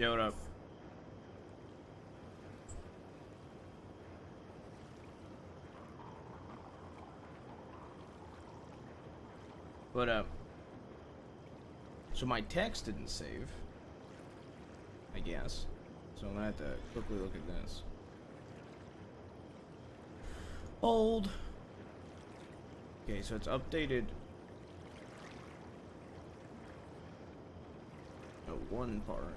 Yo, what up? What up? So my text didn't save, I guess. So I'm gonna have to quickly look at this. Hold. Okay, so it's updated. One part.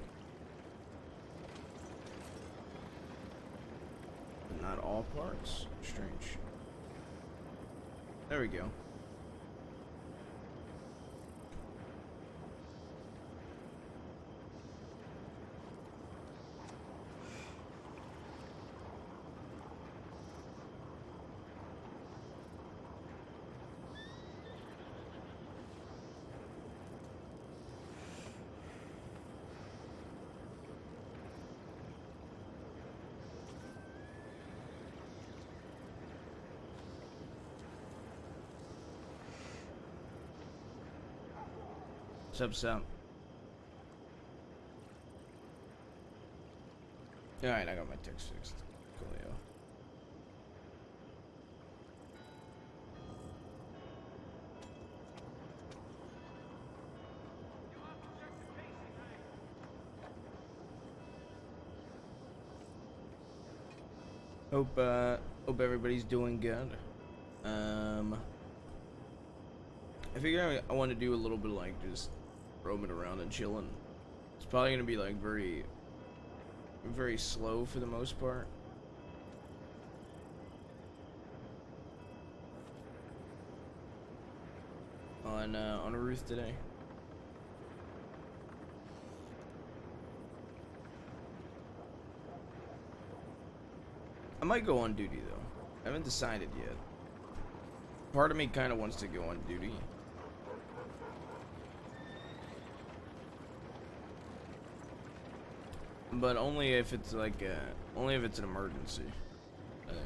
But not all parts. Strange. There we go. What's up? Alright, I got my text fixed. Coolio. Hope everybody's doing good. I figure I want to do a little bit of like just roaming around and chilling. It's probably gonna be like very slow for the most part. On Ruth today. I might go on duty though. I haven't decided yet. Part of me kind of wants to go on duty. But only if it's like only if it's an emergency, I think.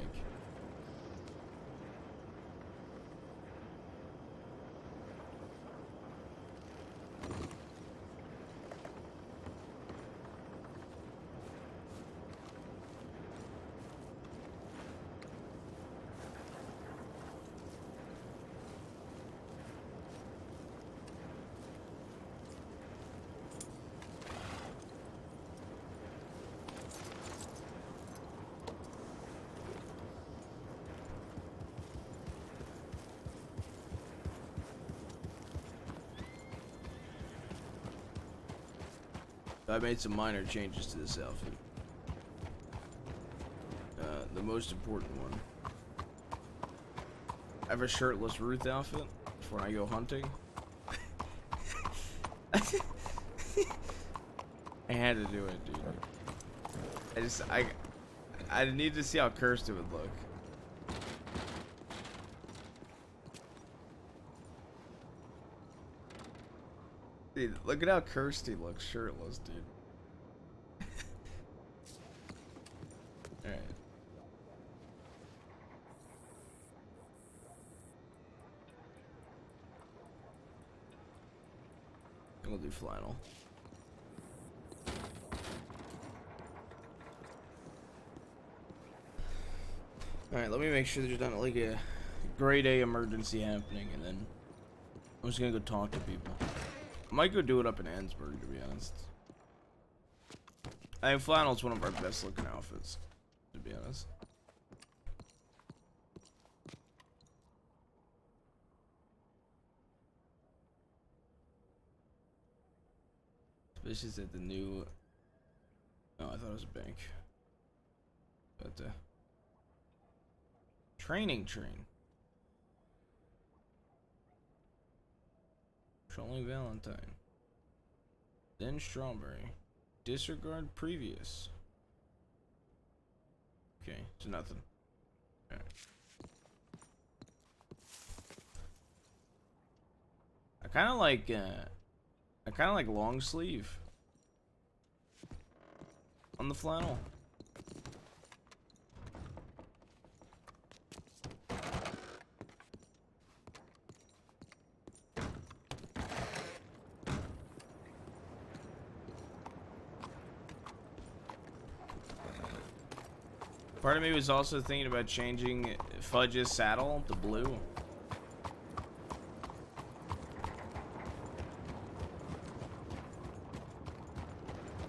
I made some minor changes to this outfit. The most important one. I have a shirtless Ruth outfit for when I go hunting. I had to do it, dude. I need to see how cursed it would look. Dude, look at how cursed he looks shirtless, dude. Alright. We'll do flannel. Alright, let me make sure there's not like a grade A emergency happening, and then I'm just gonna go talk to people. I might go do it up in Ansburg, to be honest. I think flannel's one of our best looking outfits, to be honest. Especially at the new... Oh, I thought it was a bank. But, training train. Trolling Valentine. Then Strawberry. Disregard previous. Okay, so nothing. Alright. I kinda like long sleeve on the flannel. Part of me was also thinking about changing Fudge's saddle to blue.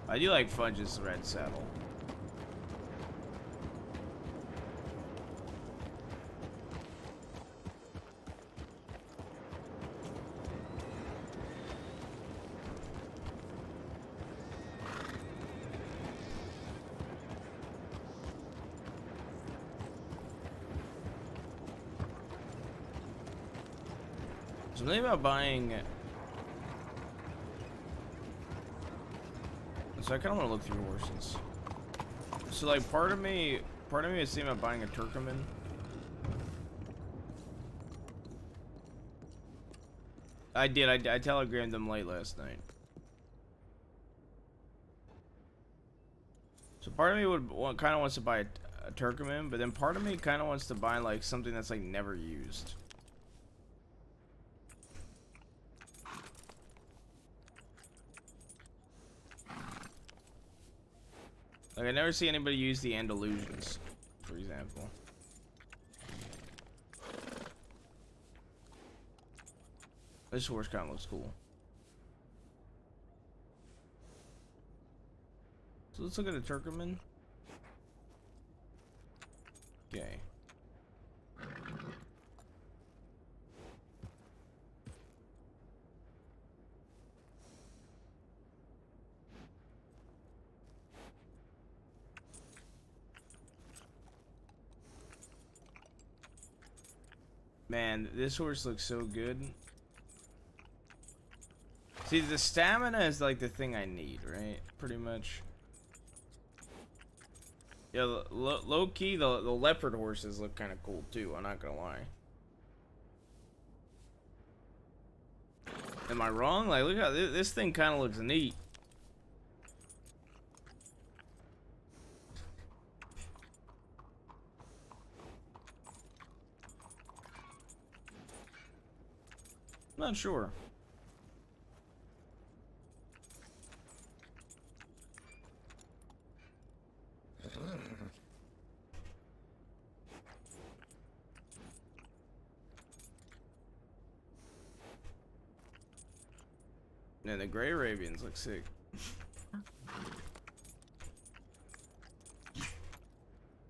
I do like Fudge's red saddle. Something about buying. So I kind of want to look through horses. So like part of me is thinking about buying a Turkoman. I did. I telegrammed them late last night. So part of me kind of wants to buy a Turkoman, but then part of me kind of wants to buy like something that's like never used. Like, I never see anybody use the Andalusians, for example. This horse kind of looks cool. So let's look at a Turkoman. Okay. Man, this horse looks so good. See, the stamina is like the thing I need, right? Pretty much. Yeah, low key, the leopard horses look kind of cool too. I'm not gonna lie. Am I wrong? Like, look how this thing kind of looks neat. Not sure. Yeah, the Gray Arabians look sick.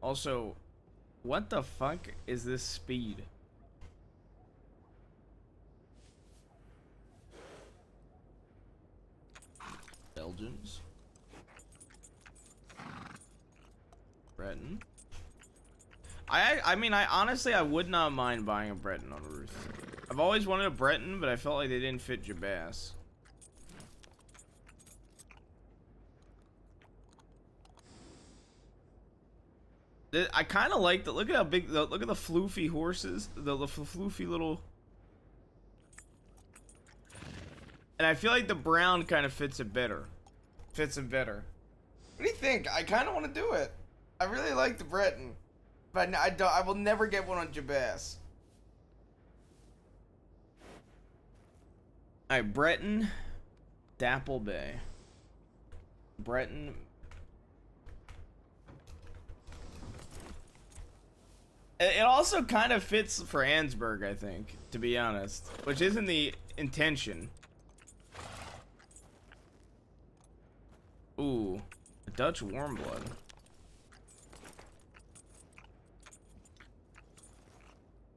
Also, what the fuck is this speed? Belgians. Breton. I mean, I honestly, I would not mind buying a Breton on Ruth. I've always wanted a Breton, but I felt like they didn't fit Jabas. I kind of like the look at how big look at the floofy horses, the floofy little. And I feel like the brown kind of fits it better. Fits him better. What do you think? I kind of want to do it. I really like the Breton, but I will never get one on Jabas. All right, Breton, Dapple Bay. Breton. It also kind of fits for Ansberg, I think, to be honest, which isn't the intention. Ooh, a Dutch warm blood.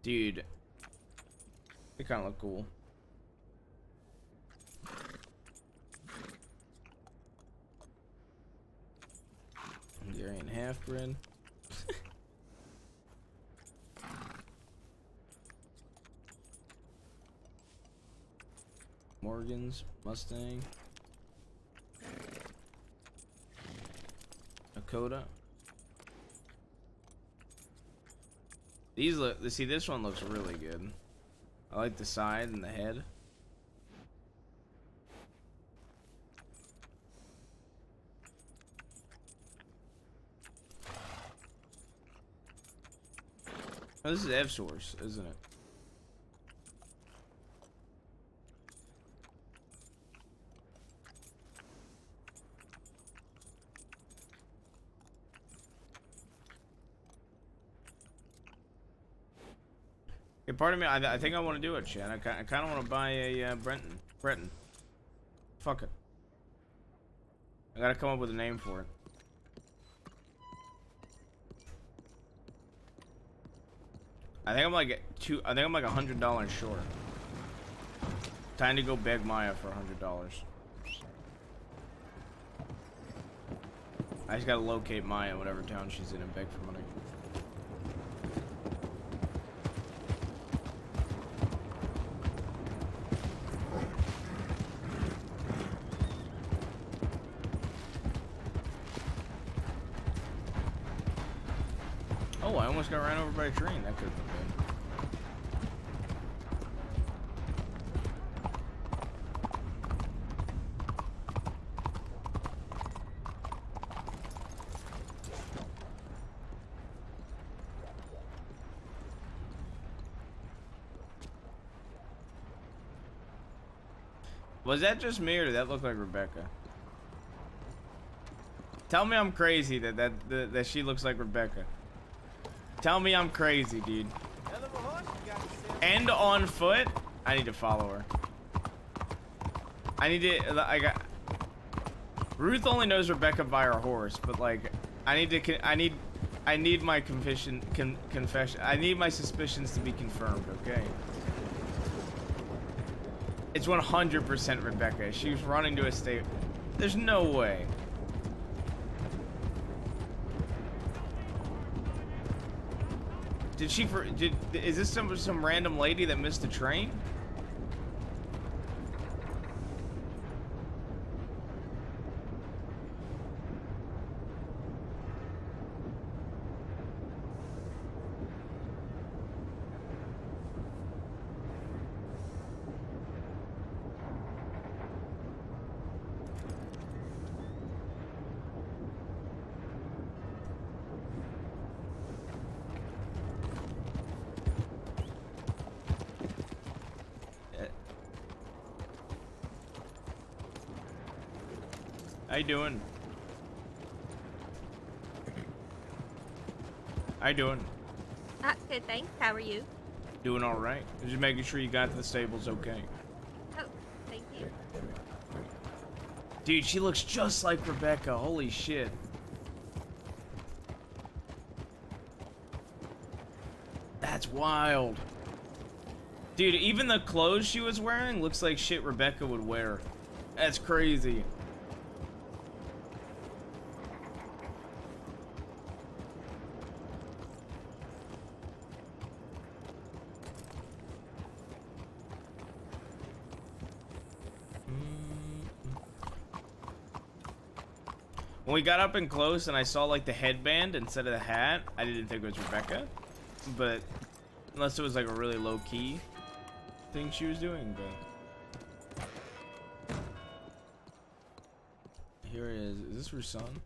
Dude, they kind of look cool. Hungarian half-bred. Morgan's Mustang. Dakota. These look. See, this one looks really good. I like the side and the head. Oh, this is F-Source, isn't it? part of me, I think I want to do it, Chad. I kind of want to buy a Breton. Fuck it. I gotta come up with a name for it. I think I'm like $100 short. Time to go beg Maya for $100. I just gotta locate Maya, whatever town she's in, and beg for money. Oh, I almost got ran over by a train. That could have been good. Was that just me, or did that look like Rebecca? Tell me I'm crazy that she looks like Rebecca. Tell me I'm crazy, dude. And on foot? I need to follow her. Ruth only knows Rebecca by her horse, but like, I need my confession. I need my suspicions to be confirmed, okay? It's 100% Rebecca. She was running to a state. There's no way. Is this some random lady that missed a train? How you doing? How you doing? Good, thanks. How are you? Doing all right. Just making sure you got to the stables okay. Oh, thank you. Dude, she looks just like Rebecca. Holy shit. That's wild. Dude, even the clothes she was wearing looks like shit Rebecca would wear. That's crazy. When we got up and close and I saw like the headband instead of the hat, I didn't think it was Rebecca. But unless it was like a really low-key thing she was doing, but here it is. Is this her son?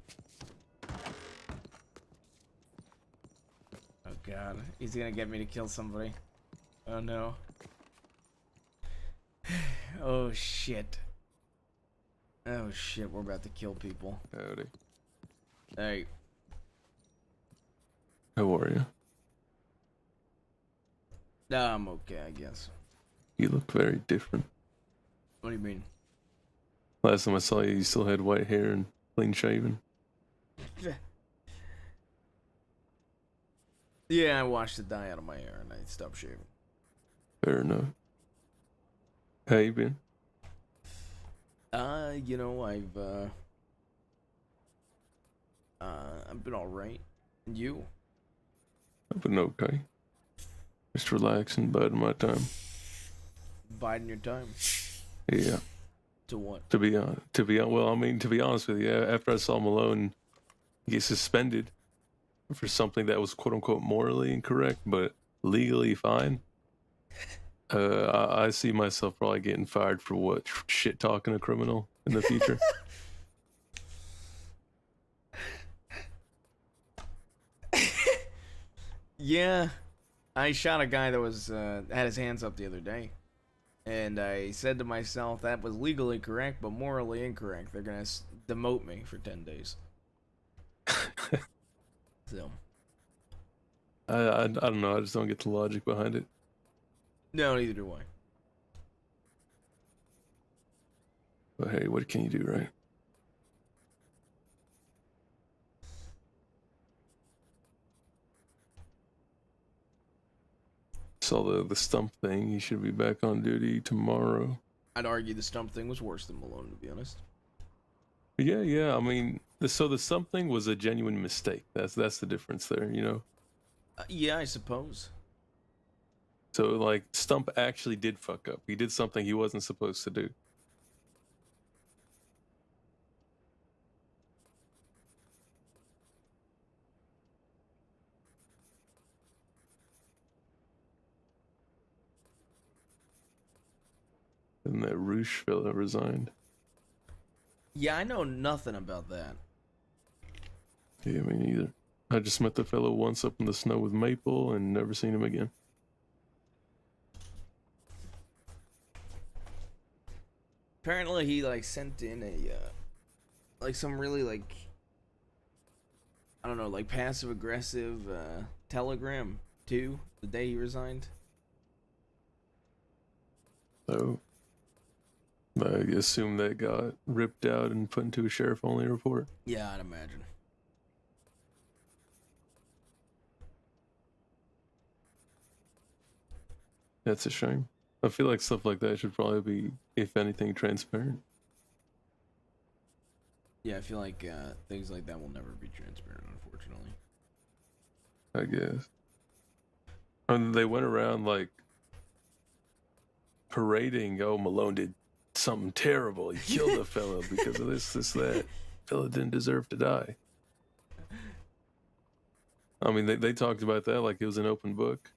Oh god, he's gonna get me to kill somebody. Oh no. Oh shit. Oh shit, we're about to kill people. Howdy. Hey. How are you? Nah, I'm okay, I guess. You look very different. What do you mean? Last time I saw you, you still had white hair and clean shaven. Yeah, I washed the dye out of my hair and I stopped shaving. Fair enough. How you been? You know, I've been alright. And you? I've been okay. Just relaxing, biding my time. Biding your time? Yeah. To what? To be honest with you, after I saw Malone get suspended for something that was quote unquote morally incorrect, but legally fine, I see myself probably getting fired for what? Shit talking a criminal in the future. Yeah. I shot a guy that was had his hands up the other day. And I said to myself that was legally correct, but morally incorrect. They're gonna demote me for 10 days. So. I don't know. I just don't get the logic behind it. No, neither do I. But hey, what can you do, right? Saw the stump thing. He should be back on duty tomorrow. I'd argue the stump thing was worse than Malone, to be honest. Yeah. I mean, the stump thing was a genuine mistake. That's the difference there, you know. Yeah, I suppose. So like, Stump actually did fuck up. He did something he wasn't supposed to do. And that Roosh fella resigned. Yeah, I know nothing about that. Yeah, me neither. I just met the fellow once up in the snow with Maple and never seen him again. Apparently, he like sent in a like some really like I don't know, like passive aggressive telegram too the day he resigned. So I assume that got ripped out and put into a sheriff-only report. Yeah, I'd imagine. That's a shame. I feel like stuff like that should probably be, if anything, transparent. Yeah, I feel like things like that will never be transparent, unfortunately. I guess. And they went around like parading, oh, Malone did something terrible. He killed a fellow because of this, that. Fellow didn't deserve to die. I mean, they talked about that like it was an open book.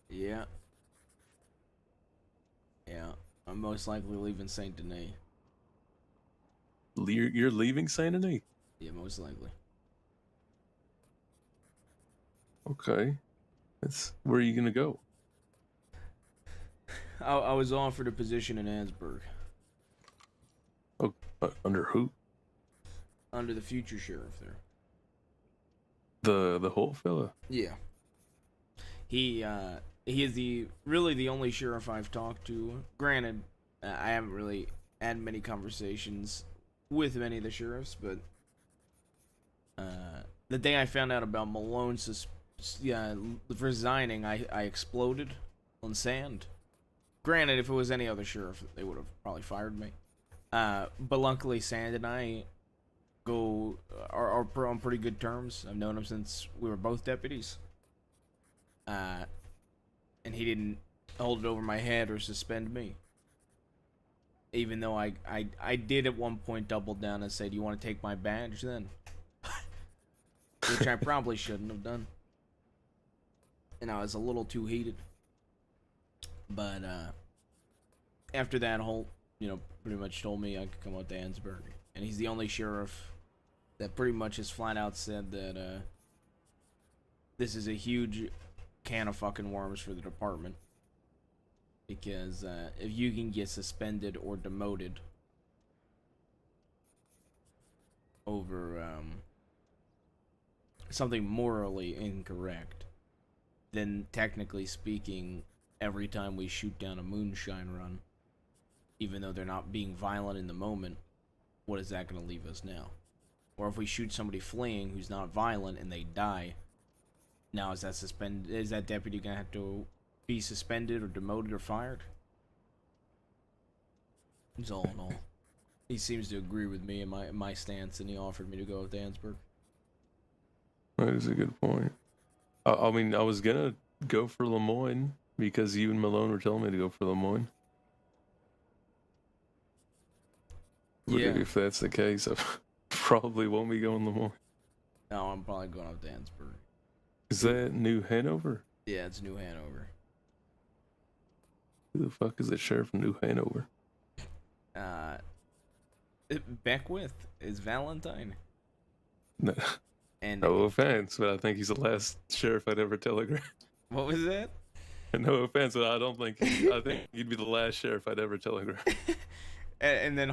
Yeah. Yeah. I'm most likely leaving Saint Denis. You're leaving Saint Denis? Yeah, most likely. Okay. Where are you gonna go? I was offered a position in Ansburg. Oh, under who? Under the future sheriff there. The whole fella? Yeah. He is really the only sheriff I've talked to. Granted, I haven't really had many conversations with many of the sheriffs, but the day I found out about Malone's resigning, I exploded on sand. Granted, if it was any other sheriff, they would have probably fired me. But luckily, Sand and I are on pretty good terms. I've known him since we were both deputies. And he didn't hold it over my head or suspend me. Even though I did at one point double down and say, "Do you want to take my badge then?" Which I probably shouldn't have done. And I was a little too heated. But after that, Holt, pretty much told me I could come out to Ansburg. And he's the only sheriff that pretty much has flat out said that this is a huge can of fucking worms for the department. Because if you can get suspended or demoted over something morally incorrect, then technically speaking, every time we shoot down a moonshine run, even though they're not being violent in the moment, what is that going to leave us now? Or if we shoot somebody fleeing who's not violent and they die, now is that deputy going to have to be suspended or demoted or fired? It's all in all. He seems to agree with me in my stance, and he offered me to go with Ansburg. That is a good point. I mean, I was gonna go for Lemoyne because you and Malone were telling me to go for Lemoyne. But Yeah. if that's the case, I probably won't be going Lemoyne. No, I'm probably going up to Ansburg. Is that New Hanover? Yeah, it's New Hanover. Who the fuck is the sheriff from New Hanover? Beckwith is Valentine. No, And no offense, but I think he's the last sheriff I'd ever telegraph. what was that? No offense, but I think you'd be the last sheriff I'd ever telegraph. And then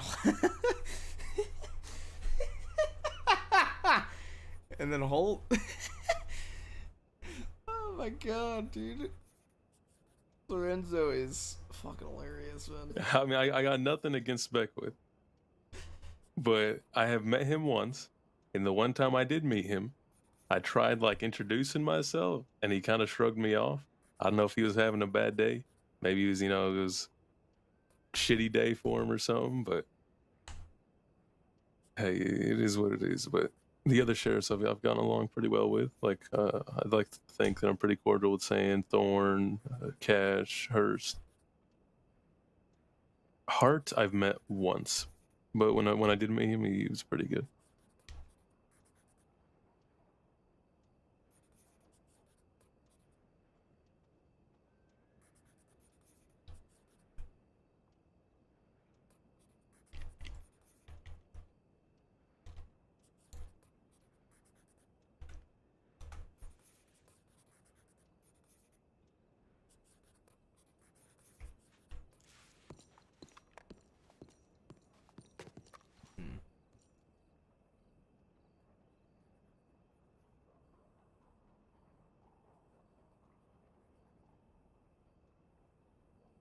and then Holt my god, dude. Lorenzo is fucking hilarious, man. I mean, I got nothing against Beckwith, but I have met him once, and the one time I did meet him, I tried like introducing myself, and he kind of shrugged me off. I don't know if he was having a bad day. Maybe he was, it was a shitty day for him or something. But hey, it is what it is. But the other sheriffs I've gotten along pretty well with. Like, I'd like to think that I'm pretty cordial with Sand, Thorne, Cash, Hurst. Hart, I've met once, but when I did meet him, he was pretty good.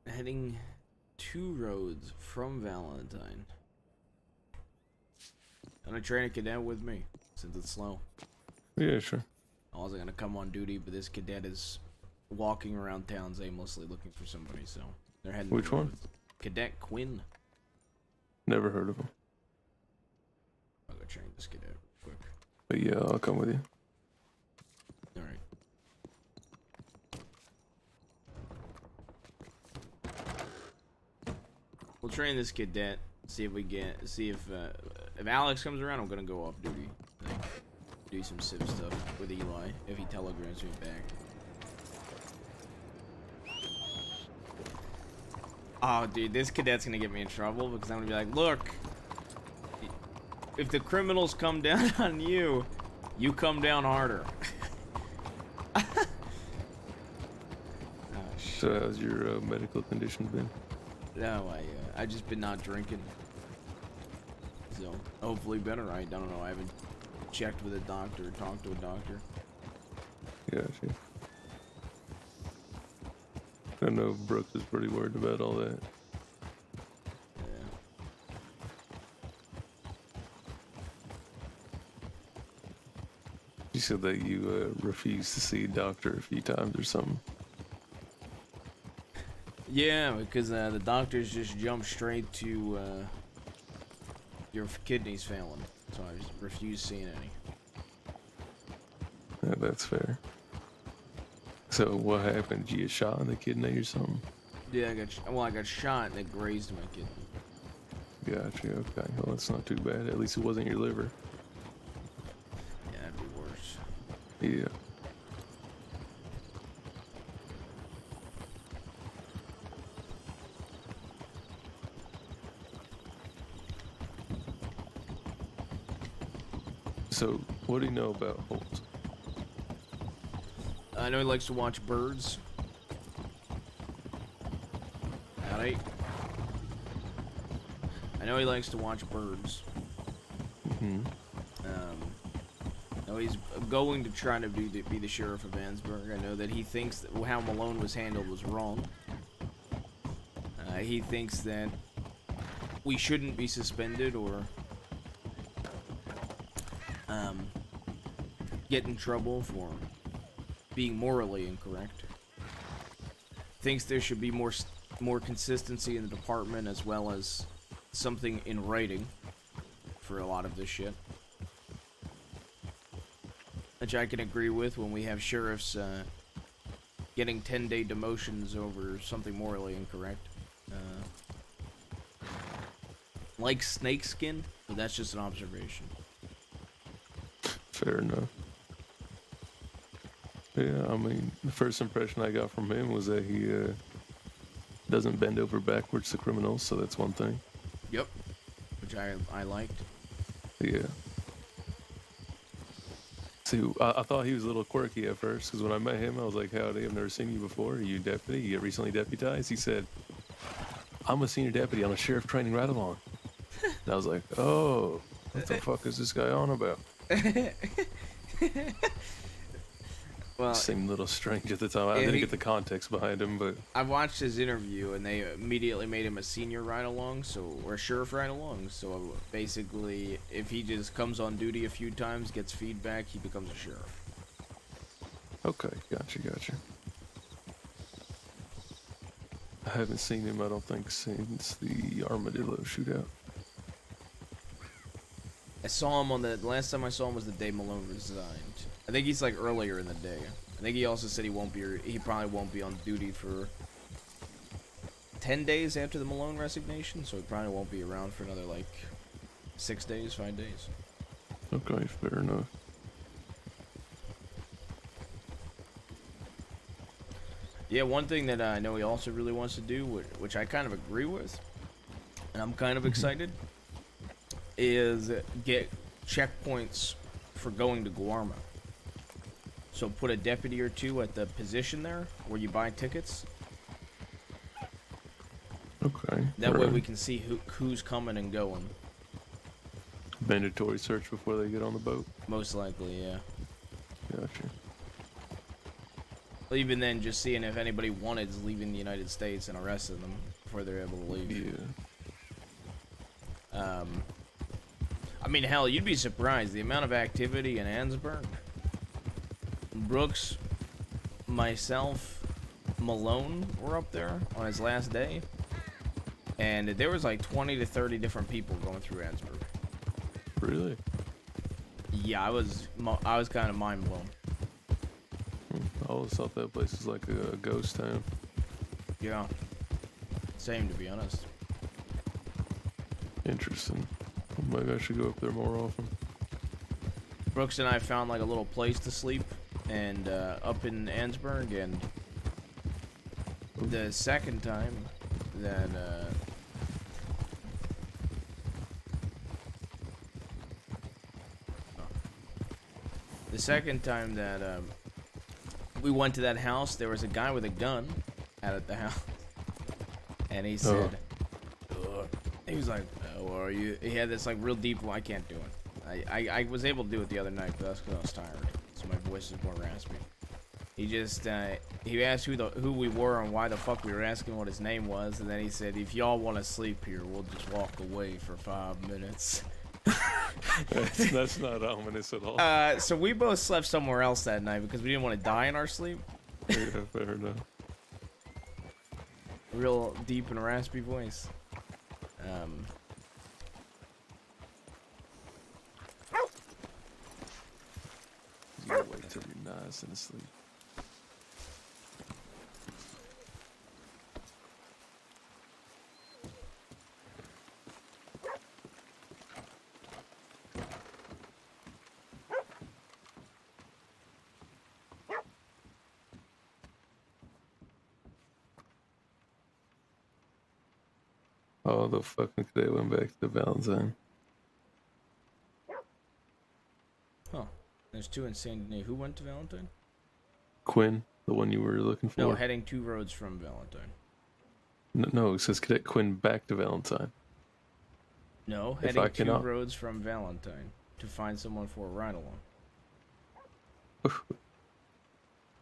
Heading 2 roads from Valentine. I'm gonna train a cadet with me, since it's slow. Yeah, sure. I wasn't gonna come on duty, but this cadet is walking around towns aimlessly looking for somebody, so they're heading. Which one? Cadet Quinn. Never heard of him. I'll go train this cadet quick. But yeah, I'll come with you. Alright. We'll train this cadet, see if Alex comes around, I'm gonna go off duty. Like, do some civ stuff with Eli, if he telegrams me back. Oh, dude, this cadet's gonna get me in trouble because I'm gonna be like, look, if the criminals come down on you, you come down harder. Oh, So how's your medical condition been? No, I just been not drinking. So hopefully better. I don't know. I haven't checked with a doctor or talked to a doctor. Gotcha. I know Brooks is pretty worried about all that. Yeah. You said that you refused to see a doctor a few times or something. Yeah, because the doctors just jumped straight to your kidneys failing, so I just refused seeing any. Yeah, that's fair. So what happened? Did you get shot in the kidney or something? Yeah, I got shot and it grazed my kidney. Gotcha. Okay. Well, that's not too bad. At least it wasn't your liver. Yeah, that'd be worse. Yeah. So, what do you know about Holt? I know he likes to watch birds. Howdy. I know he likes to watch birds. Mm-hmm. No, he's going to try to be the sheriff of Ansburg. I know that he thinks that how Malone was handled was wrong. He thinks that we shouldn't be suspended or get in trouble for being morally incorrect. Thinks there should be more consistency in the department as well as something in writing for a lot of this shit. Which I can agree with when we have sheriffs getting 10-day demotions over something morally incorrect. Like snakeskin, but that's just an observation. Fair enough. Yeah, I mean, the first impression I got from him was that he doesn't bend over backwards to criminals, so that's one thing. Yep. Which I liked. Yeah. See, I thought he was a little quirky at first, because when I met him, I was like, howdy, I've never seen you before. Are you a deputy? You get recently deputized? He said, I'm a senior deputy. I'm a sheriff training right along. And I was like, oh, what the fuck is this guy on about? Well, seemed a little strange at the time. I yeah, didn't get the context behind him, but I watched his interview, and they immediately made him a senior ride-along, or sheriff ride-along. So basically, if he just comes on duty a few times, gets feedback, he becomes a sheriff. okay, gotcha. I haven't seen him, I don't think, since the Armadillo shootout. I saw him on the last time I saw him was the day Malone resigned. I think he's like earlier in the day. I think he also said he probably won't be on duty for 10 days after the Malone resignation, so he probably won't be around for another like 6 days, 5 days. Okay, fair enough. Yeah, one thing that I know he also really wants to do, which I kind of agree with, and I'm kind of excited, is get checkpoints for going to Guarma. So put a deputy or two at the position there where you buy tickets. Okay. That way we can see who's coming and going. Mandatory search before they get on the boat. Most likely, yeah. Gotcha. Even then, just seeing if anybody wanted is leaving the United States and arresting them before they're able to leave. Yeah. I mean, hell, you'd be surprised the amount of activity in Ansburg. Brooks, myself, Malone were up there on his last day, and there was like 20 to 30 different people going through Ansburg. Really? Yeah, I was kind of mind blown. I always thought that place was like a ghost town. Yeah, same to be honest. Interesting. Maybe I should go up there more often. Brooks and I found like a little place to sleep, and up in Ansburg, and the second time that we went to that house, there was a guy with a gun out at the house, and he said, he was like, "How are you?" He had this like real deep. Well, I can't do it. I was able to do it the other night, but that's because I was tired, so my voice is more raspy. He just he asked who we were and why the fuck we were asking what his name was, and then he said, "If y'all want to sleep here, we'll just walk away for 5 minutes." That's not ominous at all. So we both slept somewhere else that night because we didn't want to die in our sleep. Yeah, fair enough. Real deep and raspy voice. You gotta wait till you're nice and asleep. Oh, the fucking cadet went back to Valentine. Huh. There's two in Saint Denis. Who went to Valentine? Quinn, the one you were looking for. No, heading 2 roads from Valentine. No, it says Cadet Quinn back to Valentine. No, If heading I 2 cannot- roads from Valentine to find someone for a ride-along.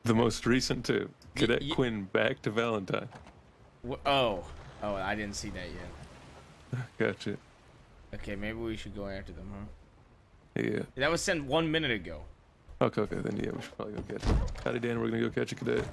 The most recent tip. Cadet y- Quinn back to Valentine. Oh, I didn't see that yet. Gotcha. Okay, maybe we should go after them, huh? Yeah. That was sent 1 minute ago. Okay, then yeah, we should probably go catch it. Howdy, Dan, we're gonna go catch a cadet.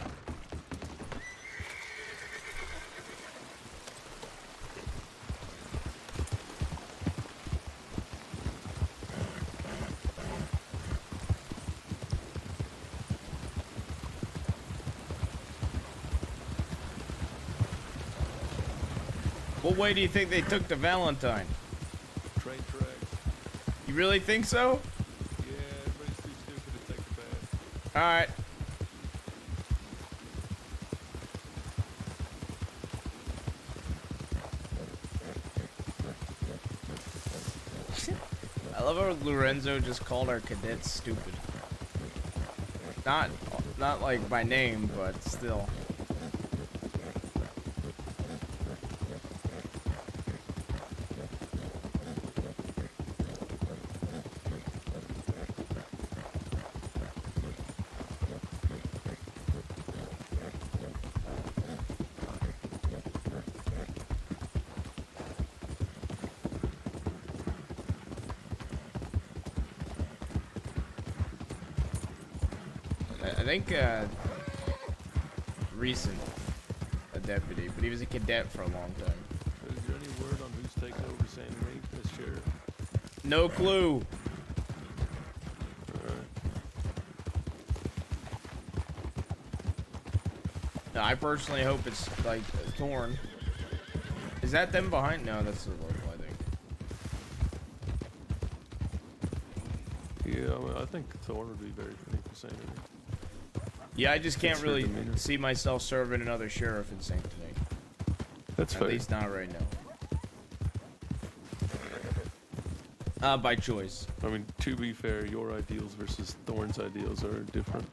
What way do you think they took to Valentine? Train tracks. You really think so? Yeah, everybody's too stupid to take the path. Alright. I love how Lorenzo just called our cadets stupid. Not like by name, but still. I think recent a deputy, but he was a cadet for a long time. Is there any word on who's taking over San Enrique as sheriff? No clue. Alright. No, I personally hope it's like Thorn. Is that them behind? No, that's the local, I think. Yeah, I mean, I think Thorn would be very fitting for San Enrique. Yeah, I just can't It's her really demeanor. see myself serving another sheriff in St. Denis. That's At fair. least not right now. By choice. I mean, to be fair, your ideals versus Thorn's ideals are different.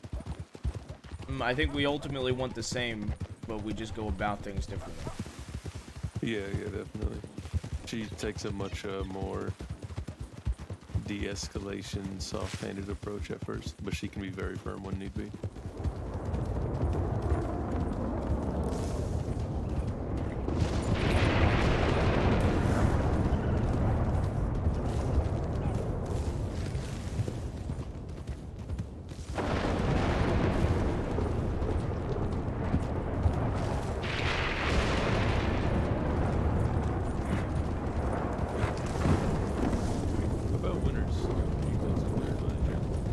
I think we ultimately want the same, but we just go about things differently. Yeah, definitely. She takes a much more de-escalation, soft-handed approach at first, but she can be very firm when need be. About winners?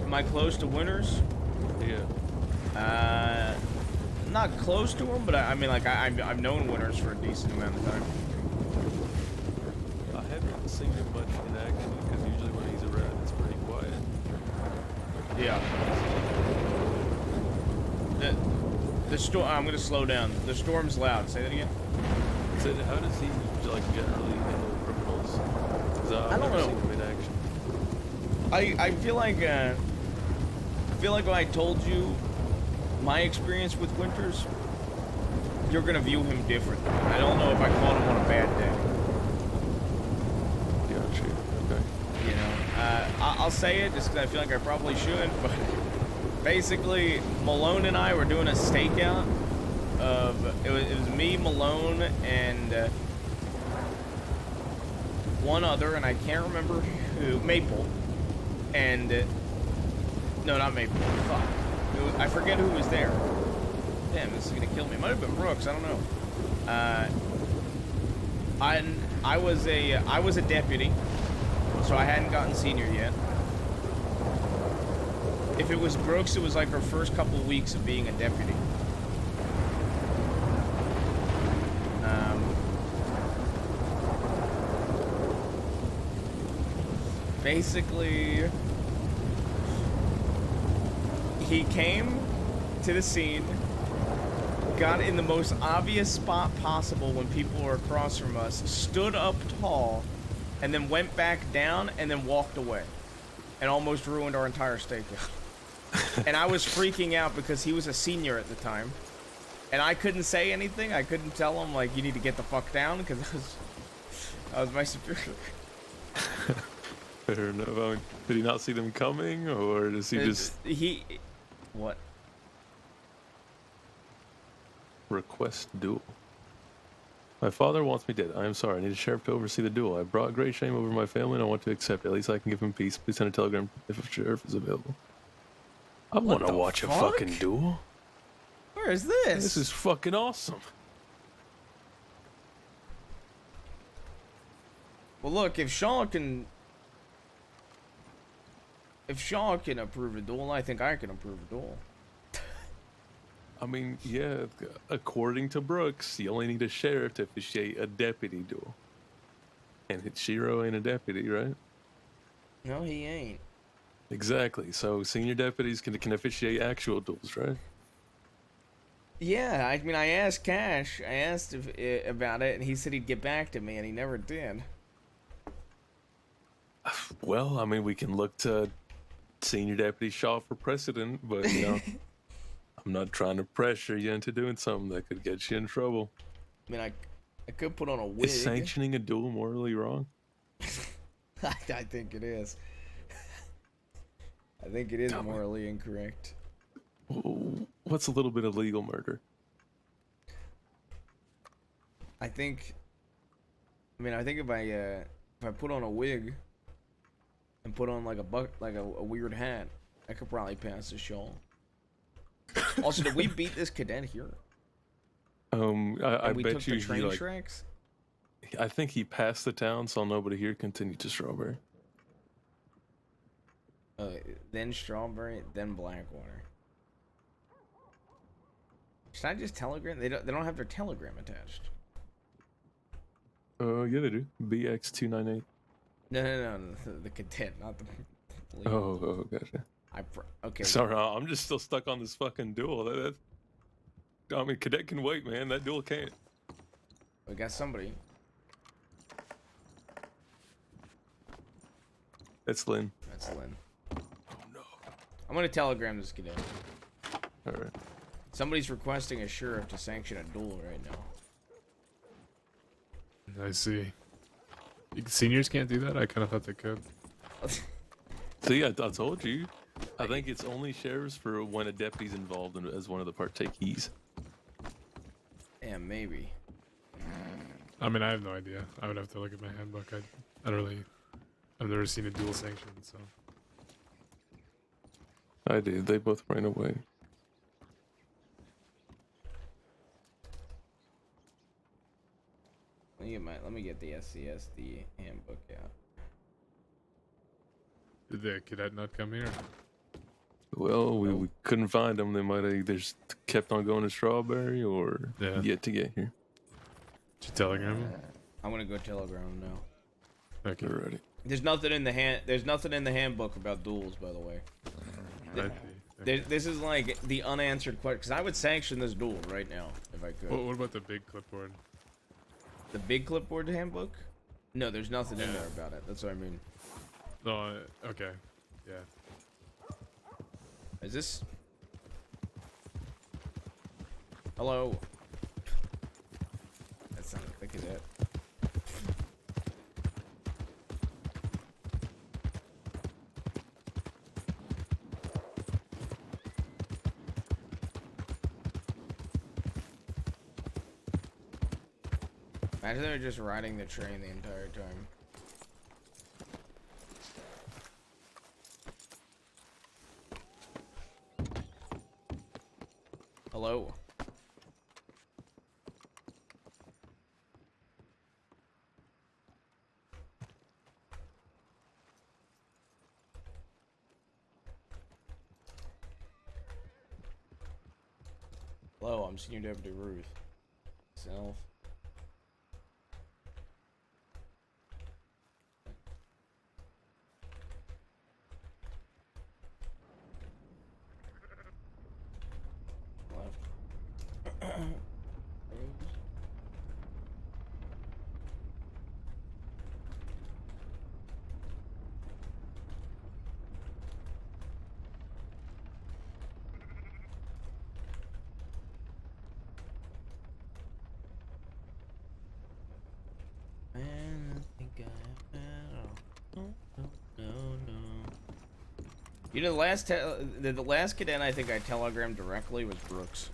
Am I close to winners? Yeah. Not close to them, but I mean, like, I've known winners for a decent amount of time. I haven't seen him much in action because usually when he's around, it's pretty quiet. Yeah. The storm. I'm gonna slow down. The storm's loud. Say that again. So how does he like generally handle criminals? 'Cause I've I don't never know. seen him in action. I feel like when I told you my experience with Winters, you're gonna view him differently. I don't know if I caught him on a bad day. Gotcha. Okay. You know, I'll say it just because I feel like I probably should, but basically, Malone and I were doing a stakeout of it was me, Malone, and one other, and I can't remember who. Maple, and no, not Maple. Fuck, I forget who was there. Damn, this is gonna kill me. It might have been Brooks. I don't know. I was a deputy, so I hadn't gotten senior yet. If it was Brooks, it was like her first couple weeks of being a deputy. Basically, he came to the scene, got in the most obvious spot possible when people were across from us, stood up tall, and then went back down and then walked away, and almost ruined our entire stakeout. And I was freaking out because he was a senior at the time, and I couldn't say anything. I couldn't tell him, like, you need to get the fuck down, because I was my superior. Fair enough. I mean, did he not see them coming, or does he just What? request duel? My father wants me dead. I am sorry. I need a sheriff to oversee the duel. I brought great shame over my family, and I want to accept it. At least I can give him peace. Please send a telegram if a sheriff is available. I want to watch a fucking duel. Where is this? This is fucking awesome. Well, look, if Shaw can approve a duel, I think I can approve a duel. I mean, yeah, according to Brooks, you only need a sheriff to officiate a deputy duel. And Shiro ain't a deputy, right? No, he ain't. Exactly. So senior deputies can officiate actual duels, right? Yeah, I mean, I asked Cash. I asked about it, and he said he'd get back to me, and he never did. Well, I mean, we can look to Senior Deputy Shaw for precedent, but, you know, I'm not trying to pressure you into doing something that could get you in trouble. I mean, I could put on a wig. Is sanctioning a duel morally wrong? I think it is. I think it is morally incorrect. What's a little bit of legal murder? I think if I put on a wig and put on like a weird hat, I could probably pass the show. Also, did we beat this cadet here? I And we bet took you the he train like. tracks? I think he passed the town, saw nobody here, continued to Strawberry. Then Strawberry, then Blackwater. Should I just telegram? They don't have their telegram attached. Oh, yeah, they do. BX298. No. The cadet, not the. Oh, gotcha. Okay. Sorry, I'm just still stuck on this fucking duel. I mean, cadet can wait, man. That duel can't. We got somebody. That's Lynn. That's Lynn. Oh no. I'm gonna telegram this cadet. All right. Somebody's requesting a sheriff to sanction a duel right now. I see. Seniors can't do that? I kind of thought they could. See, I told you. I think it's only sheriffs for when a deputy's involved as one of the partakees. Yeah, maybe. I mean, I have no idea. I would have to look at my handbook. I don't really... I've never seen a dual sanction, so... I did. They both ran away. Let me get the SCSD handbook out. Did the cadet not come here? Well, we couldn't find them. They might have either just kept on going to Strawberry or yet to get here. Did you telegram him? I'm gonna go telegram him now. Okay. Alrighty. There's nothing in the handbook about duels, by the way. This is like the unanswered question. Because I would sanction this duel right now if I could. What about the big clipboard? The big clipboard handbook? No, there's nothing in there about it. That's what I mean. No, okay. Yeah. Is this? Hello? That's not a cadet. Imagine they were just riding the train the entire time. Hello? Hello, I'm Senior Deputy Ruth. Self. You know, the last cadet I think I telegrammed directly was Brooks.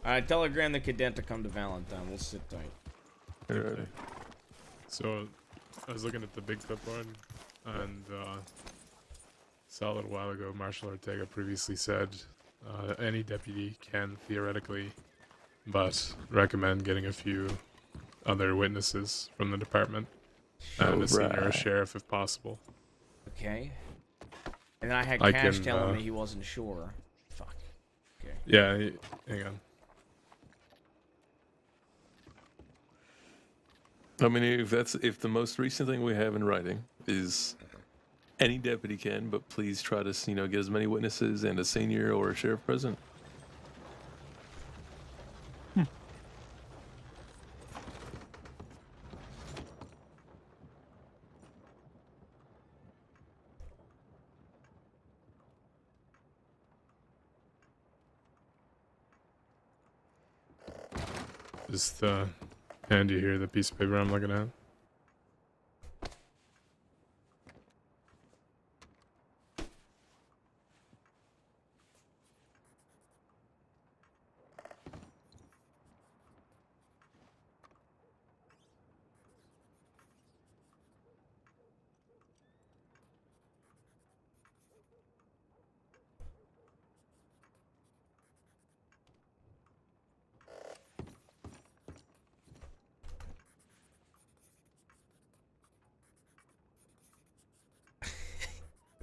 Alright, telegram the cadet to come to Valentine. We'll sit tight. Alrighty. So, I was looking at the big clipboard, and saw a little while ago Marshal Ortega previously said any deputy can theoretically, but recommend getting a few other witnesses from the department and a senior sheriff if possible. Okay. And then I had I Cash can, telling me he wasn't sure. Fuck. Okay. Yeah, hang on. I mean, if the most recent thing we have in writing is any deputy can, but please try to get as many witnesses and a senior or a sheriff present. Just hand you here the piece of paper I'm looking at.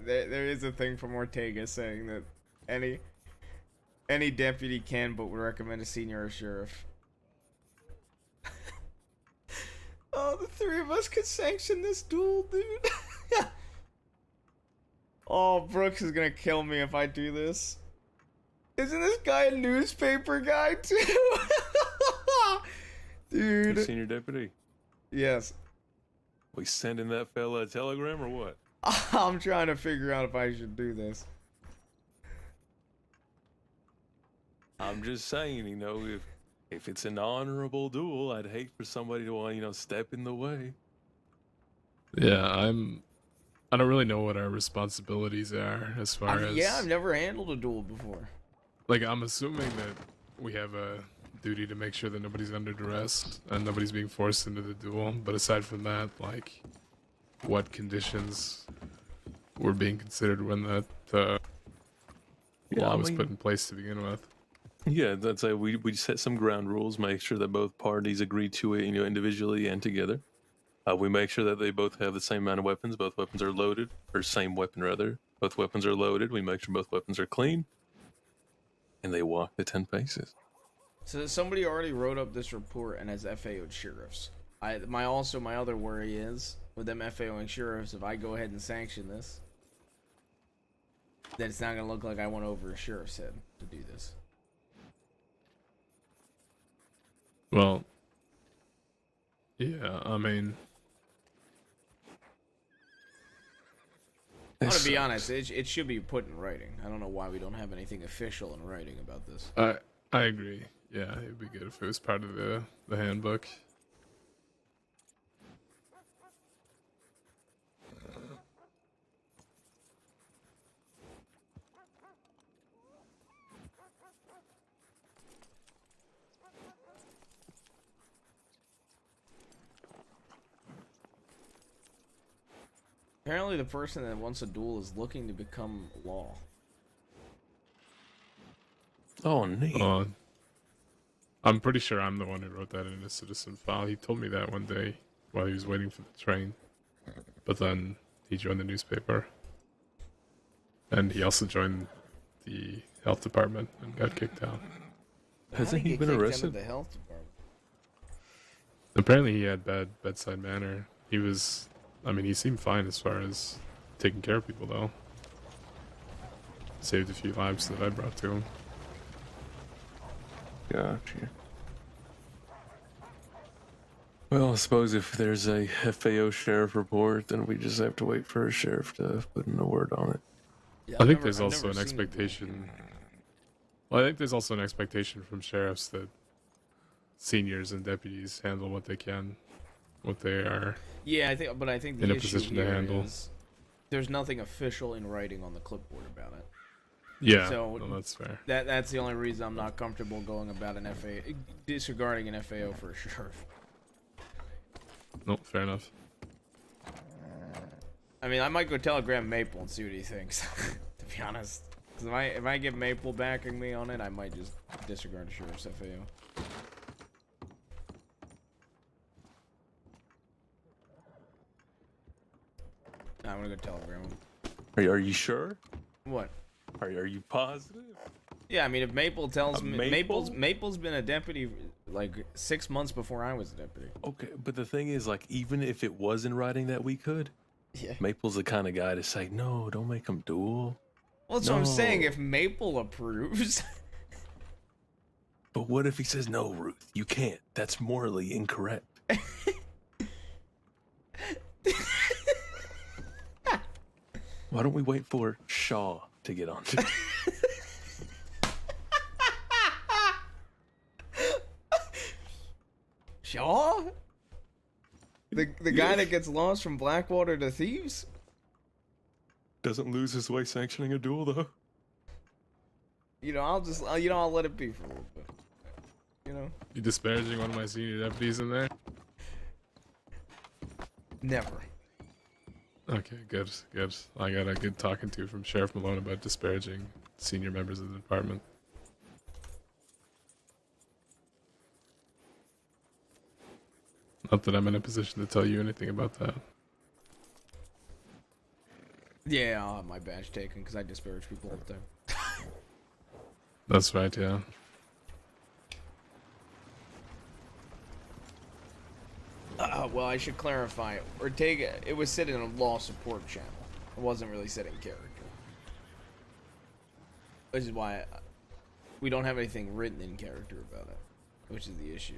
There is a thing from Ortega saying that any deputy can but would recommend a senior or sheriff. Oh, the three of us could sanction this duel, dude. Oh, Brooks is gonna kill me if I do this. Isn't this guy a newspaper guy too? Dude. You senior deputy. Yes. We sending that fella a telegram or what? I'm trying to figure out if I should do this. I'm just saying, you know, if it's an honorable duel, I'd hate for somebody to want, you know, step in the way. Yeah, I don't really know what our responsibilities are as far as. Yeah, I've never handled a duel before. Like, I'm assuming that we have a duty to make sure that nobody's under duress and nobody's being forced into the duel. But aside from that, like, what conditions were being considered when that law was put in place to begin with? Yeah, that's like we set some ground rules, make sure that both parties agree to it, you know, individually and together. We make sure that they both have the same amount of weapons. Both weapons are loaded, or same weapon rather. Both weapons are loaded. We make sure both weapons are clean, and they walk the 10 paces. So somebody already wrote up this report and has FAO'd sheriffs. My other worry is with them FAOing sheriffs, if I go ahead and sanction this, then it's not gonna look like I went over a sheriff's head to do this. Well, yeah, I mean, I want to be honest, it should be put in writing. I don't know why we don't have anything official in writing about this. I agree. Yeah, it'd be good if it was part of the handbook. Apparently the person that wants a duel is looking to become law. Oh, neat. I'm pretty sure I'm the one who wrote that in a citizen file. He told me that one day while he was waiting for the train. But then he joined the newspaper. And he also joined the health department and got kicked out. Hasn't he been arrested? The health department. Apparently he had bad bedside manner. He seemed fine as far as taking care of people, though. Saved a few lives that I brought to him. Gotcha. Well, I suppose if there's a FAO sheriff report, then we just have to wait for a sheriff to put in a word on it. Yeah, I think there's also an expectation. Well, I think there's also an expectation from sheriffs that seniors and deputies handle what they can, what they are. Yeah, I think the in a issue position to here handle. is there's nothing official in writing on the clipboard about it. Yeah, So no, that's fair. that's the only reason I'm not comfortable going about disregarding an FAO for a sheriff. No, fair enough. I mean, I might go telegram Maple and see what he thinks. To be honest, because if I get Maple backing me on it, I might just disregard the sheriff's FAO. I'm gonna go telegram him. Are you sure? What? Are you positive? Yeah, I mean, if Maple tells me Maple? Maple's been a deputy like 6 months before I was a deputy. Okay, but the thing is, like, even if it was in writing that we could, Yeah. Maple's the kind of guy to say, no, don't make him duel. Well, that's what I'm saying. No. If Maple approves, But what if he says, no, Ruth, you can't. That's morally incorrect. Why don't we wait for Shaw to get on to Shaw? The guy that gets lost from Blackwater to Thieves? Doesn't lose his way sanctioning a duel, though. You know, I'll let it be for a little bit. You know? You disparaging one of my senior deputies in there? Never. Okay, good, good. I got a good talking to from Sheriff Malone about disparaging senior members of the department. Not that I'm in a position to tell you anything about that. Yeah, I'll have my badge taken because I disparage people all the time. That's right, yeah. Well, I should clarify. Ortega, it was set in a law support channel. It wasn't really set in character. Which is why we don't have anything written in character about it, which is the issue.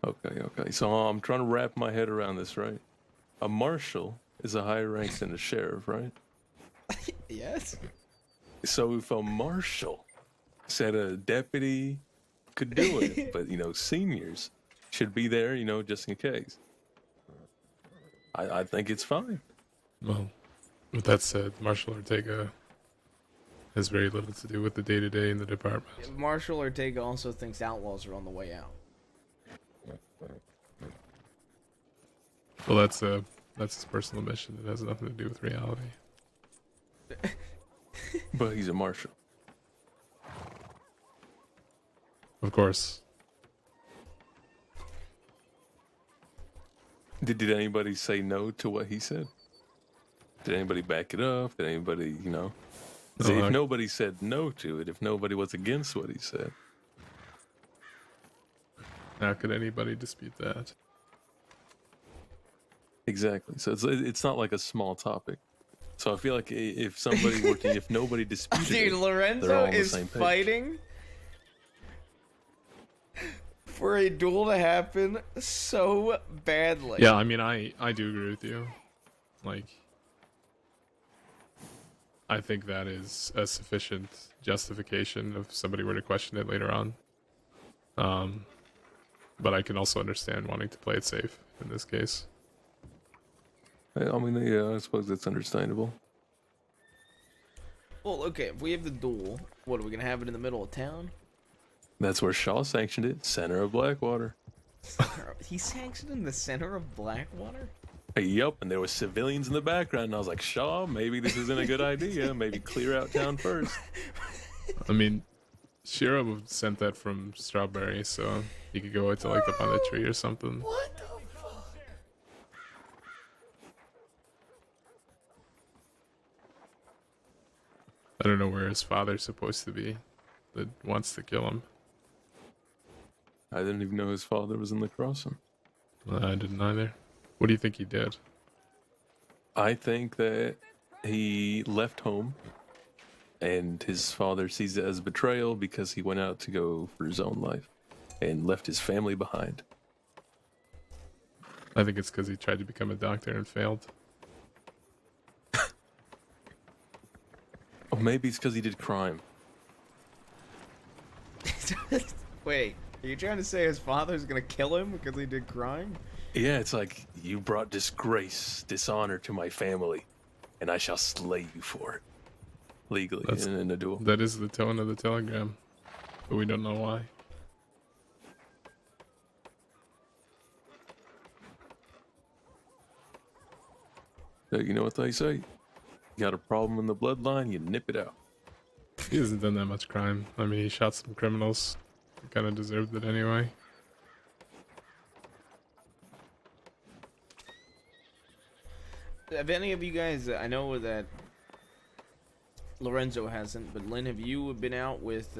Okay. So I'm trying to wrap my head around this, right? A marshal is a higher rank than a sheriff, right? Yes. So if a marshal said a deputy could do it, but, you know, seniors should be there, you know, just in case. I think it's fine. Well, with that said, Marshal Ortega has very little to do with the day-to-day in the department. Marshal Ortega also thinks outlaws are on the way out. Well, that's his personal mission. It has nothing to do with reality. But he's a marshal. Of course. Did anybody say no to what he said? Did anybody back it up? Did anybody, you know? See, if nobody said no to it, if nobody was against what he said. How could anybody dispute that? Exactly. So it's not like a small topic. So I feel like if somebody were to, if nobody disputed Dude, it, they're all Lorenzo on the is same page. fighting for a duel to happen so badly. Yeah, I mean, I do agree with you. Like, I think that is a sufficient justification if somebody were to question it later on. But I can also understand wanting to play it safe in this case. I mean, yeah, I suppose that's understandable. Well, okay, if we have the duel, what, are we gonna have it in the middle of town? That's where Shaw sanctioned it, center of Blackwater. He sanctioned in the center of Blackwater? Yup, and there was civilians in the background, and I was like, Shaw, maybe this isn't a good idea. Maybe clear out town first. I mean, Shiro sent that from Strawberry, so he could go out to like up on the tree or something. What the fuck? I don't know where his father's supposed to be that wants to kill him. I didn't even know his father was in the crossing. I didn't either. What do you think he did? I think that he left home, and his father sees it as betrayal because he went out to go for his own life and left his family behind. I think it's because he tried to become a doctor and failed. Or maybe it's because he did crime. Wait, are you trying to say his father's gonna kill him because he did crime? Yeah, it's like, you brought disgrace, dishonor to my family, and I shall slay you for it. Legally, in a duel. That is the tone of the telegram, but we don't know why. So you know what they say? You got a problem in the bloodline, you nip it out. He hasn't done that much crime. I mean, he shot some criminals. He kind of deserved it anyway. Have any of you guys, I know that Lorenzo hasn't, but Lynn, have you been out with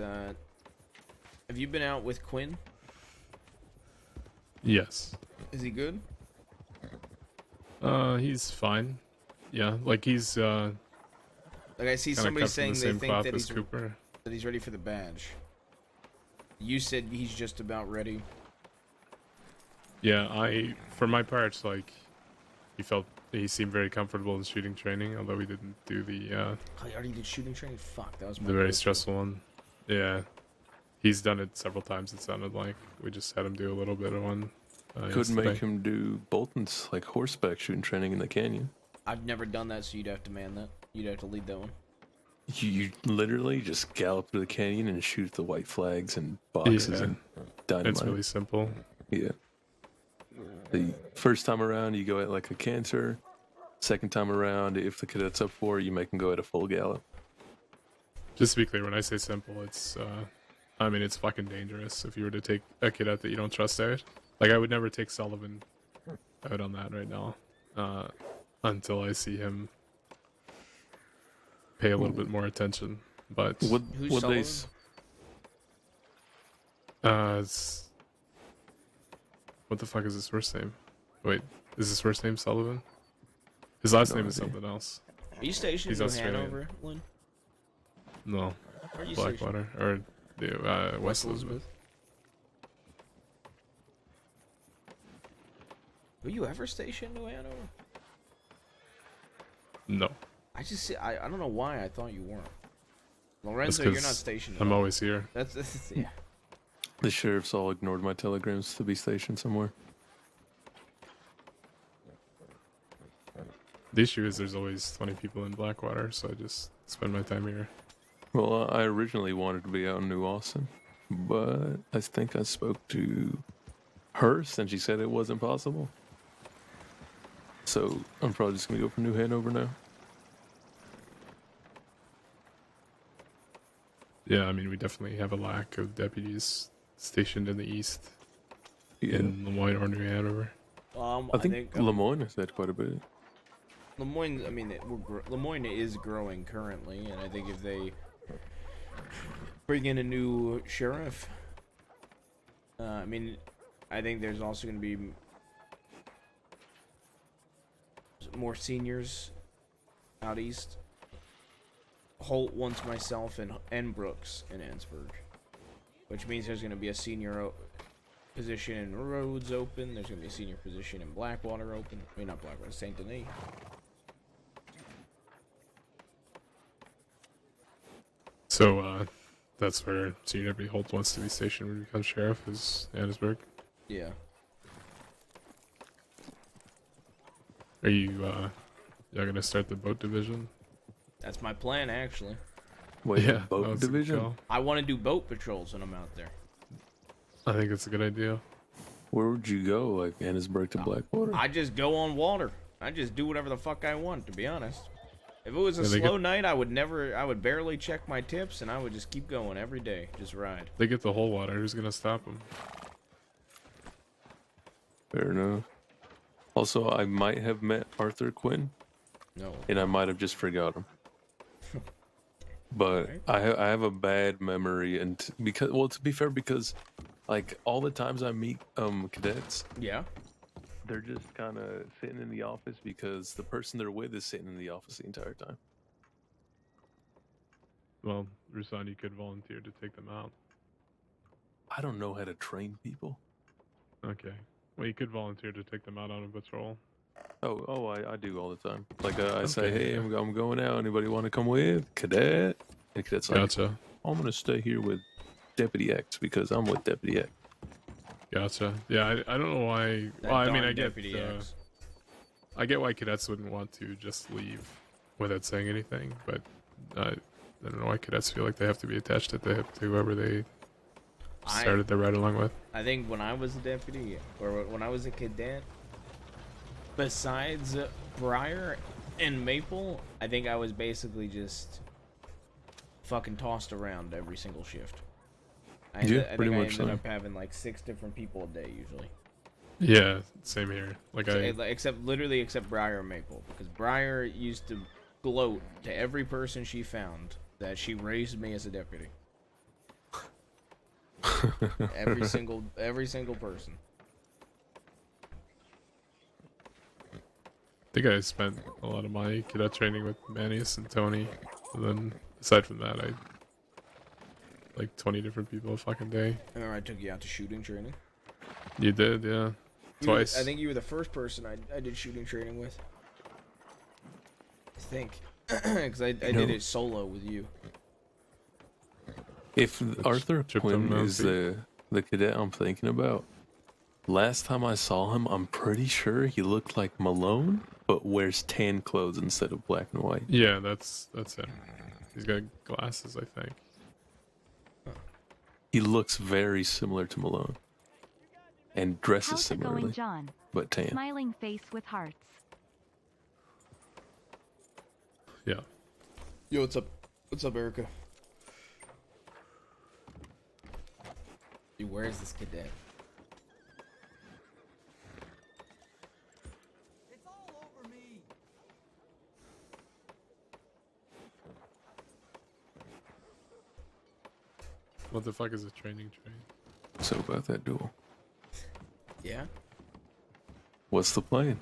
Quinn? Yes. Is he good? He's fine. Yeah, like he's Like I see somebody kept in saying the they same think cloth that as Cooper. he's ready for the badge. You said he's just about ready. Yeah, for my part, like, he seemed very comfortable in shooting training, although he didn't do the Oh, he already did shooting training? Fuck, that was my very go-to. stressful one. Yeah, He's done it several times. It sounded like we just had him do a little bit of one. Couldn't make yesterday. him do Bolton's like horseback shooting training in the canyon. I've never done that, so you'd have to man that. You'd have to lead that one. You literally just gallop through the canyon and shoot the white flags and boxes Yeah. and dynamite. It's really simple. Yeah. The first time around, you go at like a canter. Second time around, if the cadet's up for it, you make them go at a full gallop. Just to be clear, when I say simple, it's I mean it's fucking dangerous if you were to take a cadet that you don't trust out. Like I would never take Sullivan out on that right now, until I see him pay a little bit more attention. But Who's what Sullivan? days? It's what the fuck is his first name? Wait, is his first name Sullivan? His last No name is idea. something else. Are you stationed He's in Australian. Hanover, Lynn? No, Where are you stationed? Blackwater or the West Elizabeth. Were you ever stationed in Hanover? No, I just see, I don't know why I thought you weren't. Lorenzo, 'cause you're not stationed. at I'm all. always here. That's yeah. The sheriffs all ignored my telegrams to be stationed somewhere. The issue is there's always 20 people in Blackwater, so I just spend my time here. Well, I originally wanted to be out in New Austin, but I think I spoke to Hearst and she said it wasn't possible. So I'm probably just gonna go for New Hanover now. Yeah, I mean, we definitely have a lack of deputies stationed in the east, Yeah. in Lemoyne or New Hanover. I think Lemoyne has had quite a bit. Lemoyne. I mean, Lemoyne is growing currently, and I think if they bring in a new sheriff, I mean, I think there's also going to be more seniors out east. Holt wants myself and Brooks in Annsburg, which means there's going to be a senior position in Rhodes open. There's going to be a senior position in Blackwater open. I mean, not Blackwater, Saint Denis. So, that's where Senior Deputy Holt wants to be stationed when he becomes sheriff, is Annesburg. Yeah. Are you, y'all gonna start the boat division? That's my plan, actually. Wait, Yeah, boat that's a good division? call. I want to do boat patrols when I'm out there. I think it's a good idea. Where would you go? Like Annesburg to Blackwater? I just go on water. I just do whatever the fuck I want, to be honest. If it was a Yeah, they slow night, I would barely check my tips, and I would just keep going every day, just ride. They get the whole water. Who's gonna stop them? Fair enough. Also, I might have met Arthur Quinn, No. and I might have just forgot him. But I have a bad memory, and because, well, to be fair, because like all the times I meet cadets, Yeah. they're just kind of sitting in the office because the person they're with is sitting in the office the entire time. Well, Rusan, you could volunteer to take them out. I don't know how to train people. Okay. Well, you could volunteer to take them out on a patrol. I do all the time. Like I say, Okay, hey, yeah. I'm going out. Anybody want to come with? Cadet? And cadet's like, Gotcha. I'm gonna stay here with Deputy X because I'm with Deputy X. Gotcha. Yeah, I don't know why. That Well, I mean, darn I get Deputy X. I get why cadets wouldn't want to just leave without saying anything, but I don't know why cadets feel like they have to be attached to whoever they started their ride along with. I think when I was a deputy, or when I was a cadet, besides Briar and Maple, I think I was basically just fucking tossed around every single shift. I pretty think I much ended so. up having like 6 different people a day usually. Yeah, same here. Like Except Briar and Maple, because Briar used to gloat to every person she found that she raised me as a deputy. every single person. I think I spent a lot of my cadet training with Manius and Tony, and then aside from that, I like 20 different people a fucking day. I remember I took you out to shooting training. You did, yeah, You were- twice. I think you were the first person I did shooting training with. I think. Because I did it solo with you. If Arthur tripped Quinn on is Ralphie. the cadet I'm thinking about, last time I saw him, I'm pretty sure he looked like Malone, but wears tan clothes instead of black and white. Yeah, that's him. He's got glasses, I think. He looks very similar to Malone, and dresses How's it similarly, going, John? but tan. Smiling face with hearts. Yeah. Yo, what's up? What's up, Erica? Dude, where is this cadet? It's all over me. What the fuck is a training train? So about that duel, Yeah? what's the plan?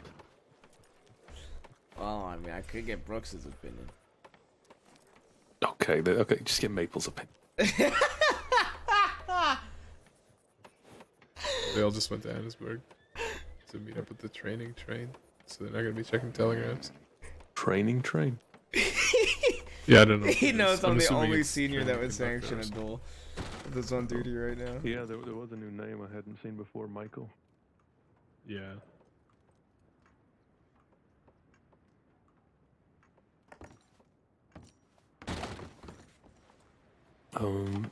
Well, I mean, I could get Brooks's opinion. Okay, okay, just get Maple's opinion. They all just went to Annisburg to meet up with the training train, so they're not gonna be checking telegrams. Training train. Yeah, I don't know. He what it knows is. I'm the assuming only it's senior that training would sanction a conductors. duel. That's on duty right now. Yeah, there was a new name I hadn't seen before, Michael. Yeah.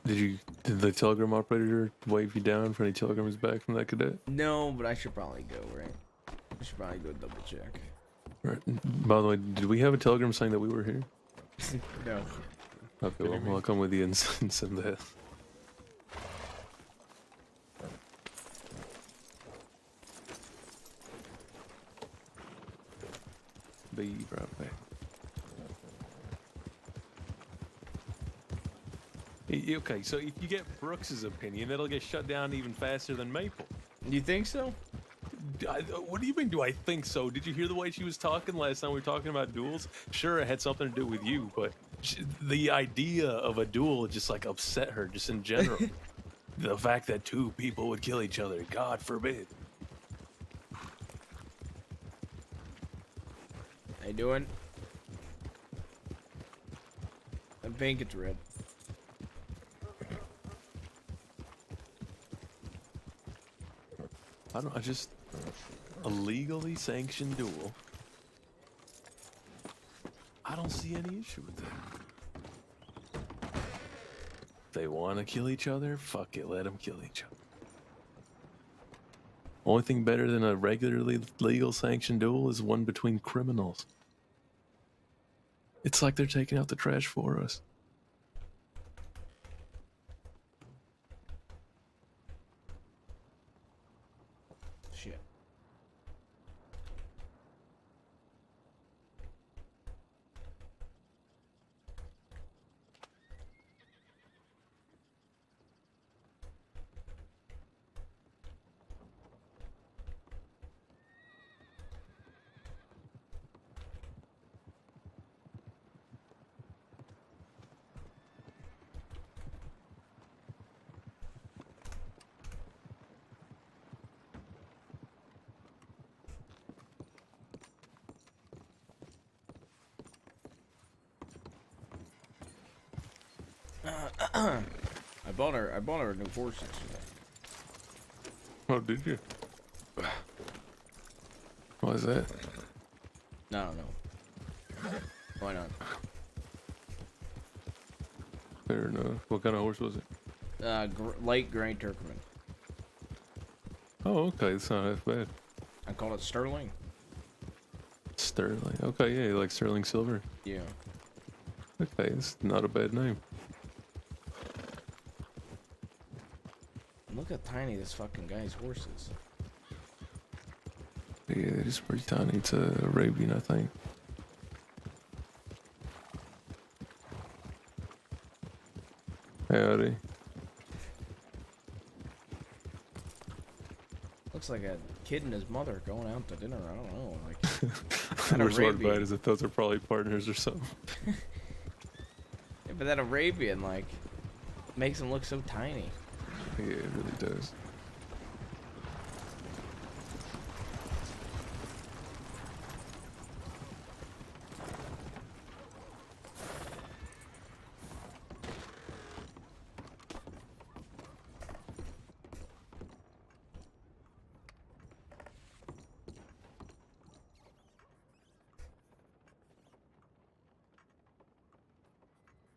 Did the telegram operator wave you down for any telegrams back from that cadet? No, but I should probably go, right? I should probably go double check. Right. By the way, did we have a telegram saying that we were here? No. Okay, well, I'll come with you and send that. Be right back. Okay, so if you get Brooks's opinion, it'll get shut down even faster than Maple. You think so? What do you mean, do I think so? Did you hear the way she was talking last time we were talking about duels? Sure, it had something to do with you, but the idea of a duel just like upset her, just in general. The fact that two people would kill each other, God forbid. How you doing? I think it's red. I just a legally sanctioned duel. I don't see any issue with that. They want to kill each other, fuck it, let them kill each other. Only thing better than a regularly legal sanctioned duel is one between criminals. It's like they're taking out the trash for us. Shit. I bought her a new horse yesterday. Oh, did you? Why is that? I don't know. Why not? Fair enough. What kind of horse was it? Light gray Turkmen. Oh, okay. It's not half bad. I call it Sterling. Sterling. Okay, yeah, you like Sterling Silver. Yeah. Okay, it's not a bad name. Look how tiny this fucking guy's horse is. Yeah, it is pretty tiny. It's a Arabian, I think. Howdy. Looks like a kid and his mother going out to dinner. I don't know. Like, The An worst part Arabian. about it is that those are probably partners or something. yeah, but that Arabian, like, makes him look so tiny. Yeah, it really does.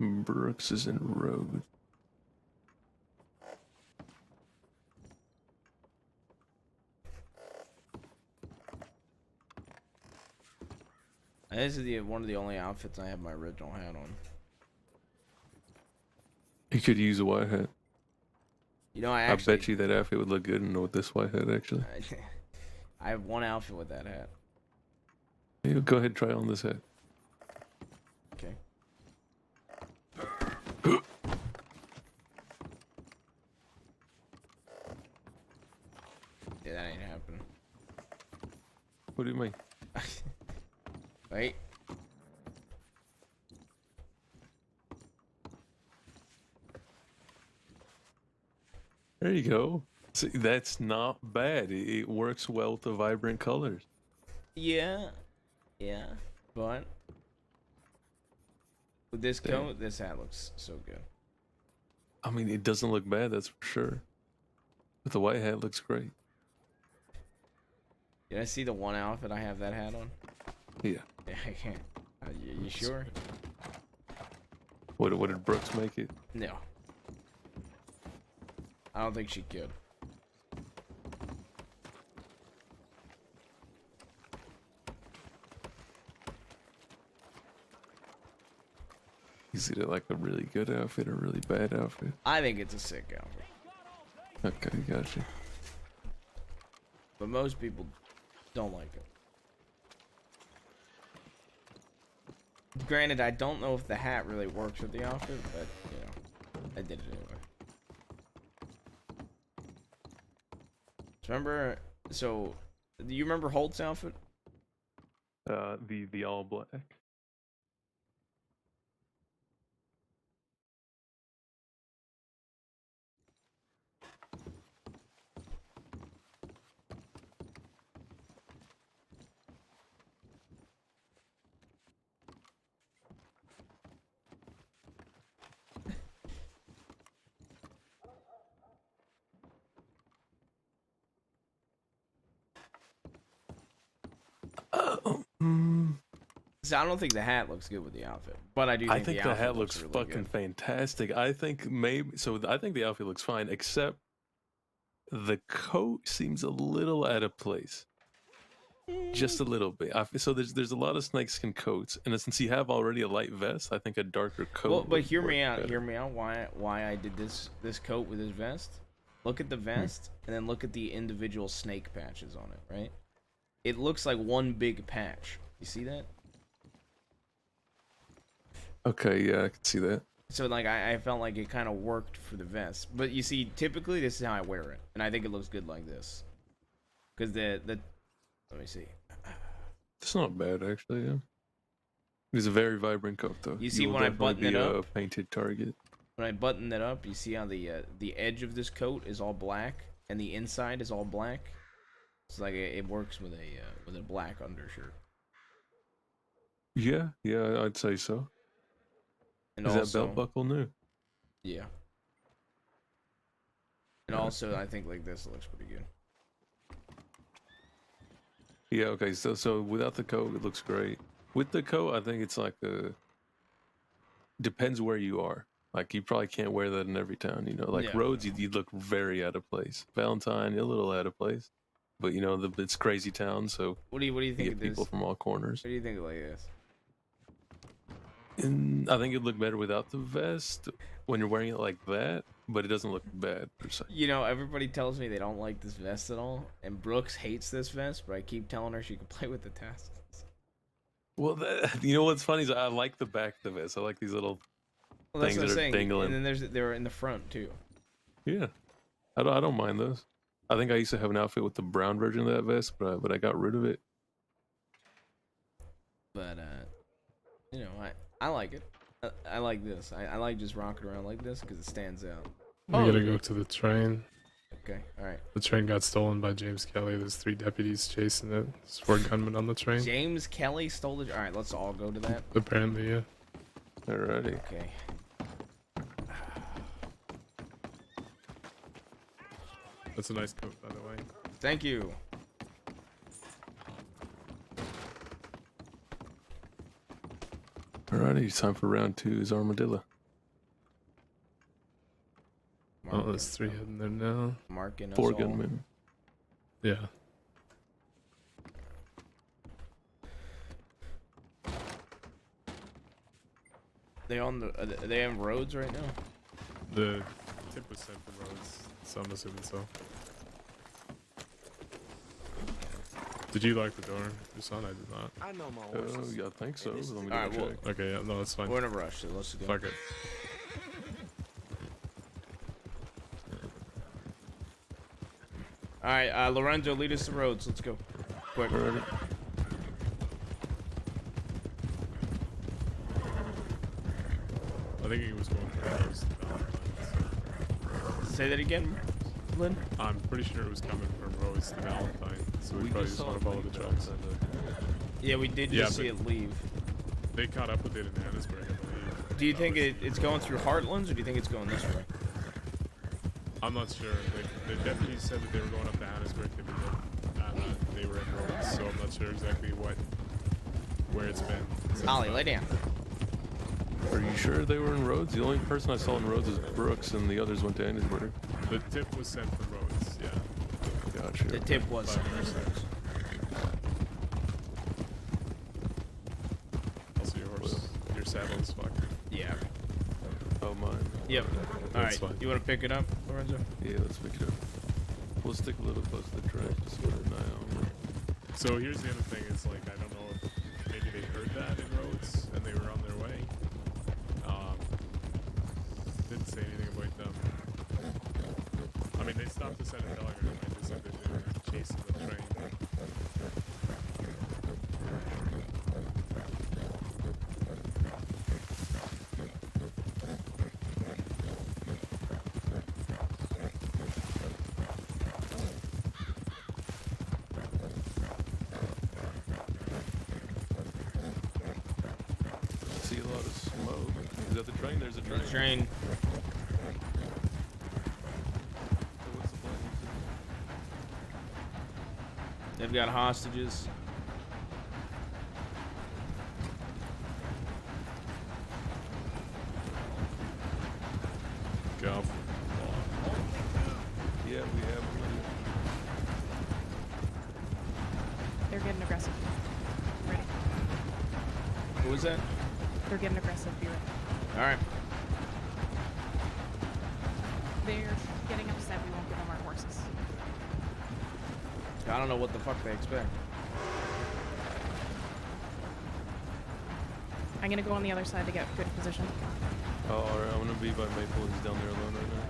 Brooks is in road. This is one of the only outfits I have my original hat on. You could use a white hat. You know, I bet you that outfit would look good with this white hat, actually. I have one outfit with that hat. You go ahead and try on this hat. Okay. Yeah, that ain't happening. What do you mean? Wait. There you go. See, that's not bad. It works well with the vibrant colors. Yeah. Yeah. But with this coat, this hat looks so good. I mean, it doesn't look bad, that's for sure. But the white hat looks great. Did I see the one outfit I have that hat on? Yeah. Yeah, I can't. You sure? What did Brooks make it? No. I don't think she could. Is it like a really good outfit or a really bad outfit? I think it's a sick outfit. Okay, gotcha. But most people don't like it. Granted, I don't know if the hat really works with the outfit, but, you know, I did it anyway. Remember, so, do you remember Holt's outfit? The all black. So I don't think the hat looks good with the outfit, but I do I think think the the outfit hat looks really fucking good. fantastic. I think maybe so. I think the outfit looks fine, except the coat seems a little out of place. Just a little bit. So there's a lot of snakeskin coats, and since you have already a light vest, I think a darker coat. Well, but would hear me work out. better. Hear me out. Why I did this coat with this vest? Look at the vest, and then look at the individual snake patches on it. Right? It looks like one big patch. You see that? Okay, yeah, I can see that. So like I felt like it kind of worked for the vest, but you see, typically this is how I wear it, and I think it looks good like this. Cause the let me see. It's not bad actually. Yeah, it's a very vibrant coat though. You see will when I definitely button it be a up? painted target. When I button it up, you see how the edge of this coat is all black, and the inside is all black. It's like it works with a black undershirt. Yeah, I'd say so. And Is also, that belt buckle new? yeah. And also, I think like this looks pretty good. Yeah, okay. So without the coat, it looks great. With the coat, I think it's like depends where you are. Like you probably can't wear that in every town. You know, like Yeah. roads, you'd look very out of place. Valentine, a little out of place. But you know, it's crazy town, so What do you you think get of this? people from all corners. What do you think of like this? And I think it'd look better without the vest when you're wearing it like that, but it doesn't look bad per se. You know, everybody tells me they don't like this vest at all, and Brooks hates this vest, but I keep telling her she can play with the tassels. Well, you know what's funny is I like the back of the vest. I like these little Well, that's things what I'm that are saying. dangling. And then they're in the front too. Yeah, I don't mind those. I think I used to have an outfit with the brown version of that vest, but I got rid of it. But you know, I like it. I like this. I like just rocking around like this because it stands out. We gotta go to the train. Okay, all right. The train got stolen by James Kelly. There's 3 deputies chasing it. There's 4 gunmen on the train. James Kelly stole the. All right, let's all go to that. Apparently, yeah. Alrighty. Okay. That's a nice coat, by the way. Thank you. Alrighty, time for round 2 is Armadillo. Oh, there's 3 heading there now. Marking us 4 all. gunmen. Yeah. They on the? Are they on roads right now? The tip was sent from roads, so I'm assuming so. Did you lock the door, Son? I did not. I know my Oh, horses. yeah, I think so. And this is Let me the- Alright, double well- check. Okay, yeah, no, that's fine. We're in a rush, so let's go. Fuck it. Alright, Lorenzo, lead us to roads. Let's go. Quick. Alright. I think he was going for roads. Say that again, Lynn. I'm pretty sure it was coming from roads to Valentine, so we probably just saw want it to follow leave the tracks. Yeah, we did Yeah, just see but- it leave. They caught up with it in Annisburg, I believe. Do you think it's going through Heartlands, or do you think it's going this way? I'm not sure. The deputies said that they were going up to Annisburg to be they were in roads, so I'm not sure exactly where it's been. since Ollie, then. lay down. Are you sure they were in Rhodes? The only person I saw in Rhodes is Brooks, and the others went to Annisburg. The tip was sent from roads, yeah. Gotcha. The tip was. 5%. Also, your saddle is fucked. Yeah. Oh, mine. Yep. That's Alright, fine. you want to pick it up, Lorenzo? Yeah, let's pick it up. We'll stick a little close to the track just to keep an eye on. So here's the other thing, is like, I don't know if maybe they heard that in roads and they were on their way. Didn't say anything about them. I mean, they stopped us at a dog, and they said that they were chasing the train. See a lot of smoke. Is that the train? There's a train. The train. So what's the plan? They've got hostages. Go. Yeah, we have one. They're getting aggressive. Ready. Who was that? They're getting aggressive. Be ready. Alright. They're getting upset. We won't give them our horses. I don't know what the fuck they expect. I'm gonna go on the other side to get good position. Oh, alright, I'm gonna be by Maple. He's down there alone right now.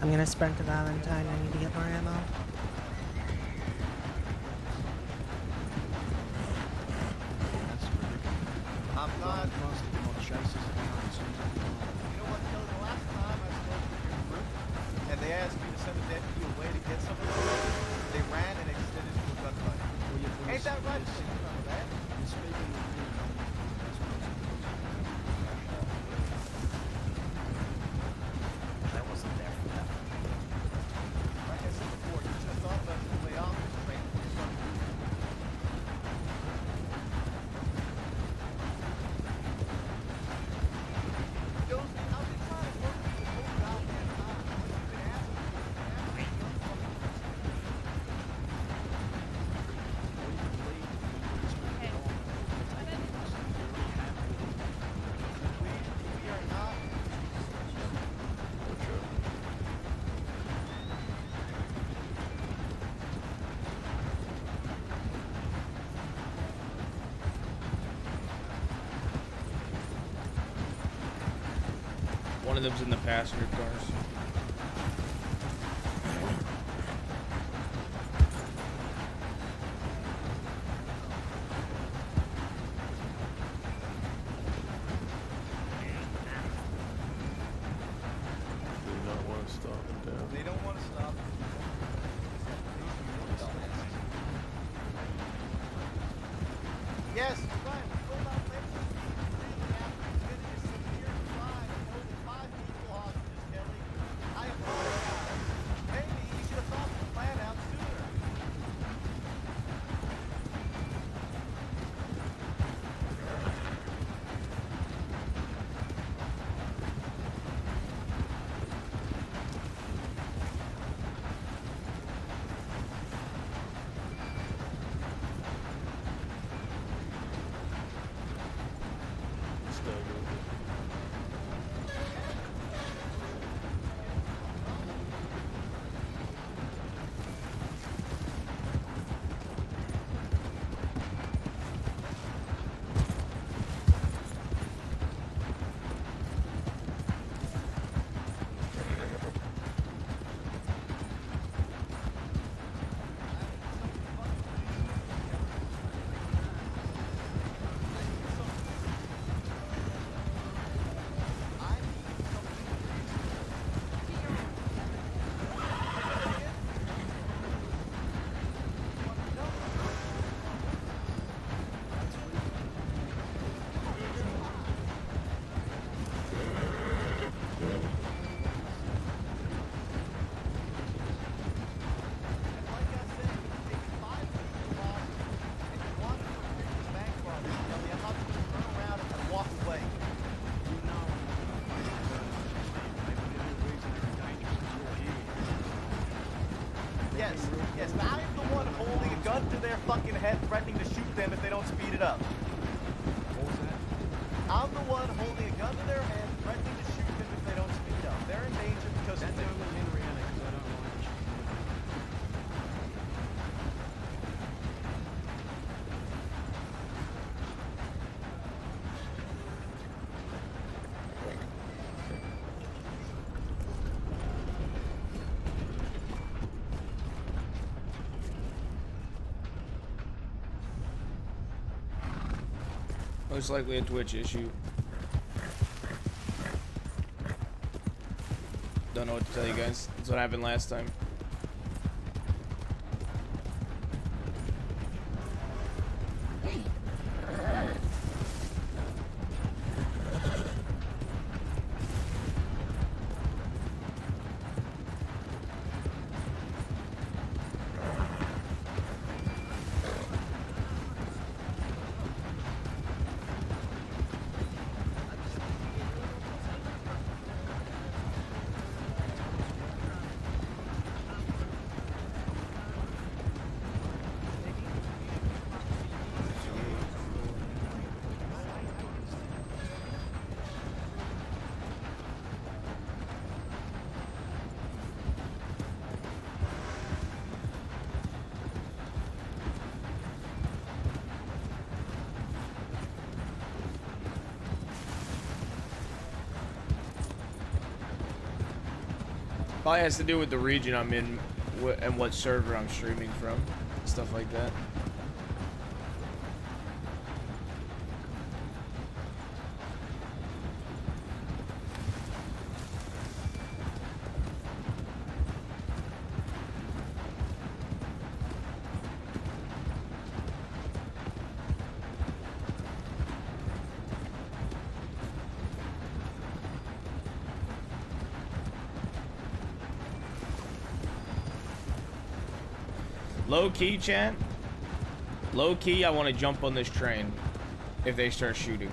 I'm gonna sprint to Valentine. I need to get more ammo. I'm not. You know what, Kelly? The last time I spoke with your group, and they asked me to send a deputy away to get some of the drugs, they ran and extended to a gunfight. Ain't that right? Remember that? I wasn't there for that. Like I said before, you should have thought about the way off this train before you started moving. Josie, I've been trying to work with you the whole goddamn time. You've been asking me to ask me. of them's in the passenger cars. Do not want to stop and down. They don't want to stop. Yes, Ryan, we pulled out later. Really, after committing a severe crime and holding 5 people hostages, Kelly. I apologize. Maybe you should have thought the plan out sooner. Yes, I'm the one holding a gun to their fucking head, threatening to shoot them if they don't speed it up. What was that? I'm the one holding a gun to their head, threatening to shoot them if they don't speed up. They're in danger because of me. Most likely a Twitch issue. Don't know what to tell you guys. That's what happened last time. Probably has to do with the region I'm in and what server I'm streaming from. Stuff like that. Low key, chat. Low key, I want to jump on this train if they start shooting.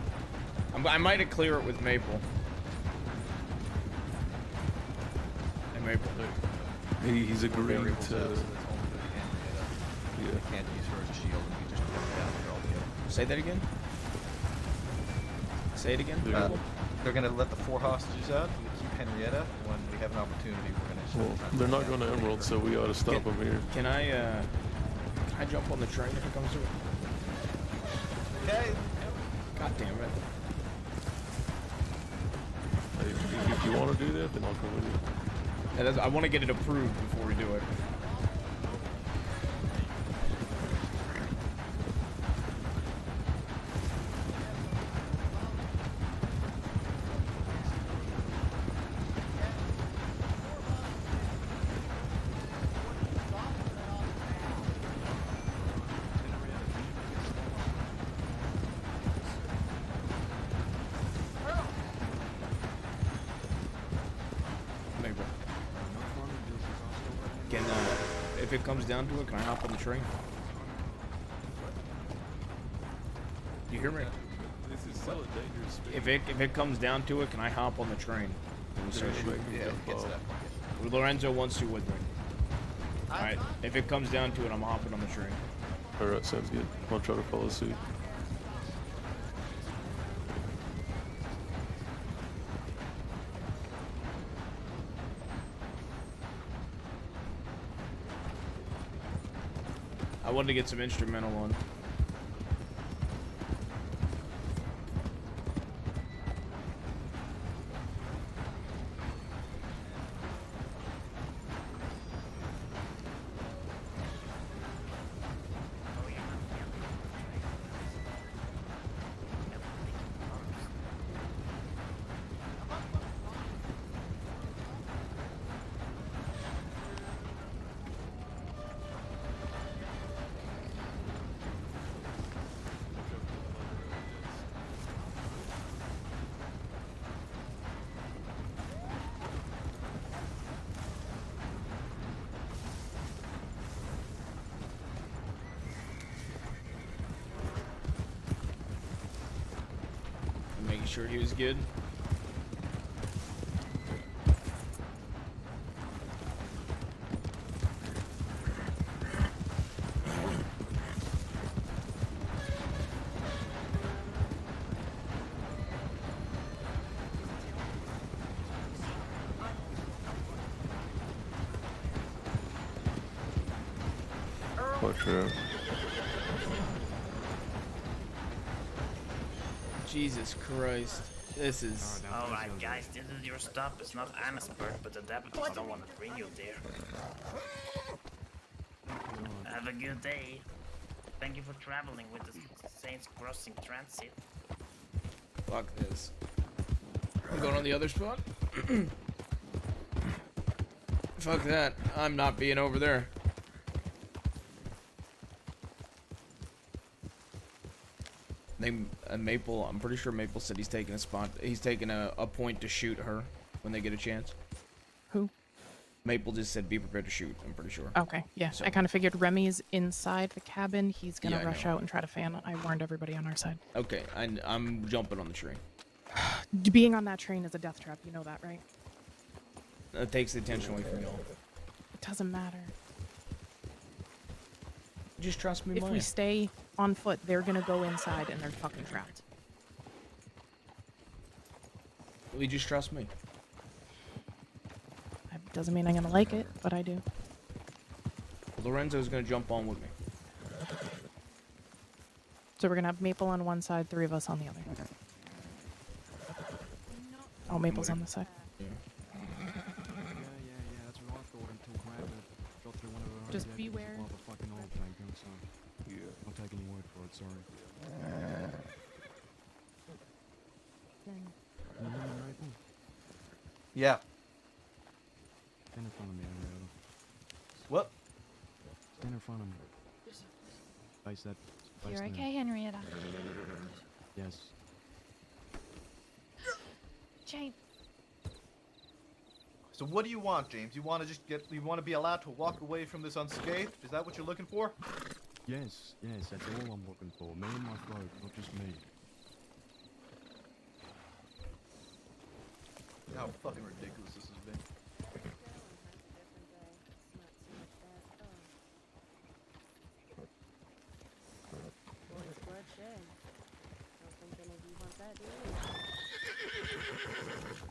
I might have clear it with Maple. And Maple. He's agreeing to. Yeah. Can't use her as a shield and we just put it down here all together. Say that again. Say it again. They're gonna let the 4 hostages out and keep Henrietta. When we have an opportunity, we're gonna. Well, they're not going to Emerald, so we ought to stop them here. Can I jump on the train if it comes through? Okay. God damn it. if you want to do that, then I'll come with you. Yeah, I want to get it approved before we do it. Can, if it comes down to it, can I hop on the train? You hear me? This is still a dangerous speed. If it comes down to it, can I hop on the train? Yeah, get to that. Lorenzo wants to with me. Alright, if it comes down to it, I'm hopping on the train. Alright, sounds good. I'll try to follow suit. I wanted to get some instrumental on. Making sure he was good. Watch out. Jesus Christ. This is... Alright guys, this is your stop. It's not Annisburg, but the deputies don't want to bring you there. Have a good day. Thank you for traveling with the Saints Crossing Transit. Fuck this. I'm going on the other spot? Fuck that. I'm not being over there. Maple, I'm pretty sure Maple said he's taking a spot. He's taking a point to shoot her when they get a chance. Who? Maple just said be prepared to shoot, I'm pretty sure. Okay, yeah. So- I kind of figured Remy's inside the cabin. He's gonna Yeah, I rush know. out and try to fan. I warned everybody on our side. Okay, I'm jumping on the train. Being on that train is a death trap. You know that, right? That takes the attention away from y'all. It doesn't matter. Just trust me, If Maya. we stay on foot, they're gonna go inside and they're fucking trapped. We just trust me. That doesn't mean I'm gonna like it, but I do. Lorenzo's gonna jump on with me. So we're gonna have Maple on one side, 3 of us on the other. Oh, Maple's on this side. Just beware. Don't take any word for it, sorry. Can you hear me, Ralphie? Yeah. Stand in front of me, Henrietta. What? Stand in front of me. Face that. Face You're there. okay, Henrietta. Yes. James. So what do you want, James? You want to just get? You want to be allowed to walk away from this unscathed? Is that what you're looking for? Yes, that's all I'm looking for. Me and my throat, not just me. How fucking ridiculous this has been.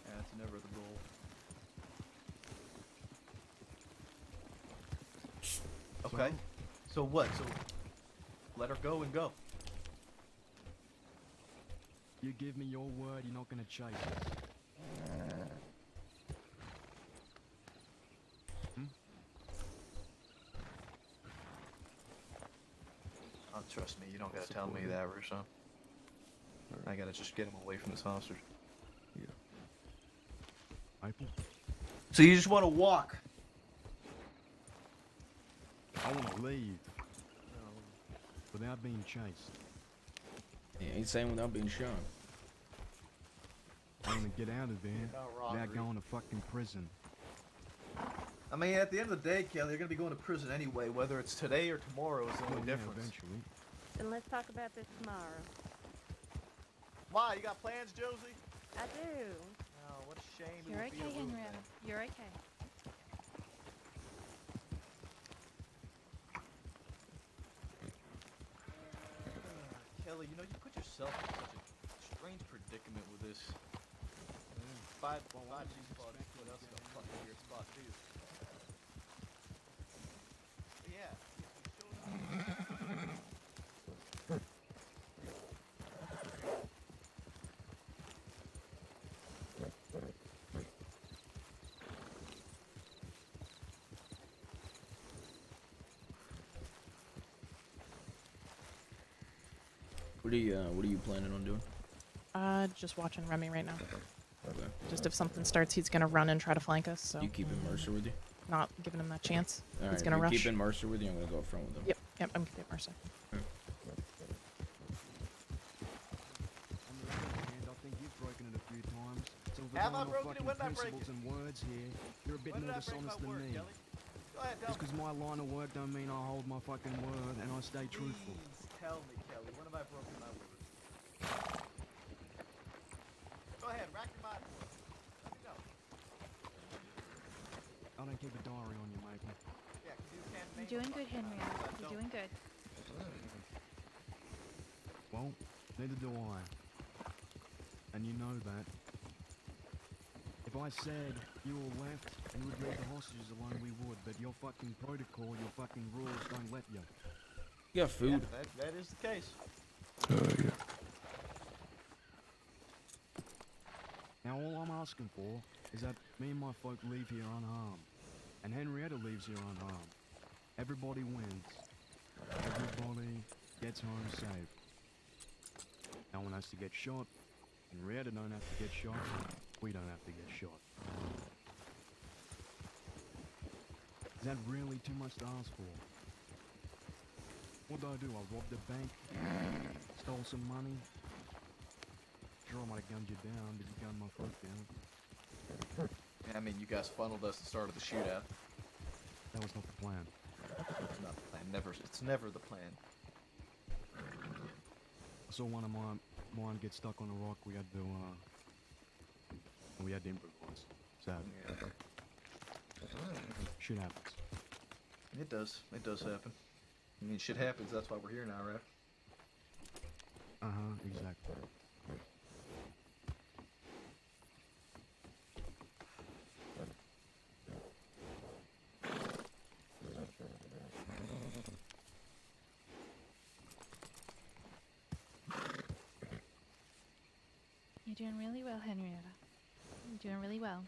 That's never the goal. Okay. So what? So let her go and go. You give me your word, you're not gonna chase us. Oh, trust me, you don't gotta tell me that, Russo. I gotta just get him away from this hostage. Yeah. April, So you just want to walk? I want to leave. Without being chased. He ain't saying without being shot. I want to get out of there wrong, without Reed. going to fucking prison. I mean, at the end of the day, Kelly, you're gonna be going to prison anyway, whether it's today or tomorrow is the only Yeah, difference. eventually. Then let's talk about this tomorrow. Why? You got plans, Josie? I do. Oh, what a shame. it You're would be a okay, rude Henrietta. thing. You're okay. Kelly, you know, you put yourself in such a strange predicament with this. Five G spot, what else is a fucking weird spot, too. But yeah. What are you planning on doing? Just watching Remy right now. Okay. Just if something starts, he's gonna run and try to flank us. So You keeping Mercer with you? not giving him that chance. All He's right. gonna You're rush. keeping Mercer with you. I'm gonna go up front with him. Yep, yep. I'm keeping Mercer. On the other hand, I think you've broken it a few times. So if we're Have I going broken off it? When did I break principles and words here, you're a bit When more did I break my dishonest than word, me. Kelly? Go ahead, tell Just me. because my line of work don't mean I hold my fucking word and I stay truthful. Please tell me, Kelly. When have I broken my word? Go ahead, rack your mind. Let me know. I don't keep a diary on you, Maple. Yeah, 'cause you can't You're name doing a good, fucking Henrietta. time. You're Don't. doing good. Well, neither do I. And you know that. If I said you all left and would leave the hostages alone, we would, but your fucking protocol, your fucking rules don't let you. You got food. Yeah, that is the case. Yeah. Now all I'm asking for is that me and my folk leave here unharmed. And Henrietta leaves here unharmed. Everybody wins. Everybody gets home safe. No one has to get shot. Henrietta don't have to get shot. We don't have to get shot. Is that really too much to ask for? What did I do? I robbed a bank? Stole some money? Sure, I might have gunned you down, but you gunned my folk down. Yeah, I mean, you guys funneled us and started the shootout. That was not the plan. It's not the plan. It's never the plan. I saw one of mine get stuck on a rock. We had to improvise. Sad. Shit happens. It does. It does happen. I mean, shit happens. That's why we're here now, right? Exactly. You're doing really well, Henrietta. You're doing really well.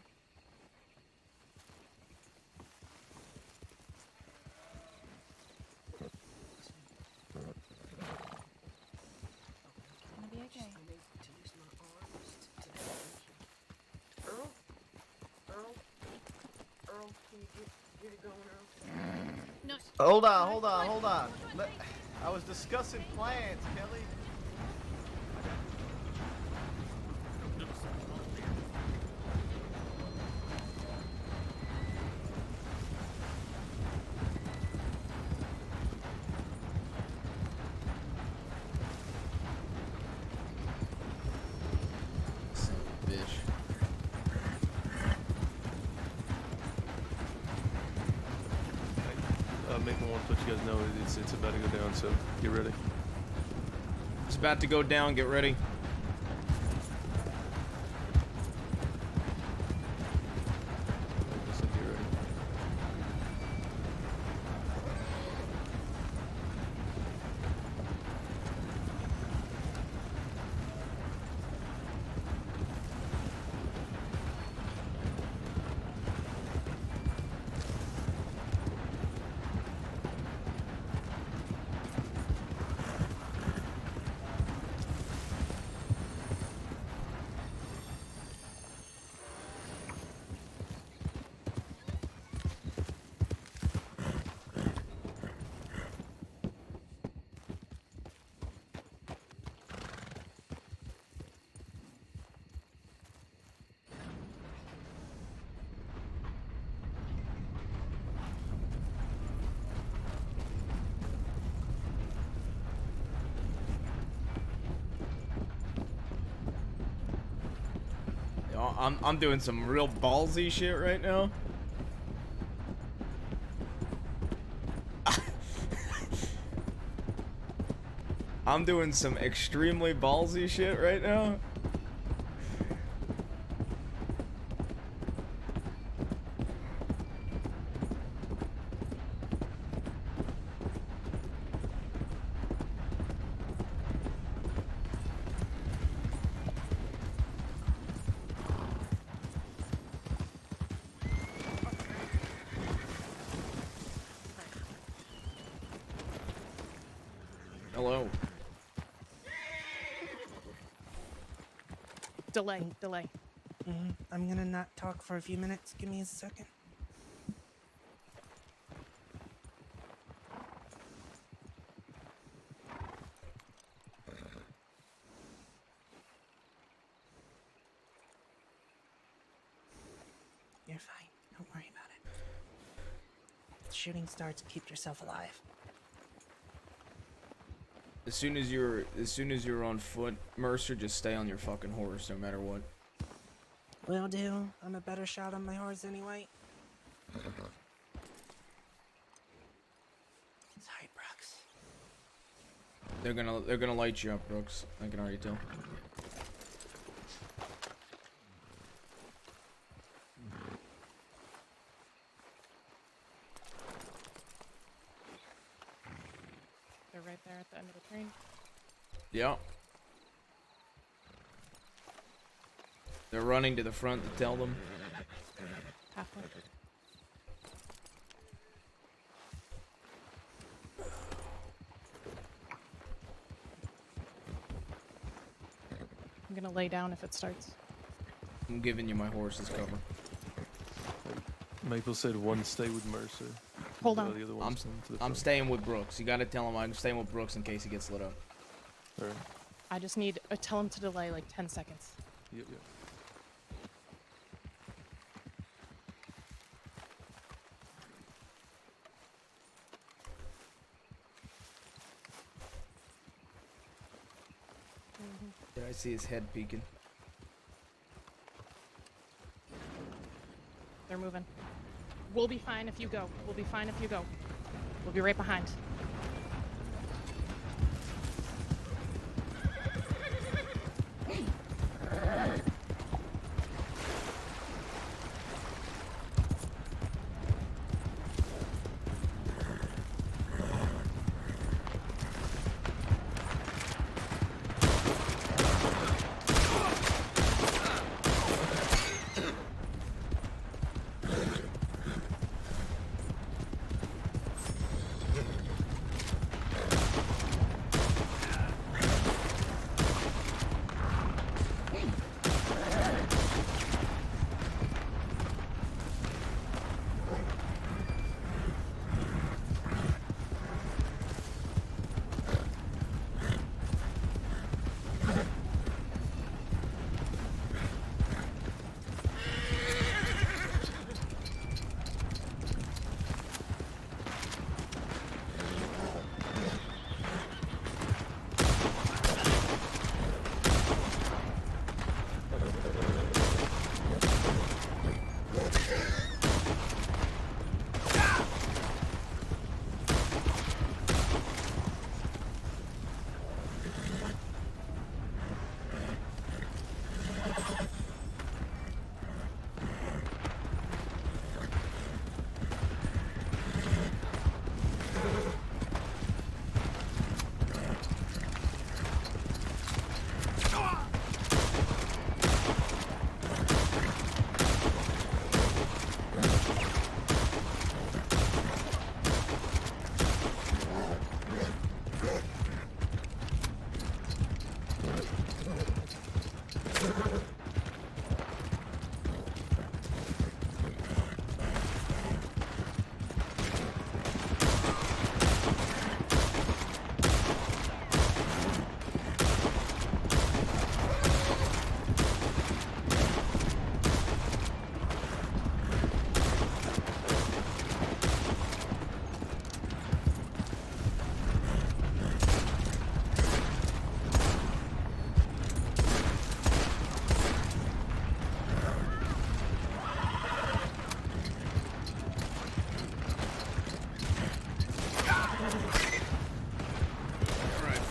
It's gonna be okay. Earl, can you get it going, Earl? No. Hold on. I was discussing plans, Kelly. Son of a bitch. Maple wants to let you guys know it's about to go down, so get ready. It's about to go down. Get ready. Listen, get ready. I'm doing some real ballsy shit right now. I'm doing some extremely ballsy shit right now. Hello. Delay, delay. I'm gonna not talk for a few minutes. Give me a second. You're fine. Don't worry about it. If the shooting starts, keep yourself alive. As soon as you're on foot, Mercer, just stay on your fucking horse no matter what. Will do. I'm a better shot on my horse anyway. Sorry, Brooks. They're gonna light you up, Brooks. I can already tell. They're right there at the end of the train. Yeah. They're running to the front to tell them. Halfway. I'm gonna lay down if it starts. I'm giving you my horse's cover. Maple said one stay with Mercer. Hold on. The other one send to the I'm front. staying with Brooks. You gotta tell him I'm staying with Brooks in case he gets lit up. Alright. I just need tell him to delay like 10 seconds. Yep, yep. Did I see his head peeking? They're moving. We'll be fine if you go. We'll be fine if you go. We'll be right behind.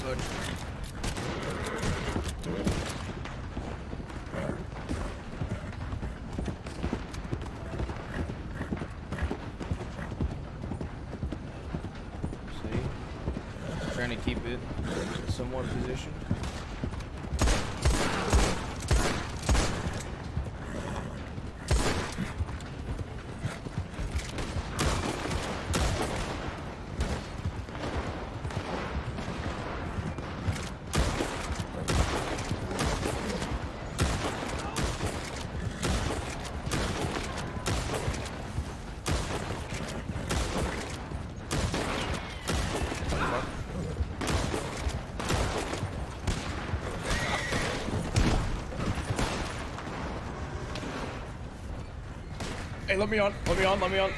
good. See? Trying to keep it somewhat positioned. Hey, let me on. Let me on. Let me on.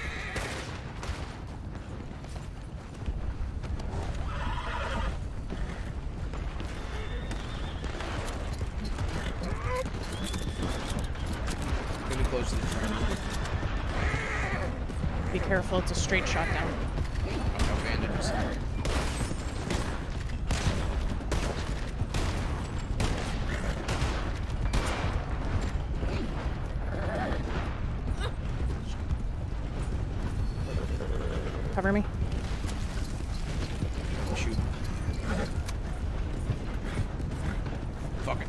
Really close to the train. Be careful, it's a straight shot down. No bandages. Cover me. Shoot. Fuck it.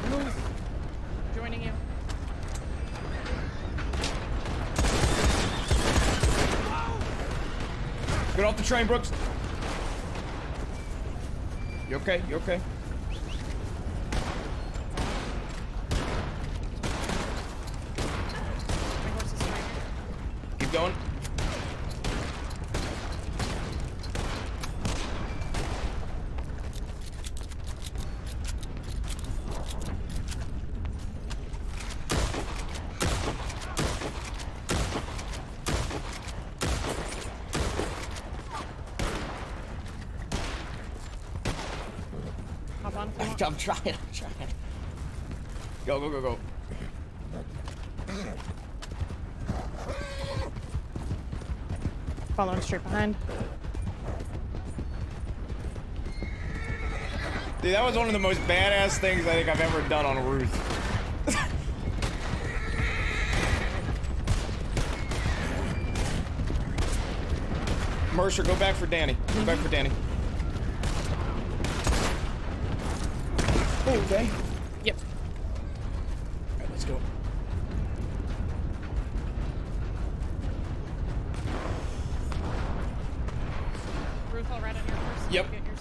Move. Joining you. Get off the train, Brooks. You okay? You okay? My horse is fine. Keep going. Hop on if you want. I'm trying. Go, go, go, go. Following straight behind. Dude, that was one of the most badass things I think I've ever done on Ruth. Mercer, go back for Danny. Go back for Danny. Oh, okay. Yep. Alright, let's go. Ruth, I'll ride on your horse. Yep. Get yours.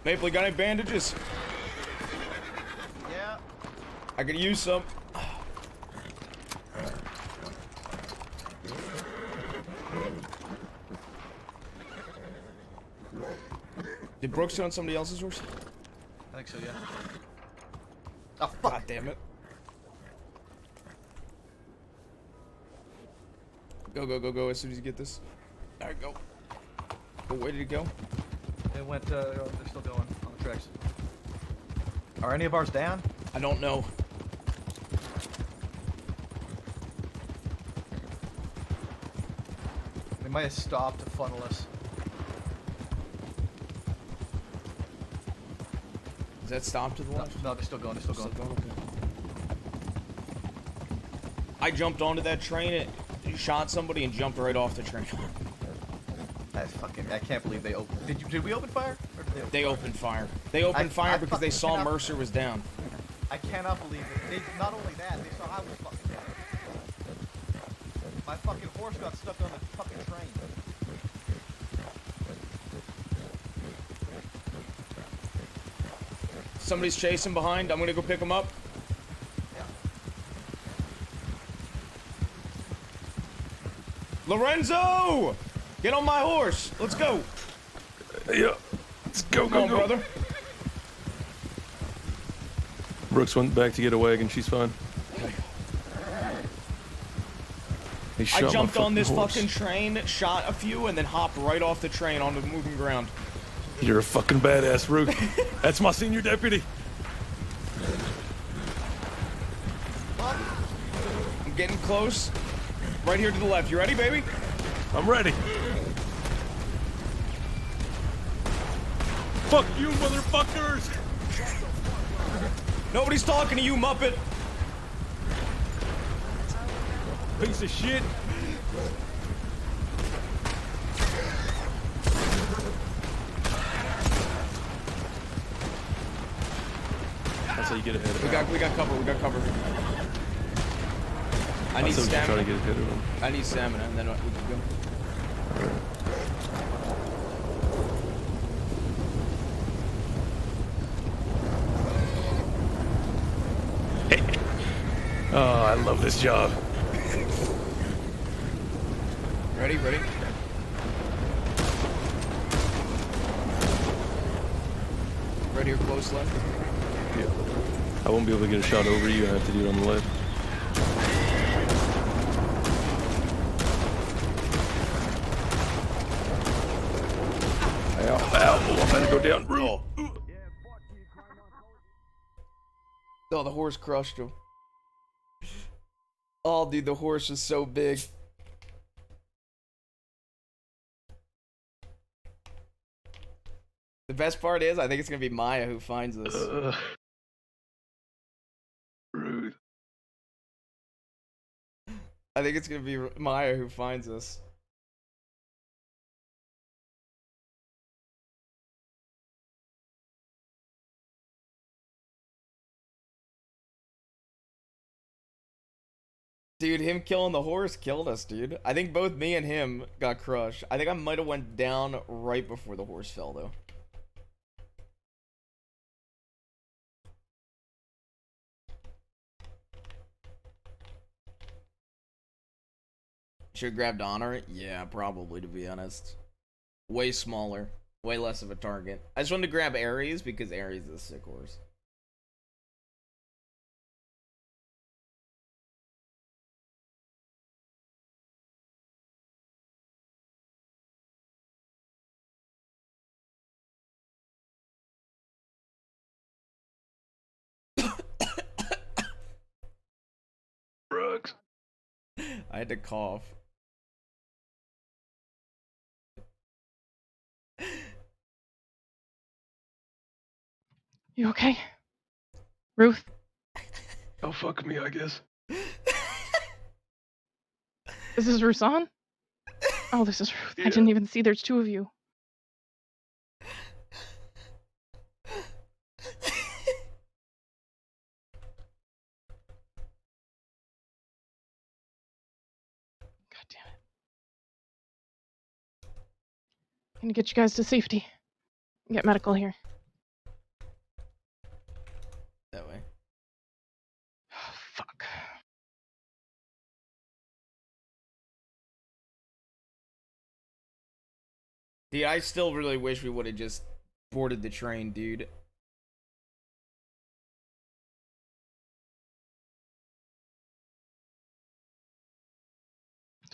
Maple, you got any bandages? Yeah. I could use some. Did Brooks sit on somebody else's horse? I think so, yeah. Oh, fuck. God damn it. Go, go, go, go as soon as you get this. Alright, go. Oh, where did it go? It went, they're still going on the tracks. Are any of ours down? I don't know. They might have stopped to funnel us. Is that stop to the No, left? no, they're still going, they're still going. Okay. I jumped onto that train and shot somebody and jumped right off the train. That's fucking, I can't believe they opened. Did we open fire? Or did They opened fire. They opened fire because they saw cannot- Mercer was down. I cannot believe it. They, not only that, they saw I was fucking down. My fucking horse got stuck on the fucking train. Somebody's chasing behind. I'm gonna go pick him up. Yeah. Lorenzo! Get on my horse. Let's go. Yeah. Let's go, Come on, go. brother. Brooks went back to get a wagon. She's fine. He I shot my jumped on this horse. fucking train, shot a few, and then hopped right off the train onto the moving ground. You're a fucking badass, Ruth. That's my senior deputy. getting close. Right here to the left. You ready, baby? I'm ready. Fuck you, motherfuckers! Nobody's talking to you, Muppet. Piece of shit. That's how you get ahead of him. We got cover. We got cover. I need Trying to stamina. get ahead of him. I need stamina, and then we can go. Oh, I love this job. Ready? Ready? Right here, close left. Yeah. I won't be able to get a shot over you. I have to do it on the left. Ow, ow. Oh, I'm gonna go down. Oh. Oh, the horse crushed him. Oh, dude, the horse is so big. The best part is, I think it's gonna be Maya who finds us. Ruth. I think it's gonna be Maya who finds us. Dude, him killing the horse killed us, dude. I think both me and him got crushed. I think I might have went down right before the horse fell, though. Should have grabbed Honor? Yeah, probably, to be honest. Way smaller. Way less of a target. I just wanted to grab Ares because Ares is a sick horse. Brooks. I had to cough. You okay? Ruth? Oh, fuck me, I guess. This is Rusan? Oh, this is Ruth. Yeah. I didn't even see there's two of you. God damn it. I'm gonna get you guys to safety. Get medical here. That way. Oh, fuck. Dude, I still really wish we would have just boarded the train, dude.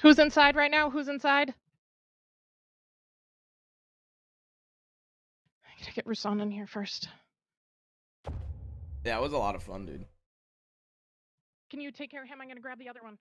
Who's inside right now? Who's inside? I gotta get Rusan in here first. Yeah, it was a lot of fun, dude. Can you take care of him? I'm gonna grab the other one.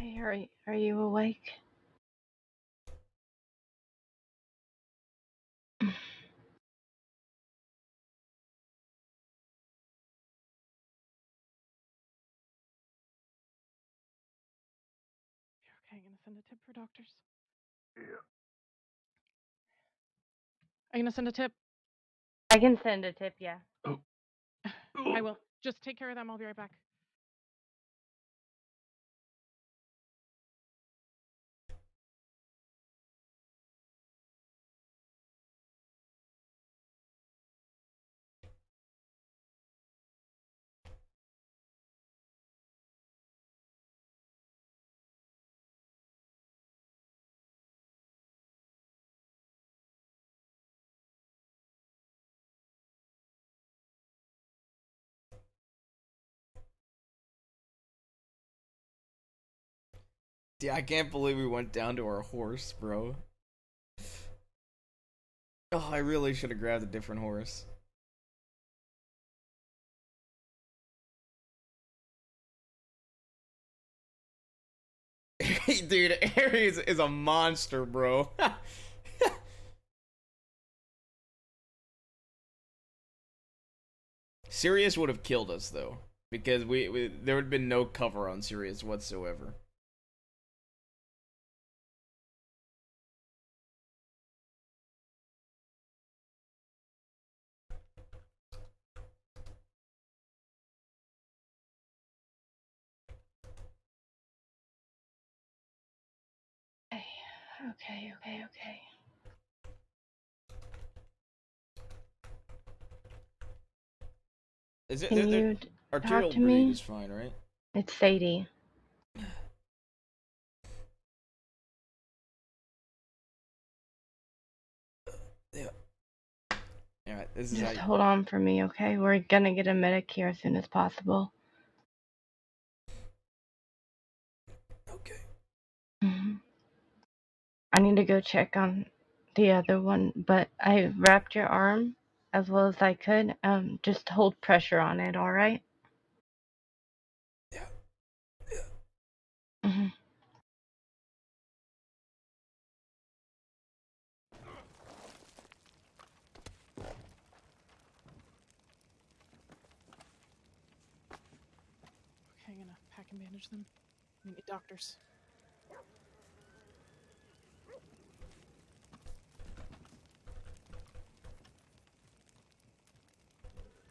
Hey, are you awake? Okay, I'm gonna send a tip for doctors. Yeah. I'm gonna send a tip. I can send a tip, yeah. Oh. I will. Just take care of them. I'll be right back. Yeah, I can't believe we went down to our horse, bro. Oh, I really should have grabbed a different horse. Dude, Ares is a monster, bro. Sirius would have killed us, though. Because there would have been no cover on Sirius whatsoever. Okay. Is it Can you arterial talk to bleed me? is fine, right? It's Sadie. Yeah. Alright, this is Just how hold on for me, okay? We're gonna get a medic here as soon as possible. Okay. I need to go check on the other one, but I wrapped your arm as well as I could. Just hold pressure on it, alright? Yeah. Mm-hmm. Okay, I'm gonna pack and bandage them. We need doctors.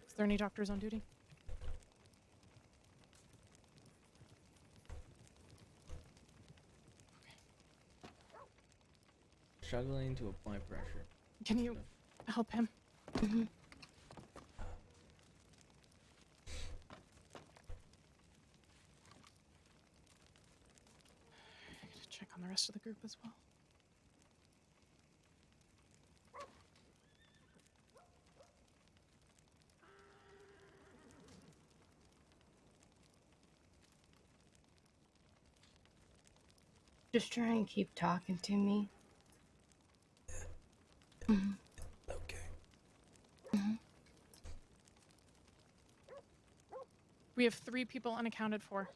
Is there any doctors on duty? Struggling to apply pressure. Can you help him? Mm-hmm. I gotta check on the rest of the group as well. Just try and keep talking to me. Mm-hmm. Okay. Mm-hmm. We have 3 people unaccounted for.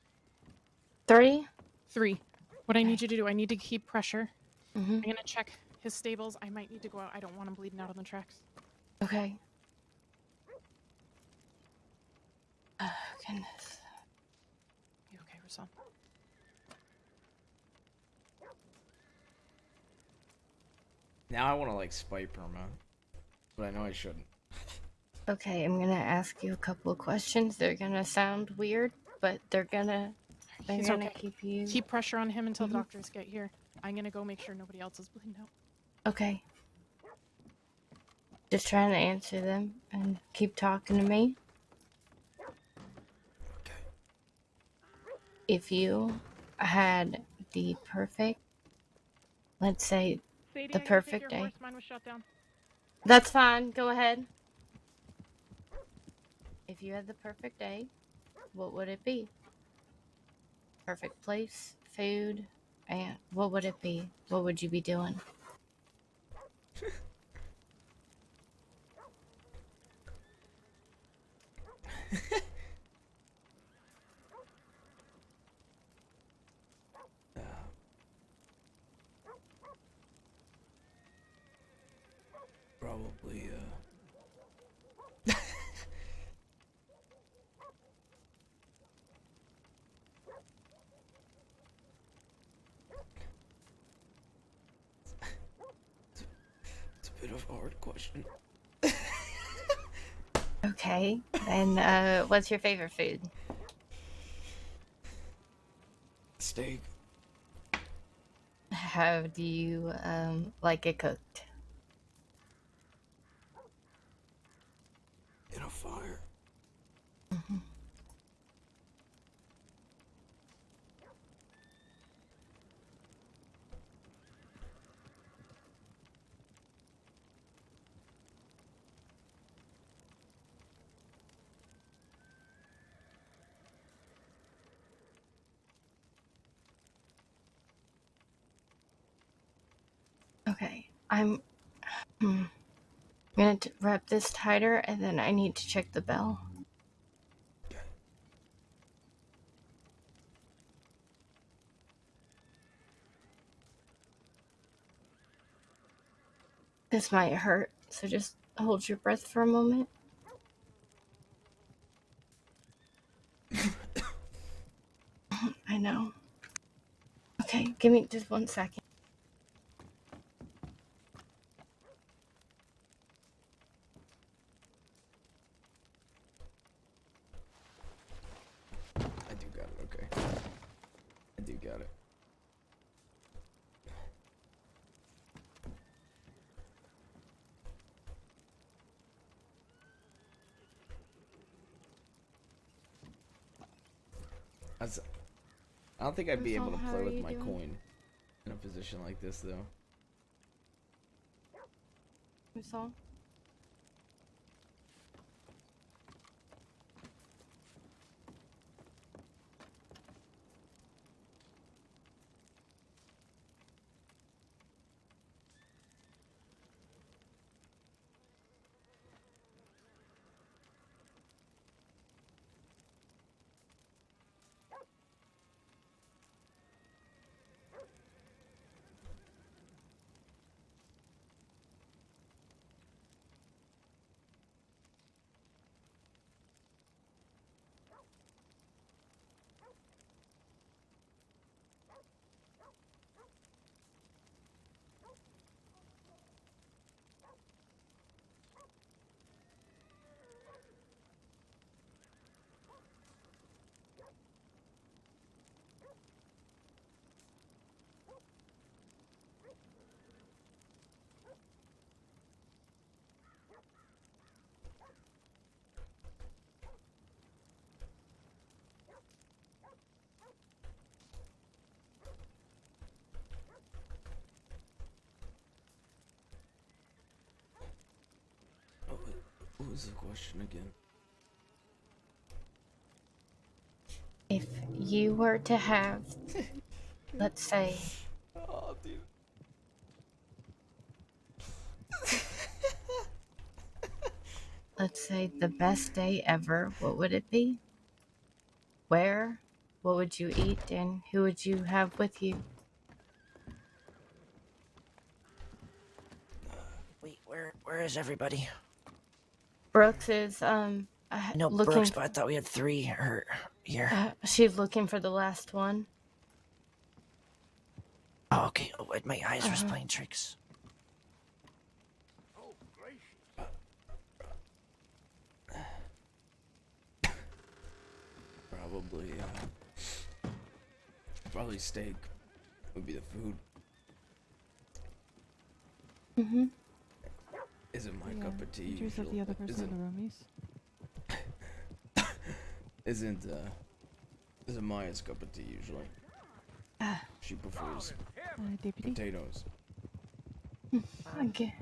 3? 3. What I need Okay. you to do, I need to keep pressure. Mm-hmm. I'm gonna check his stables. I might need to go out. I don't want him bleeding out on the tracks. Okay. Oh, goodness. You okay, Rasal? Now I want to like spite Perma, but I know I shouldn't. Okay, I'm gonna ask you a couple of questions. They're gonna sound weird, but they're gonna He's okay. keep you. Keep pressure on him until Mhm. the doctors get here. I'm gonna go make sure nobody else is bleeding out. Okay. Just trying to answer them and keep talking to me. Okay. If you had the perfect, let's say, Sadie, the I gotta take perfect your day. horse. Mine was shot down. That's fine. Go ahead. If you had the perfect day, what would it be? Perfect place, food, and what would it be? What would you be doing? Probably, it's a bit of a hard question. Okay. Then, what's your favorite food? Steak. How do you, like it cooked? In a fire. Mm-hmm. I'm gonna wrap this tighter, and then I need to check the bell. This might hurt, so just hold your breath for a moment. I know. Okay, give me just 1 second. I do got it, okay. I do got it. I don't think I'd be able to play with my coin in a position like this, though. Musal? What was the question again? If you were to have, let's say, Oh, dude. the best day ever, what would it be? Where? What would you eat, and who would you have with you? Wait, where is everybody? Brooks is I know looking. Brooks, but I thought we had 3 here. She's looking for the last one. Oh, okay. Oh, wait, my eyes were playing tricks. Probably steak would be the food. Mm-hmm. Isn't my cup of tea Pictures usually. of the other person in the room is. Isn't Maya's cup of tea usually. She prefers Deputy? potatoes. Okay.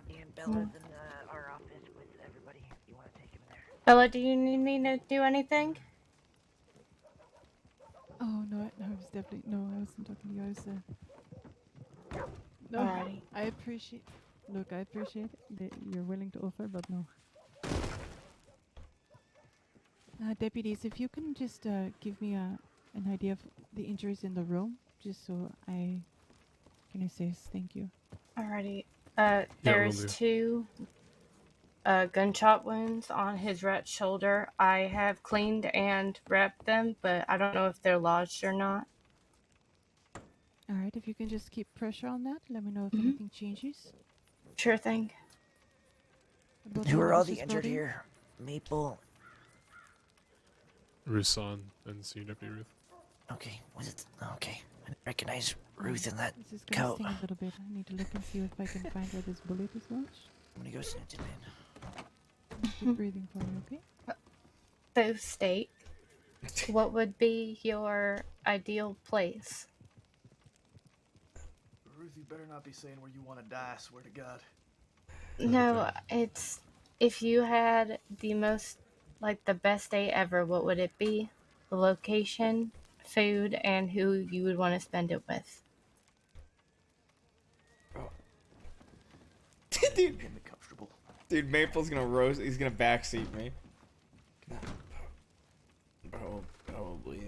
And Bella's in our office with everybody. You want to take him in there? Bella, do you need me to do anything? Oh no, I was definitely I wasn't talking to you. I was no. Alrighty. I appreciate. Look, I appreciate that you're willing to offer, but no. Deputies, if you can just give me an idea of the injuries in the room, just so I can assess. Thank you. Alrighty. will There's do. 2 gunshot wounds on his right shoulder. I have cleaned and wrapped them, but I don't know if they're lodged or not. All right, if you can just keep pressure on that, let me know if anything changes. Sure thing. What about Who are all the officers injured brought in? here? Maple. Rusan and Senior Deputy Ruth. Okay, was it? Okay, I recognize Ruth in that This is gonna coat. sting a little bit. I need to look and see if I can find where this bullet is lodged. I'm gonna go snitch it in. Keep breathing for me, okay? So, State, what would be your ideal place? Ruth, you better not be saying where you want to die, I swear to God. No, it's if you had the most, the best day ever, what would it be? The location, food, and who you would want to spend it with. Dude. Get me comfortable. Dude, Maple's gonna roast. He's gonna backseat me. Probably,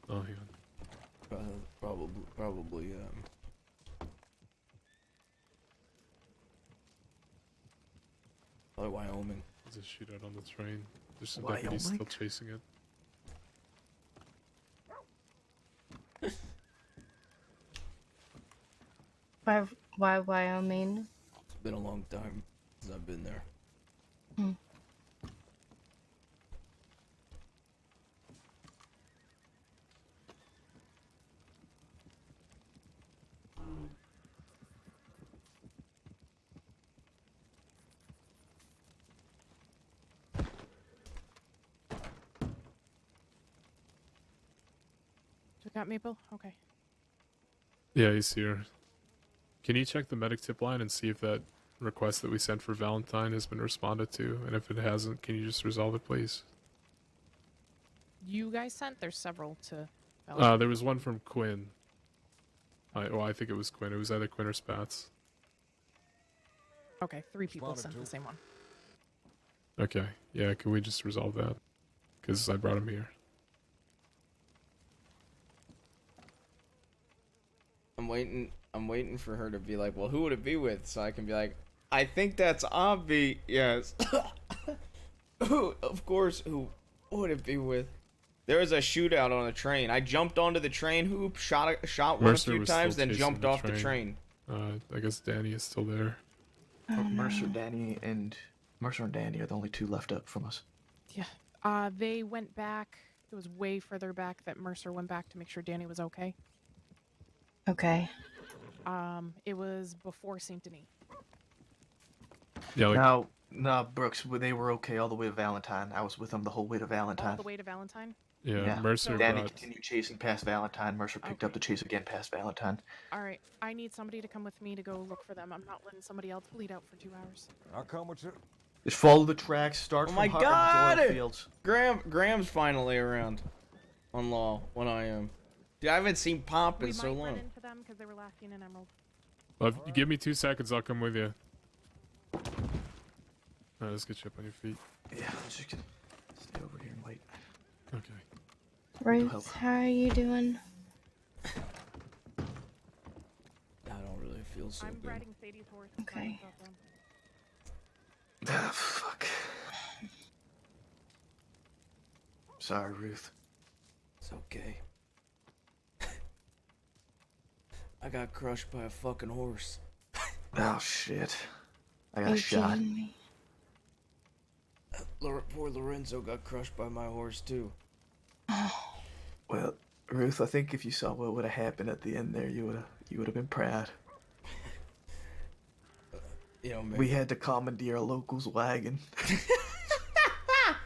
Oh, hang on. probably, Wyoming. There's a shootout on the train. There's some Wyoming? deputies still chasing it. Why Wyoming? It's been a long time since I've been there. Hmm. We got Maple? Okay. Yeah, he's here. Can you check the medic tip line and see if that request that we sent for Valentine has been responded to? And if it hasn't, can you just resolve it, please? You guys sent? There's several to... There was one from Quinn. I think it was Quinn. It was either Quinn or Spats. Okay, 3 people sent the same one. Okay, yeah, can we just resolve that? Because I brought him here. I'm waiting for her to be like, well, who would it be with? So I can be like, I think that's obvious. Yes. Of course, who would it be with? There was a shootout on a train. I jumped onto the train hoop, shot one Mercer a few was times, still then chasing jumped off the train. I guess Danny is still there. Oh, Mercer, Danny, and Mercer and Danny are the only two left up from us. Yeah. They went back. It was way further back that Mercer went back to make sure Danny was okay. Okay. It was before Saint Denis. Yeah, like, No, Brooks, they were okay all the way to Valentine. I was with them the whole way to Valentine. All the way to Valentine? yeah, Mercer Danny got... continued chasing past Valentine. Mercer picked up the chase again past Valentine. Alright, I need somebody to come with me to go look for them. I'm not letting somebody else bleed out for 2 hours. I'll come with you. Just follow the tracks, start Oh from my Harvard God! to Fields. Graham's finally around on Law when I am. Dude, I haven't seen Pop in so We might long. run into them because they were lacking an emerald. Well, if you give me 2 seconds, I'll come with you. Alright, let's get you up on your feet. Yeah, let's just stay over here and wait. Okay. Ruth, how are you doing? I don't really feel so I'm good. riding Sadie's horse. Okay. Ah, fuck. Sorry, Ruth. It's okay. I got crushed by a fucking horse. Oh, shit. I got Are you shot. kidding me? Poor Lorenzo got crushed by my horse too. Well, Ruth, I think if you saw what would have happened at the end there, you would have been proud. You know, man. We had to commandeer a local's wagon.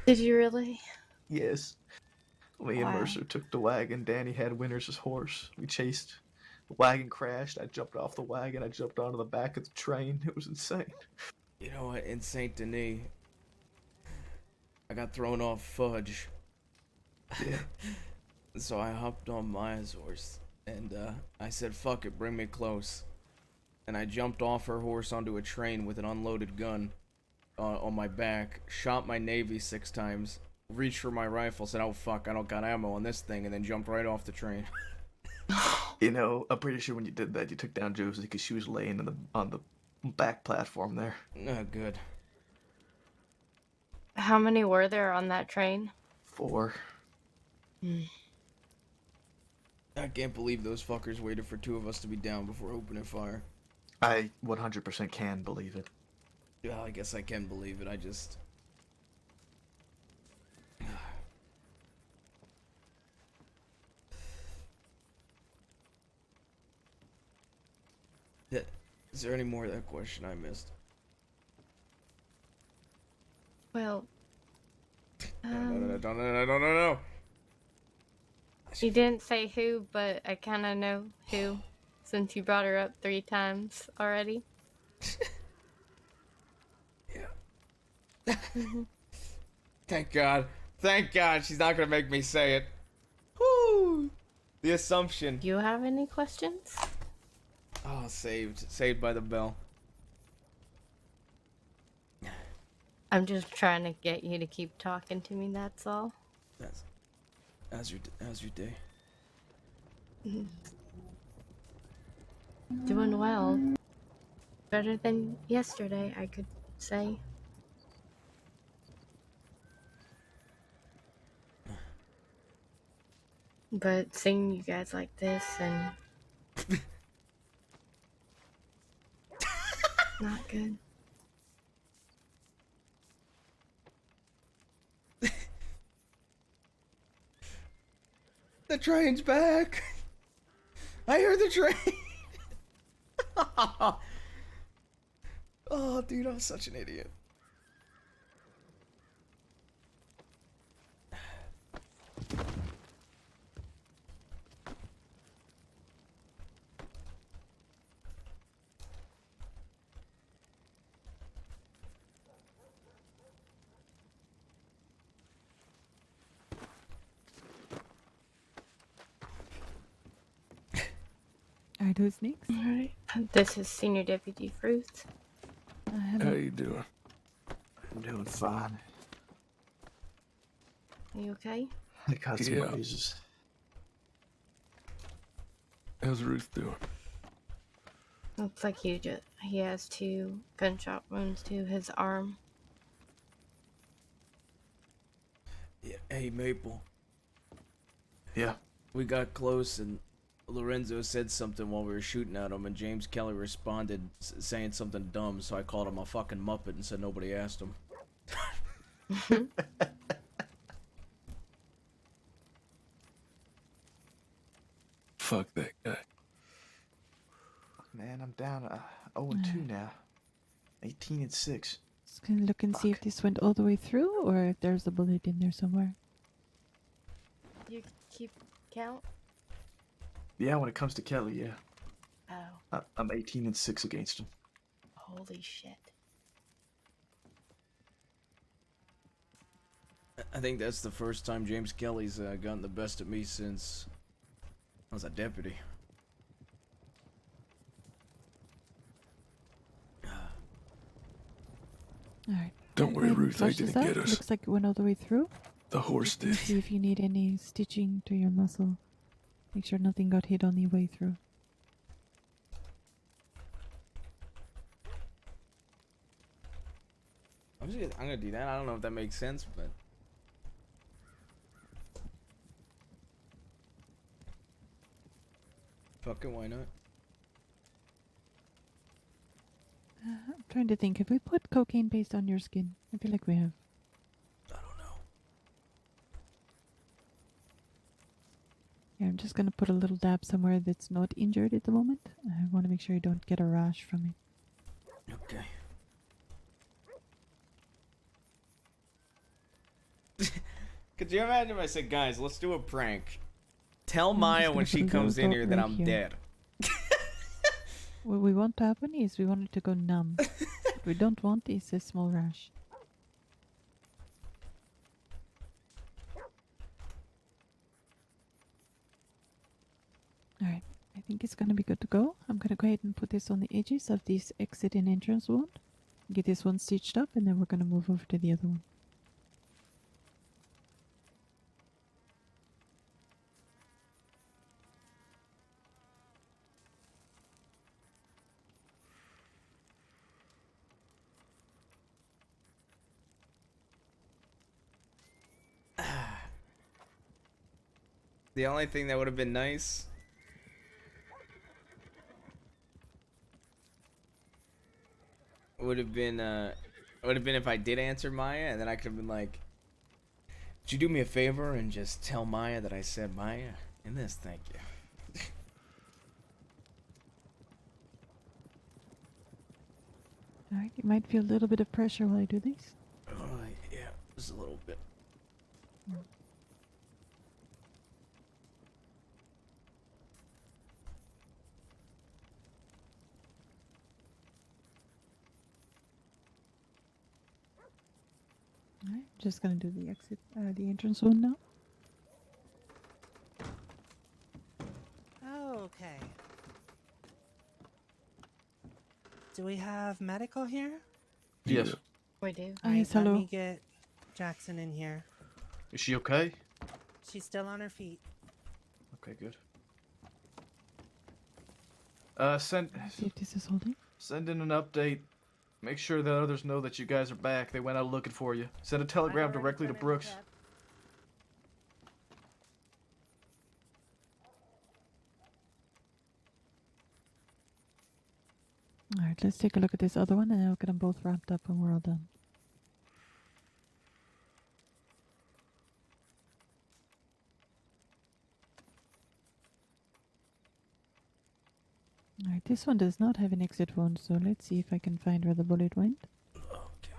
Did you really? Yes. Me and Wow. Mercer took the wagon. Danny had Winters' horse. We chased. The wagon crashed. I jumped off the wagon. I jumped onto the back of the train. It was insane. You know what? In Saint Denis, I got thrown off Fudge. Yeah. So I hopped on Maya's horse, and I said, fuck it, bring me close. And I jumped off her horse onto a train with an unloaded gun on my back, shot my Navy 6 times, reached for my rifle, said, oh fuck, I don't got ammo on this thing, and then jumped right off the train. You know, I'm pretty sure when you did that, you took down Josie because she was laying on the back platform there. Good. How many were there on that train? 4. I can't believe those fuckers waited for 2 of us to be down before opening fire. I 100% can believe it. Yeah, I guess I can believe it, I just... Is there any more of that question I missed? Well, No. you didn't say who, but I kind of know who, since you brought her up 3 times already. Yeah. Thank God. Thank God she's not gonna make me say it. Whoo! The assumption. Do you have any questions? Oh, saved by the bell. I'm just trying to get you to keep talking to me, that's all. How's your day? Doing well. Better than yesterday, I could say. But seeing you guys like this and not good. The train's back. I heard the train. Oh, dude, I'm such an idiot. Are those next? Alright. This is Senior Deputy Ruth. How you doing? I'm doing fine. Are you okay? I got some Yeah. raises. How's Ruth doing? Looks like he has 2 gunshot wounds to his arm. Yeah, hey, Maple. Yeah. We got close and Lorenzo said something while we were shooting at him, and James Kelly responded saying something dumb, so I called him a fucking Muppet and said nobody asked him. Fuck that guy. Man, I'm down 0-2 now. 18-6. Just gonna look and see if this went all the way through or if there's a bullet in there somewhere. You keep count? Yeah, when it comes to Kelly, yeah. Oh. I'm 18-6 against him. Holy shit. I think that's the first time James Kelly's gotten the best of me since I was a deputy. Alright. Don't worry, Ruth, I Flush this didn't out. get us. Looks like it went all the way through. The horse did. See if you need any stitching to your muscle. Make sure nothing got hit on the way through. I'm gonna do that. I don't know if that makes sense, but fucking why not? I'm trying to think. Have we put cocaine paste on your skin? I feel like we have. Yeah, I'm just gonna put a little dab somewhere that's not injured at the moment. I want to make sure you don't get a rash from it. Okay. Could you imagine if I said, guys, let's do a prank. Tell Maya when she comes in here that I'm dead. What we want to happen is we want it to go numb. What we don't want is a small rash. Alright, I think it's gonna be good to go. I'm gonna go ahead and put this on the edges of this exit and entrance wound. Get this one stitched up and then we're gonna move over to the other one. The only thing that would have been nice would have been if I did answer Maya, and then I could have been like, "Would you do me a favor and just tell Maya that I said Maya in this? Thank you." Alright, you might feel a little bit of pressure while I do this. Oh, yeah, just a little bit. Alright, just gonna do the exit, the entrance wound now. Okay. Do we have medical here? Yes. We do. Yes, Let hello. me get Jackson in here. Is she okay? She's still on her feet. Okay, good. Send See if this is holding. in an update. Make sure that others know that you guys are back. They went out looking for you. Send a telegram directly to Brooks. Alright, let's take a look at this other one and I'll get them both wrapped up when we're all done. Alright, this one does not have an exit wound, so let's see if I can find where the bullet went. Okay.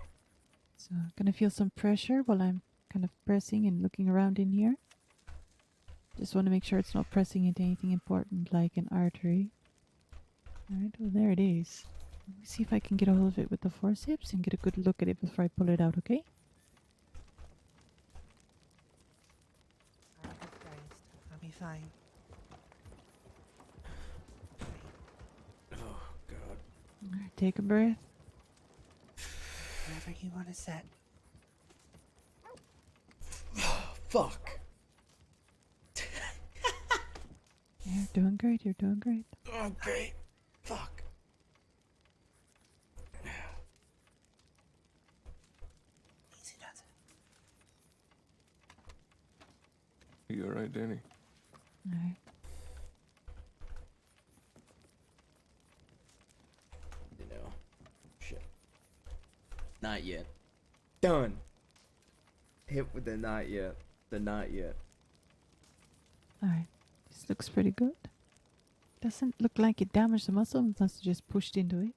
So I'm gonna feel some pressure while I'm kind of pressing and looking around in here. Just want to make sure it's not pressing into anything important like an artery. Alright, well there it is. Let me see if I can get a hold of it with the forceps and get a good look at it before I pull it out, okay? Alright, Christ. I'll be fine. Oh God. Alright, take a breath. Wherever you want to set. Fuck. You're doing great, you're doing great. Oh, great. Fuck. Easy does it. You alright, Danny? Alright. You know. Shit. Not yet. Done. Hit with the not yet. The not yet. Alright. This looks pretty good. Doesn't look like it damaged the muscle unless it just pushed into it.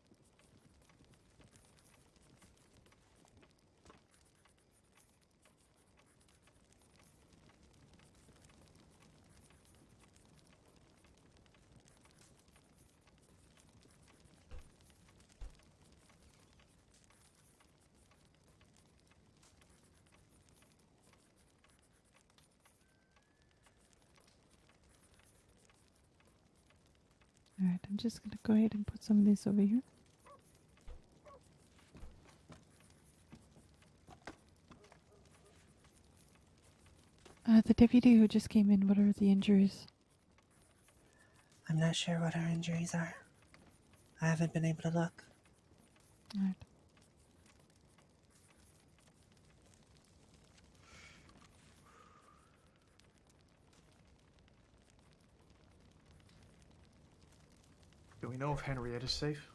Alright, I'm just gonna go ahead and put some of this over here. The deputy who just came in, what are the injuries? I'm not sure what her injuries are. I haven't been able to look. Alright. Do we know if Henrietta's safe?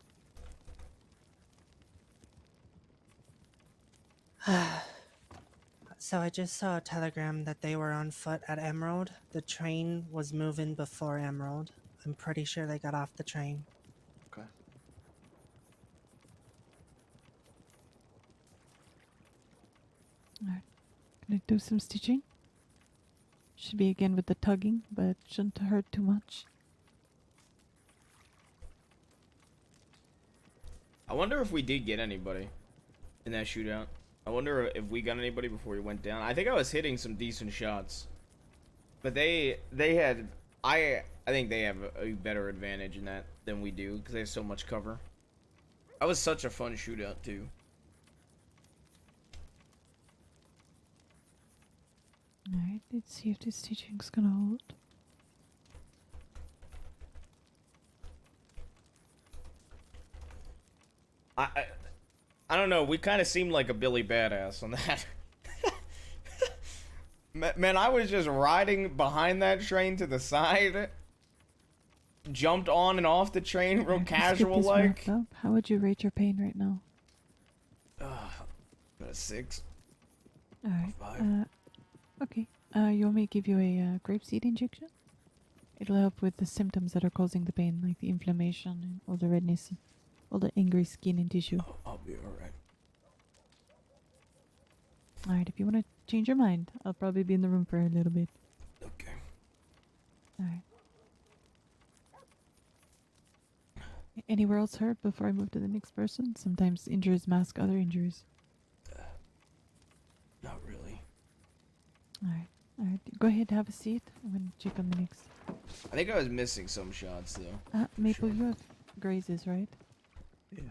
So I just saw a telegram that they were on foot at Emerald. The train was moving before Emerald. I'm pretty sure they got off the train. Okay. Alright. Gonna do some stitching. Should be again with the tugging, but shouldn't hurt too much. I wonder if we did get anybody in that shootout. I wonder if we got anybody before we went down. I think I was hitting some decent shots, but they had I think they have a better advantage in that than we do because they have so much cover. That was such a fun shootout too. Alright, let's see if this stitching's gonna hold. I don't know. We kind of seemed like a Billy Badass on that. Man, I was just riding behind that train to the side. Jumped on and off the train real Alright, let's get casual this like. wrapped up. How would you rate your pain right now? A 6. Alright. 5. Okay. You want me to give you a grapeseed injection? It'll help with the symptoms that are causing the pain, like the inflammation and all the redness, all the angry skin and tissue. I'll be alright. Alright, if you want to change your mind, I'll probably be in the room for a little bit. Okay. Alright. Anywhere else hurt before I move to the next person? Sometimes injuries mask other injuries. Not really. Alright. Alright, go ahead, have a seat. I'm going to check on the next. I think I was missing some shots though. Maple, you have grazes, right? Yeah.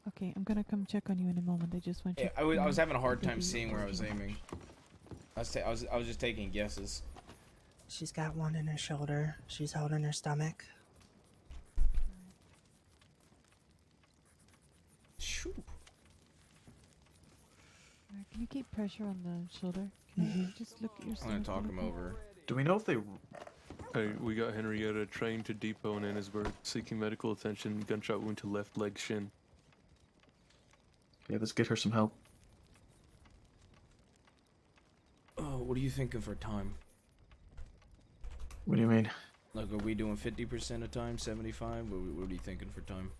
Okay, I'm gonna come check on you in a moment. I just want Yeah, you. I was having a hard time seeing where I was aiming. I was just taking guesses. She's got one in her shoulder. She's holding her stomach. Shoo. Alright, can you keep pressure on the shoulder? Can I just look at your I'm gonna stomach talk a him little over. Do we know if they? Hey, we got Henrietta trained to depot in Annisburg, seeking medical attention, gunshot wound to left leg shin. Yeah, let's get her some help. Oh, what are you thinking for time? What do you mean? Like, are we doing 50% of time, 75? What are you thinking for time?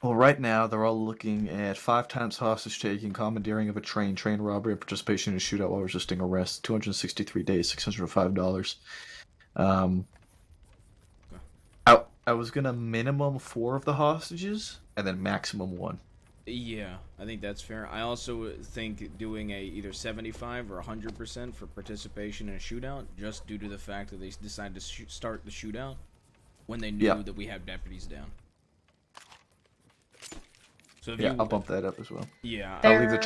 Well, right now they're all looking at 5 times hostage taking, commandeering of a train robbery, and participation in a shootout while resisting arrest. 263 days, $605. I was gonna minimum 4 of the hostages, and then maximum 1. Yeah, I think that's fair. I also think doing a either 75 or 100% for participation in a shootout, just due to the fact that they decided to start the shootout when they knew that we have deputies down. So if I'll bump that up as well. Yeah, I'll leave the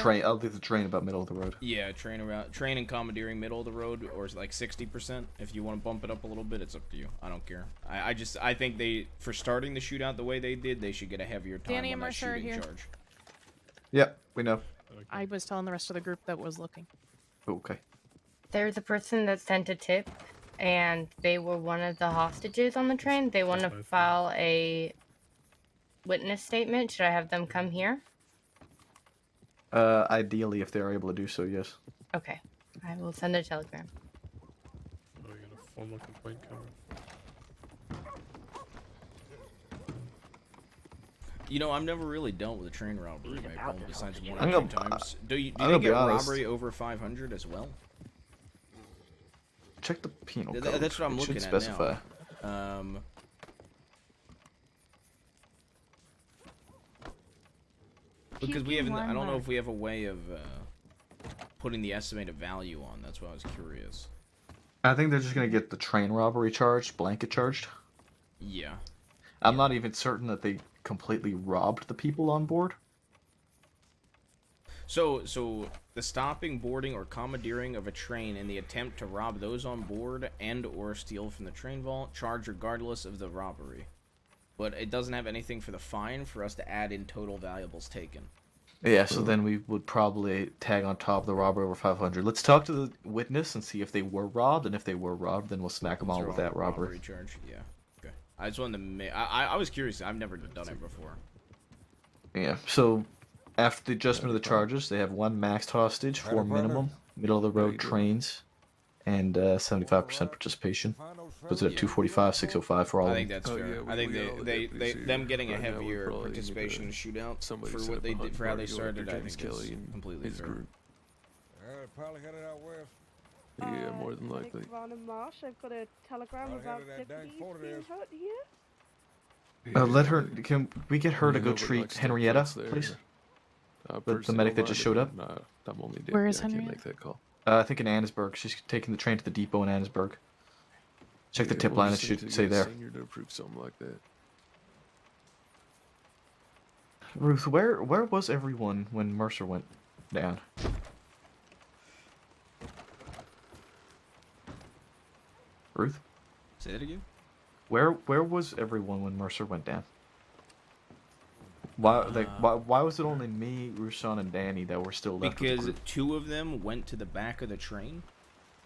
train about middle of the road. Yeah, train and commandeering middle of the road, or like 60%. If you want to bump it up a little bit, it's up to you. I don't care. I think they, for starting the shootout the way they did, they should get a heavier time Danny on and that Mercer are shooting here. charge. Yep, we know. I was telling the rest of the group that was looking. Okay. There's a person that sent a tip, and they were one of the hostages on the train. They want to file a witness statement. Should I have them come here? Ideally, if they're able to do so, yes. Okay. I will send a telegram. Oh, we got a formal complaint coming. You know, I've never really dealt with a train robbery, Maple, besides one I'm or two gonna- times. Do you I'm gonna get be honest. robbery over 500 as well? Check the penal Th- code. that's what I'm It should looking at specify. now. Because we haven't. I don't know if we have a way of putting the estimated value on. That's why I was curious. I think they're just gonna get the train robbery charged, blanket charged. Yeah. I'm not even certain that they completely robbed the people on board. So the stopping, boarding, or commandeering of a train in the attempt to rob those on board and/or steal from the train vault, charged regardless of the robbery. But it doesn't have anything for the fine for us to add in total valuables taken. Yeah, so then we would probably tag on top of the robbery over 500. Let's talk to the witness and see if they were robbed, and if they were robbed, then we'll smack them all with that robbery. Charge. Yeah. Okay. I just wanted to make. I was curious. I've never done it before. Yeah. So after the adjustment of the charges, they have 1 maxed hostage, 4 minimum, middle of the road trains, and 75% participation. Was it at 245, 605 for all I of think them? that's fair. I think them getting a heavier participation in shootout for what they did, for how they started, I think is completely fair. Probably headed out west. Yeah, more than likely. Ron and Marsh, I've got a telegram about deputies being hurt here. Let her. Can we get her to go treat Henrietta, please? The medic that just showed up. I'm only Where is I can't Henrietta? make that call. I think in Annisburg. She's taking the train to the depot in Annisburg. Check the tip we'll line. It just need should to say get a there. senior to approve something like that. Ruth, where was everyone when Mercer went down? Ruth? Say that again. Where was everyone when Mercer went down? Why was it only me, Rushan, and Danny that were still left? Because with the group? 2 of them went to the back of the train,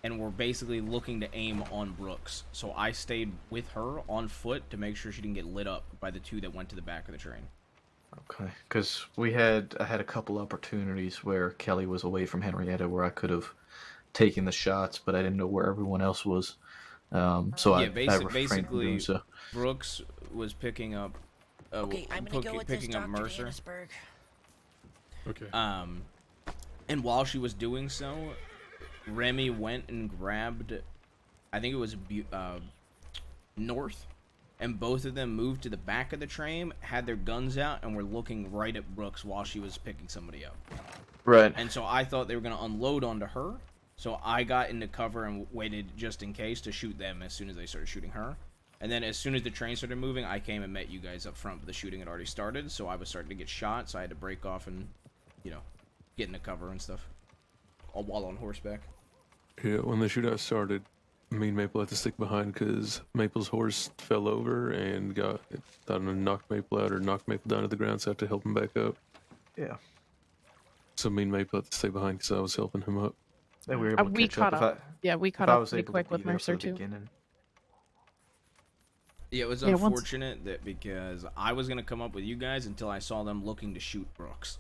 and were basically looking to aim on Brooks. So I stayed with her on foot to make sure she didn't get lit up by the 2 that went to the back of the train. Okay, because I had a couple opportunities where Kelly was away from Henrietta, where I could have taken the shots, but I didn't know where everyone else was. So I refrained from doing so. Brooks was picking up. Okay, I'm gonna go with this picking up doctor Mercer. Annisburg. Okay. And while she was doing so, Remy went and grabbed, I think it was North, and both of them moved to the back of the train, had their guns out, and were looking right at Brooks while she was picking somebody up. Right. And so I thought they were going to unload onto her, so I got into cover and waited just in case to shoot them as soon as they started shooting her. And then as soon as the train started moving, I came and met you guys up front, but the shooting had already started, so I was starting to get shot, so I had to break off and, you know, get into cover and stuff. All while on horseback. Yeah, when the shootout started, me and Maple had to stick behind because Maple's horse fell over and got, I don't know, knocked Maple out or knocked Maple down to the ground, so I had to help him back up. Yeah. So me and Maple had to stay behind because I was helping him up. Yeah, we were able to we catch caught up. up. Yeah, we caught up pretty quick with Mercer too. Yeah, it was unfortunate that because I was gonna come up with you guys until I saw them looking to shoot Brooks.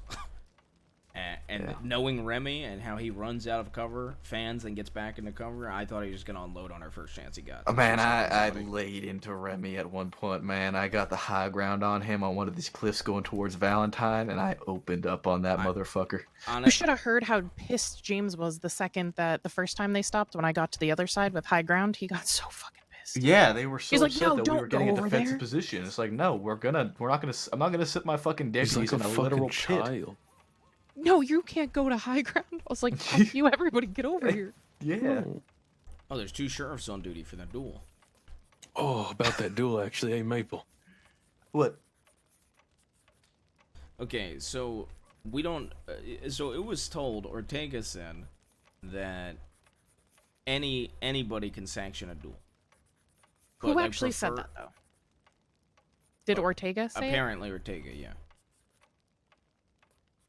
and knowing Remy and how he runs out of cover, fans, and gets back into cover, I thought he was just gonna unload on our first chance he got. Oh, man, I laid into Remy at one point, man. I got the high ground on him on one of these cliffs going towards Valentine, and I opened up on that motherfucker. You should have heard how pissed James was the second that the first time they stopped when I got to the other side with high ground. He got so fucking pissed. Yeah, they were so He's like, upset no, that we were getting a don't go over defensive there. position. It's like, no, I'm not gonna sit my fucking dick He's like in a a literal fucking pit. child. No, you can't go to high ground. I was like, fuck you, everybody get over here. Yeah. Oh, there's 2 sheriffs on duty for that duel. Oh, about that duel, actually. Hey, Maple. What? Okay, so we don't. So it was told Ortega said that anybody can sanction a duel. Who But I actually said prefer- that though? Did Ortega say it? Apparently, Ortega, yeah.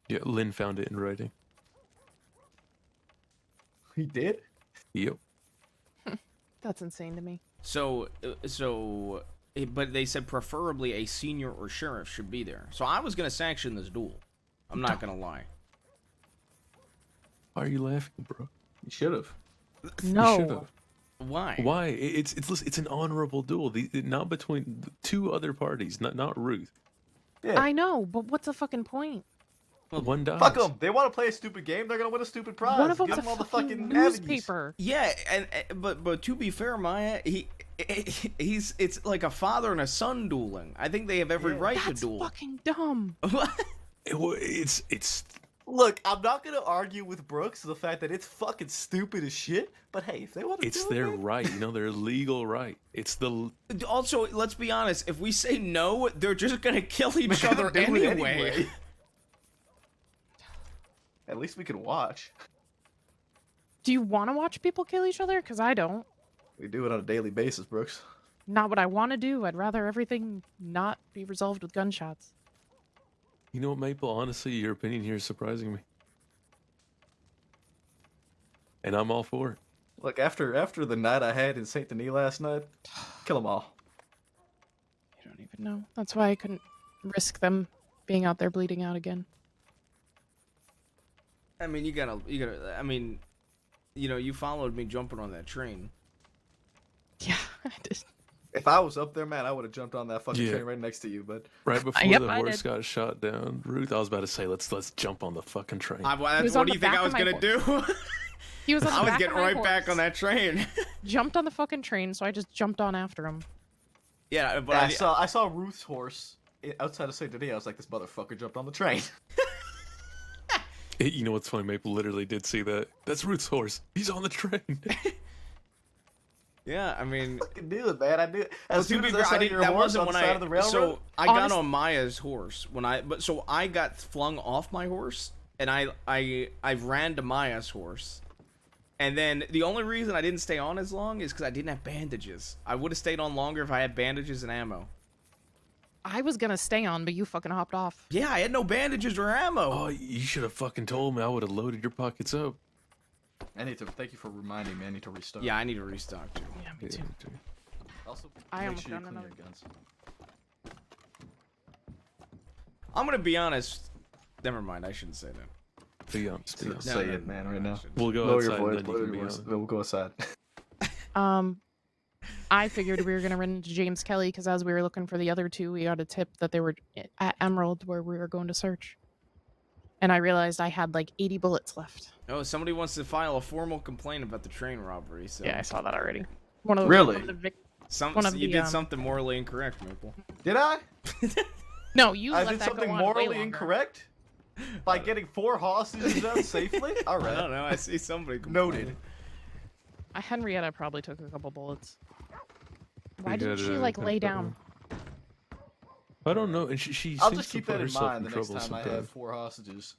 Yeah, Lynn found it in writing. He did? Yep. That's insane to me. So, but they said preferably a senior or sheriff should be there. So I was gonna sanction this duel. I'm not gonna lie. Why are you laughing, bro? You should have. No. You should have. Why? Why? It's an honorable duel. Not between 2 other parties. Not Ruth. Yeah. I know, but what's the fucking point? One dies. Fuck them. They want to play a stupid game. They're gonna win a stupid prize. One of them's Give a them all the fucking fucking avenues. newspaper. Yeah, but to be fair, Maya, it's like a father and a son dueling. I think they have every right to duel. That's fucking dumb. It's. Look, I'm not gonna argue with Brooks the fact that it's fucking stupid as shit. But hey, if they want to, It's do their it, right. Their legal right. It's the. Also, let's be honest. If we say no, they're just gonna kill each They're other gonna do it anyway. At least we can watch. Do you want to watch people kill each other? Because I don't. We do it on a daily basis, Brooks. Not what I want to do. I'd rather everything not be resolved with gunshots. You know what, Maple? Honestly, your opinion here is surprising me. And I'm all for it. Look, after the night I had in Saint Denis last night, kill them all. I don't even know. That's why I couldn't risk them being out there bleeding out again. I mean, you gotta. I mean, you followed me jumping on that train. Yeah, I did. If I was up there, man, I would have jumped on that fucking Yeah. train right next to you. But Right before Yep, the I horse did. got shot down, Ruth, I was about to say, let's jump on the fucking train. What was on do the you think back I was of my gonna do? He was on the I was back getting of my right back horse, on that train. Jumped on the fucking train, so I just jumped on after him. Yeah, but yeah, I saw Ruth's horse outside of Saint Denis. I was like, this motherfucker jumped on the train. You know what's funny? Maple literally did see that. That's Ruth's horse. He's on the train. Yeah, I mean, I can do it, man. I do it. As to soon be as fair, I saw I didn't. your That horse wasn't on when the side of the railroad. So I got on Maya's horse but I got flung off my horse and I ran to Maya's horse, and then the only reason I didn't stay on as long is because I didn't have bandages. I would have stayed on longer if I had bandages and ammo. I was gonna stay on, but you fucking hopped off. Yeah, I had no bandages or ammo. Oh, you should have fucking told me. I would have loaded your pockets up. Thank you for reminding me. I need to restock. Yeah, I need to restock too. Yeah, me too. Also, I make almost sure you got clean another. your guns. I'm gonna be honest. Never mind. I shouldn't say that. Be honest. Be honest. Say it, man, right now. We'll go Lower outside your voice. and then you Lower can your be voice. honest. We'll go outside. I figured we were gonna run into James Kelly because as we were looking for the other two, we got a tip that they were at Emerald where we were going to search. And I realized I had like 80 bullets left. Oh, somebody wants to file a formal complaint about the train robbery. So Yeah, I saw that already. One of the, Really? one of the vic- you did something morally incorrect, Maple. Did I? No, you I let did that something go on way morally longer. incorrect by getting 4 hostages out safely. All right. I don't know. I see somebody Noted. complaining. Henrietta probably took a couple bullets. Why didn't she like lay down? I don't know, and she I'll seems just to keep put that in herself mind in the next trouble time I have sometimes. 4 hostages.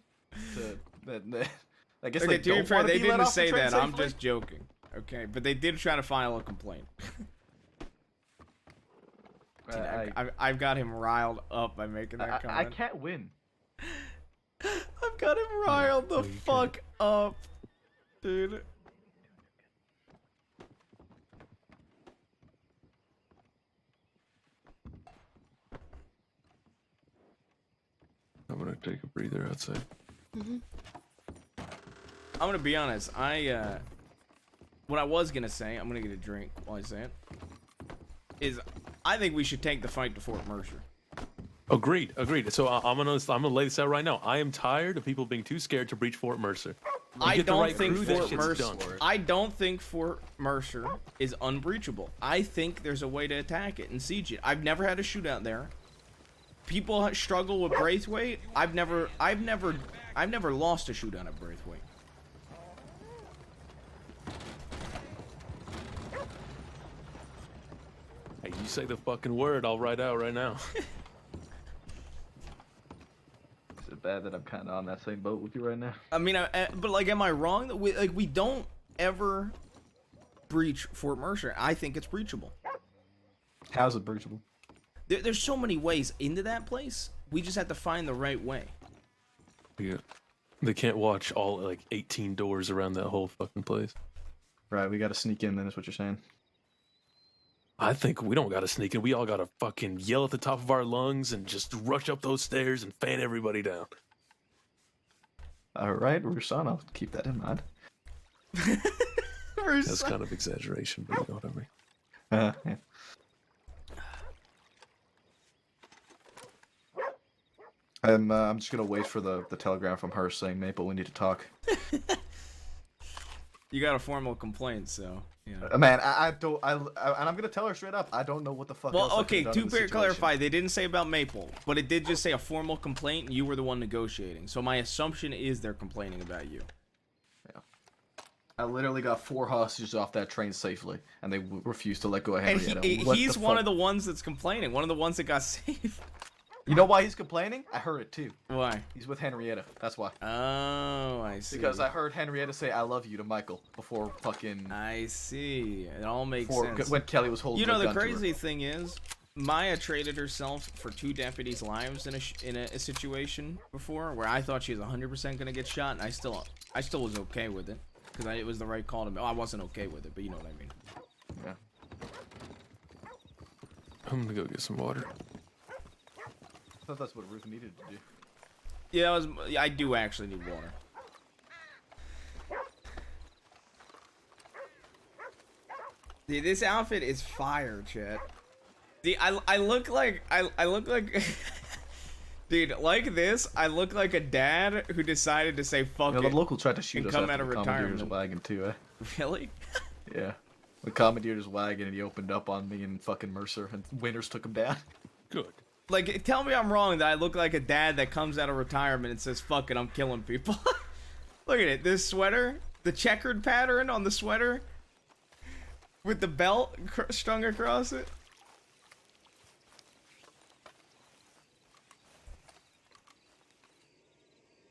I guess Okay, they to be don't fair, want they to be let didn't off the say train that. I'm safely? just joking. Okay, but they did try to file a complaint. Dude, I've got him riled up by making that I comment. can't win. I've got him riled the fuck up, dude. I'm gonna take a breather outside. Mm-hmm. I'm gonna be honest. What I was gonna say, I'm gonna get a drink while I say it. Is I think we should take the fight to Fort Mercer. Agreed. So I'm gonna lay this out right now. I am tired of people being too scared to breach Fort Mercer. I don't think Fort Mercer. I don't think Fort Mercer is unbreachable. I think there's a way to attack it and siege it. I've never had a shootout there. People struggle with Braithwaite. I've never lost a shootout at Braithwaite. Hey, you say the fucking word, I'll write out right now. Is it bad that I'm kind of on that same boat with you right now? I mean, but like, am I wrong? That we don't ever breach Fort Mercer. I think it's breachable. How's it breachable? There's so many ways into that place. We just have to find the right way. Yeah. They can't watch all like 18 doors around that whole fucking place. Right, we gotta sneak in then, is what you're saying. I think we don't gotta sneak in. We all gotta fucking yell at the top of our lungs and just rush up those stairs and fan everybody down. Alright, Rusan, I'll keep that in mind. That's kind of exaggeration, but you know what I mean. Yeah. I'm just gonna wait for the telegram from her saying, Maple, we need to talk. You got a formal complaint, so yeah. Man, and I'm gonna tell her straight up. I don't know what the fuck. Well, else I okay, could've done to in this clarify, they didn't say about Maple, but it did just say a formal complaint, and you were the one negotiating. So my assumption is they're complaining about you. Yeah. I literally got 4 hostages off that train safely, and they refused to let go of Henrietta. And he's one of the ones that's complaining. One of the ones that got saved. You know why he's complaining? I heard it too. Why? He's with Henrietta. That's why. Oh, I see. Because I heard Henrietta say "I love you" to Michael before fucking. I see. It all makes sense. When Kelly was holding. You know, the the gun to her. crazy thing is, Maya traded herself for 2 deputies' lives in a situation before where I thought she was 100% gonna get shot, and I still was okay with it because it was the right call to make. Oh, I wasn't okay with it, but you know what I mean. Yeah. I'm gonna go get some water. I thought that's what Ruth needed to do. Yeah, I do actually need water. Dude, this outfit is fire, chat. See, I look like dude, like this, I look like a dad who decided to say fuck it. The local tried to shoot and us come after out of we commandeered his retirement. wagon too, eh? Really? Yeah. We commandeered his wagon and he opened up on me and fucking Mercer and Winters took him down. Good. Like, tell me I'm wrong that I look like a dad that comes out of retirement and says, fuck it, I'm killing people. Look at it. This sweater, the checkered pattern on the sweater with the belt strung across it.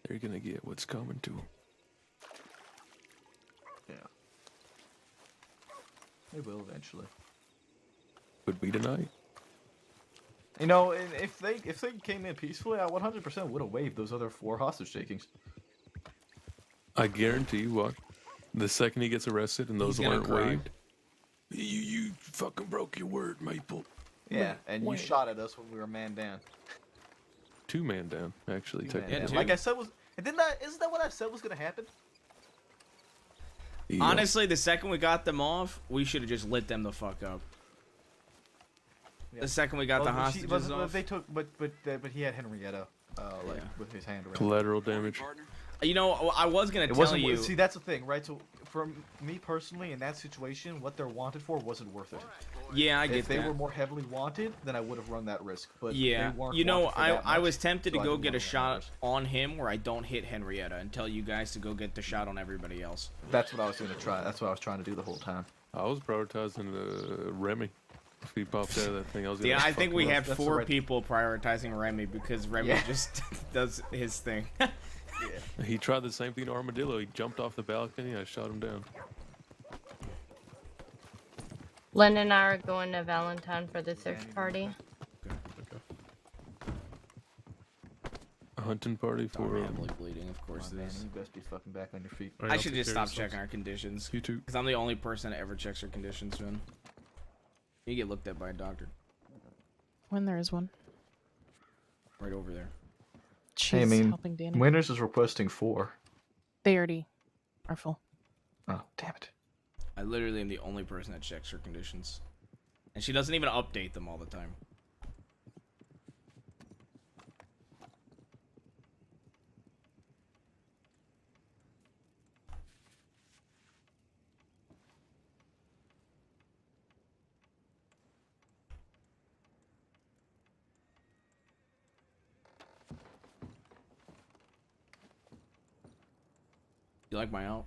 They're gonna get what's coming to them. Yeah. They will eventually. Could be tonight. You know, if they came in peacefully, I 100% would have waived those other 4 hostage takings. I guarantee you what. The second he gets arrested and those He's gonna weren't cry. waived, you fucking broke your word, Maple. Yeah, and you shot at us when we were man down. 2-man down, actually, technically. Like I said, isn't that what I said was gonna happen? Yeah. Honestly, the second we got them off, we should have just lit them the fuck up. Yeah. The second we got the hostages off. They took, but he had Henrietta, with his hand around. Collateral damage. You know, I was gonna It tell wasn't. you. See, that's the thing, right? So, for me personally, in that situation, what they're wanted for wasn't worth it. Yeah, I get If they that. were more heavily wanted, then I would have run that risk. But Yeah, they weren't you know, wanted for that I much, was tempted so to I go didn't get a wanna run that shot risk. on him where I don't hit Henrietta and tell you guys to go get the shot on everybody else. That's what I was going to try. That's what I was trying to do the whole time. I was prioritizing Remy. If he popped out of that thing, I was gonna. Yeah, I fuck think him we up. had That's the 4 right- people prioritizing Remy because Remy Yeah. just does his thing. He tried the same thing to Armadillo. He jumped off the balcony. I shot him down. Len and I are going to Valentine for the search party. Okay. A hunting party for. Heavily bleeding, of course Come it on, is. man, you best be fucking back on your feet. Alright, I I'll should take just care of stop yourselves. checking our conditions. You too. Because I'm the only person that ever checks our conditions, man. You get looked at by a doctor. When there is one. Right over there. She's Hey, I mean, helping Danny. Winners is requesting 4. They already are full. Oh, damn it. I literally am the only person that checks her conditions. And she doesn't even update them all the time. You like my out?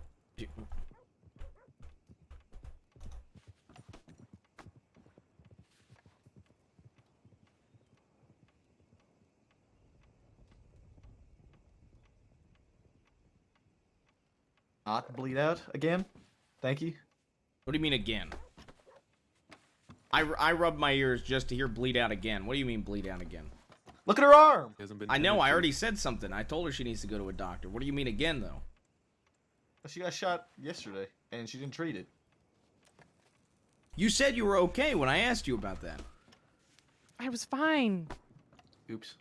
Not bleed out again? Thank you. What do you mean again? I rubbed my ears just to hear bleed out again. What do you mean bleed out again? Look at her arm! I know, I already said something. I told her she needs to go to a doctor. What do you mean again, though? She got shot yesterday, and she didn't treat it. You said you were okay when I asked you about that. I was fine. Oops.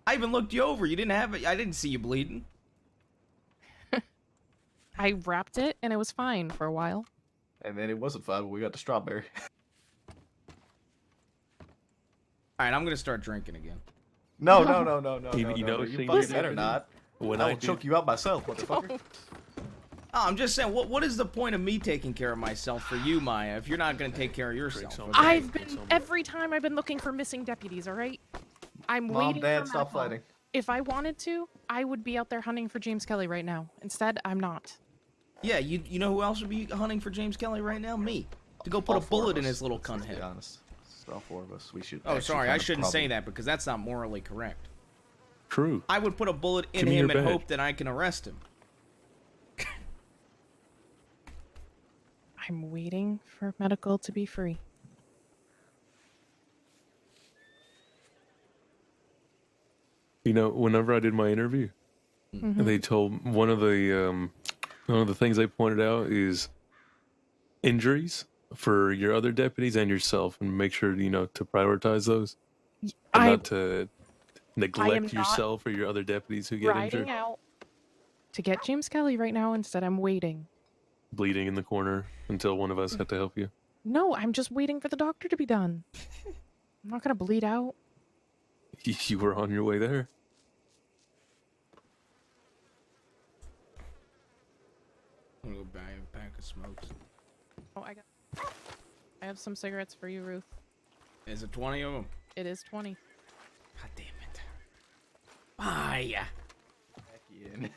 I even looked you over. You didn't have it. I didn't see you bleeding. I wrapped it and it was fine for a while. And then it wasn't fine when we got the strawberry. All right, I'm gonna start drinking again. No. You no, know, you Shane, fucking better not. When I I will did- choke you out myself, motherfucker. Oh, I'm just saying, what is the point of me taking care of myself for you, Maya, if you're not gonna take care of yourself? Okay? I've been every time I've been looking for missing deputies, all right? I'm Mom, waiting Dad, for stop medical. fighting. If I wanted to, I would be out there hunting for James Kelly right now. Instead, I'm not. Yeah, you know who else would be hunting for James Kelly right now? Me. To go put All a 4 of bullet in us, his little let's cunt be head. honest. It's all 4 of us. We should. Oh, actually sorry, kind I of shouldn't say probably- that because that's not morally correct. True. I would put a bullet in Give me him your and badge. hope that I can arrest him. I'm waiting for medical to be free. You know, whenever I did my interview, Mhm. they told one of the things they pointed out is injuries for your other deputies and yourself, and make sure to prioritize those, and not to neglect not yourself or your other deputies who get Riding injured, out to get James Kelly right now. Instead, I'm waiting. bleeding in the corner until one of us had to help you. No, I'm just waiting for the doctor to be done. I'm not gonna bleed out. You were on your way there. I'm gonna go buy a pack of smokes. Oh, I have some cigarettes for you, Ruth. Is it 20 of them? It is 20. God damn it. Bye. Back in.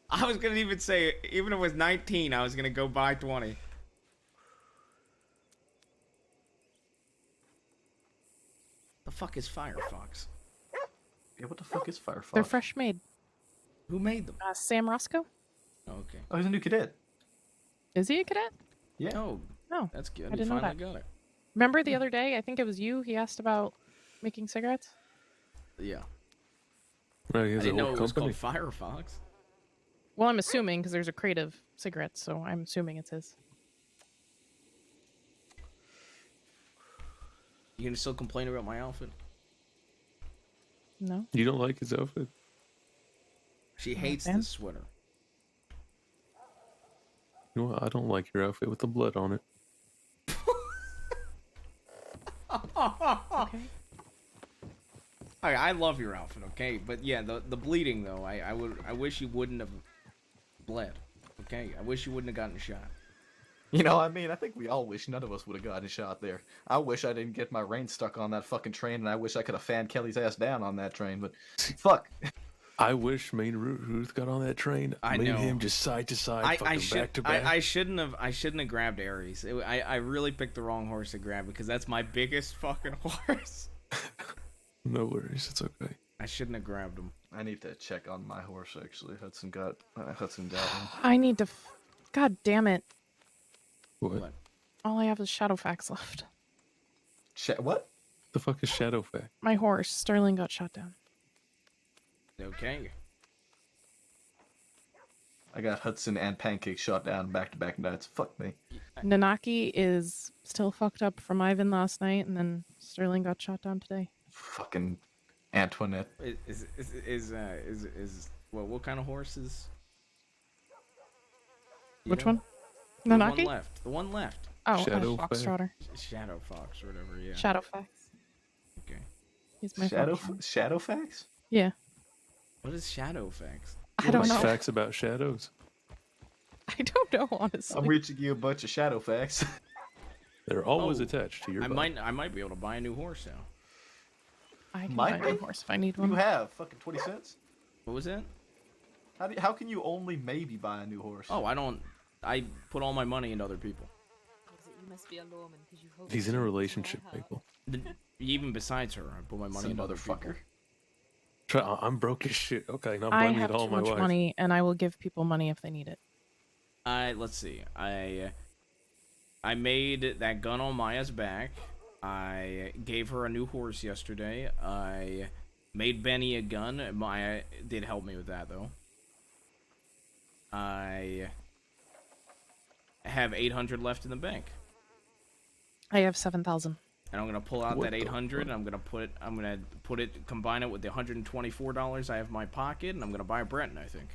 I was gonna even say, even if it was 19, I was gonna go buy 20. The fuck is Firefox? Yeah, what the fuck is Firefox? They're fresh made. Who made them? Sam Roscoe. Okay. Oh, he's a new cadet. Is he a cadet? Yeah. Oh, Oh, that's good. I You didn't know finally that. got it. Remember the other day? I think it was you. He asked about making cigarettes. Yeah. No, he I has a didn't know whole it was company. called Firefox. Well, I'm assuming because there's a crate of cigarettes, so I'm assuming it's his. You gonna still complain about my outfit? No. You don't like his outfit? She hates man. this sweater. You know what? I don't like your outfit with the blood on it. Okay. I love your outfit, okay? But yeah, the bleeding though, I wish you wouldn't have bled. Okay? I wish you wouldn't have gotten shot. You know, I mean, I think we all wish none of us would have gotten shot there. I wish I didn't get my rein stuck on that fucking train, and I wish I could have fanned Kelly's ass down on that train, but fuck. I wish Maine Ruth got on that train. I Me and know. him just side to side, fucking back to back. I shouldn't have grabbed Ares. I really picked the wrong horse to grab because that's my biggest fucking horse. No worries, it's okay. I shouldn't have grabbed him. I need to check on my horse actually. Hudson got him. I need to. God damn it! What? All I have is Shadowfax left. What? The fuck is Shadowfax? My horse, Sterling, got shot down. Okay. I got Hudson and Pancake shot down back-to-back nights. Fuck me. Nanaki is still fucked up from Ivan last night, and then Sterling got shot down today. Fucking Antoinette. What kind of horse is? Which one? The Nanaki? one left. The one left. Oh, Foxtrotter. Shadow Fox or whatever. Yeah. Shadowfax. Okay. He's my Shadowfax? Yeah. What is Shadowfax? I don't know. Facts about shadows. I don't know, honestly. I'm reaching you a bunch of Shadowfax. They're always attached to your body. I might be able to buy a new horse now. I can buy a new horse if I need one. You have fucking 20 cents? What was that? How can you only maybe buy a new horse? Oh, I put all my money into other people. You must be a lawman because you hold. He's in a relationship, people. Even besides her, I put my money into other people. I'm broke as shit. Okay, now I'm I blaming have it all too on my much wife. money, and I will give people money if they need it. Let's see. I made that gun on Maya's back. I gave her a new horse yesterday. I made Benny a gun. Maya did help me with that though. I have 800 left in the bank. I have 7,000. And I'm gonna pull out that 800, and I'm gonna put it, combine it with the $124 I have in my pocket, and I'm gonna buy a Breton, I think.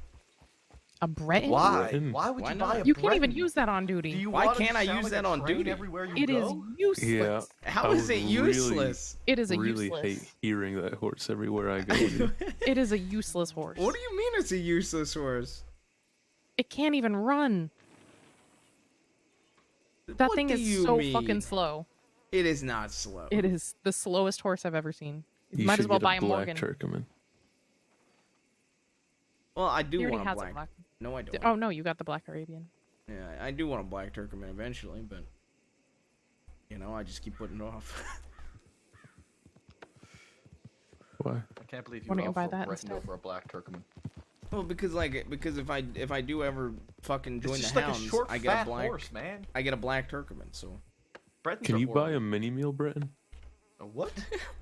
A Breton? Why? Why would you buy a You can't even use that on duty. Why can't I use that on duty? Everywhere you It is go? useless. Yeah. How is it useless? It is a really useless. hate hearing that horse everywhere I go. It is a useless horse. What do you mean it's a useless horse? It can't even run. That What thing do is you so mean? fucking slow. It is not slow. It is the slowest horse I've ever seen. You Might should as well get buy a a black Morgan. Turkmen. Well, I do He already want a has black. a black. No, I don't. Oh no, you got the Black Arabian. Yeah, I do want a black Turkmen eventually, but I just keep putting it off. Why? I can't believe you Why don't you offer buy a that Breton instead? over a black Turkmen. Well, because if I do ever fucking join It's just the like a hounds, short, I get a fat black horse, man. I get a black Turkmen. So Bretons Can are you buy horrible. a mini meal Breton? A what?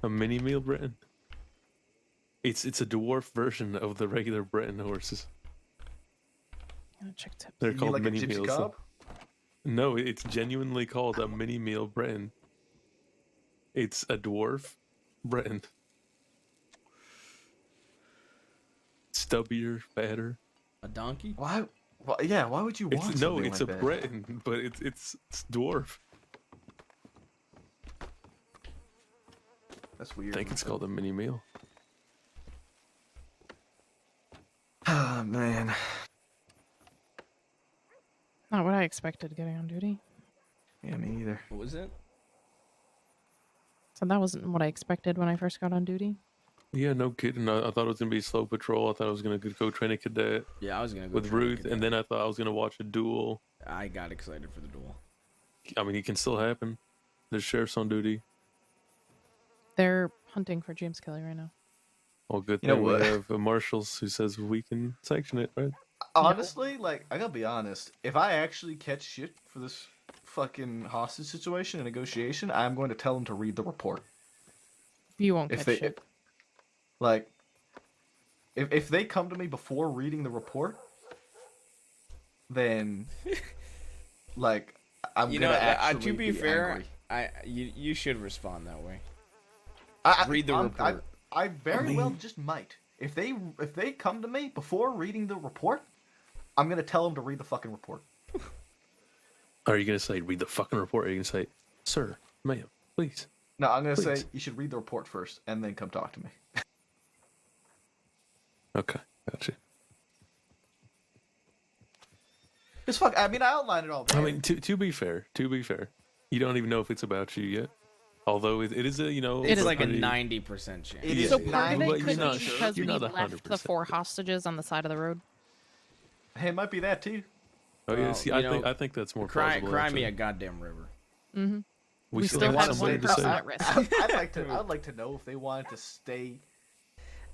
A mini meal Breton? It's a dwarf version of the regular Breton horses. Check tips. They're You mean called like a mini gypsy meals. cob? No, it's genuinely called a mini meal Breton. It's a dwarf Breton. Stubbier, fatter. a donkey? Why? Yeah, why would you want It's something it's like a that? Breton, but it's dwarf. That's I weird. think it's called a mini meal. Ah, man. Not what I expected getting on duty. Yeah, me either. What was it? So that wasn't what I expected when I first got on duty. Yeah, no kidding. I thought it was gonna be slow patrol. I thought I was gonna go train a cadet. Yeah, I was gonna go with train a Ruth, cadet. and then I thought I was gonna watch a duel. I got excited for the duel. I mean, it can still happen. There's sheriffs on duty. They're hunting for James Kelly right now. Well, good You know thing we what? have marshals who says we can sanction it, right? Honestly, like, I gotta be honest. If I actually catch shit for this fucking hostage situation and negotiation, I'm going to tell them to read the report. You won't If catch they, shit. like, if they come to me before reading the report, then, like, I'm You gonna know, actually to be fair, angry. you should respond that way. I Read the report. I very well just might. If they come to me before reading the report, I'm gonna tell them to read the fucking report. Are you gonna say read the fucking report? Or are you gonna say, sir, ma'am, please? No, I'm gonna Please. say you should read the report first and then come talk to me. Okay, gotcha. Cause fuck, I mean, I outlined it all. I mean, to be fair, you don't even know if it's about you yet. Although it is a, you know, It's is like a pretty- 90% chance. It is So part of But it you're could be not sure. because You're we not left the 100%. 4 hostages on the side of the road. Hey, it might be that too. Oh yeah, Well, see, you I think that's more Cry plausible. me actually. a goddamn river. Mm-hmm. We still still have have somebody one to person say. at risk. I'd like to know if they wanted to stay.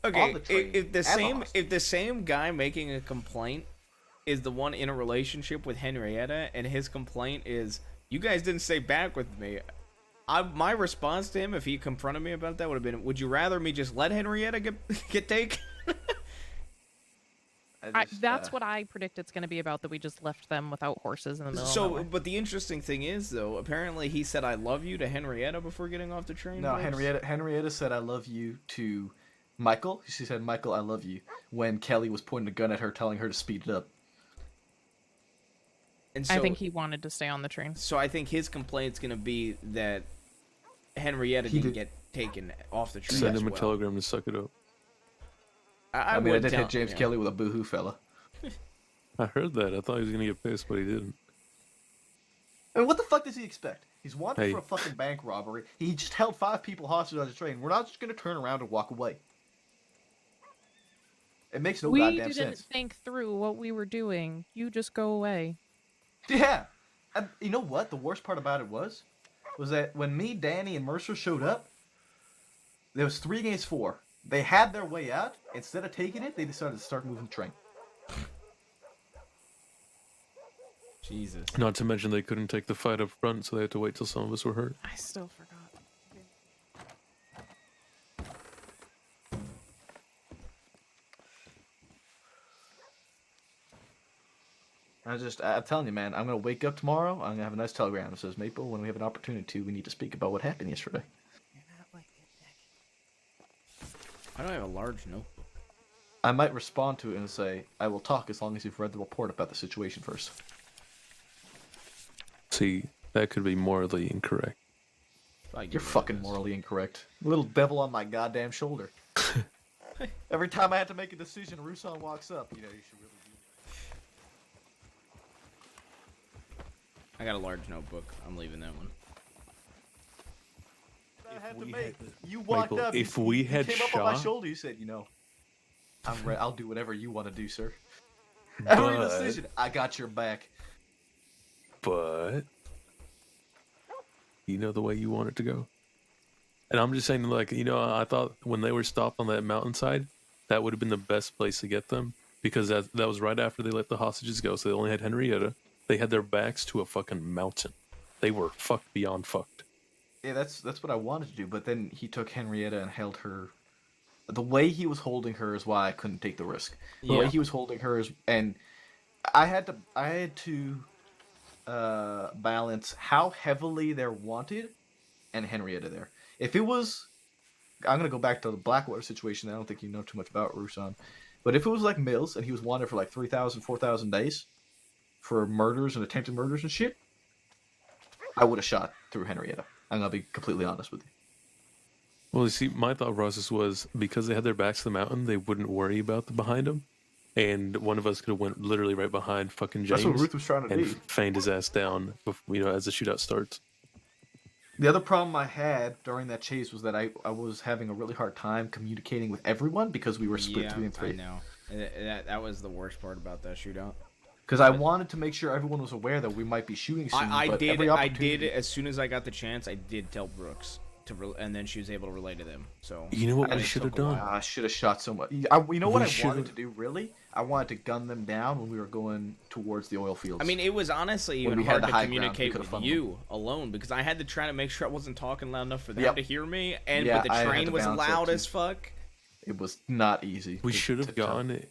Okay, on the train if the as a same hostage. if the same guy making a complaint is the one in a relationship with Henrietta, and his complaint is, you guys didn't stay back with me, my response to him, if he confronted me about that, would have been, would you rather me just let Henrietta get taken? That's what I predict it's going to be about, that we just left them without horses in the middle of So, nowhere. but the interesting thing is, though, apparently he said "I love you" to Henrietta before getting off the train. No, Brooks? Henrietta said "I love you" to Michael. She said, "Michael, I love you," when Kelly was pointing a gun at her, telling her to speed it up. And I so- think he wanted to stay on the train. So I think his complaint's gonna be that Henrietta He didn't did- get taken off the train. Send as him a well. telegram to suck it up. I mean, I would did tell- hit James yeah. Kelly with a boohoo fella. I heard that. I thought he was gonna get pissed, but he didn't. I mean, what the fuck does he expect? He's wanted Hey. for a fucking bank robbery. He just held 5 people hostage on the train. We're not just gonna turn around and walk away. It makes no we goddamn didn't sense. think through what we were doing. You just go away. Yeah. And you know what? The worst part about it was that when me, Danny, and Mercer showed up, there was 3 against 4. They had their way out. Instead of taking it, they decided to start moving the train. Jesus. Not to mention they couldn't take the fight up front, so they had to wait till some of us were hurt. I still forgot. I'm telling you, man, I'm gonna wake up tomorrow. I'm gonna have a nice telegram that says, Maple, when we have an opportunity, we need to speak about what happened yesterday. I don't have a large notebook. I might respond to it and say, I will talk as long as you've read the report about the situation first. See, that could be morally incorrect. You're fucking morally incorrect. Little devil on my goddamn shoulder. Every time I had to make a decision, Rusan walks up. You know, you should really do I got a large notebook. I'm leaving that one. I had to make. You walked Michael, up. if you, we you had came up on my shot- shoulder. You said, I'll do whatever you want to do, sir. Every But- decision, I got your back. But you know the way you want it to go. And I'm just saying, like, I thought when they were stopped on that mountainside, that would have been the best place to get them, because that was right after they let the hostages go. So they only had Henrietta. They had their backs to a fucking mountain. They were fucked beyond fucked. Yeah, that's what I wanted to do. But then he took Henrietta and held her. The way he was holding her is why I couldn't take the risk. The way Yeah. he was holding her is, and I had to balance how heavily they're wanted and Henrietta there. If it was, I'm gonna go back to the Blackwater situation. I don't think you know too much about Rusan, but if it was like Mills and he was wanted for like 3,000, 4,000 days for murders and attempted murders and shit, I would have shot through Henrietta. I'm gonna be completely honest with you. Well, you see, my thought process was because they had their backs to the mountain, they wouldn't worry about the behind them, and one of us could have went literally right behind fucking James. That's what Ruth was trying to and do. feigned his ass down, as the shootout starts. The other problem I had during that chase was that I was having a really hard time communicating with everyone because we were split 3 and 3. I know. That was the worst part about that shootout. Because I wanted to make sure everyone was aware that we might be shooting soon. I but did. every I opportunity... did. As soon as I got the chance, I did tell Brooks and then she was able to relay to them. So You know what but we it should have took a done? while. I should have shot so much. You know what We I wanted should've- to do, really? I wanted to gun them down when we were going towards the oil fields. I mean, it was honestly When even we had hard the to high ground, we communicate could've with funneled you alone because I had to try to make sure I wasn't talking loud enough for them Yep. to hear me, and Yeah, but the I had train to was balance that loud too. as fuck. It was not easy. We to- should to have tell. gone.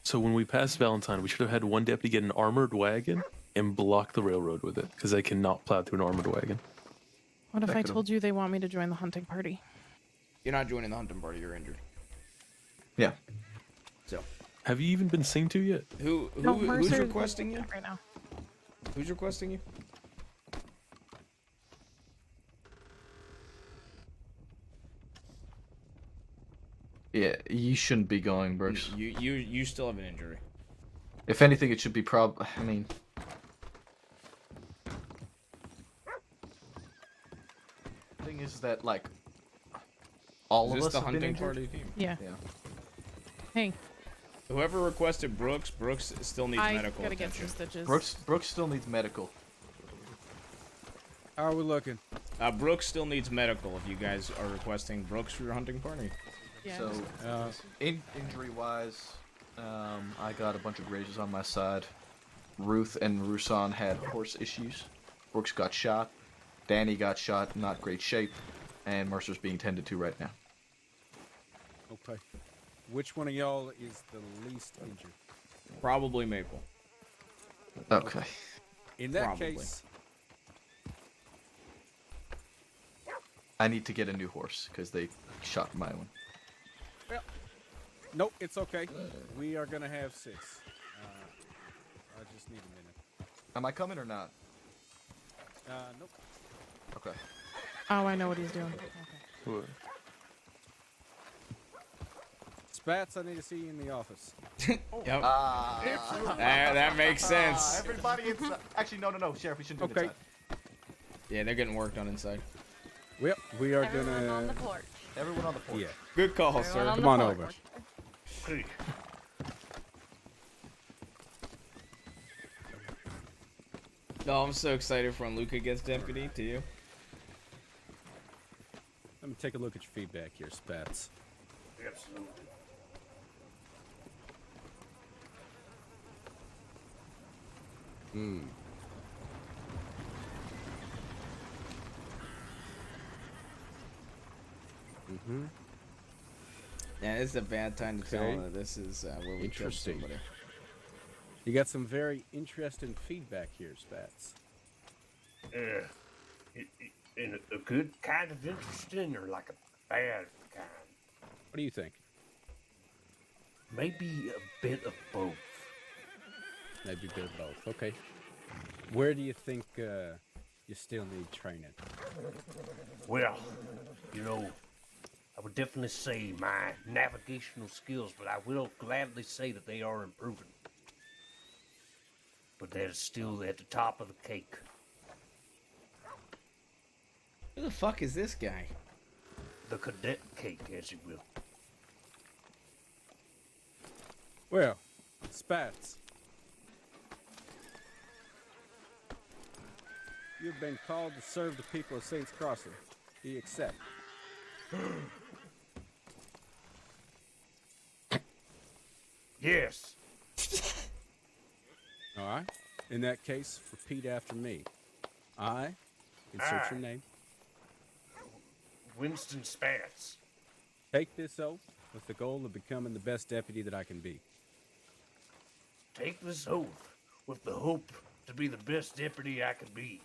So when we passed Valentine, we should have had one deputy get an armored wagon and block the railroad with it, because they cannot plow through an armored wagon. What if That I could've- told you they want me to join the hunting party? You're not joining the hunting party. You're injured. Yeah. So Have you even been seen to yet? who's Mercer- requesting you? Right now. Who's requesting you? Yeah, you shouldn't be going, Brooks. You still have an injury. If anything, it should be I mean... thing thing is that like all Is of this us the have been hunting injured. party team? Yeah. Yeah. Hey, Whoever requested Brooks still needs I medical gotta get attention. some stitches. Brooks still needs medical. How are we looking? Brooks still needs medical if you guys are requesting Brooks for your hunting party. Yeah. So, injury-wise, I got a bunch of grazes on my side. Ruth and Rusan had horse issues. Brooks got shot. Danny got shot, not great shape. And Mercer's being tended to right now. Okay. Which one of y'all is the least injured? Probably Maple. Okay. In that Probably. case, I need to get a new horse, because they shot my one. well, nope, it's okay. We are gonna have 6. I just need a minute. Am I coming or not? Nope. Okay. Oh, I know what he's doing. Okay. What? Spats, I need to see you in the office. Yep. That makes sense. Everybody inside. Actually, no. Sheriff, we shouldn't do it Okay. inside. Yeah, they're getting worked on inside. Well, we are Everyone on the gonna. porch. Everyone on the porch. Yeah. Good call, Everyone sir. on Come the on porch. over. No, I'm so excited for when Luca gets deputy. To you. Let me take a look at your feedback here, Spats. Absolutely. Hmm. Mm-hmm. Yeah, it's a bad time to tell Okay. them that this is where we killed Interesting. somebody. You got some very interesting feedback here, Spats. In a good kind of interesting or like a bad kind? What do you think? Maybe a bit of both. Maybe a bit of both. Okay. Where do you think you still need training? Well, you know, I would definitely say my navigational skills, but I will gladly say that they are improving. But they're still at the top of the cake. Who the fuck is this guy? The cadet cake, as you will. Well, Spats. You've been called to serve the people of Saints Crossing. Do you accept? Yes. All right. In that case, repeat after me. I, insert your name, Winston Spats. take this oath with the goal of becoming the best deputy that I can be. Take this oath with the hope to be the best deputy I can be.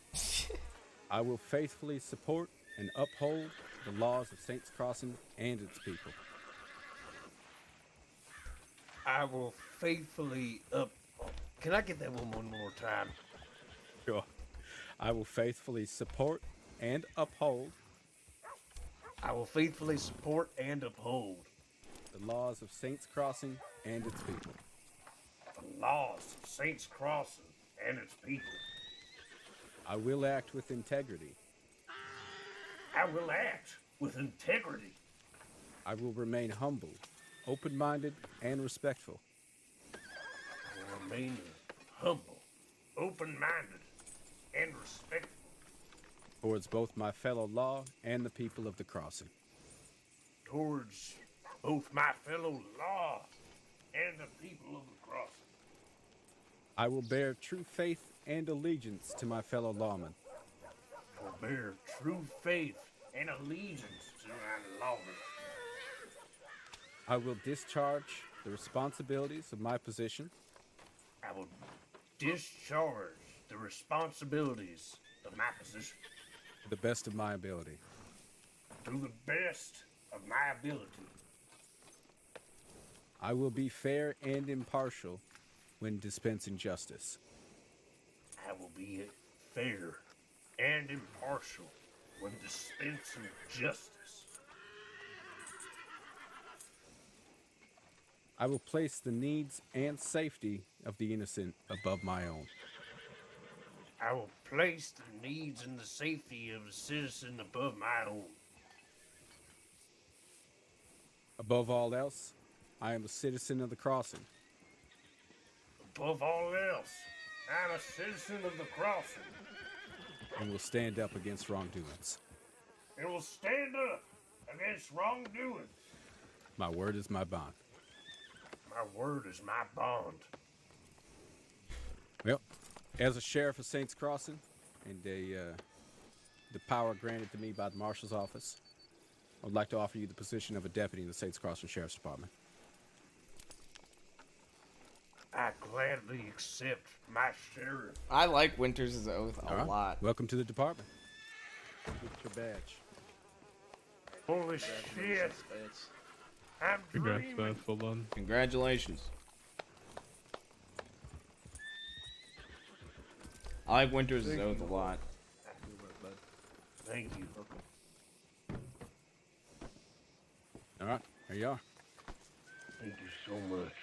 I will faithfully support and uphold the laws of Saints Crossing and its people. I will faithfully Can I get that one more time? Sure. I will faithfully support and uphold I will faithfully support and uphold the laws of Saints Crossing and its people. the laws of Saints Crossing and its people. I will act with integrity. I will act with integrity. I will remain humble, open-minded, and respectful. I will remain humble, open-minded, and respectful towards both my fellow law and the people of the crossing. towards both my fellow law and the people of the crossing. I will bear true faith and allegiance to my fellow lawmen. I will bear true faith and allegiance to my lawmen. I will discharge the responsibilities of my position I will discharge the responsibilities of my position to the best of my ability. to the best of my ability. I will be fair and impartial when dispensing justice. I will be fair and impartial when dispensing justice. I will place the needs and safety of the innocent above my own. I will place the needs and the safety of a citizen above my own. Above all else, I am a citizen of the crossing. Above all else, I'm a citizen of the crossing. And will stand up against wrongdoings. And will stand up against wrongdoings. My word is my bond. My word is my bond. Well, as a sheriff of Saints Crossing, and the power granted to me by the marshal's office, I would like to offer you the position of a deputy in the Saints Crossing Sheriff's Department. I gladly accept my sheriff. I like Winters' oath a lot. Welcome to the department. Get your badge. Holy shit. I'm Congrats, dreaming. man. Well done. Congratulations. I like Winters' oath a lot. Thank you. All right, here you are. Thank you so much.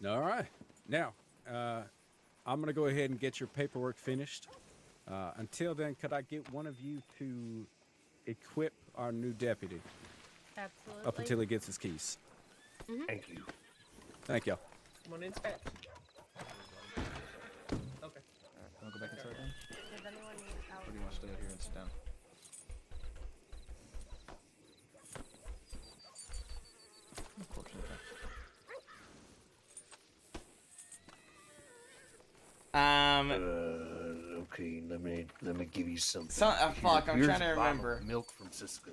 All right. Now, I'm going to go ahead and get your paperwork finished. Until then, could I get one of you to equip our new deputy? Absolutely. Up until he gets his keys. Thank you. Thank y'all. Come on in, Pat. Okay. Want to go back inside then? Does anyone need Or do you want to stay out here and sit down? Okay, let me give you something. Fuck, I'm Here's trying to a bottle of remember. milk from Cisco.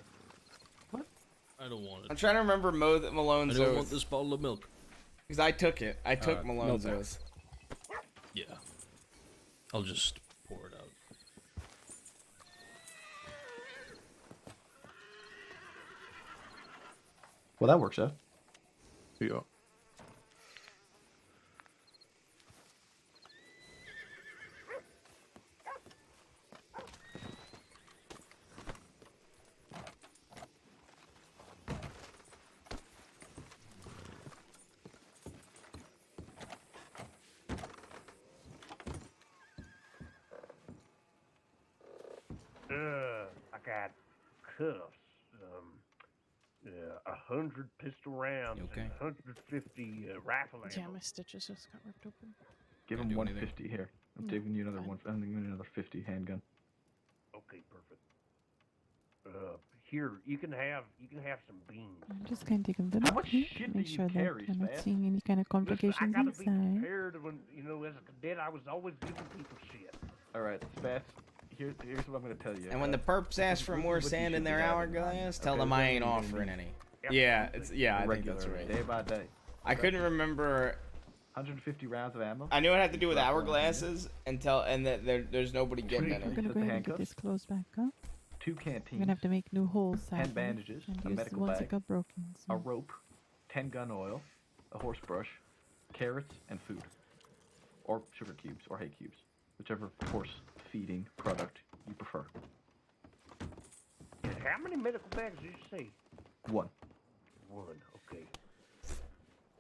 I don't want it. I'm trying to remember Malone's I don't oath. want this bottle of milk. Because I took it. I took Malone's milk. oath. Yeah. I'll just pour it out. Well, that works out. Yeah. I got cuffs, 100 pistol rounds, okay? and 150 rifle ammo. Yeah, my stitches just got ripped open. Give Can't him do 150 here. I'm giving you another one. I'm giving you another 50 handgun. Okay, perfect. Here you can have some beans. I'm just going to take a little How much peek, shit make do you sure that carry, I'm not Spaz? seeing any kind of Listen, I complications gotta be inside. prepared when, as a cadet, I was always giving people shit. All right, Spats. Here's what I'm gonna tell you. And when the perps ask for more sand in their hourglass, tell them I ain't offering any. Yeah, I think that's right. Day by day. I couldn't remember. 150 rounds of ammo. I knew it had to do with hourglasses and that there's nobody getting I'm any. gonna go ahead and get this closed back up. 2 I'm canteens. gonna have to make new holes. 10 sadly, bandages. and A use the medical ones bag. that got broken. A So. rope. 10 gun oil. A horse brush. Carrots and food. Or sugar cubes or hay cubes. Whichever horse feeding product you prefer. And how many medical bags did you say? 1. One. Okay.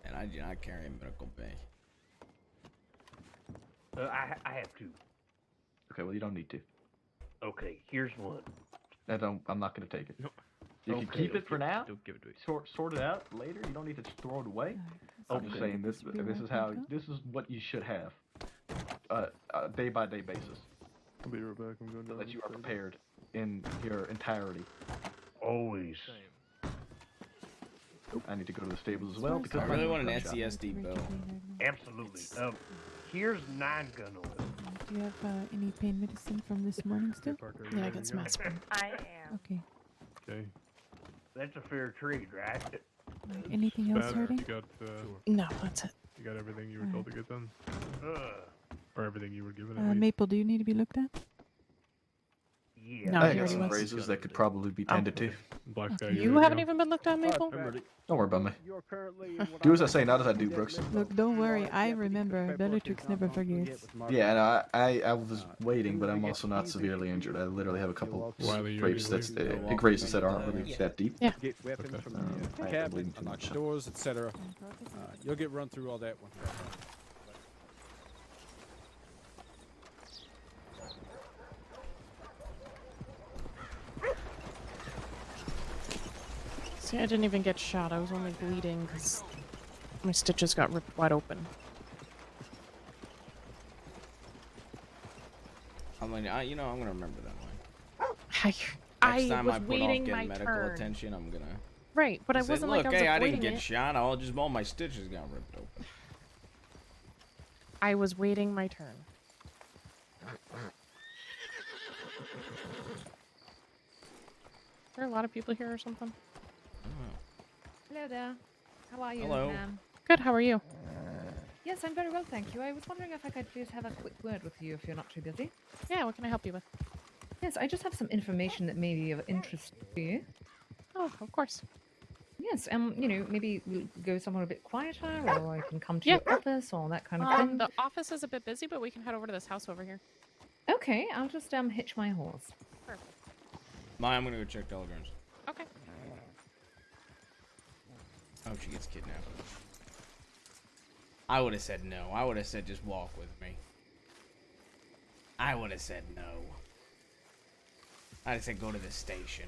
And I do not carry a medical bay. I have 2. Okay, well you don't need to. Okay, here's one. I'm not gonna take it. No. You can keep it for now. Don't give it to me. Sort it out later. You don't need to just throw it away. I'm just saying this is what you should have. A day by day basis. I'll be right back. I'm going So down that to you the are stable. prepared in your entirety. Always. I need to go to the stables as well As because I far as really my want an gunshot. SCSD bow. Absolutely. Here's 9 gun oil. Do you have any pain medicine from this morning still? Parker, Yeah, I ready got to some go? aspirin. I am. Okay. Okay. That's a fair trade, right? Anything else Spaz, hurting? You got, No, that's it. you got everything you were told to get done? Or everything you were given at least? Maple, do you need to be looked at? Yeah. No, I he got already some was. raises that could probably be tended to. Black guy, You haven't even been looked at, Maple? Don't worry about me. Do as I say, not as I do, Brooks. Look, don't worry. I remember. Bellatrix never forgets. Yeah, and I was waiting, but I'm also not severely injured. I literally have a couple Wiley, you rapes already that's leave? raises that aren't really that deep. Yeah. Get weapons Okay. from the I ain't cabinet, bleeding too unlock much. doors, etc. You'll get run through all that one. See, I didn't even get shot. I was only bleeding because my stitches got ripped wide open. I'm like, you know, I'm gonna remember that one. I Next time was I put off waiting getting my medical turn. attention, I'm gonna. Right, but I say, wasn't look, like I was hey, I avoiding didn't get it. shot. All my stitches got ripped open. I was waiting my turn. Are there a lot of people here or something? Hello there. How are you, Hello. ma'am? Good, how are you? Yes, I'm very well, thank you. I was wondering if I could please have a quick word with you if you're not too busy. Yeah, what can I help you with? Yes, I just have some information that may be of interest to you. Oh, of course. Yes, you know, maybe we'll go somewhere a bit quieter, or I can come to Yeah. your office, or that kind of thing. The office is a bit busy, but we can head over to this house over here. Okay, I'll just hitch my horse. Perfect. I'm gonna go check telegrams. Okay. Oh, she gets kidnapped. I would have said no. I would have said just walk with me. I would have said no. I'd have said go to the station.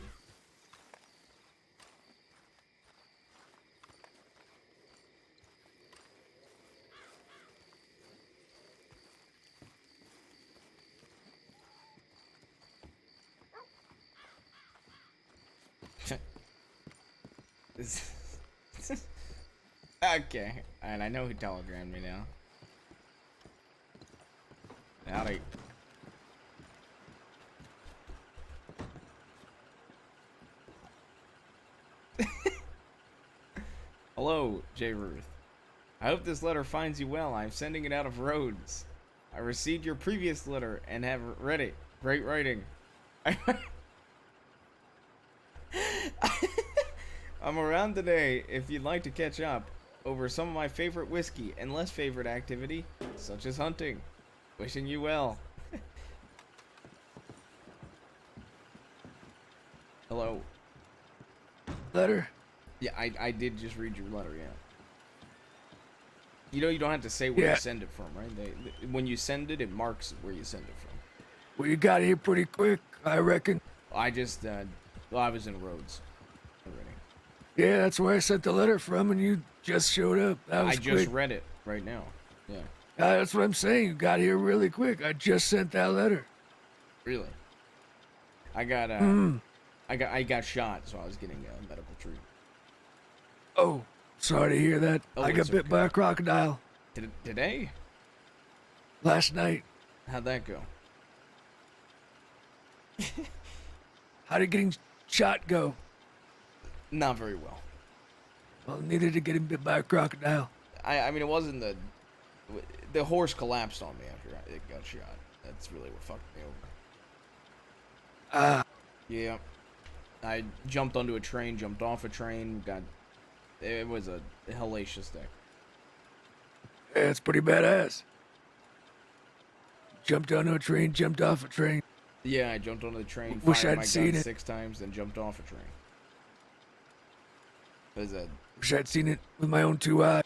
Okay, and I know who telegrammed me now. Howdy. Hello, J. Ruth. I hope this letter finds you well. I'm sending it out of Rhodes. I received your previous letter and have read it. Great writing. I'm around today if you'd like to catch up over some of my favorite whiskey and less favorite activity, such as hunting. Wishing you well. Hello. Letter? Yeah, I did just read your letter, yeah. You know you don't have to say where you send it from, right? When you send it, it marks where you send it from. Well, you got here pretty quick, I reckon. I just, well, I was in Rhodes already. Yeah, that's where I sent the letter from, and you just showed up. That was I quick. just read it right now. Yeah. That's what I'm saying. You got here really quick. I just sent that letter. Really? I got, I got shot, so I was getting medical treatment. Oh, sorry to hear that. Oh, I got it's bit by a crocodile Today? last night. How'd that go? How did getting shot go? Not very well. Well, neither did getting bit by a crocodile. I mean, it wasn't the horse collapsed on me after it got shot. That's really what fucked me over. Yeah. I jumped onto a train, jumped off a train, it was a hellacious day. Yeah, it's pretty badass. Jumped onto a train, jumped off a train. Yeah, I jumped onto the train, Wish fired I'd my seen gun it. 6 times, then jumped off a train. Wish I'd seen it with my own 2 eyes.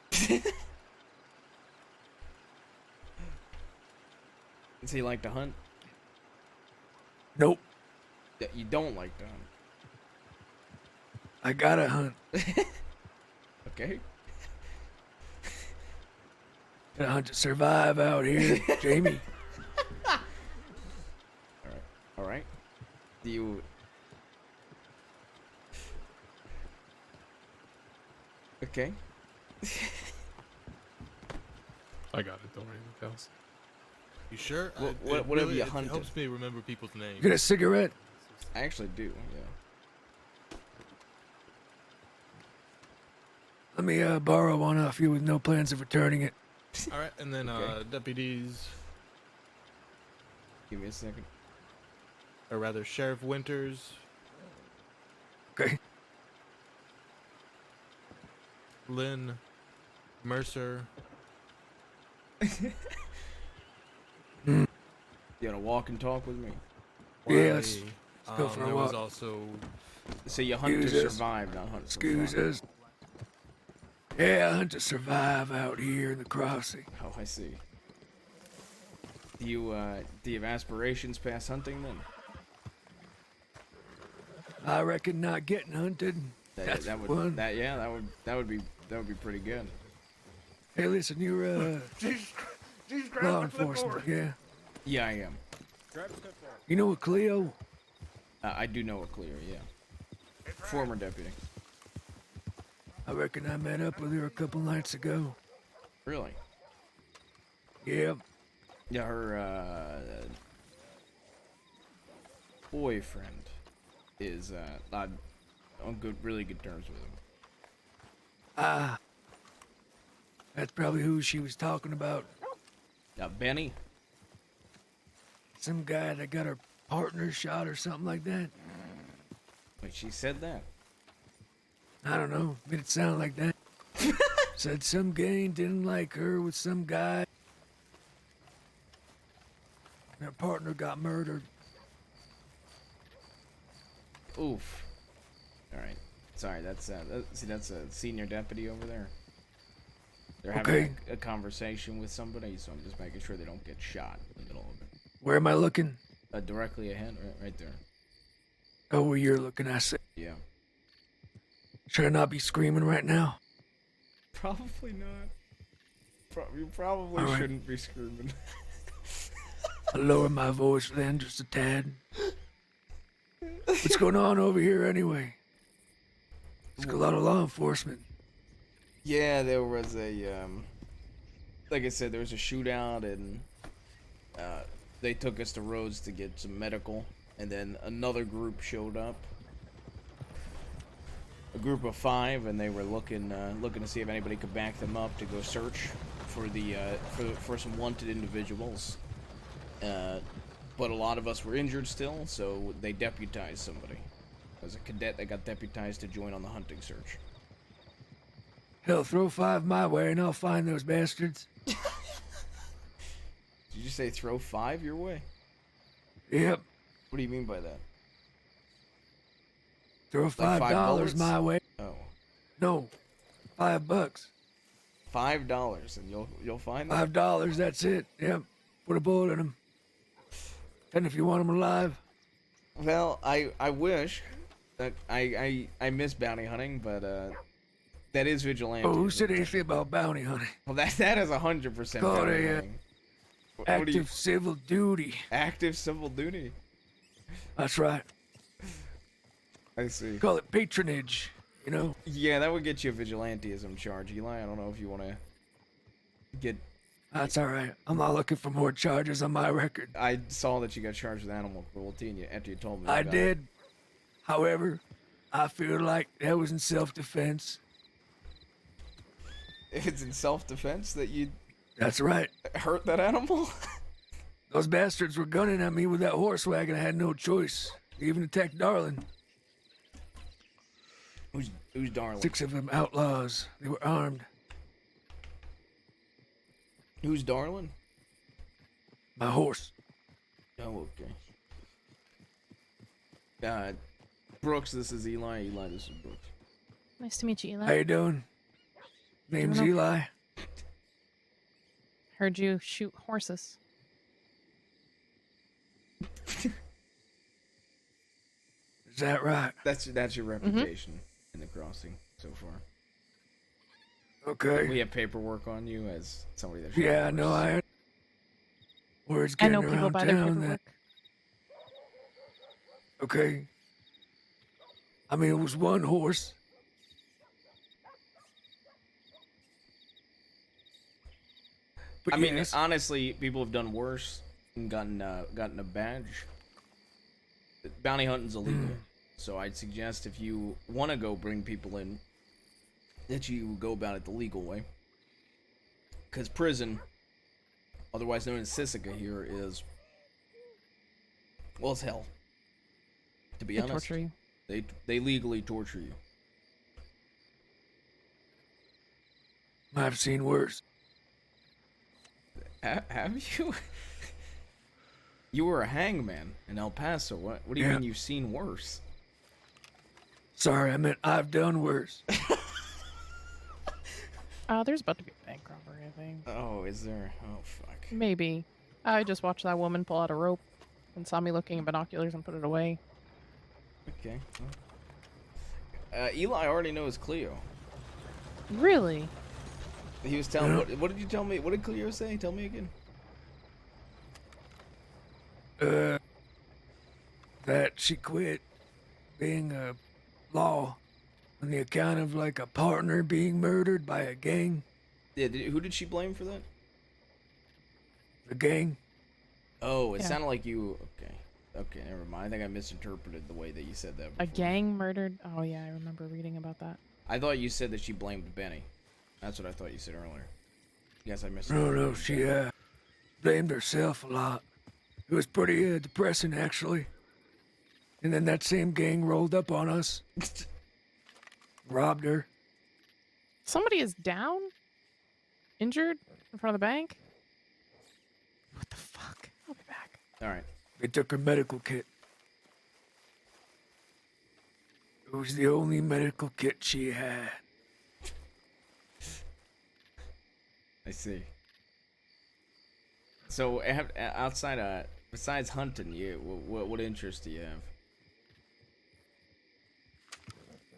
Does he like to hunt? Nope. Yeah, you don't like to hunt. I gotta hunt. Okay. Gotta hunt to survive out here, Jamie. All right. Do you? Okay. I got it. Don't worry anything else. You sure? Whatever you It hunted. helps me remember people's names. You got a cigarette? I actually do. Yeah. Let me borrow one off you with no plans of returning it. All right, and then Okay. deputies. Give me a second. or rather Sheriff Winters. Okay. Lynn Mercer. You wanna walk and talk with me? Yeah, let's go for a there walk. was also. So you hunt to Excuse us. survive, not hunt for Excuse fun. us. Yeah, I hunt to survive out here in the crossing. Oh, I see. Do you have aspirations past hunting then? I reckon not getting hunted. That's that would fun. that would be pretty good. Hey, listen, you're law enforcement, yeah? Yeah, I am. You know what, Cleo? I do know a Clear, yeah. Former deputy. I reckon I met up with her a couple nights ago. Really? Yeah. Yeah, her boyfriend is on really good terms with him. Ah. That's probably who she was talking about. Benny? Some guy that got her partner shot or something like that. Wait, she said that? I don't know. Made it sound like that. Said some gang didn't like her with some guy. Her partner got murdered. Oof. All right. Sorry, that's a senior deputy over there. They're having a conversation with somebody, so I'm just making sure they don't get shot in the middle of it. Where am I looking? Directly ahead, right there. Oh, where you're looking, I see. Yeah. Should I not be screaming right now? Probably not. You probably All right. shouldn't be screaming. I'll lower my voice then just a tad. What's going on over here anyway? There's a lot of law enforcement. Yeah, there was like I said, there was a shootout, and they took us to Rhodes to get some medical, and then another group showed up. A group of 5, and they were looking to see if anybody could back them up to go search for for some wanted individuals. But a lot of us were injured still, so they deputized somebody. There was a cadet that got deputized to join on the hunting search. Hell, throw 5 my way and I'll find those bastards. Did you say throw 5 your way? Yep. What do you mean by that? Throw Like $5 bullets? my way. Oh. No, $5. $5, and you'll find them? $5, that's it. Yep. Put a bullet in them. And if you want them alive. Well, I wish that I miss bounty hunting, but that is vigilante. Oh, who said anything about bounty hunting? Well, that is 100% Call bounty it hunting. active civil duty. Active civil duty. That's right. I see. Call it patronage, you know? Yeah, that would get you a vigilantism charge, Eli. I don't know if you want to get... That's all right. I'm not looking for more charges on my record. I saw that you got charged with animal cruelty after you told me I about did. However, I feel like that was in self-defense. If it's in self-defense that you... That's right. Hurt that animal? Those bastards were gunning at me with that horse wagon. I had no choice. They even attacked Darlin. Who's Darlin? 6 of them outlaws. They were armed. Who's Darlin? My horse. Oh, okay. Brooks, this is Eli. Eli, this is Brooks. Nice to meet you, Eli. How you doing? Name's Doing okay. Eli. Heard you shoot horses. Is that right? That's your reputation in the crossing so far. Okay. We have paperwork on you as somebody that. Yeah, no, I. Words I getting know people around by their town paperwork. that. Okay. I mean, it was one horse. But I mean, yes. honestly, people have done worse and gotten a badge. Bounty hunting's illegal, so I'd suggest if you want to go bring people in, that you go about it the legal way. Because prison, otherwise known as Sisica here, is, well, it's hell. To be They honest, torture you. they legally torture you. I've seen worse. Have you? You were a hangman in El Paso. What do you Yeah. mean you've seen worse? Sorry, I meant I've done worse. There's about to be a bank robbery, I think. Oh, is there? Oh, fuck. Maybe. I just watched that woman pull out a rope and saw me looking in binoculars and put it away. Okay. Eli already knows Cleo. Really? He was telling. What did you tell me? What did Cleo say? Tell me again. That she quit being a law on the account of like a partner being murdered by a gang. Yeah. Who did she blame for that? The gang. Oh, it Yeah. sounded like you. Okay. Okay, never mind. I think I misinterpreted the way that you said that. A Before. gang murdered? Oh, yeah, I remember reading about that. I thought you said that she blamed Benny. That's what I thought you said earlier. Yes, I missed. No, she blamed herself a lot. It was pretty depressing, actually. And then that same gang rolled up on us, robbed her. Somebody is down? Injured? In front of the bank? What the fuck? I'll be back. All right. They took her medical kit. It was the only medical kit she had. I see. So, outside, besides hunting, what interest do you have?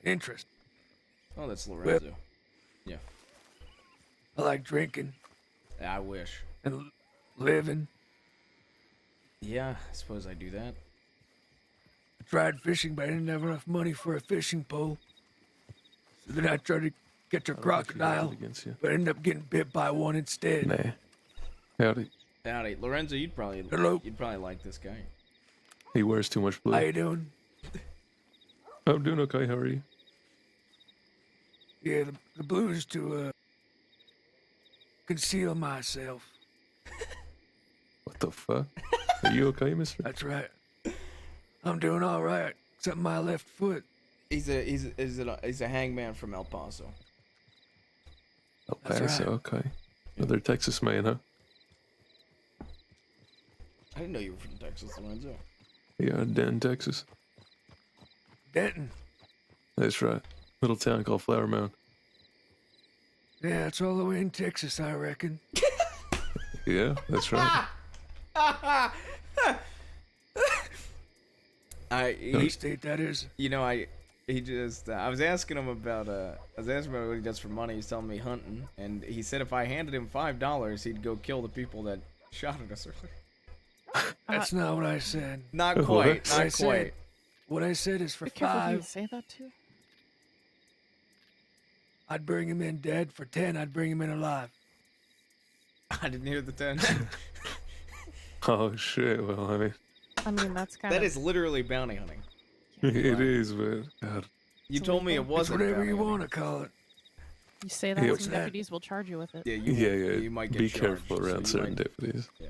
Interest. Oh, that's Lorenzo. Well, Yeah. I like drinking I wish. and living. Yeah, I suppose I do that. I tried fishing, but I didn't have enough money for a fishing pole. So then I tried to catch a crocodile, but ended up getting bit by one instead. Nah. Howdy. Howdy, Lorenzo. You'd probably like this guy. He wears too much blue. How you doing? I'm doing okay. How are you? Yeah, the blues to conceal myself. What the fuck? Are you okay, mister? That's right. I'm doing all right, except my left foot. He's a hangman from El Paso. El That's Paso, right. okay. Another Texas man, huh? I didn't know you were from Texas, Lorenzo. Yeah, Denton, Texas. Denton. That's right. Little town called Flower Mound. Yeah, it's all the way in Texas, I reckon. Yeah, that's right. What state that is? You know, I was asking him about what he does for money. He's telling me hunting, and he said if I handed him $5, he'd go kill the people that shot at us earlier. That's not what I said. Not quite. What I Not said- quite. What I said is for Be careful who you $5, say that to. I'd bring him in dead. For 10, I'd bring him in alive. I didn't hear the 10. Oh shit! Well, I mean, that's kind That of... is literally bounty hunting. it is, but God. You told me it It's wasn't. whatever bounty you hunting. want to call it. You say that, Yeah, some that? deputies will charge you with it. Yeah, Yeah. You might get Be charged, careful so around you certain might- deputies. Yeah.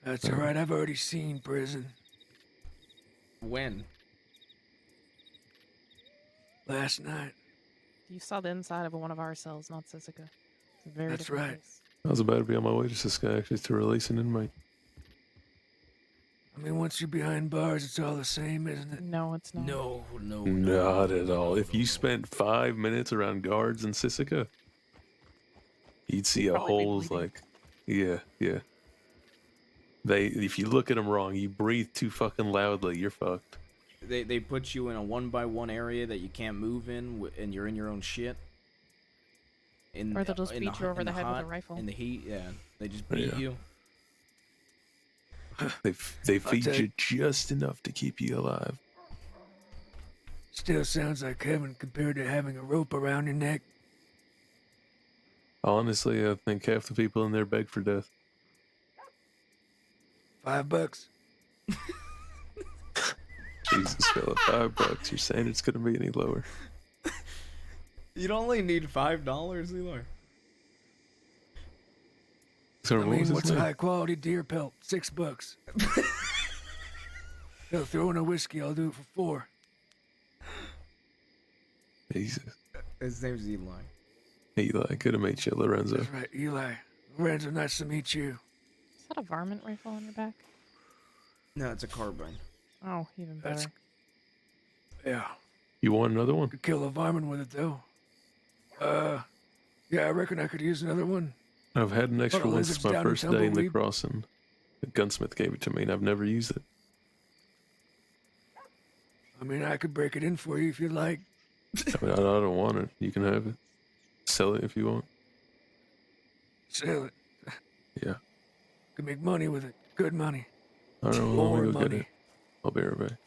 That's all right. I've already seen prison. When? Last night. You saw the inside of one of our cells, not Sisica. It's a very That's different right. place. I was about to be on my way to Cisco actually to release an inmate. I mean, once you're behind bars, it's all the same, isn't it? No, it's not. No. Not at all. If you spent 5 minutes around guards in Sisica, you'd see a Probably be whole bleeding. like, yeah. If you look at them wrong, you breathe too fucking loudly, you're fucked. They put you in a 1x1 area that you can't move in, and you're in your own shit. Or they'll just beat you over the head with a hot, rifle. In the heat, yeah. They just beat Yeah. you. They feed tell you just enough to keep you alive. Still sounds like heaven compared to having a rope around your neck. Honestly, I think half the people in there beg for death. $5. Jesus, fella, $5. You're saying it's gonna be any lower? You'd only need $5, Eloy. So I what mean, was his what's a name? high quality deer pelt? $6. They'll throw in a whiskey. I'll do it for 4. Jesus. His name's Eli. Eli, good to meet you, Lorenzo. That's right, Eli. Lorenzo, nice to meet you. Is that a varmint rifle on your back? No, it's a carbine. Oh, even better. That's- Yeah. You want another one? Could kill a varmint with it, though. Yeah, I reckon I could use another one. I've had an extra Lot of one lizards since my down in first day in the Tumbleweed. crossing. The gunsmith gave it to me, and I've never used it. I mean, I could break it in for you if you'd like. I mean, I don't want it. You can have it. Sell it if you want. Sell it. Yeah. Could make money with it. Good money. I don't know. More Let me go get money. it. I'll be right back.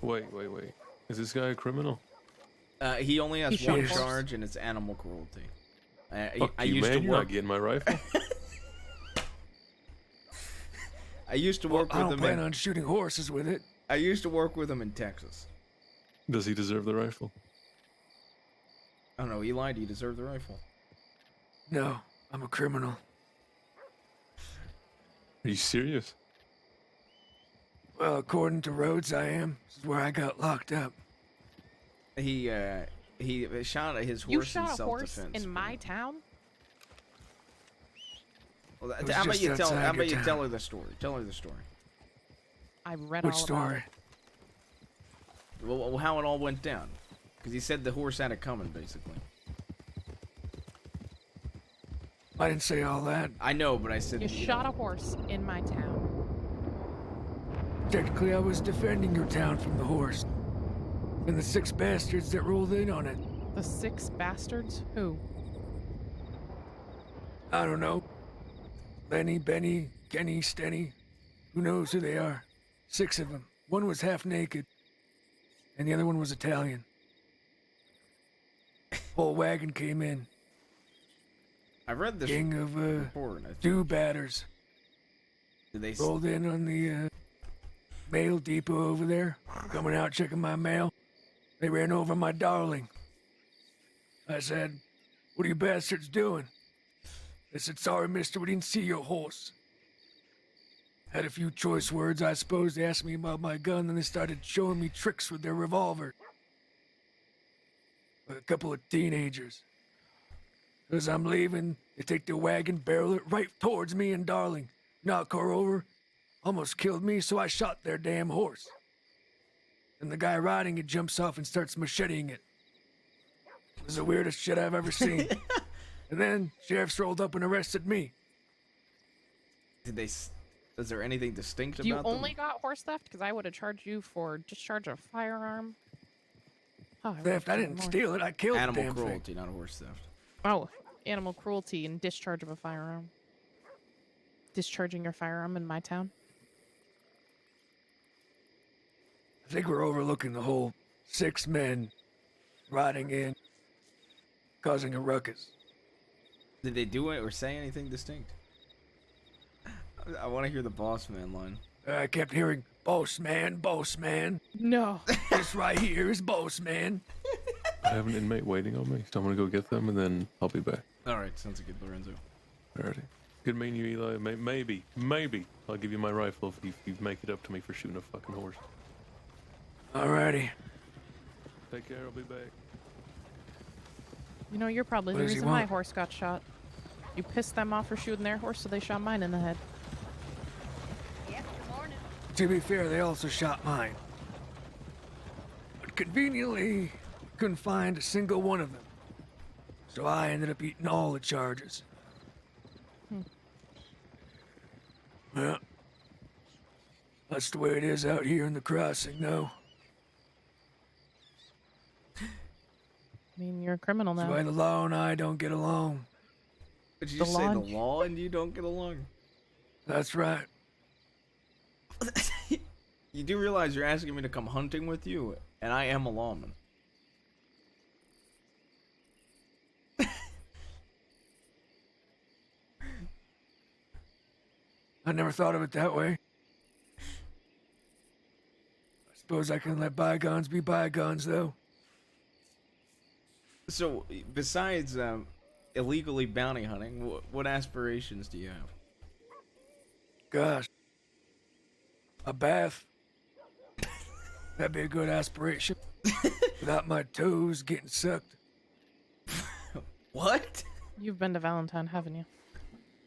Wait. Is this guy a criminal? He only has He one shot a horse. charge, and it's animal cruelty. Fuck I you, used man. to You're work. not getting my rifle. I used to work I with don't him. plan on shooting horses with it. I used to work with him in Texas. Does he deserve the rifle? I don't know, Eli, do you deserve the rifle? No, I'm a criminal. Are you serious? Well, according to Rhodes, I am. This is where I got locked up. He shot at his horse You in shot a horse self-defense. in my town? Well, It was how about just you tell? outside How about your you town. tell her the story? Tell her the story. I read Which all story? about it. Well, how it all went down. Because he said the horse had it coming, basically. I didn't say all that. I know, but I said You shot a horse in my town. Technically, I was defending your town from the horse. And the 6 bastards that rolled in on it. The 6 bastards? Who? I don't know. Lenny, Benny, Kenny, Stenny. Who knows who they are? 6 of them. One was half naked. And the other one was Italian. Whole wagon came in. I read this Gang of report. I think. do-batters. Did they? Rolled in on the mail depot over there. Coming out checking my mail. They ran over my darling. I said, "What are you bastards doing?" They said, "Sorry, mister, we didn't see your horse." Had a few choice words, I suppose. They asked me about my gun, then they started showing me tricks with their revolver. A couple of teenagers. As I'm leaving, they take the wagon, barrel it right towards me and Darling. Knock her over. Almost killed me, so I shot their damn horse. And the guy riding it jumps off and starts macheting it. It was the weirdest shit I've ever seen. And then sheriffs rolled up and arrested me. Did they? Is there anything distinct You about them? only got horse theft? Because I would have charged you for discharge of firearm. Oh, Theft, I didn't steal it, I killed the Animal damn thing. cruelty, not horse theft. Oh, animal cruelty and discharge of a firearm. Discharging your firearm in my town? I think we're overlooking the whole 6 men riding in, causing a ruckus. Did they do it or say anything distinct? I want to hear the boss man line. I kept hearing, "Boss man, boss man." No. This right here is boss man. I have an inmate waiting on me, so I'm gonna go get them, and then I'll be back. All right, sounds good, Lorenzo. Alrighty. Good meeting you, Eli. Maybe I'll give you my rifle if you make it up to me for shooting a fucking horse. Alrighty. Take care. I'll be back. You know, you're probably What the does he reason my want? horse got shot. You pissed them off for shooting their horse, so they shot mine in the head. To be fair, they also shot mine. But conveniently, couldn't find a single one of them. So I ended up eating all the charges. Yeah. That's the way it is out here in the crossing, though. I mean, you're a criminal That's now. why the law and I don't get along. Did you The say law- the law and you don't get along? That's right. You do realize you're asking me to come hunting with you, and I am a lawman. I never thought of it that way. I suppose I can let bygones be bygones, though. So, besides illegally bounty hunting, what aspirations do you have? Gosh. A bath, That'd be a good aspiration. Without my toes getting sucked. What? You've been to Valentine, haven't you?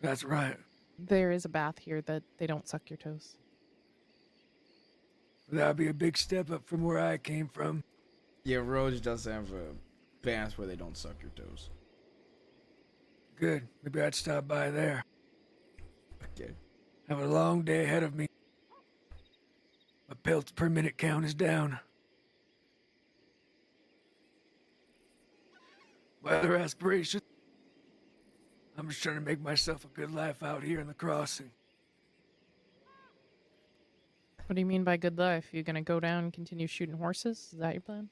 That's right. There is a bath here that they don't suck your toes. That'd be a big step up from where I came from. Yeah, Rose does have a bath where they don't suck your toes. Good. Maybe I'd stop by there. Okay. Have a long day ahead of me. My pelts per minute count is down. My other aspiration, I'm just trying to make myself a good life out here in the crossing. What do you mean by good life? You gonna go down and continue shooting horses? Is that your plan?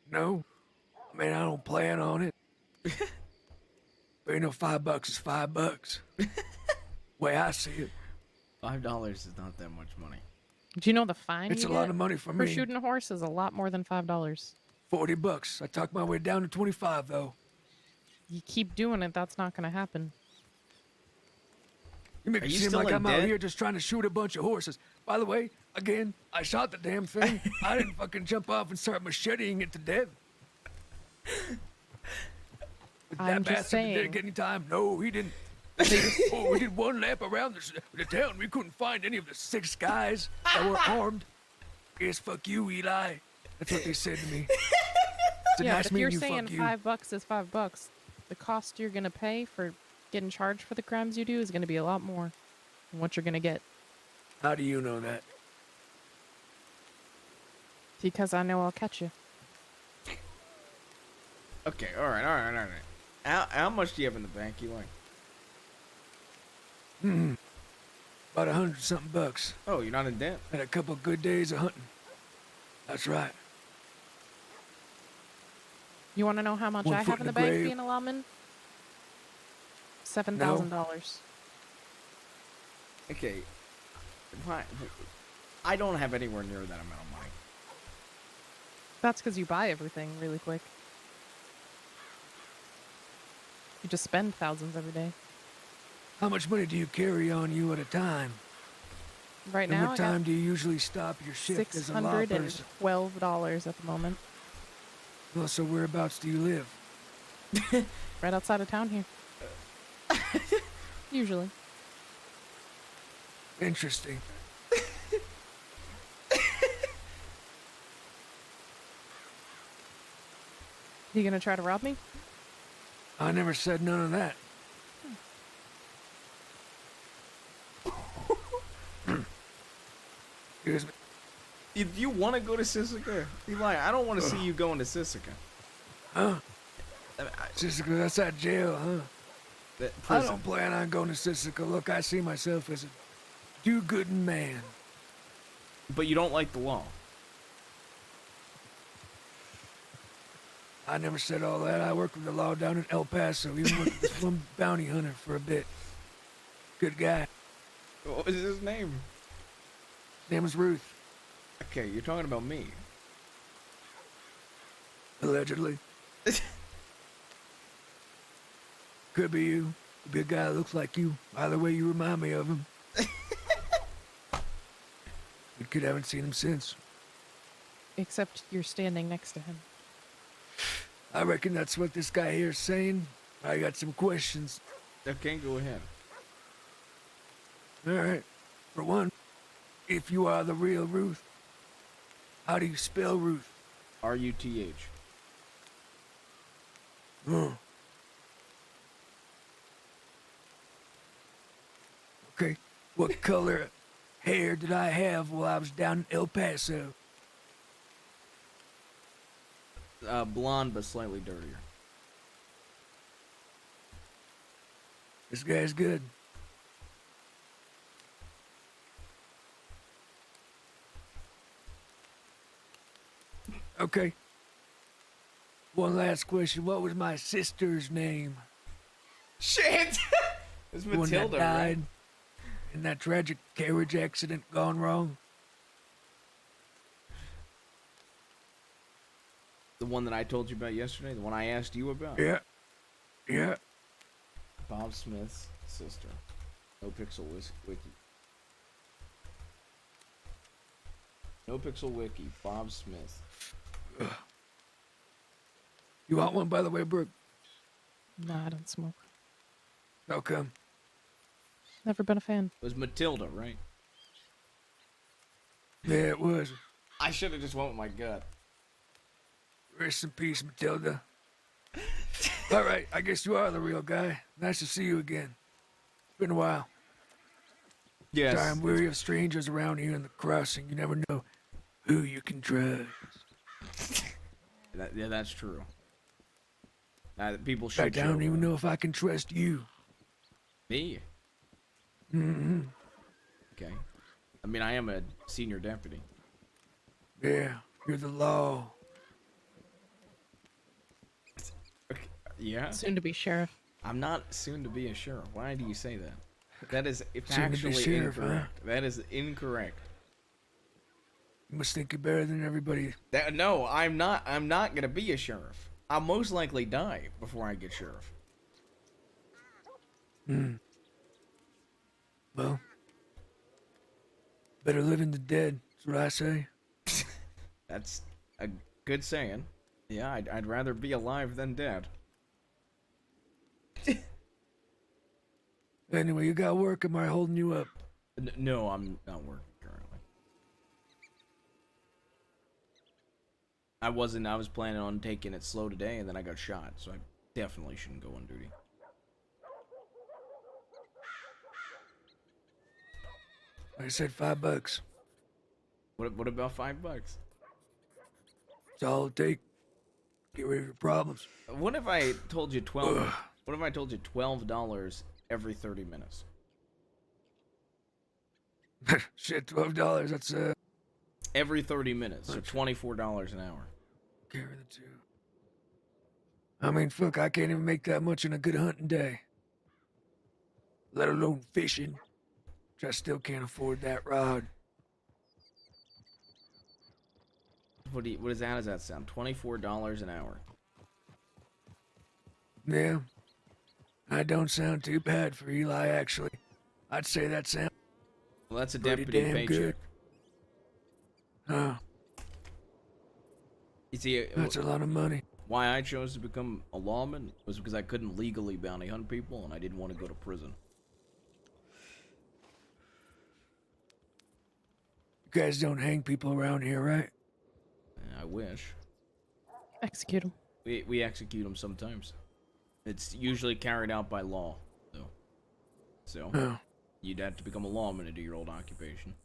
No. I mean, I don't plan on it. But you know, $5 is $5. Way I see it. $5 is not that much money. Do you know the fine? It's you a lot get of money for for me. shooting a horse is a lot more than $5. $40. I talked my way down to 25 though. You keep doing it, that's not gonna happen. You make Are it you seem still like in I'm out debt? here just trying to shoot a bunch of horses. By the way, again, I shot the damn thing. I didn't fucking jump off and start macheting it to death. Did I'm that just bastard saying. did get any time? No, he didn't. Oh, we did one lap around the town. We couldn't find any of the 6 guys that were armed. Yes, fuck you, Eli. That's what they said to me. It's a Yeah, nice but if you're meeting you, saying fuck you. $5 is $5, the cost you're gonna pay for getting charged for the crimes you do is gonna be a lot more than what you're gonna get. How do you know that? Because I know I'll catch you. Okay, alright. How much do you have in the bank, Eli? About $100-something. Oh, you're not in debt? Had a couple good days of hunting. That's right. You want to know how much One I foot have in in the the bank grave. being a lawman? $7,000. Okay. Fine. I don't have anywhere near that amount of money. That's because you buy everything really quick. You just spend thousands every day. How much money do you carry on you at a time? Right And now, what time do you usually stop your shift as a law person? $612 at the moment. Well, so whereabouts do you live? Right outside of town here. Usually. Interesting. You gonna try to rob me? I never said none of that. Excuse me. If you want to go to Sisika, Eli, I don't want to see you going to Sisika. Huh? Sisika, that's that jail, huh? That I prison. don't plan on going to Sisika. Look, I see myself as a do-good man. But you don't like the law. I never said all that. I worked with the law down in El Paso. Even with this one bounty hunter for a bit. Good guy. What was his name? His name was Ruth. Okay, you're talking about me. Allegedly. Could be you. Could be a guy that looks like you. Either way, you remind me of him. Good kid, haven't seen him since. Except you're standing next to him. I reckon that's what this guy here is saying. I got some questions. Okay, go ahead. All right. For one, if you are the real Ruth, how do you spell Ruth? R-U-T-H. Oh. Okay. What color hair did I have while I was down in El Paso? Blonde, but slightly dirtier. This guy's good. Okay. One last question. What was my sister's name? Shit! It's The one that Matilda, right? died in that tragic carriage accident gone wrong. The one that I told you about yesterday? The one I asked you about? Yeah. Yeah. Bob Smith's sister. No Pixel Wiki. No Pixel Wiki. Bob Smith. You want one, by the way, Brooke? Nah, I don't smoke. How come? Never been a fan. It was Matilda, right? Yeah, it was. I should have just went with my gut. Rest in peace, Matilda. All right, I guess you are the real guy. Nice to see you again. It's been a while. Yes. Sorry, I'm weary of strangers around here in the crossing. You never know who you can trust. Yeah, that's true. People In should. fact, I don't even know if I can trust you. Me? Mm-hmm. Okay. I mean, I am a senior deputy. Yeah, you're the law. Okay. Yeah? Soon to be sheriff. I'm not soon to be a sheriff. Why do you say that? That is Soon to be factually sheriff, huh? incorrect. That is incorrect. You must think you're better than everybody. No, I'm not. I'm not gonna be a sheriff. I'll most likely die before I get sheriff. Well, better living than dead. That's what I say. That's a good saying. Yeah, I'd rather be alive than dead. Anyway, you got work. Am I holding you up? No, I'm not working currently. I wasn't. I was planning on taking it slow today, and then I got shot, so I definitely shouldn't go on duty. I said $5. What about $5? That's all it'll take. Get rid of your problems. What if I told you 12? What if I told you $12 every 30 minutes? Shit, $12. That's Every 30 minutes, so $24 an hour. carry the two. I mean, fuck, I can't even make that much in a good hunting day. Let alone fishing. Which I still can't afford that rod. What does that sound? $24 an hour. Yeah. I don't sound too bad for Eli, actually. I'd say that sounds Well, that's a pretty deputy damn paycheck. good. Oh, You see, that's a lot of money. why I chose to become a lawman was because I couldn't legally bounty hunt people, and I didn't want to go to prison. You guys don't hang people around here, right? I wish. Execute him. We execute them sometimes. It's usually carried out by law, though. So, Oh. you'd have to become a lawman to do your old occupation.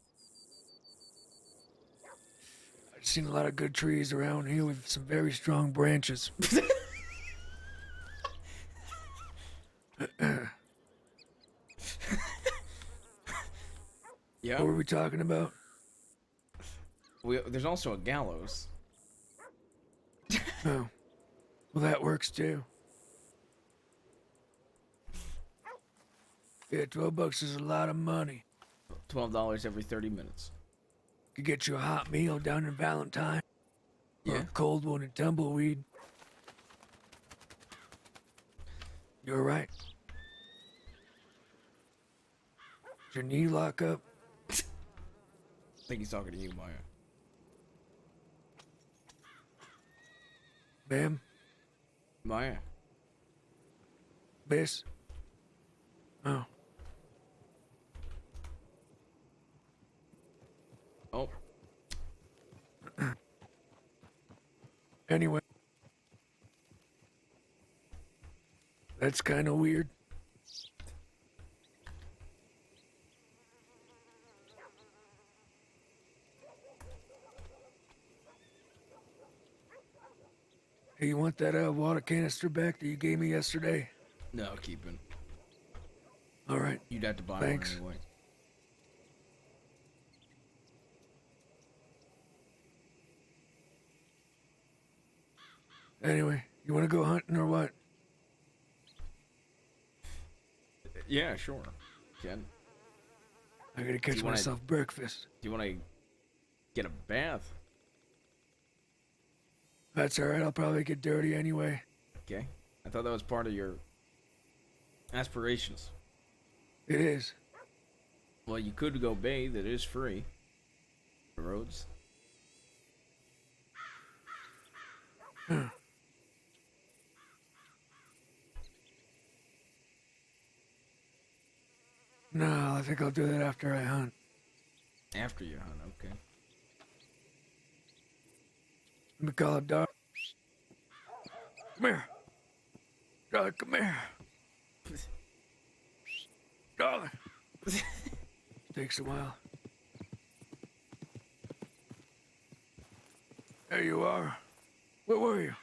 I've seen a lot of good trees around here with some very strong branches. Yeah. What were we talking about? There's also a gallows. Oh. Well, that works too. Yeah, $12 is a lot of money. $12 every 30 minutes. Could get you a hot meal down in Valentine. Or Yeah. a cold one in Tumbleweed. You're right. Does your knee lock up? I think he's talking to you, Maya. Ma'am? Maya. Miss? Oh. Oh. Anyway. That's kind of weird. Hey, you want that water canister back that you gave me yesterday? No, keep it. All right. You'd have to buy Thanks. one anyway. Anyway, you want to go hunting or what? Yeah, sure. Ken. I gotta catch myself breakfast. Do you want to get a bath? That's all right. I'll probably get dirty anyway. Okay. I thought that was part of your aspirations. It is. Well, you could go bathe. It is free. The roads. No, I think I'll do that after I hunt. After you hunt, okay. Let me call it Dar. Come here. Darling, come here. Darling. Takes a while. There you are. Where were you?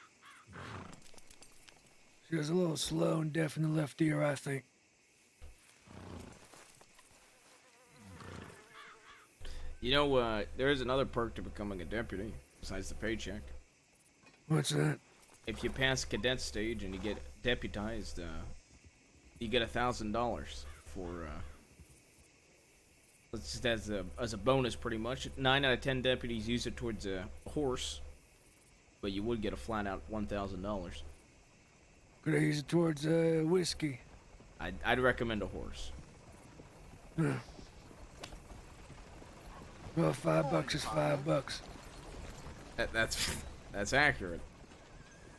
She was a little slow and deaf in the left ear, I think. You know, there is another perk to becoming a deputy, besides the paycheck. What's that? If you pass cadet stage and you get deputized, you get $1,000 for, that's just as a bonus, pretty much. 9 out of 10 deputies use it towards a horse, but you would get a flat-out $1,000. Could I use it towards whiskey? I'd recommend a horse. Huh. Well, $5 is $5. That's accurate.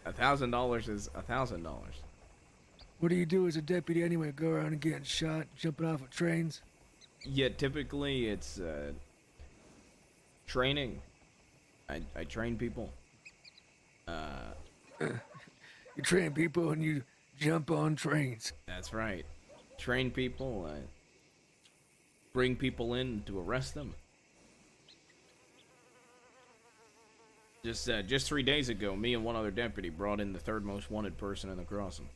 $1,000 is $1,000. What do you do as a deputy anyway? Go around and getting shot, jumping off of trains? Yeah, typically it's training. I train people. You train people and you jump on trains. That's right. Train people. Bring people in to arrest them. Just 3 days ago, me and one other deputy brought in the third most wanted person in the crossing.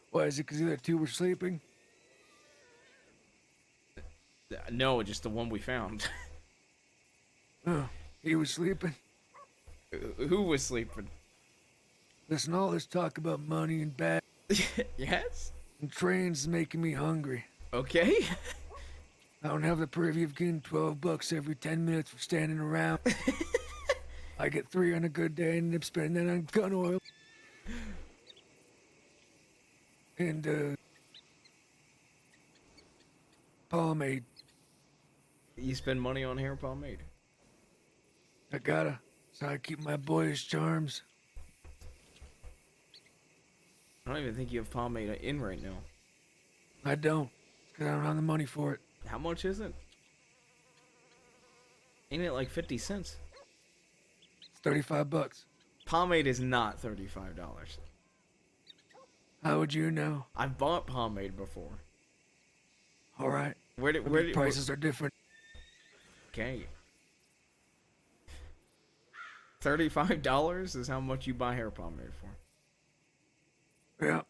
Why, is it because the other two were sleeping? No, just the one we found. Oh, he was sleeping? Who was sleeping? Listen, all this talk about money and bad... Yes? And trains is making me hungry. Okay. I don't have the privilege of getting $12 every 10 minutes for standing around. I get 3 on a good day and end up spending that on gun oil. And, pomade. You spend money on hair pomade? I gotta, so I keep my boyish charms. I don't even think you have pomade in right now. I don't, because I don't have the money for it. How much is it? Ain't it like 50 cents? It's $35. Pomade is not $35. How would you know? I've bought pomade before. All right. Where did prices are different. Okay. $35 is how much you buy hair pomade for. Yeah.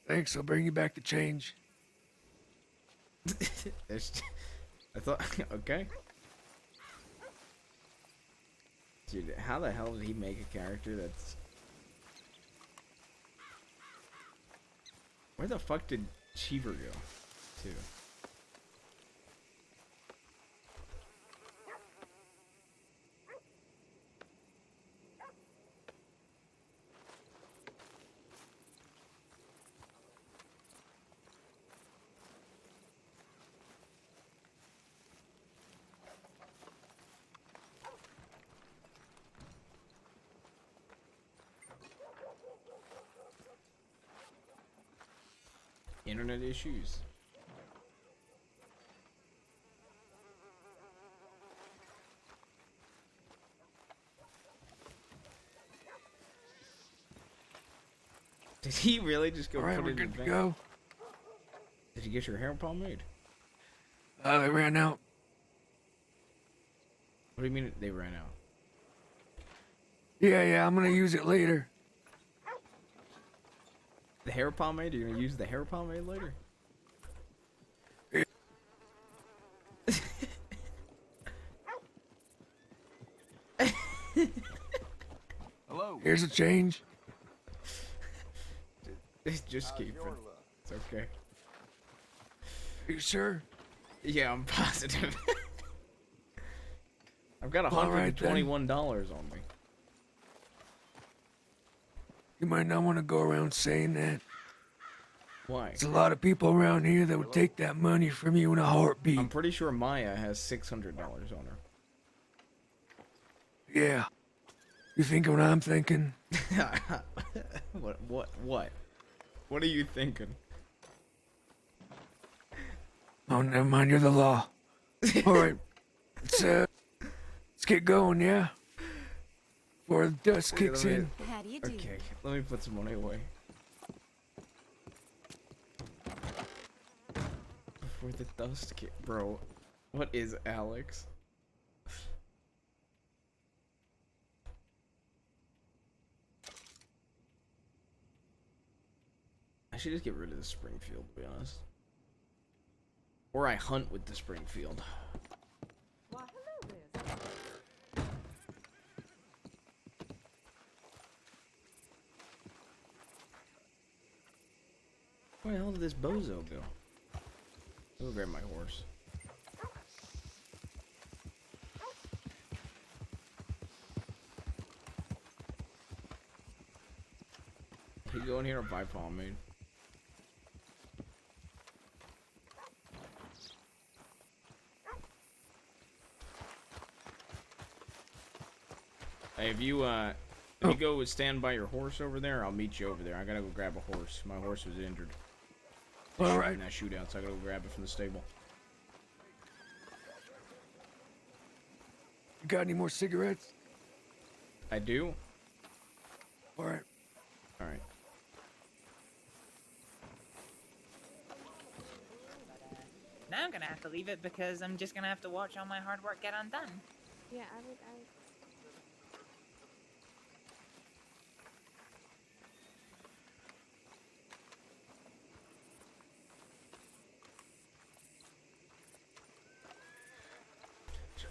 Thanks, I'll bring you back the change. I thought, okay. Dude, how the hell did he make a character that's... Where the fuck did Cheever go to? Internet issues. Did he really just go? All right, put we're it in good the to van? go. Did you get your hair pomade? They ran out. What do you mean they ran out? Yeah, I'm gonna use it later. The hair pomade? Are you gonna use the hair pomade later? Hello. Here's a change. Just keep it. It's okay. You sure? Yeah, I'm positive. I've got All right, $121 on me. You might not want to go around saying that. Why? There's a lot of people around here that would take that money from you in a heartbeat. I'm pretty sure Maya has $600 on her. Yeah. You thinking what I'm thinking? What are you thinking? Oh, never mind. You're the law. All right. Let's get going, yeah? Before the dust kicks in. How do you do? Okay, let me put some money away. Before the dust kick, bro. What is Alex? I should just get rid of the Springfield, to be honest. Or I hunt with the Springfield. Why, hello there. Where the hell did this bozo go? I'll go grab my horse. Can you go in here and buy pomade? Hey, if you go stand by your horse over there, I'll meet you over there. I gotta go grab a horse. My horse was injured. All right. In that shootout, so I gotta go grab it from the stable. You got any more cigarettes? I do. All right. All right. Now I'm gonna have to leave it because I'm just gonna have to watch all my hard work get undone. Yeah, I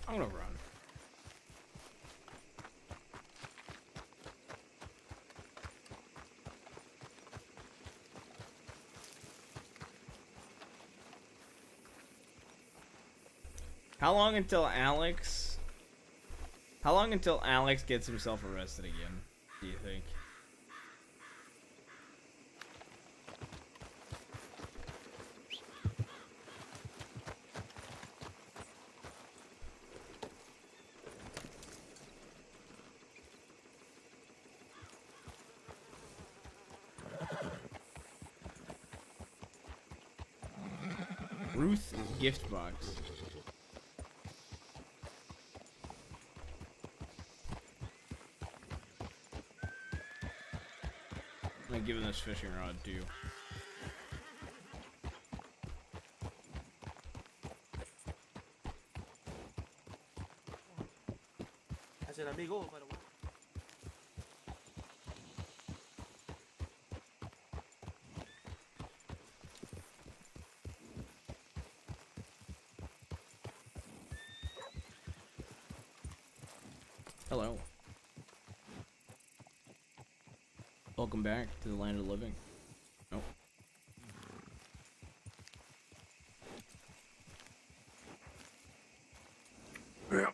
I'm gonna run. How long until Alex gets himself arrested again, do you think? Ruth gift box. I'm giving this fishing rod to you. I said amigo, by the way. Hello. Welcome back to the land of the living. Nope. Yeah.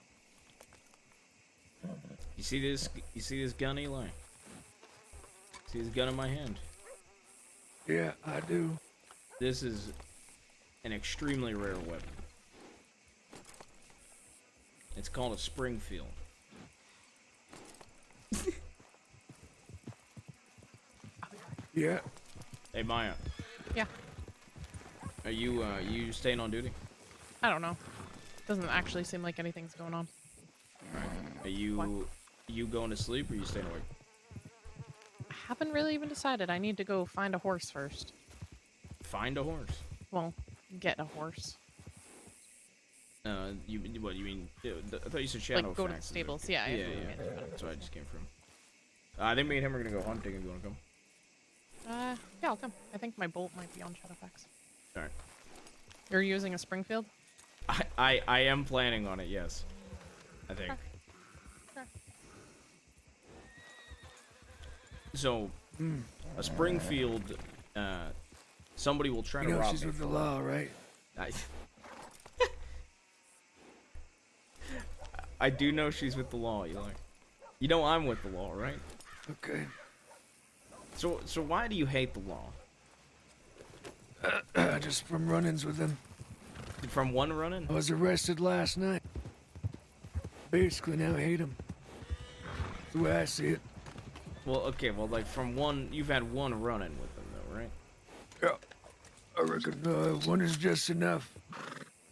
You see this? You see this gun, Eli? See this gun in my hand? Yeah, I do. This is an extremely rare weapon. It's called a Springfield. Yeah. Hey, Maya. Yeah. Are you you staying on duty? I don't know. Doesn't actually seem like anything's going on. Are you going to sleep or are you staying awake? I haven't really even decided. I need to go find a horse first. Find a horse. Well, get a horse. You what? You mean? I thought you said Shadow. Like go to the stables. Yeah. Yeah. That's where I just came from. I think me and him are gonna go hunting. If you wanna come. Yeah, I'll come. I think my bolt might be on Shadowfax. All right. You're using a Springfield? I am planning on it. Yes. I think. Sure. So, a Springfield. Somebody will try to rob she's me with the for law, it. right? I do know she's with the law, Eli. You know I'm with the law, right? Okay. So why do you hate the law? Just from run-ins with them. From one run-in? I was arrested last night. Basically, now I hate them. That's the way I see it. Well, okay, well, like from one, you've had one run-in with them, though, right? Yeah, I reckon one is just enough.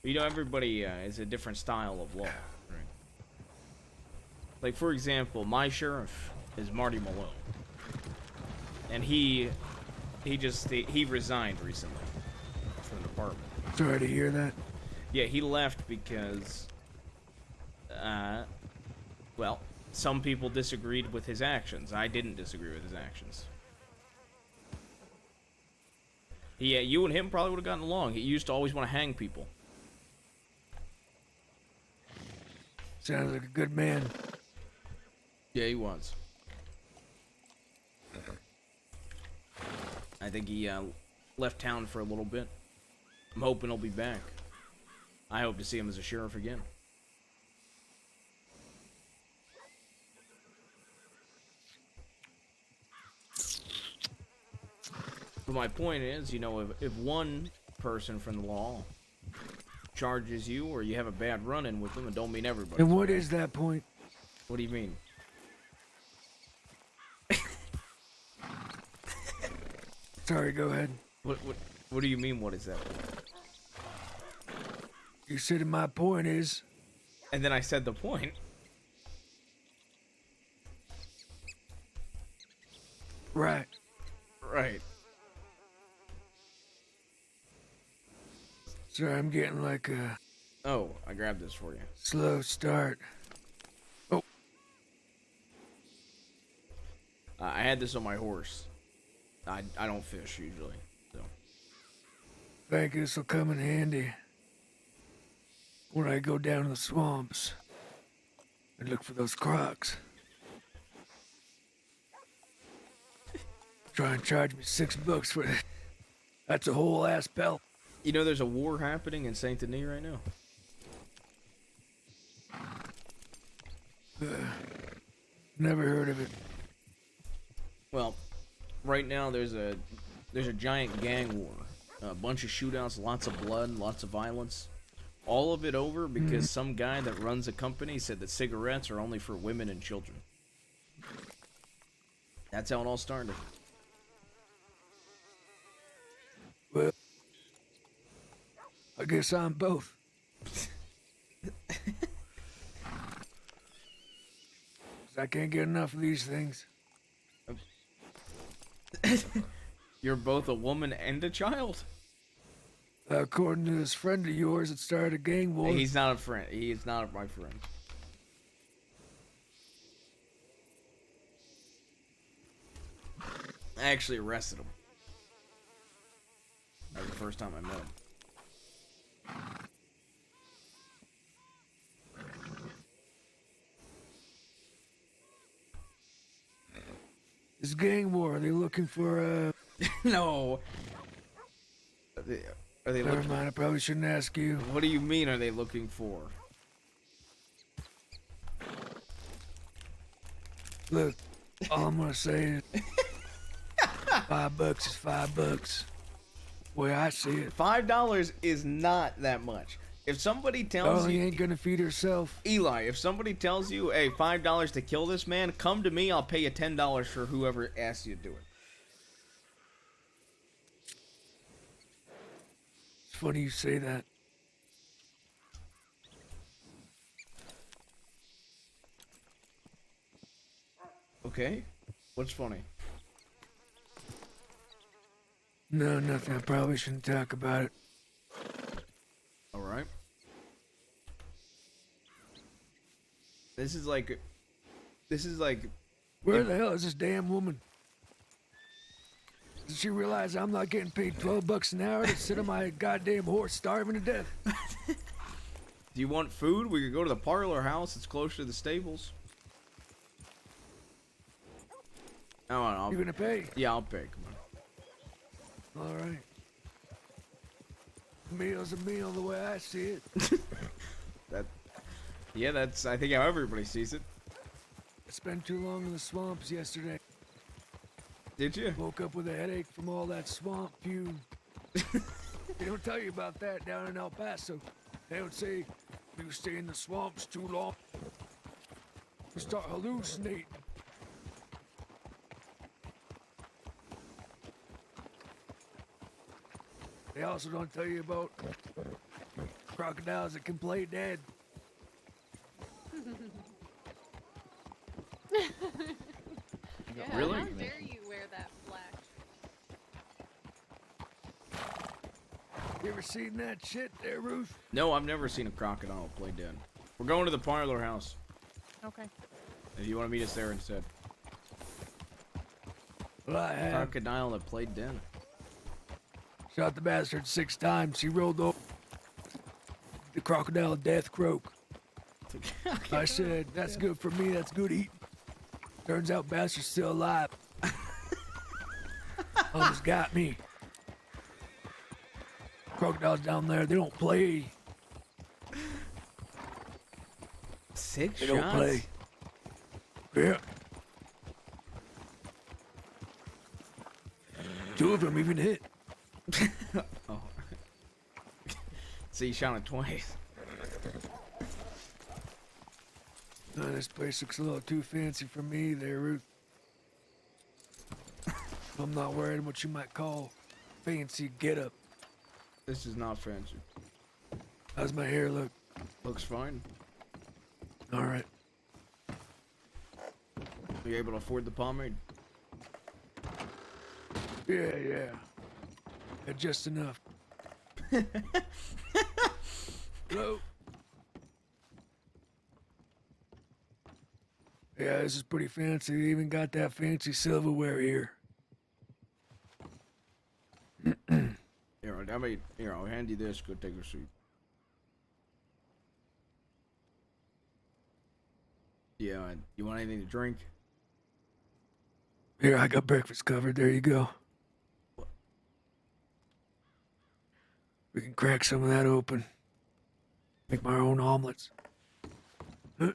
You know, everybody is a different style of law, right? Like, for example, my sheriff is Marty Malone, and he resigned recently from the department. Sorry to hear that. Yeah, he left because, well, some people disagreed with his actions. I didn't disagree with his actions. Yeah, you and him probably would have gotten along. He used to always want to hang people. Sounds like a good man. Yeah, he was. I think he left town for a little bit. I'm hoping he'll be back. I hope to see him as a sheriff again. But my point is, you know, if one person from the law charges you or you have a bad run-in with them, it don't mean everybody. And what is that point? What do you mean? Sorry, go ahead. What do you mean, what is that? You said my point is... And then I said the point. Right. Right. Sorry, I'm getting like a... Oh, I grabbed this for you. Slow start. Oh. I had this on my horse. I don't fish usually, so. I think this will come in handy when I go down to the swamps and look for those crocs. Try and charge me $6 for it. That's a whole ass belt. You know there's a war happening in Saint Denis right now? Never heard of it. Well, right now there's a giant gang war. A bunch of shootouts, lots of blood, lots of violence. All of it over because some guy that runs a company said that cigarettes are only for women and children. That's how it all started. Well, I guess I'm both. I can't get enough of these things. You're both a woman and a child? According to this friend of yours that started a gang war. Hey, he's not a friend. He is not my friend. I actually arrested him. That was the first time I met him. This gang war, are they looking for No. Are they Never looking... mind, I probably shouldn't ask you. What do you mean are they looking for? Look, all I'm gonna say is $5 is $5. Way I see it. $5 is not that much. If somebody tells Darling you ain't gonna feed herself. Eli, if somebody tells you, hey, $5 to kill this man, come to me, I'll pay you $10 for whoever asks you to do it. It's funny you say that. Okay? What's funny? No, nothing. I probably shouldn't talk about it. Alright. This is like... Where the hell is this damn woman? Does she realize I'm not getting paid $12 an hour to sit on my goddamn horse starving to death? Do you want food? We could go to the parlor house. It's close to the stables. You gonna pay? Yeah, I'll pay. Come on. All right. Meal's a meal the way I see it. Yeah, that's, I think, how everybody sees it. I spent too long in the swamps yesterday. Did you? Woke up with a headache from all that swamp fume. They don't tell you about that down in El Paso. They don't say you stay in the swamps too long. You start hallucinating. They also don't tell you about crocodiles that can play dead. Yeah, Really? How dare you wear that black? You ever seen that shit there, Ruth? No, I've never seen a crocodile play dead. We're going to the parlor house. Okay. If you want to meet us there instead. Well, I have. Crocodile that played dead. Shot the bastard 6 times. He rolled over. The crocodile death croak. I said, that's good for me. That's good eating. Turns out bastard's still alive. Almost got me. Crocodiles down there, they don't play. 6 They shots? don't play. Yeah. 2 of them even hit. Oh. So you shot it twice. This place looks a little too fancy for me there, Ruth. I'm not wearing what you might call fancy getup. This is not fancy. How's my hair look? Looks fine. All right. Are you able to afford the pomade? Yeah. Just enough. Hello? Yeah, this is pretty fancy. They even got that fancy silverware here. Here, I'll hand you this. Go take a seat. Yeah, you want anything to drink? Here, I got breakfast covered. There you go. We can crack some of that open. Make my own omelets. Huh?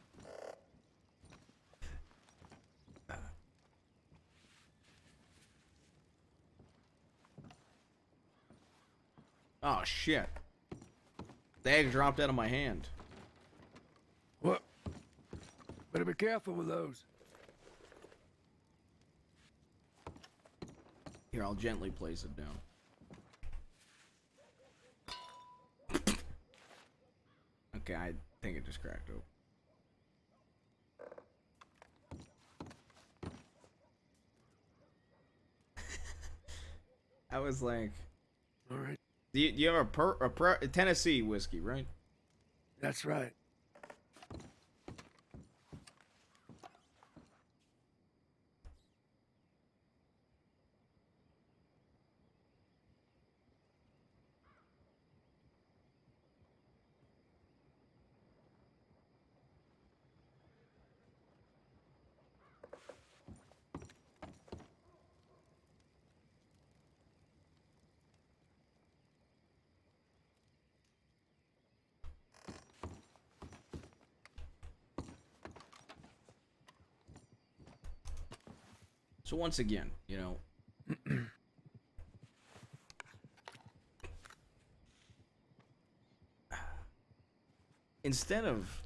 Oh, shit. The egg dropped out of my hand. What? Better be careful with those. Here, I'll gently place it down. Okay, I think it just cracked open. I was like... All right. Do you have a Tennessee whiskey, right? That's right. So once again, you know, instead of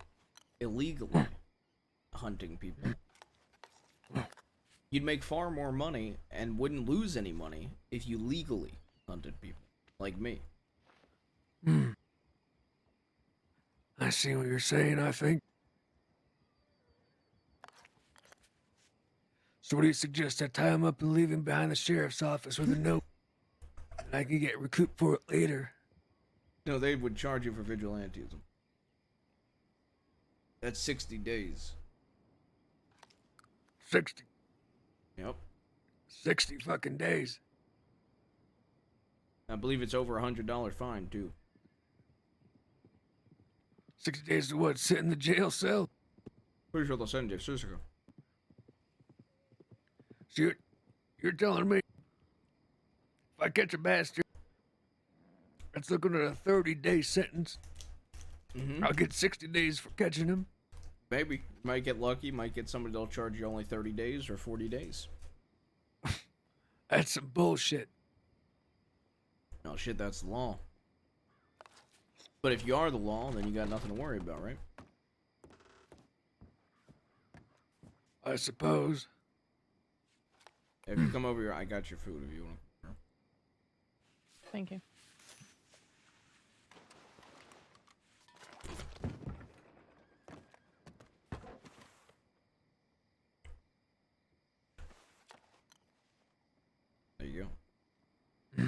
illegally hunting people, you'd make far more money and wouldn't lose any money if you legally hunted people, like me. I see what you're saying, I think. So what do you suggest? I tie him up and leave him behind the sheriff's office with a note, and I can get recouped for it later. No, they would charge you for vigilantism. That's 60 days. 60. Yep. 60 fucking days. I believe it's over $100 fine, too. 60 days to what? Sit in the jail cell? Pretty sure they'll send you to Susico. So you're telling me if I catch a bastard that's looking at a 30-day sentence, I'll get 60 days for catching him? Maybe. You might get lucky. Might get somebody that'll charge you only 30 days or 40 days. That's some bullshit. Oh shit, that's the law. But if you are the law, then you got nothing to worry about, right? I suppose. If you come over here, I got your food if you want. Thank you. There you go.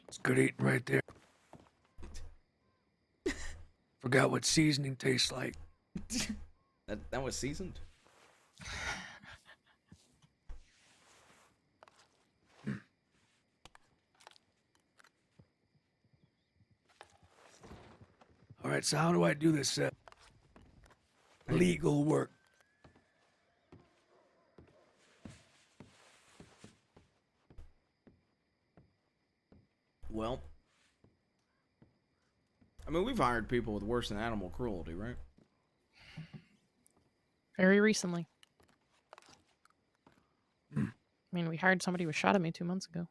It's good eating right there. Forgot what seasoning tastes like. That was seasoned. All right, so how do I do this legal work? Well, I mean, we've hired people with worse than animal cruelty, right? Very recently. I mean, we hired somebody who shot at me 2 months ago.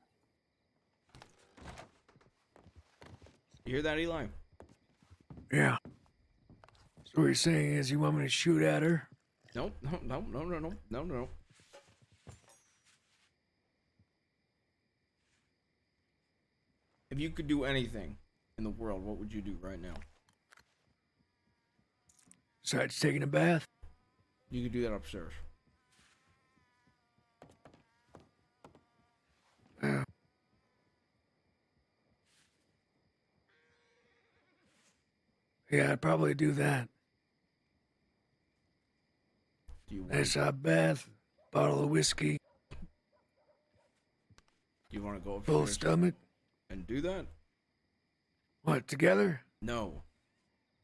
You hear that, Eli? Yeah. So what you're saying is you want me to shoot at her? Nope, no. If you could do anything in the world, what would you do right now? Besides taking a bath? You could do that upstairs. Yeah, I'd probably do that. Do you want? Nice hot bath, bottle of whiskey. Do you want to go Full upstairs stomach. and do that? What, together? No,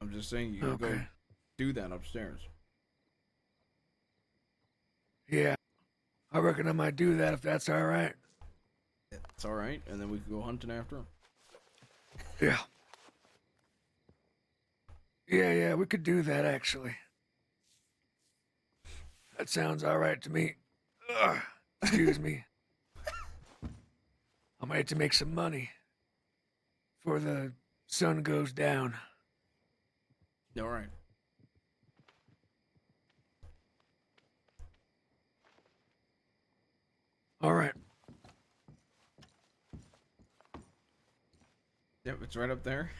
I'm just saying you could go Okay. do that upstairs. Yeah. I reckon I might do that if that's all right. It's all right, and then we could go hunting after him. Yeah. Yeah, we could do that actually. That sounds all right to me. Ugh, excuse me. I might have to make some money before the sun goes down. All right. All right. Yep, it's right up there.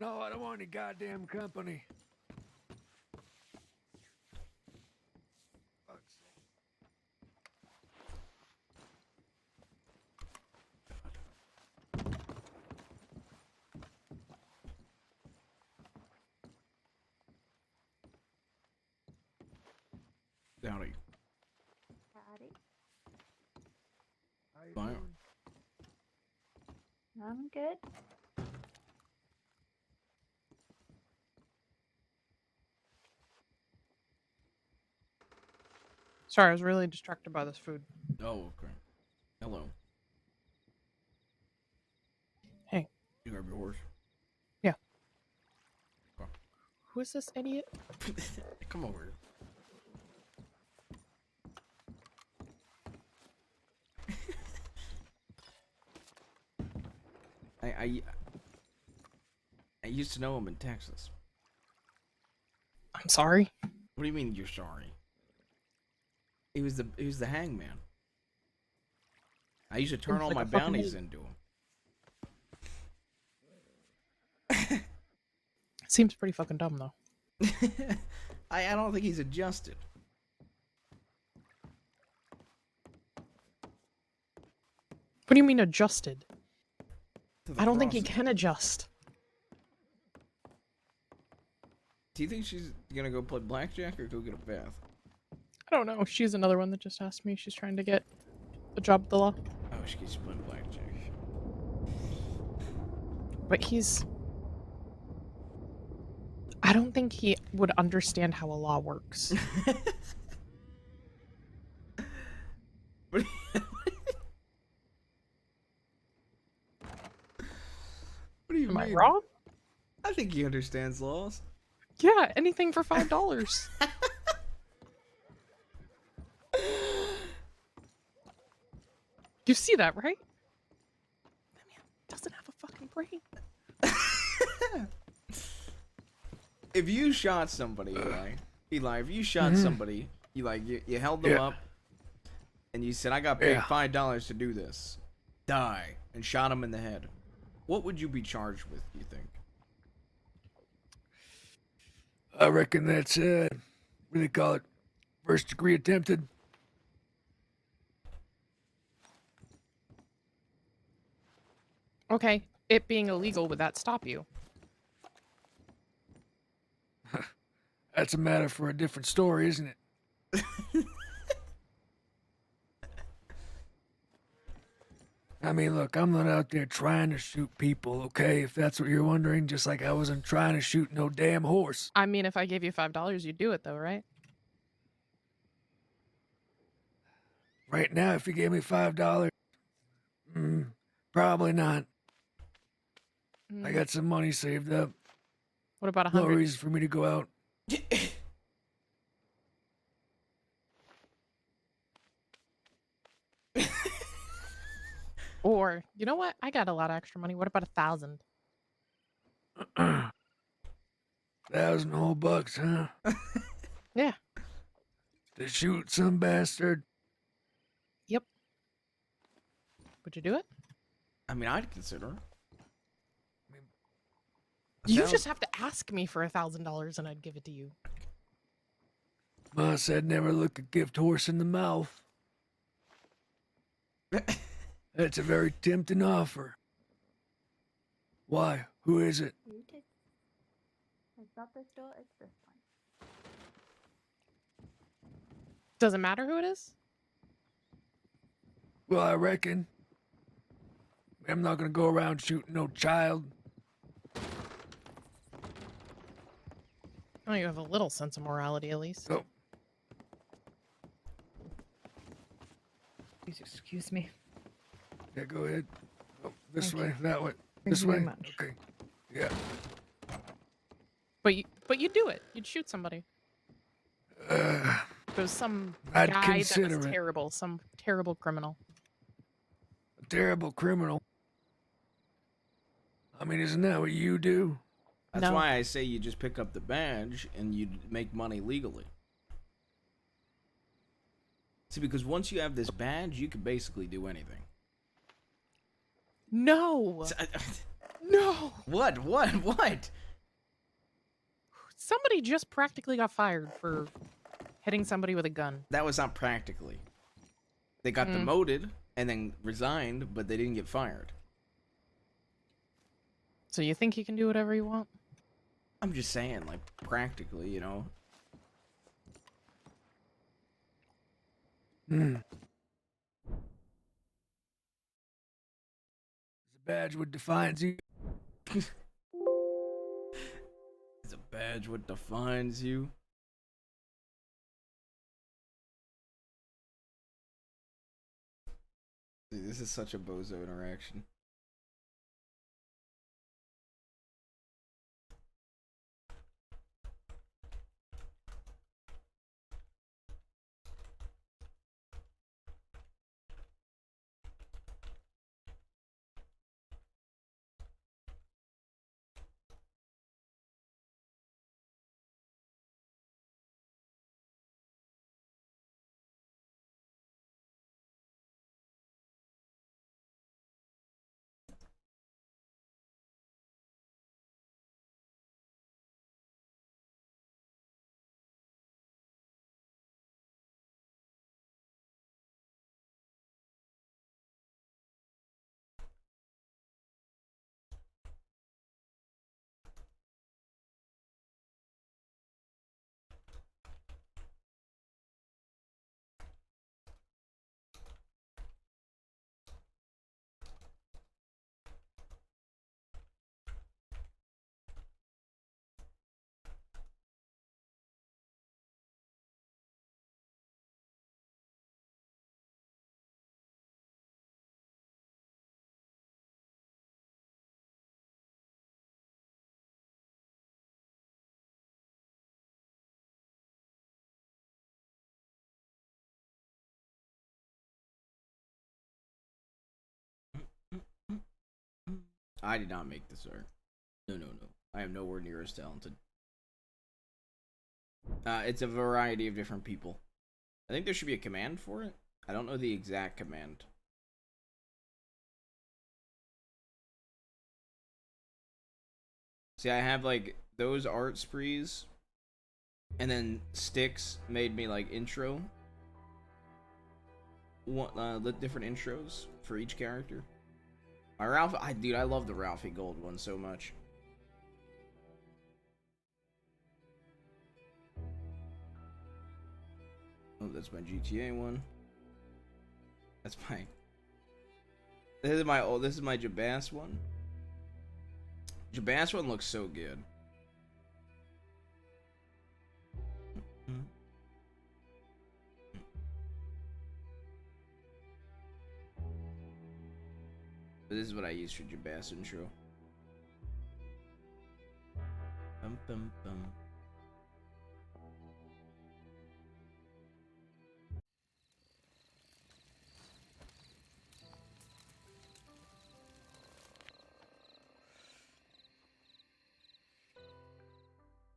No, I don't want any goddamn company. Fuck's sake. Howdy. Howdy. How you Fine. doing? I'm good. Sorry, I was really distracted by this food. Oh, okay. Hello. Hey. You grab your horse. Yeah. Okay. Who is this idiot? Come over here. I used to know him in Texas. I'm sorry. What do you mean you're sorry? He was the hangman. I used to turn Seems all like my a fucking bounties idiot. into him. Seems pretty fucking dumb though. I don't think he's adjusted. What do you mean adjusted? To the I don't think he process. can adjust. Do you think she's gonna go play blackjack or go get a bath? I don't know. She's another one that just asked me. She's trying to get a job at the law. Oh, she keeps playing blackjack. But I don't think he would understand how a law works. What do you Am I mean? wrong? I think he understands laws. Yeah, anything for $5. You see that, right? That man doesn't have a fucking brain. If you shot somebody, Eli, if you shot somebody, you held them up, and you said, I got paid $5 to do this, die, and shot him in the head, what would you be charged with, you think? I reckon that's, what do they call it? First degree attempted? Okay, it being illegal, would that stop you? That's a matter for a different story, isn't it? I mean, look, I'm not out there trying to shoot people, okay? If that's what you're wondering, just like I wasn't trying to shoot no damn horse. I mean, if I gave you $5, you'd do it though, right? Right now, if you gave me $5, probably not. I got some money saved up. What about No 100? reason for me to go out. Or, you know what? I got a lot of extra money. What about 1,000? 1,000 whole bucks, huh? Yeah. To shoot some bastard. Yep. Would you do it? I mean, I'd consider. You just have to ask me for $1,000 and I'd give it to you. Ma said never look a gift horse in the mouth. That's a very tempting offer. Why? Who is it? It's not this door, it's this one. Doesn't matter who it is? Well, I reckon. I'm not gonna go around shooting no child. Oh, you have a little sense of morality, at least. Oh. Please excuse me. Yeah, go ahead. Oh, this Thank way, you. that way. Thank This you way. very much. Okay. Yeah. But you'd do it. You'd shoot somebody. If it was some I'd guy that consider was it. terrible, some terrible criminal. A terrible criminal. I mean, isn't that what you do? That's No. why I say you just pick up the badge and you make money legally. See, because once you have this badge, you can basically do anything. No. No. What? Somebody just practically got fired for hitting somebody with a gun. That was not practically. They got demoted and then resigned, but they didn't get fired. So you think you can do whatever you want? I'm just saying, like, practically, you know. It's a badge what defines you. It's a badge what defines you. Dude, this is such a bozo interaction. I did not make this art. No. I am nowhere near as talented. It's a variety of different people. I think there should be a command for it. I don't know the exact command. See, I have like those art sprees, and then Sticks made me like intro. Different intros for each character. My Ralphie, dude, I love the Ralphie Gold one so much. Oh, that's my GTA one. That's my. This is my Jabas one. Jabas one looks so good. But this is what I use for Jabas intro. Bum, bum, bum.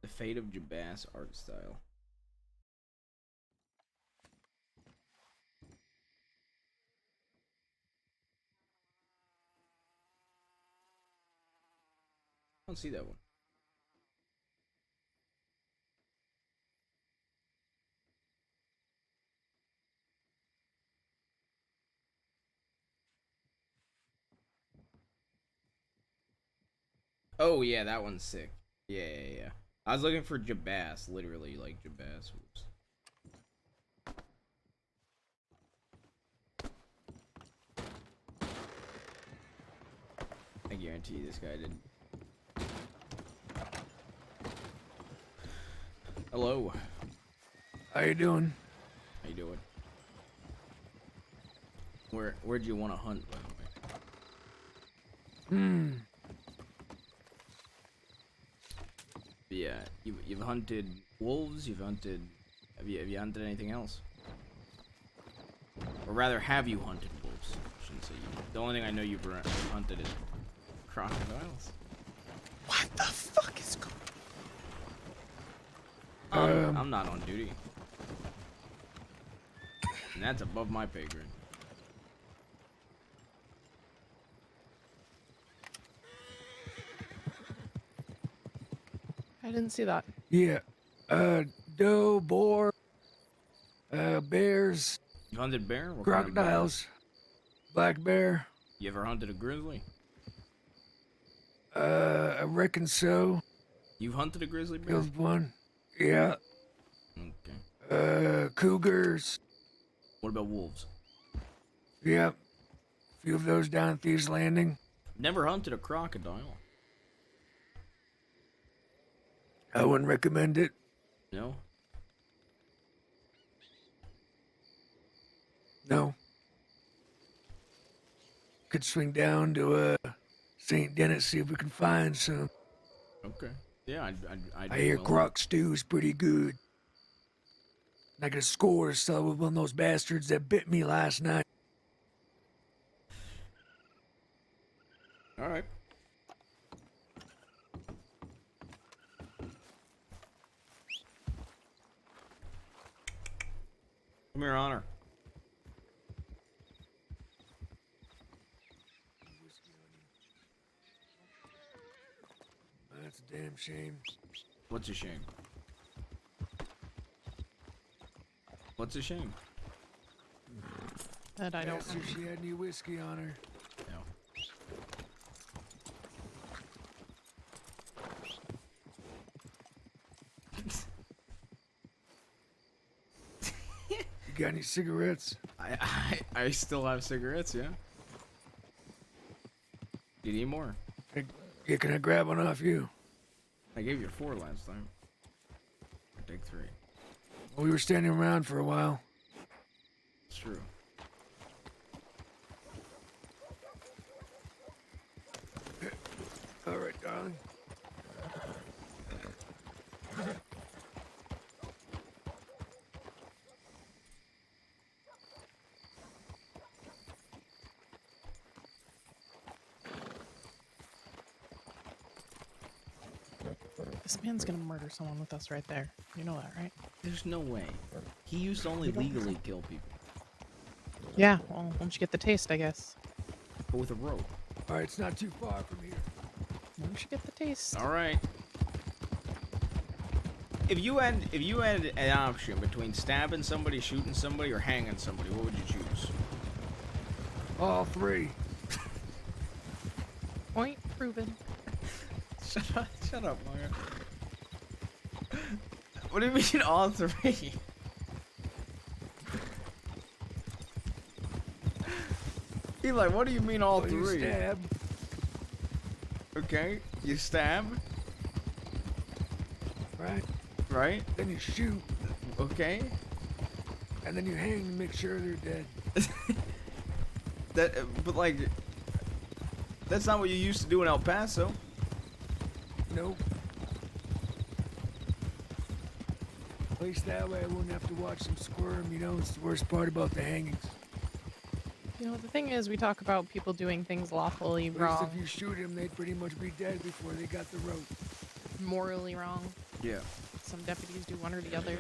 The fate of Jabas art style. I don't see that one. Oh yeah, that one's sick. Yeah. I was looking for Jabas, literally like Jabas. Oops. I guarantee you this guy didn't. Hello. How you doing? How you doing? Where'd you want to hunt, by the way? Yeah, you've hunted wolves. You've hunted. Have you hunted anything else? Or rather, have you hunted wolves? I shouldn't say you. The only thing I know you've hunted is crocodiles. What the fuck is going on? Um, I'm not on duty. And that's above my pay grade. I didn't see that. Yeah. Doe, boar, bears. You hunted bear? What Crocodiles. Black bear. You ever hunted a grizzly? I reckon so. You've hunted a grizzly bear? Killed one. Yeah. Okay. Cougars. What about wolves? Yep. A few of those down at Thieves Landing. Never hunted a crocodile. I wouldn't recommend it. No? No. Could swing down to St. Denis, see if we can find some. Okay. Yeah, I hear croc stew is pretty good. I got a score to settle with one of those bastards that bit me last night. All right. Come here, Honor. That's a damn shame. What's a shame? What's a shame? That I don't Asked if she had any whiskey on her. No. You got any cigarettes? I still have cigarettes, yeah. You need more? Yeah, can I grab one off you? I gave you 4 last time. I'll take 3. Well, we were standing around for a while. It's true. All right, darling. This man's gonna murder someone with us right there. You know that, right? There's no way. He used to only legally kill people. Yeah, well, once you get the taste, I guess. But with a rope. All right, it's not too far from here. Once you get the taste. All right. If you had an option between stabbing somebody, shooting somebody, or hanging somebody, what would you choose? All three. Point proven. Shut up, Mario. What do you mean all three? Eli, what do you mean all three? You stab. Okay, you stab. Right. Right. Then you shoot. Okay. And then you hang to make sure they're dead. But like, that's not what you used to do in El Paso. Nope. At least that way I wouldn't have to watch them squirm, you know? It's the worst part about the hangings. You know, the thing is, we talk about people doing things lawfully At least wrong, if you shoot them, they'd pretty much be dead before they got the rope. morally wrong. Yeah. Some deputies do one or the other.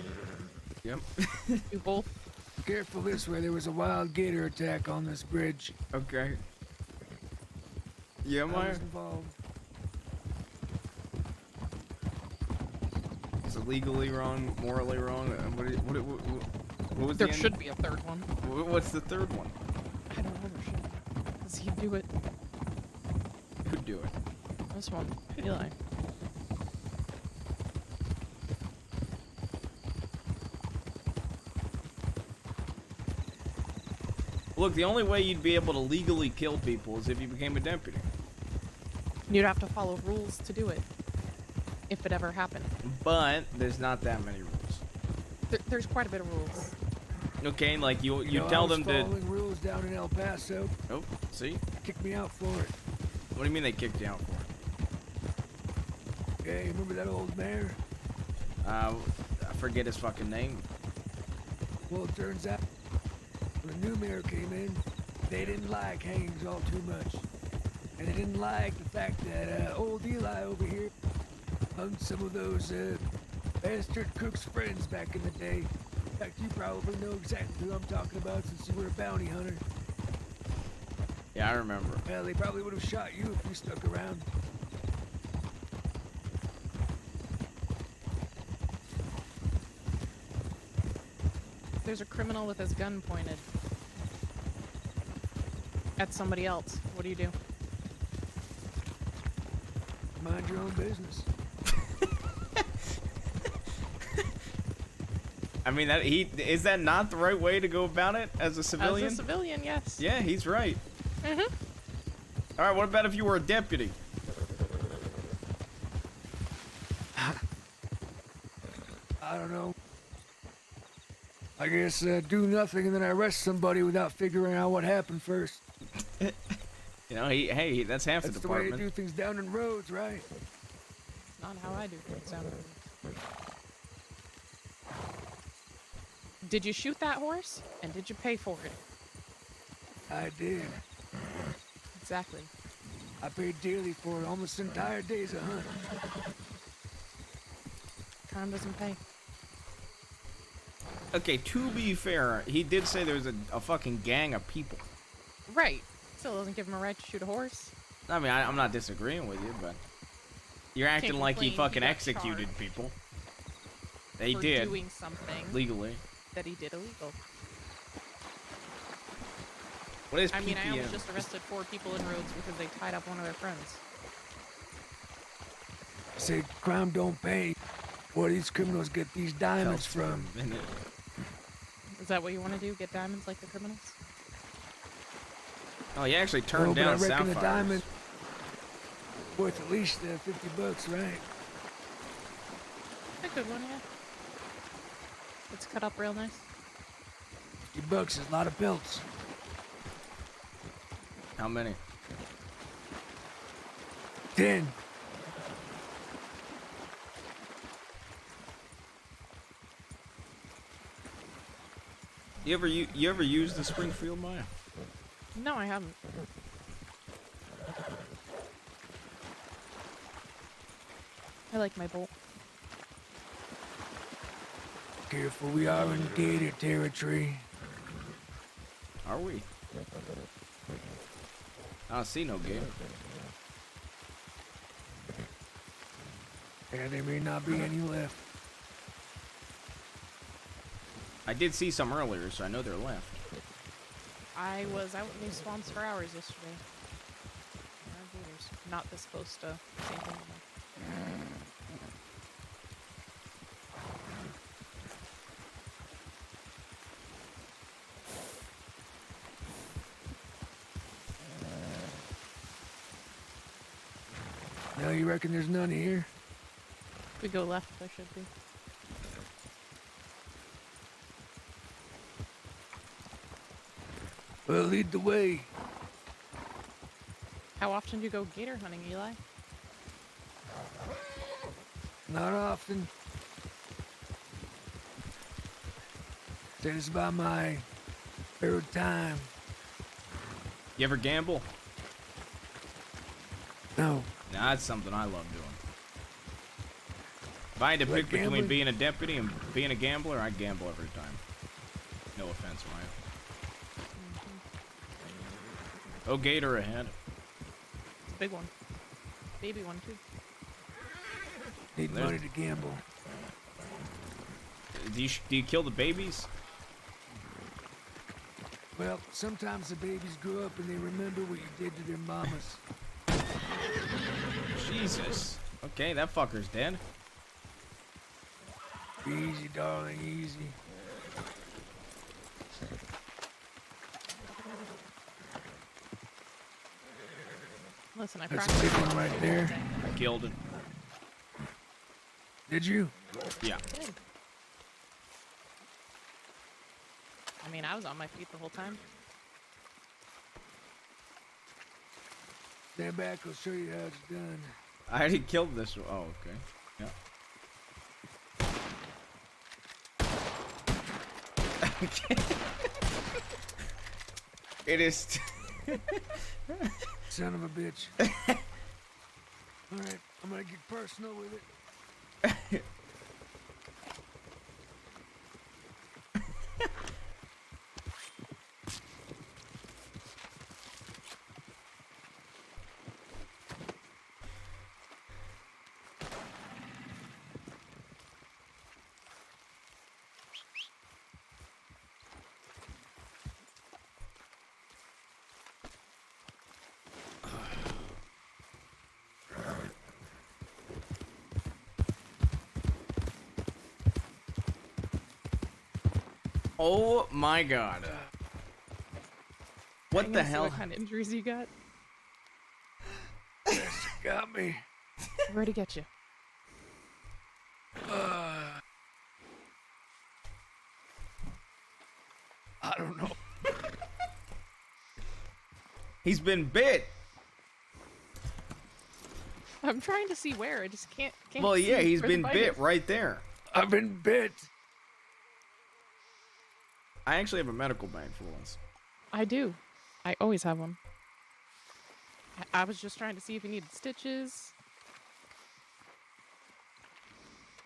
Yep. Do both. Careful this way, there was a wild gator attack on this bridge. Okay. Yeah, I Meyer? was involved. Is it legally wrong, morally wrong? What was There the end? should be a third one. What's the third one? I don't know, there should be. Does he do it? Could do it. This one. Eli. Look, the only way you'd be able to legally kill people is if you became a deputy. You'd have to follow rules to do it. If it ever happened. But there's not that many rules. There's quite a bit of rules. Okay, like you know, tell I was them to. following rules down in El Paso. Oh, see? Kicked me out for it. What do you mean they kicked you out for it? Hey, remember that old mayor? I forget his fucking name. Well, it turns out when the new mayor came in, they didn't like hangings all too much. And they didn't like the fact that old Eli over here hung some of those bastard Cook's friends back in the day. In fact, you probably know exactly who I'm talking about since you were a bounty hunter. Yeah, I remember. Well, they probably would have shot you if you stuck around. There's a criminal with his gun pointed at somebody else. What do you do? Mind your own business. I mean, is that not the right way to go about it as a civilian? As a civilian, yes. Yeah, he's right. Mm-hmm. All right, what about if you were a deputy? I don't know. I guess do nothing and then I arrest somebody without figuring out what happened first. You know, hey, that's half That's the the way department. they do things down in roads, right? Not how I do things down there. Did you shoot that horse? And did you pay for it? I did. Exactly. I paid dearly for it, almost entire days of hunt. Crime doesn't pay. Okay, to be fair, he did say there was a fucking gang of people. Right. Still doesn't give him a right to shoot a horse. I mean, I'm not disagreeing with you, but you're acting Can't like he complain, fucking got executed charged people. They for did. doing something legally. that he did illegal. What is I mean, I PPM? almost just arrested 4 people in roads because they tied up one of their friends. Say crime don't pay. Where these criminals get these diamonds Felt from? for a minute. Is that what you want to do? Get diamonds like the criminals? Oh, you actually turned Oh, but down I reckon a sapphires. diamond worth at least $50, right? A good one, yeah. It's cut up real nice. $50 is a lot of pelts. How many? 10. You ever use the Springfield Maya? No, I haven't. I like my bolt. Careful, we are in gator territory. Are we? I don't see no gator. Yeah, there may not be any left. I did see some earlier, so I know they're left. I was out in these swamps for hours yesterday. Gators. Not this close to St. Helena. Now you reckon there's none here? If we go left, there should be. Well, lead the way. How often do you go gator hunting, Eli? Not often. That is by my third time. You ever gamble? No. Nah, that's something I love doing. If I had to Like pick between gambling? being a deputy and being a gambler, I'd gamble every time. No offense, Maya. Oh, gator ahead. It's a big one. Baby one, too. Need There's- money to gamble. Do you kill the babies? Well, sometimes the babies grow up and they remember what you did to their mamas. Jesus. Okay, that fucker's dead. Easy, darling, easy. Listen, I That's a practiced. big one right there. I killed it. Did you? Yeah. Good. I mean, I was on my feet the whole time. Stand back, I'll show you how it's done. I already killed this one. Oh, okay. Yeah. It is. Son of a bitch. Alright, I'm gonna get personal with it. Oh my god. What the Let's see hell? What kind of injuries you got? Got me. Where'd he get you? I don't know. He's been bit. I'm trying to see where. I just can't Well, yeah, see he's where the been bite bit is. right there. I've been bit. I actually have a medical bag for once. I do. I always have one. I was just trying to see if you needed stitches.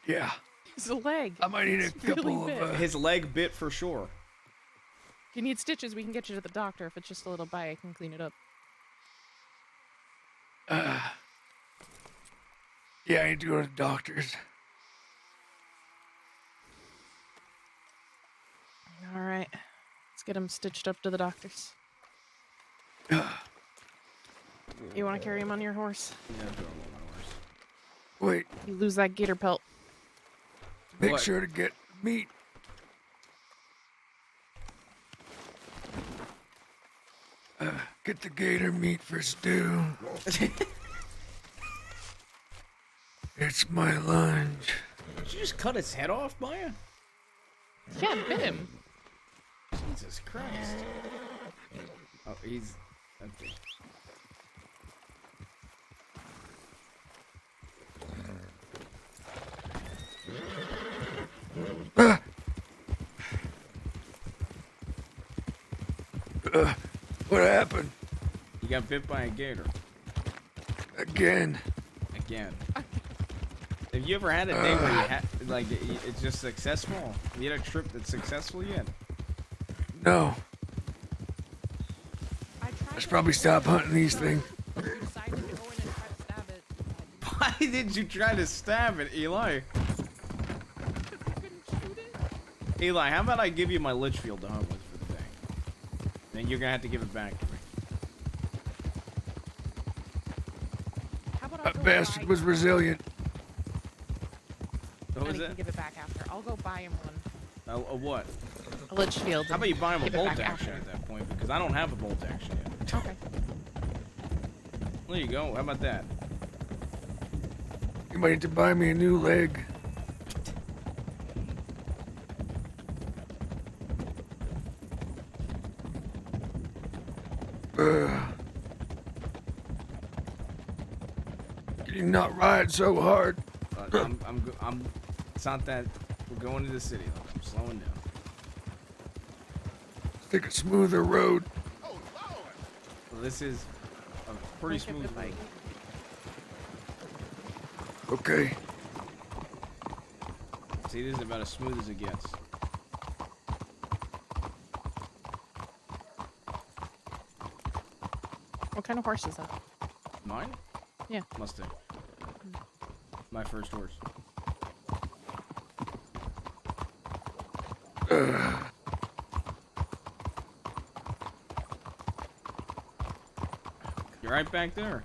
Yeah. It's a leg. I might need a It's really couple big. of. His leg bit for sure. If you need stitches, we can get you to the doctor. If it's just a little bite, I can clean it up. Yeah, I need to go to the doctor's. All right. Let's get him stitched up to the doctor's. You want to carry him on your horse? Yeah, throw him on my horse. Wait, You lose that gator pelt. make What? sure to get meat. Get the gator meat for stew. It's my lunch. Did you just cut his head off, Maya? Yeah, bit him. Jesus Christ. Oh, he's. Okay. What happened? You got bit by a gator. Again. Again. Have you ever had a day where you had like it's just successful? You had a trip that's successful yet? No. I should probably stop hunting these things. Why did you try to stab it, Eli? Eli, how about I give you my Litchfield to hunt with for the day? Then you're gonna have to give it back to me. That bastard was resilient. What was I that? can give it back after. I'll go buy him one. A what? A Litchfield. How about you buy him a give it bolt back action after. at that point? Because I don't have a bolt action yet. Okay. There you go. How about that? You might need to buy me a new leg. Can you not ride so hard? It's not that we're going to the city. Look, I'm slowing down. Take a smoother road. Well, this is a pretty smooth road. Okay. See, this is about as smooth as it gets. What kind of horse is that? Mine? Yeah. Mustang. My first horse. You're right back there.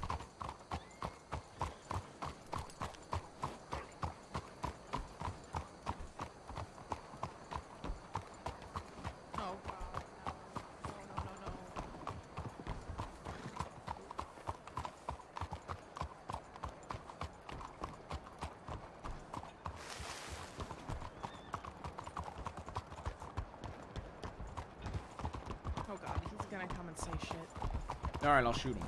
Oh god, he's gonna come and say shit. Alright, I'll shoot him.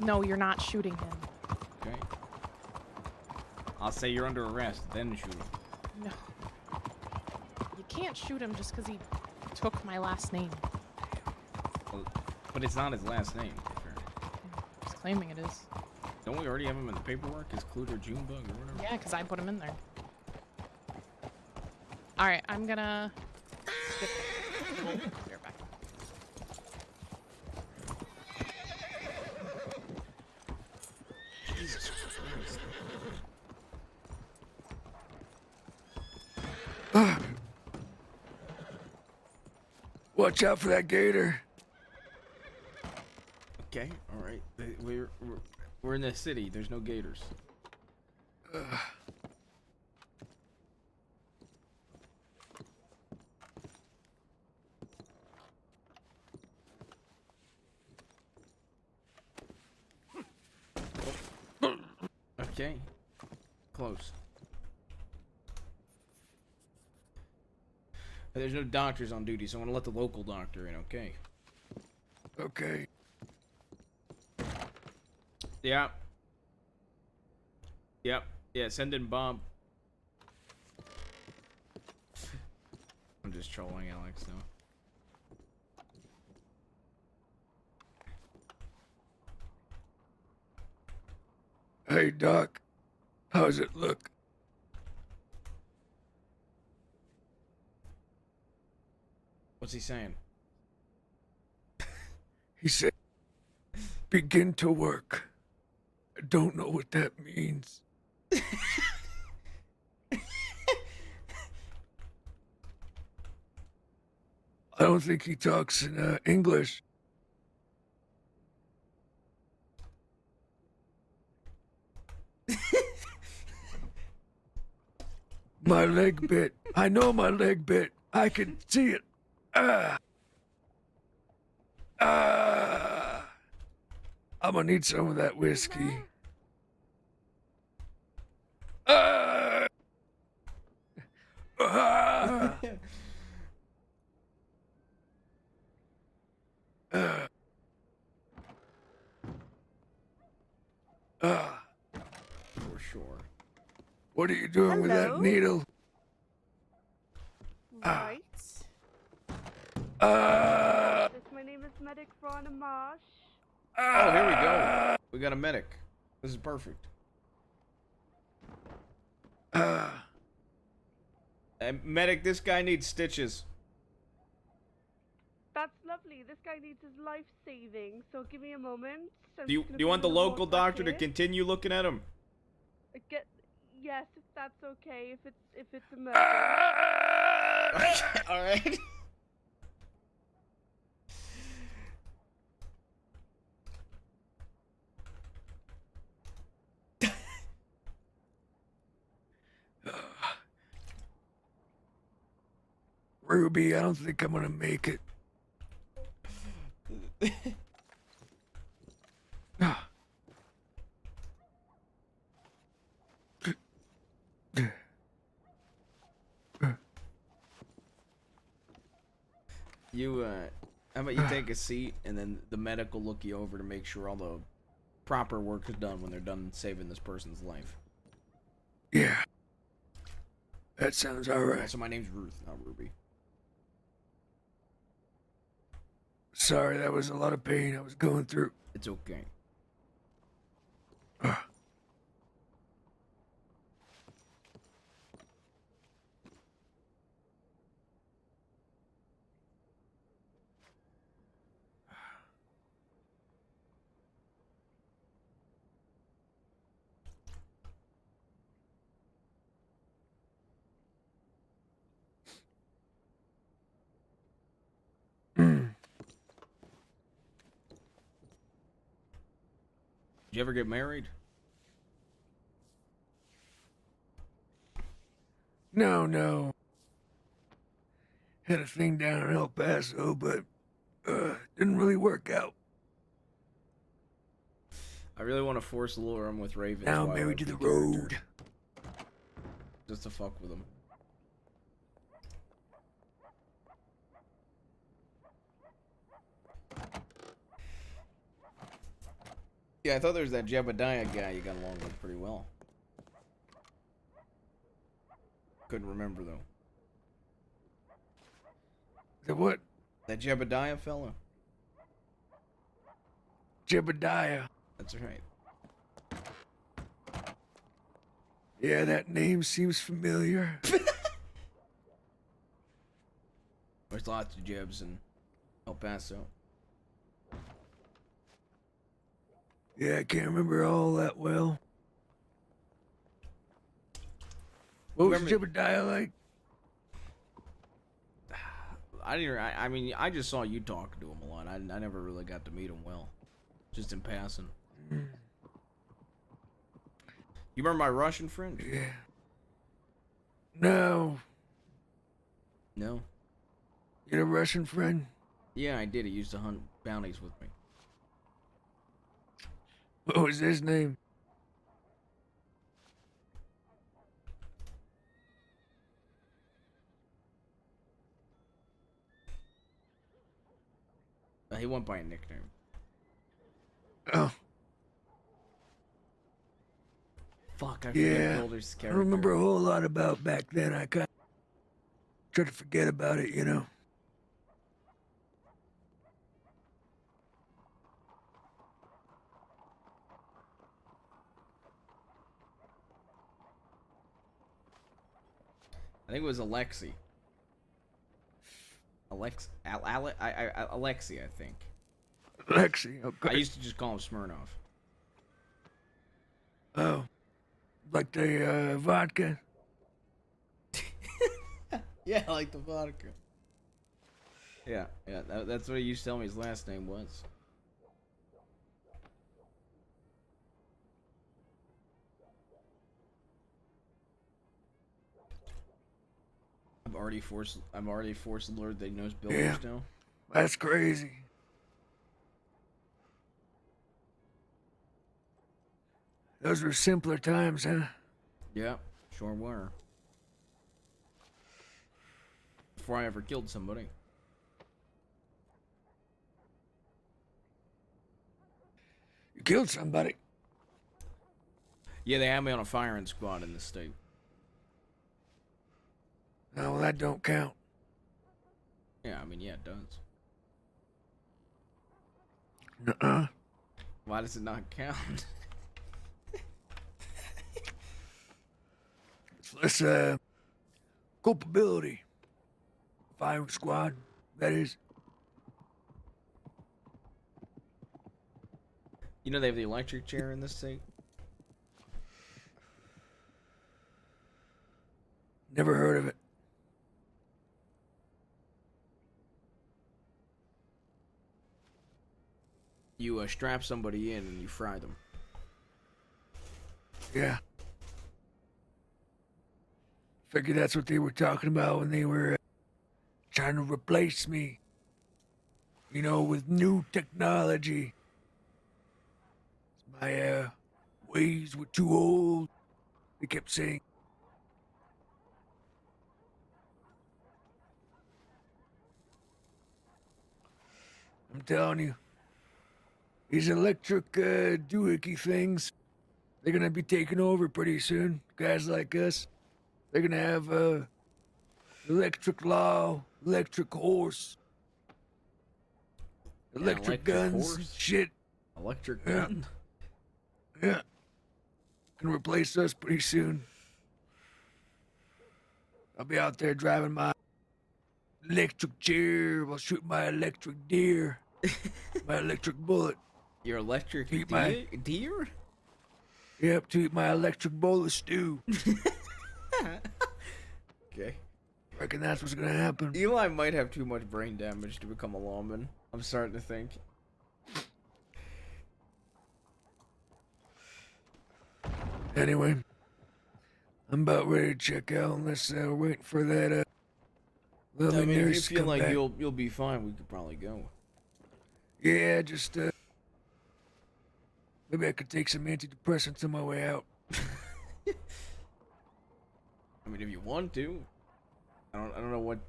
No, you're not shooting him. Okay. I'll say you're under arrest, then shoot him. No. You can't shoot him just because he took my last name. Well, but it's not his last name. He's claiming it is. Don't we already have him in the paperwork? His Cluter Junebug or whatever? Yeah, because I put him in there. Alright, I'm gonna... We'll be right back. Jesus Christ. Watch out for that gator. Okay, alright. We're in the city. There's no gators. Okay. Close. There's no doctors on duty, so I'm gonna let the local doctor in, okay? Okay. Yeah. Yep. Yeah, send in Bob. I'm just trolling Alex now. Hey, Doc. How's it look? What's he saying? He said, begin to work. I don't know what that means. I don't think he talks in English. My leg bit. I know my leg bit. I can see it. I'm gonna need some of that whiskey. For sure. What are you doing with that Hello? needle? Right. Uh, Yes, my name is Medic Rana Marsh. Oh, here we go. We got a medic. This is perfect. Medic, this guy needs stitches. That's lovely. This guy needs his life saving, so give me a moment. Do you want the local doctor to continue looking at him? Yes, if that's okay. If it's a murder. All right. Ruby, I don't think I'm gonna make it. How about you take a seat, and then the medic will look you over to make sure all the proper work is done when they're done saving this person's life. Yeah. That sounds alright. Also, my name's Ruth, not Ruby. Sorry, that was a lot of pain I was going through. It's okay. Did you ever get married? No. Had a thing down in El Paso, but didn't really work out. I really want to force lure him with Raven's Now Wild married to the Rugby character. road. Just to fuck with him. Yeah, I thought there was that Jebediah guy you got along with pretty well. Couldn't remember, though. The what? That Jebediah fella. Jebediah. That's right. Yeah, that name seems familiar. There's lots of Jebs in El Paso. Yeah, I can't remember all that well. What was Jebediah like? I mean, I just saw you talking to him a lot. I never really got to meet him well. Just in passing. You remember my Russian friend? Yeah. No. No? You had a Russian friend? Yeah, I did. He used to hunt bounties with me. What was his name? He went by a nickname. Oh. Fuck, I forget Yeah. Builder's I character. don't remember a whole lot about back then. I kind of try to forget about it, you know. I think it was Alexi. Alexi, I think. Alexi, okay. I used to just call him Smirnoff. Oh. Like the vodka? Yeah, like the vodka. Yeah, that's what he used to tell me his last name was. I'm already forced alert that he knows builders Yeah. now. That's crazy. Those were simpler times, huh? Yeah, sure were. Before I ever killed somebody. You killed somebody. Yeah, they had me on a firing squad in the state. Oh, well, that don't count. Yeah, I mean, yeah, it does. Nuh-uh. Why does it not count? Less, culpability. Firing squad, that is. You know they have the electric chair in this thing? Never heard of it. You strap somebody in and you fry them. Yeah. Figured that's what they were talking about when they were trying to replace me. You know, with new technology. My ways were too old. They kept saying. I'm telling you, these electric doohickey things, they're gonna be taking over pretty soon. Guys like us, they're gonna have electric law, electric horse, electric guns, horse? shit. Electric Yeah. gun? Yeah. Gonna replace us pretty soon. I'll be out there driving my electric chair while shooting my electric deer. My electric bullet. Your electric To eat my- deer? Yep, to eat my electric bowl of stew. Okay. Reckon that's what's gonna happen. Eli might have too much brain damage to become a lawman. I'm starting to think. Anyway, I'm about ready to check out unless we're waiting for that lovely I mean, if you nurse to feel come like back. you'll be fine, we could probably go. Yeah, just maybe I could take some antidepressants on my way out. I mean, if you want to. I don't know what.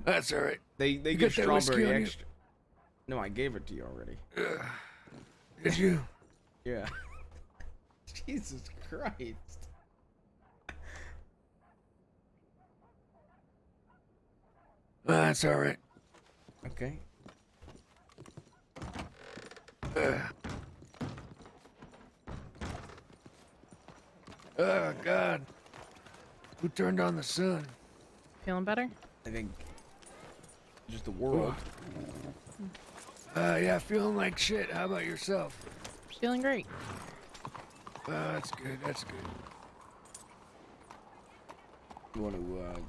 That's all right. They You give got that whiskey strawberry on you? extra. No, I gave it to you already. Did you? Yeah. Jesus Christ. That's all right. Okay. Oh God. Who turned on the sun? Feeling better? I think just the world. Yeah, feeling like shit. How about yourself? Feeling great. That's good. That's good. You want to?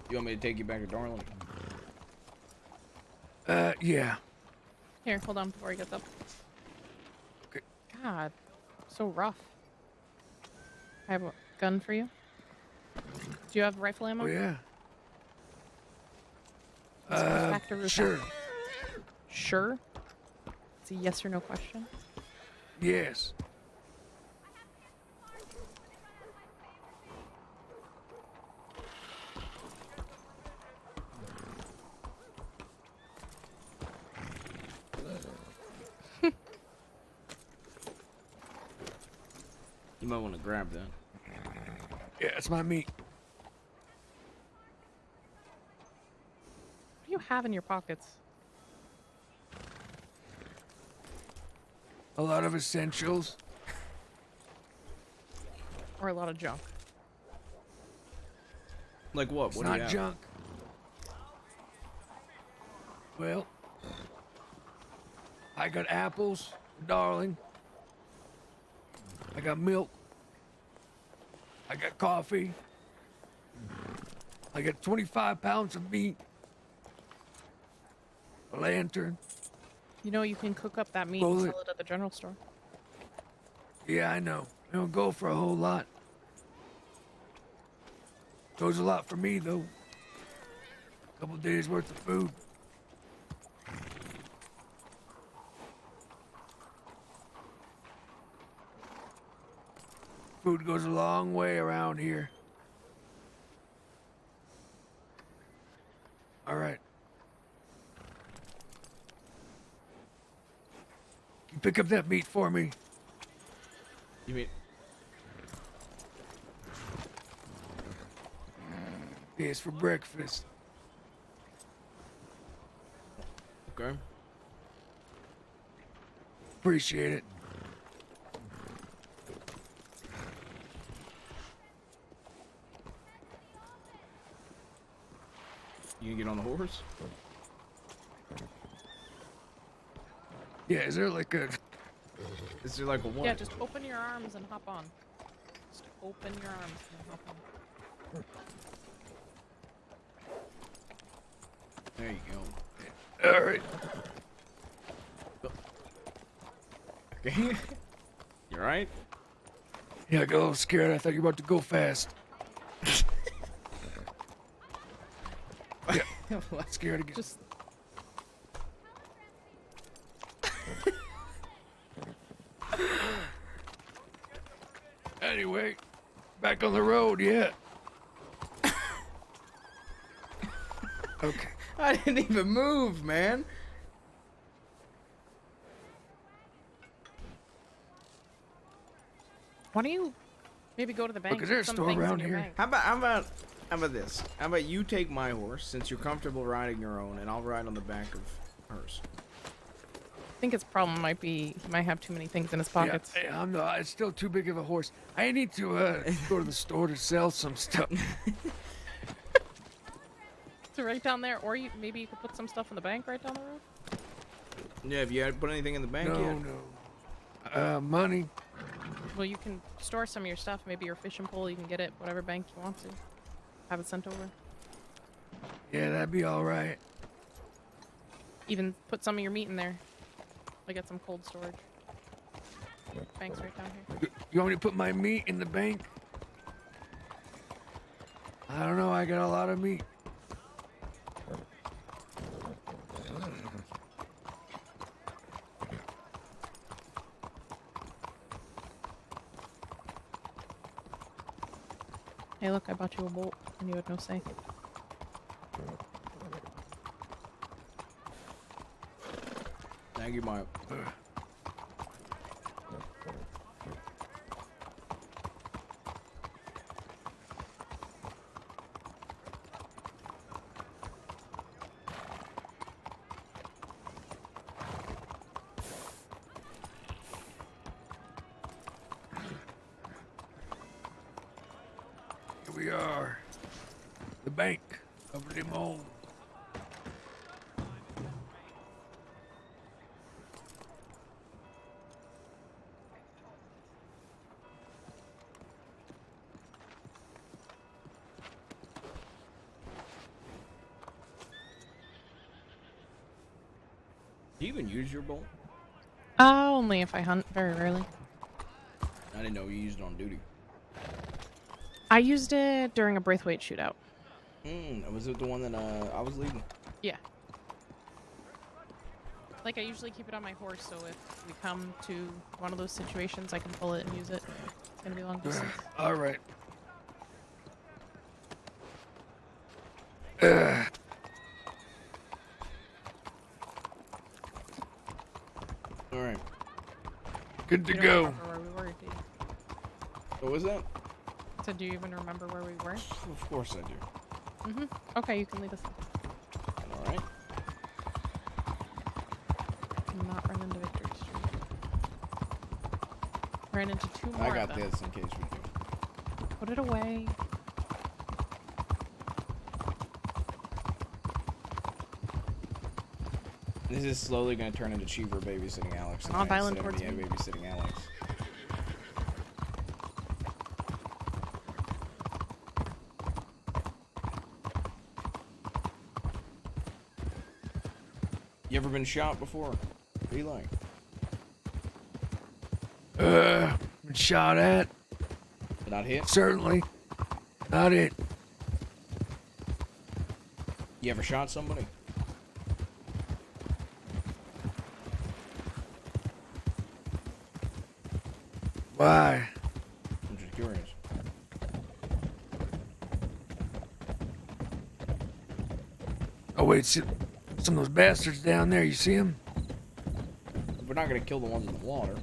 You want me to take you back to Darling? Yeah. Here, hold on before he gets up. God, so rough. I have a gun for you. Do you have rifle ammo? Oh yeah. This goes back to Ruth. Sure. Sure? It's a yes or no question. Yes. You might want to grab that. Yeah, it's my meat. What do you have in your pockets? A lot of essentials. Or a lot of junk? Like what? It's What do you not have? junk. Well, I got apples, darling. I got milk. I got coffee. I got 25 pounds of meat. A lantern. You know, you can cook up that meat Bullet. and sell it at the general store. Yeah, I know. I don't go for a whole lot. Goes a lot for me, though. Couple days worth of food. Food goes a long way around here. All right. You pick up that meat for me. You mean? Yeah, it's for breakfast. Okay. Appreciate it. you get on the horse? Yeah, is there like a... Is there like a what? Yeah, just open your arms and hop on. Just open your arms and hop on. There you go. All right. Okay. You alright? Yeah, I got a little scared. I thought you were about to go fast. Yeah, scared again. Just Anyway, back on the road, yeah. Okay. I didn't even move, man. why don't you maybe go to the bank? is there a put some store things in around your here? bag? How about this? How about you take my horse since you're comfortable riding your own, and I'll ride on the back of hers. I think his problem might be he might have too many things in his pockets. Yeah, I'm not. It's still too big of a horse. I need to go to the store to sell some stuff. So right down there, or maybe you could put some stuff in the bank right down the road. Yeah, have you put anything in the bank yet? No. Money. Well, you can store some of your stuff. Maybe your fishing pole. You can get it whatever bank you want to. Have it sent over. Yeah, that'd be all right. Even put some of your meat in there. I got some cold storage. Bank's right down here. You want me to put my meat in the bank? I don't know. I got a lot of meat. Hey, look, I bought you a bolt, and you had no say. Thank you, Mike. Here we are. The bank of Limon. Do you even use your bolt? Only if I hunt, very rarely. I didn't know you used it on duty. I used it during a Braithwaite shootout. Was it the one that I was leading? Yeah. Like, I usually keep it on my horse, so if we come to one of those situations, I can pull it and use it. It's gonna be long distance. All right. All right. Good to You don't go. remember where we were, do you? What was that? So do you even remember where we were? Of course I do. Mm-hmm. Okay, you can lead us. All right. Do not run into Victory Street. Ran into two more. I of got them. this in case we do. Put it away. This is slowly going to turn into Cheever babysitting Alex. Not violent towards me. Babysitting Alex. You ever been shot before? What do you like? Been shot at. Not hit? Certainly. Not it. You ever shot somebody? Why? I'm just curious. Oh wait, see, some of those bastards down there. You see them? We're not gonna kill the ones in the water.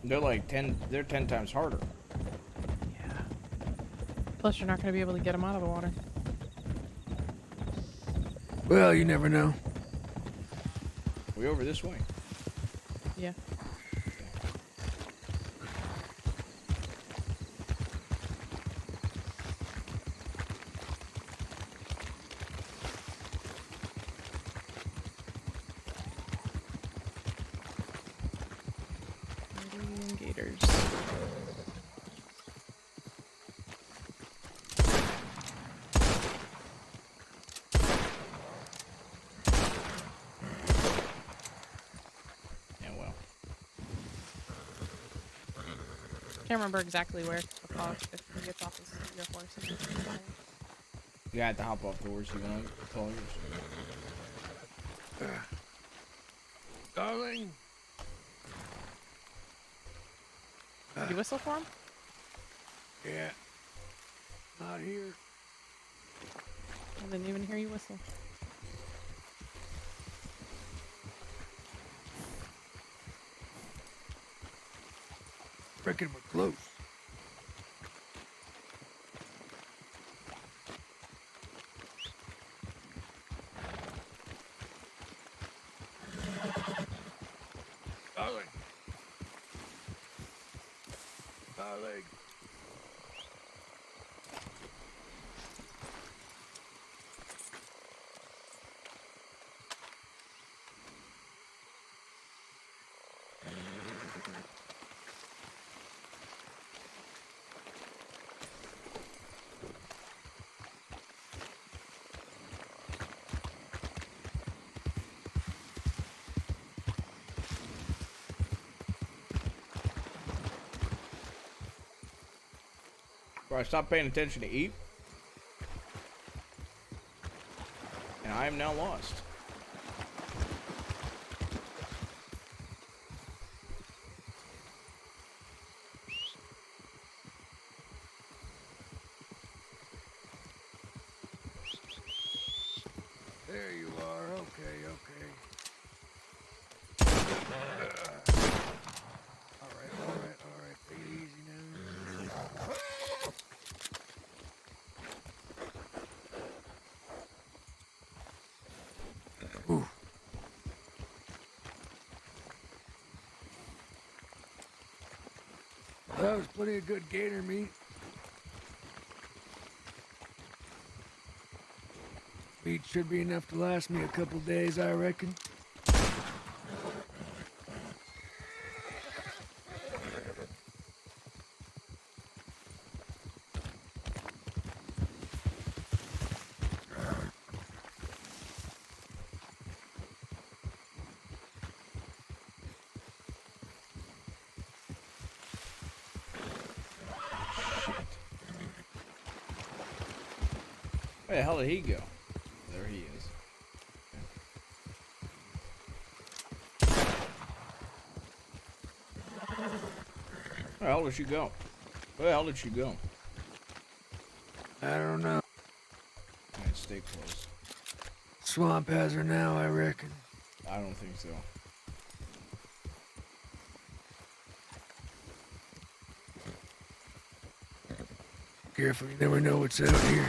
They're like 10. They're 10 times harder. Plus, you're not going to be able to get them out of the water. Well, you never know. We over this way. Yeah. Can't remember exactly where. The fog, if he gets off your horse and then You have to hop off the horse. You want to call yours? Darling. Did you whistle for him? Yeah. Not here. I didn't even hear you whistle. Reckon we're close. Darling. Darling. Bro, I stopped paying attention to eat. And I am now lost. There you are. Okay, okay. All right. Take it easy now. Ooh. That was plenty of good gator meat. Meat should be enough to last me a couple days, I reckon. Where the hell did he go? There he is. Where the hell did she go? Where the hell did she go? I don't know. Alright, stay close. Swamp has her now, I reckon. I don't think so. Careful, you never know what's out here.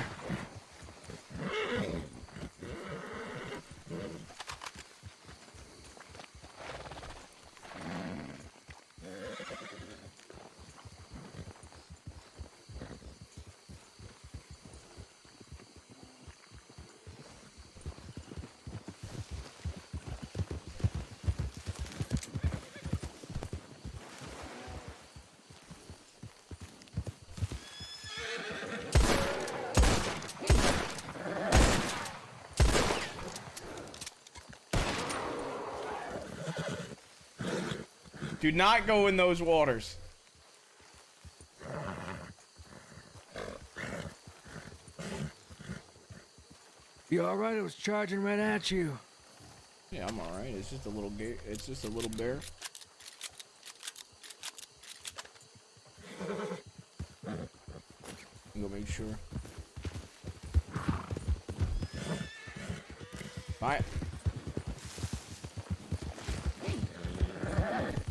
Do not go in those waters. You all right? I was charging right at you. Yeah, I'm all right. It's just a little it's just a little bear. Go make sure. Bye.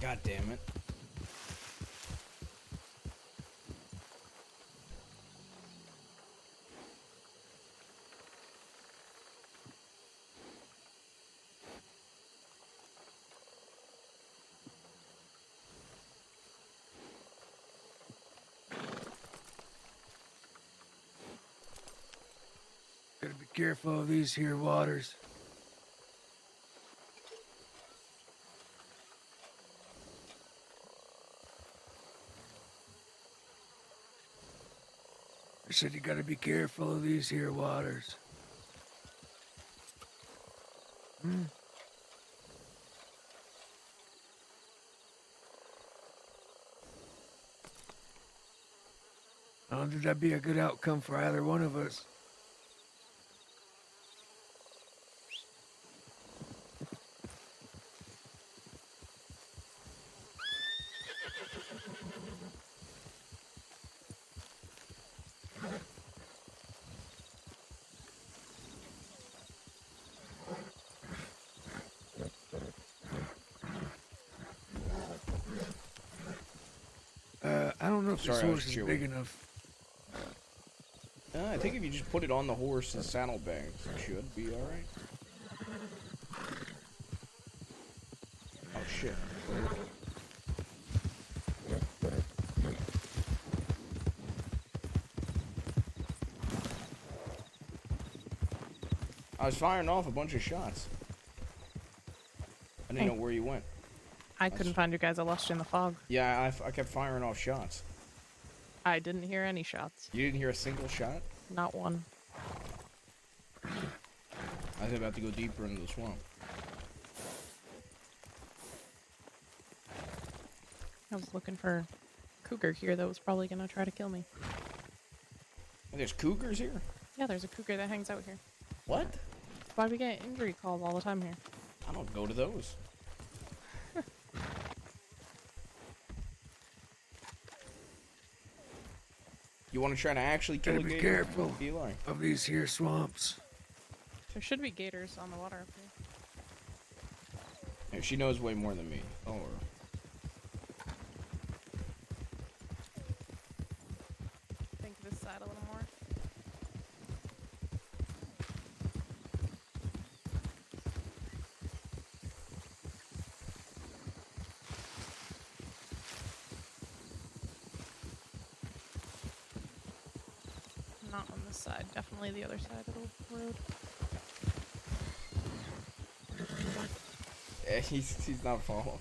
God damn it. Gotta be careful of these here waters. I said you gotta be careful of these here waters. Hmm. don't think that'd be a good outcome for either one of us. I don't know if this Sorry, I was horse is chewing. big enough. I think if you just put it on the horse's saddlebags, it should be alright. Oh shit. I was firing off a bunch of shots. I didn't know where you went. I couldn't find you guys. I lost you in the fog. Yeah, I kept firing off shots. I didn't hear any shots. You didn't hear a single shot? Not one. I was about to go deeper into the swamp. I was looking for a cougar here that was probably gonna try to kill me. There's cougars here? Yeah, there's a cougar that hangs out here. What? That's why we get injury calls all the time here. I don't go to those. You want to try to actually kill Gotta a be gator? careful Eli? of these here swamps. There should be gators on the water up here. Yeah, she knows way more than me. Oh. Think this side a little more. Not on this side, definitely the other side of the road. Yeah, he's not following.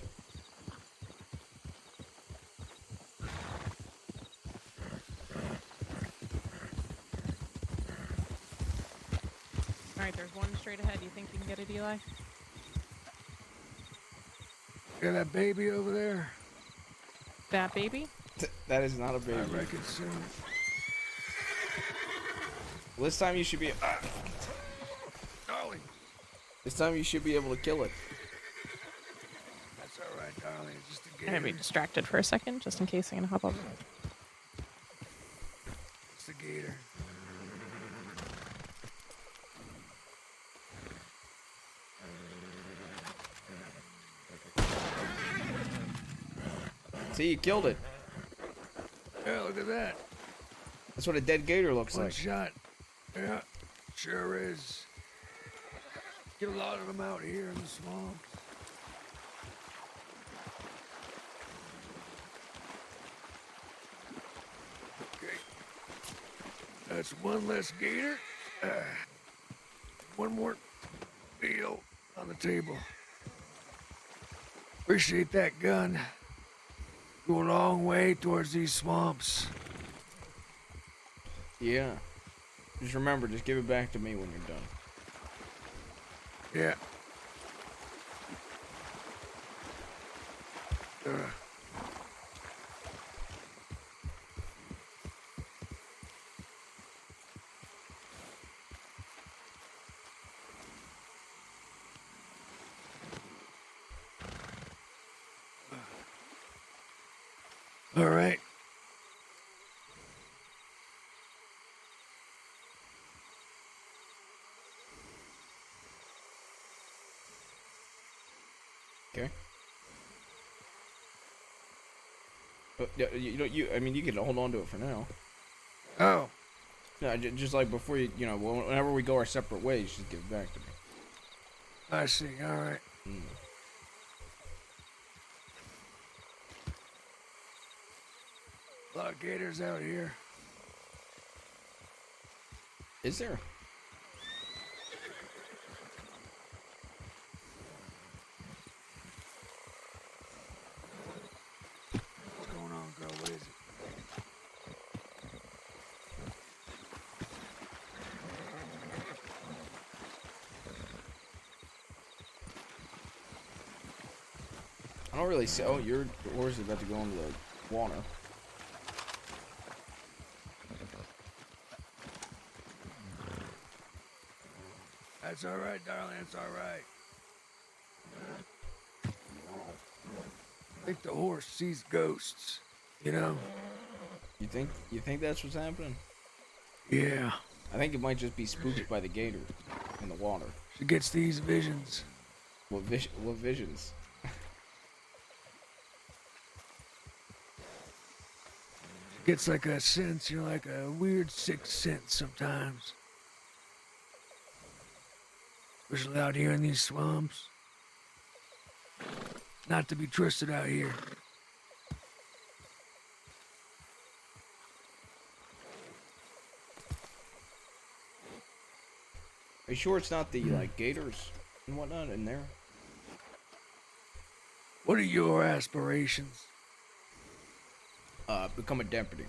Alright, there's one straight ahead. You think you can get it, Eli? Got that baby over there? That baby? That is not a baby. I reckon so. Well, this time you should be. Darling. This time you should be able to kill it. That's alright, darling. It's just a I'm gonna be gator. distracted for a second, just in case I'm gonna hop up. It's a gator. See, you killed it. Yeah, look at that. That's what a dead gator looks One like. shot. Yeah, sure is. Get a lot of them out here in the swamp. Okay. That's one less gator. One more meal on the table. Appreciate that gun. Go a long way towards these swamps. Yeah. Just remember, just give it back to me when you're done. Yeah. All right. Okay. But yeah, I mean, you can hold on to it for now. Oh. No, just like before you know, whenever we go our separate ways, just give it back to me. I see. All right. A lot of gators out here. Is there? What's going on, girl? What is it? I don't really see. Oh, your horse is about to go into the water. That's all right, darling. That's all right. I think the horse sees ghosts, you know? You think that's what's happening? Yeah. I think it might just be spooked by the gator in the water. She gets these visions. What visions? She gets like a sense, you know, like a weird sixth sense sometimes. Especially out here in these swamps. Not to be trusted out here. Are you sure it's not the like gators and whatnot in there? What are your aspirations? Become a deputy.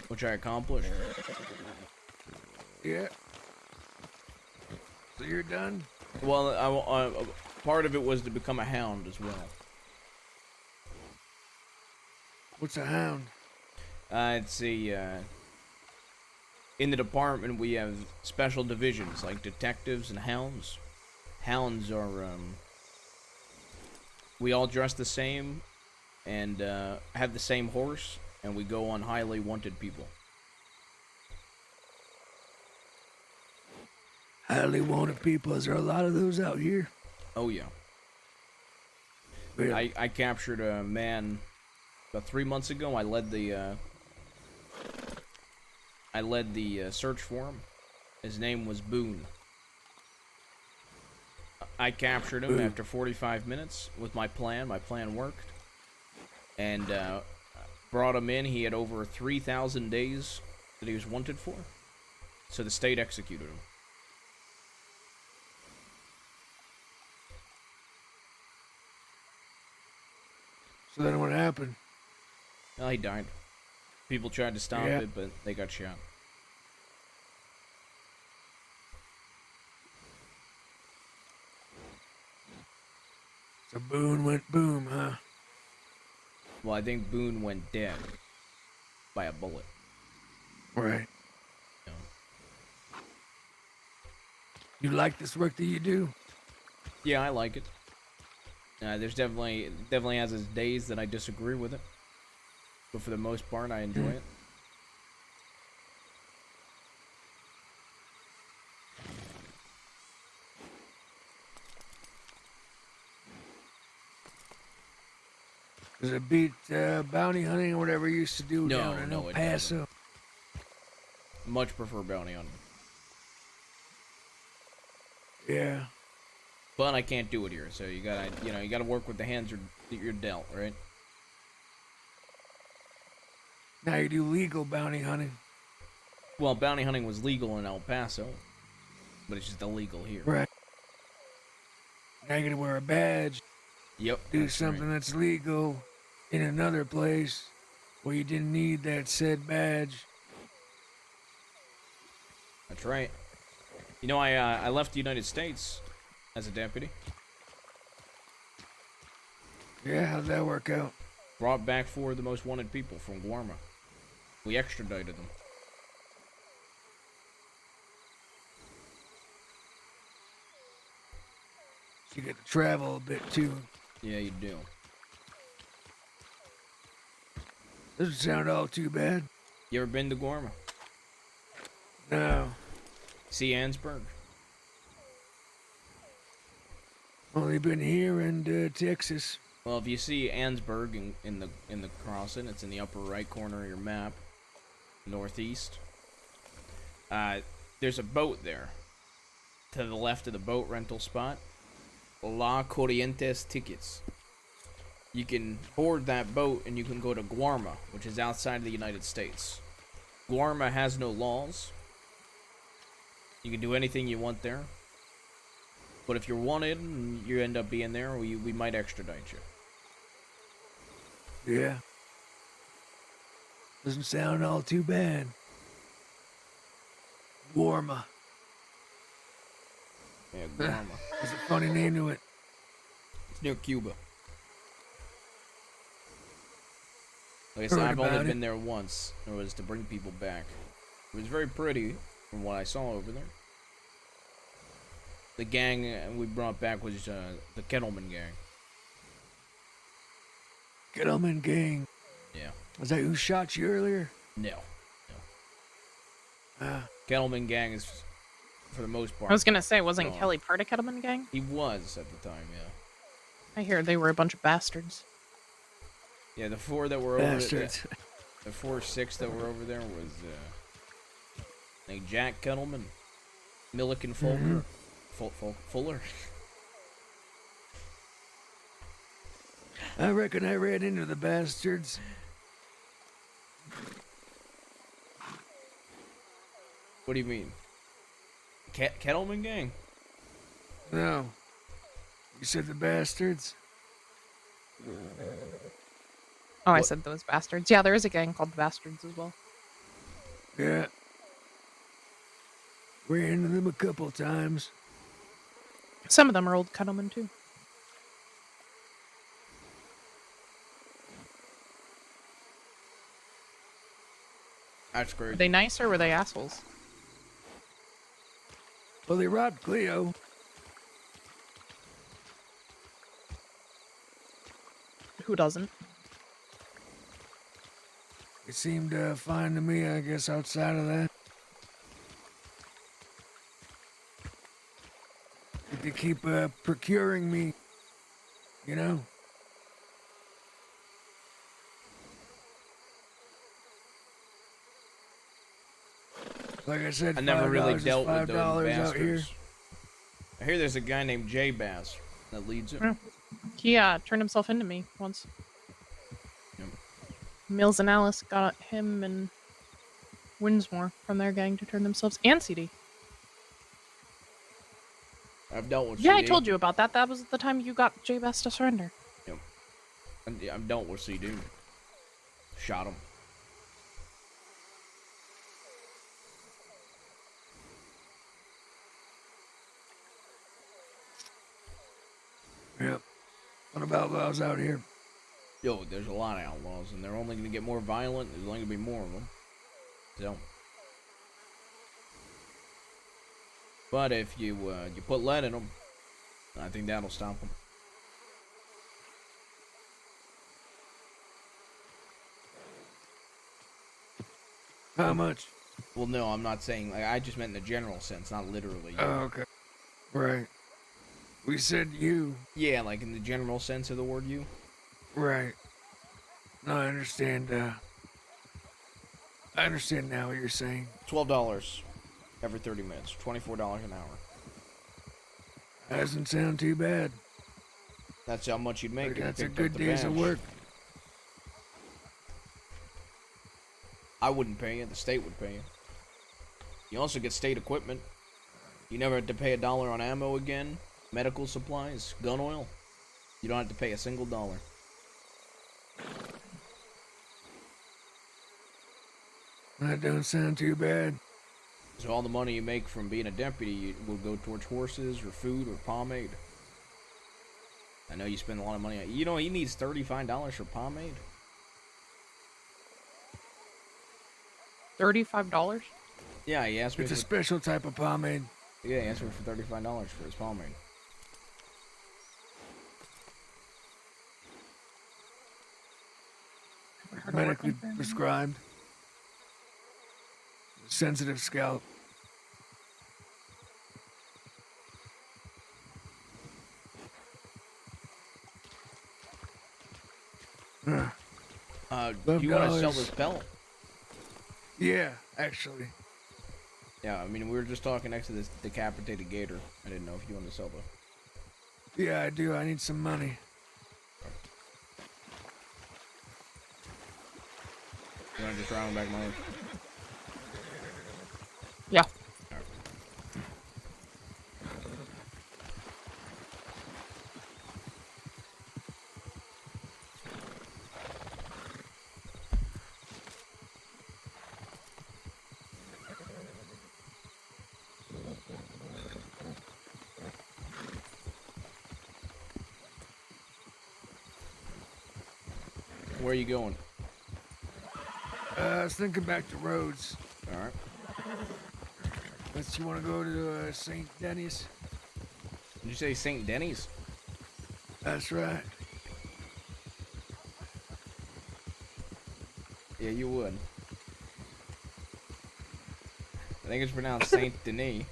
Which I accomplished. Yeah. So you're done? Well, part of it was to become a hound as well. What's a hound? It's in the department we have special divisions like detectives and hounds. Hounds are we all dress the same and have the same horse, and we go on highly wanted people. Highly wanted people. Is there a lot of those out here? Oh yeah. Really? I captured a man about 3 months ago. I led the search for him. His name was Boone. I captured him after 45 minutes with my plan. My plan worked. And brought him in. He had over 3,000 days that he was wanted for. So the state executed him. So then what happened? Well, he died. People tried to stop it, but they got shot. So Boone went boom, huh? Well, I think Boone went dead by a bullet. Right. Yeah. You like this work that you do? Yeah, I like it. There's definitely has its days that I disagree with it, but for the most part, I enjoy it. Does it beat bounty hunting or whatever you used to do down in El it Paso? doesn't. Much prefer bounty hunting. Yeah. But I can't do it here, so you gotta work with the hands you're dealt, right? Now you do legal bounty hunting. Well, bounty hunting was legal in El Paso, but it's just illegal here. Right. Now you gotta wear a badge. Yep. Do something that's legal in another place where you didn't need that said badge. That's right. You know, I left the United States as a deputy. Yeah, how'd that work out? Brought back 4 of the most wanted people from Guarma. We extradited them. So you get to travel a bit too. Yeah, you do. Doesn't sound all too bad. You ever been to Guarma? No. See Ansburg? Only been here in Texas. Well, if you see Ansburg in the crossing, it's in the upper right corner of your map, northeast. There's a boat there. To the left of the boat rental spot, La Corrientes tickets. You can board that boat and you can go to Guarma, which is outside of the United States. Guarma has no laws. You can do anything you want there. But if you're wanted and you end up being there, we might extradite you. Yeah. Doesn't sound all too bad. Guarma. Yeah, Guarma. There's a funny name to it. It's near Cuba. Like I said, Heard I've only about it. been there once. It was to bring people back. It was very pretty from what I saw over there. The gang we brought back was the Kettleman gang. Kettleman gang. Yeah. Was that who shot you earlier? No. Kettleman gang is, for the most part. I was gonna say, wasn't gone. Kelly part of Kettleman gang? He was at the time, yeah. I hear they were a bunch of bastards. Yeah, the 4 that were Bastards. over the 4 or 6 that were over there was named Jack Kettleman, Milliken Fulker, Fuller. I reckon I ran into the bastards. What do you mean? Kettleman gang? No. You said the bastards? Oh, I said those bastards. Yeah, there is a gang called the Bastards as well. Yeah. Ran into them a couple times. Some of them are old Kettleman too. That's crazy. Were they nice or were they assholes? Well, they robbed Cleo. Who doesn't? It seemed fine to me, I guess, outside of that. They keep procuring me, you know? Like I said, I never really $5 is dealt with those $5 out here. bastards. I hear there's a guy named J Bass that leads it. He turned himself into me once. Yep. Mills and Alice got him and Winsmore from their gang to turn themselves, and CD. I've dealt with Yeah, I CD. told you about that. That was the time you got J Bass to surrender. Yep. I've dealt with CD. Shot him. Yep. What about outlaws out here? Yo, there's a lot of outlaws, and they're only going to get more violent. There's only going to be more of them. So. But if you you put lead in them, I think that'll stop them. How much? Well, no, I'm not saying, like, I just meant in the general sense, not literally. Oh, okay. Right. We said you. Yeah, like in the general sense of the word you. Right. No, I understand. I understand now what you're saying. $12 every 30 minutes. $24 an hour. Doesn't sound too bad. That's how much you'd make. if you That's a picked up good the days of badge. work. I wouldn't pay you. The state would pay you. You also get state equipment. You never have to pay $1 on ammo again. Medical supplies, gun oil. You don't have to pay a single dollar. That don't sound too bad. So all the money you make from being a deputy will go towards horses or food or pomade. I know you spend a lot of money on. You know he needs $35 for pomade. $35? Yeah, he asked me. It's a for, special type of pomade. Yeah, he asked me for $35 for his pomade. Medically prescribed. Sensitive scalp. Do you want to sell this belt? Yeah, actually. Yeah, I mean, we were just talking next to this decapitated gator. I didn't know if you wanted to sell the... Yeah, I do. I need some money. You want to just round back money? Yeah. Where are you going? I was thinking back to Rhodes. All right. Unless you want to go to St. Denis. Did you say St. Denis? That's right. Yeah, you would. I think it's pronounced Saint Denis.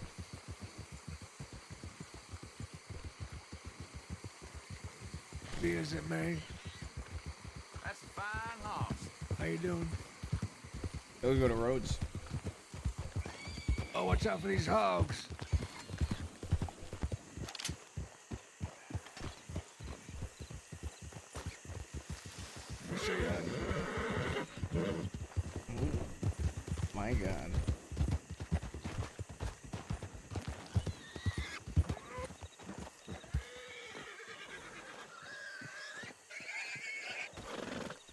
Be as it may. That's a fine horse. How you doing? Those go to Rhodes. Oh, watch out for these hogs. Let me show you how to- My God.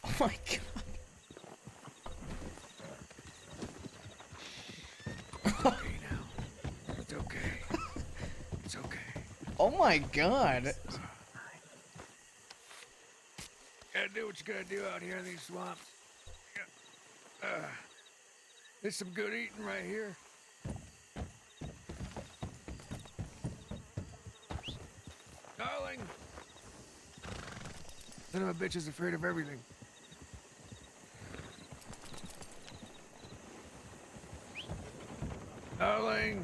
Oh my God. Okay now. It's okay. It's okay. Oh my God. Gotta do what you gotta do out here in these swamps. There's some good eating right here. Darling! Son of a bitch is afraid of everything. Darling!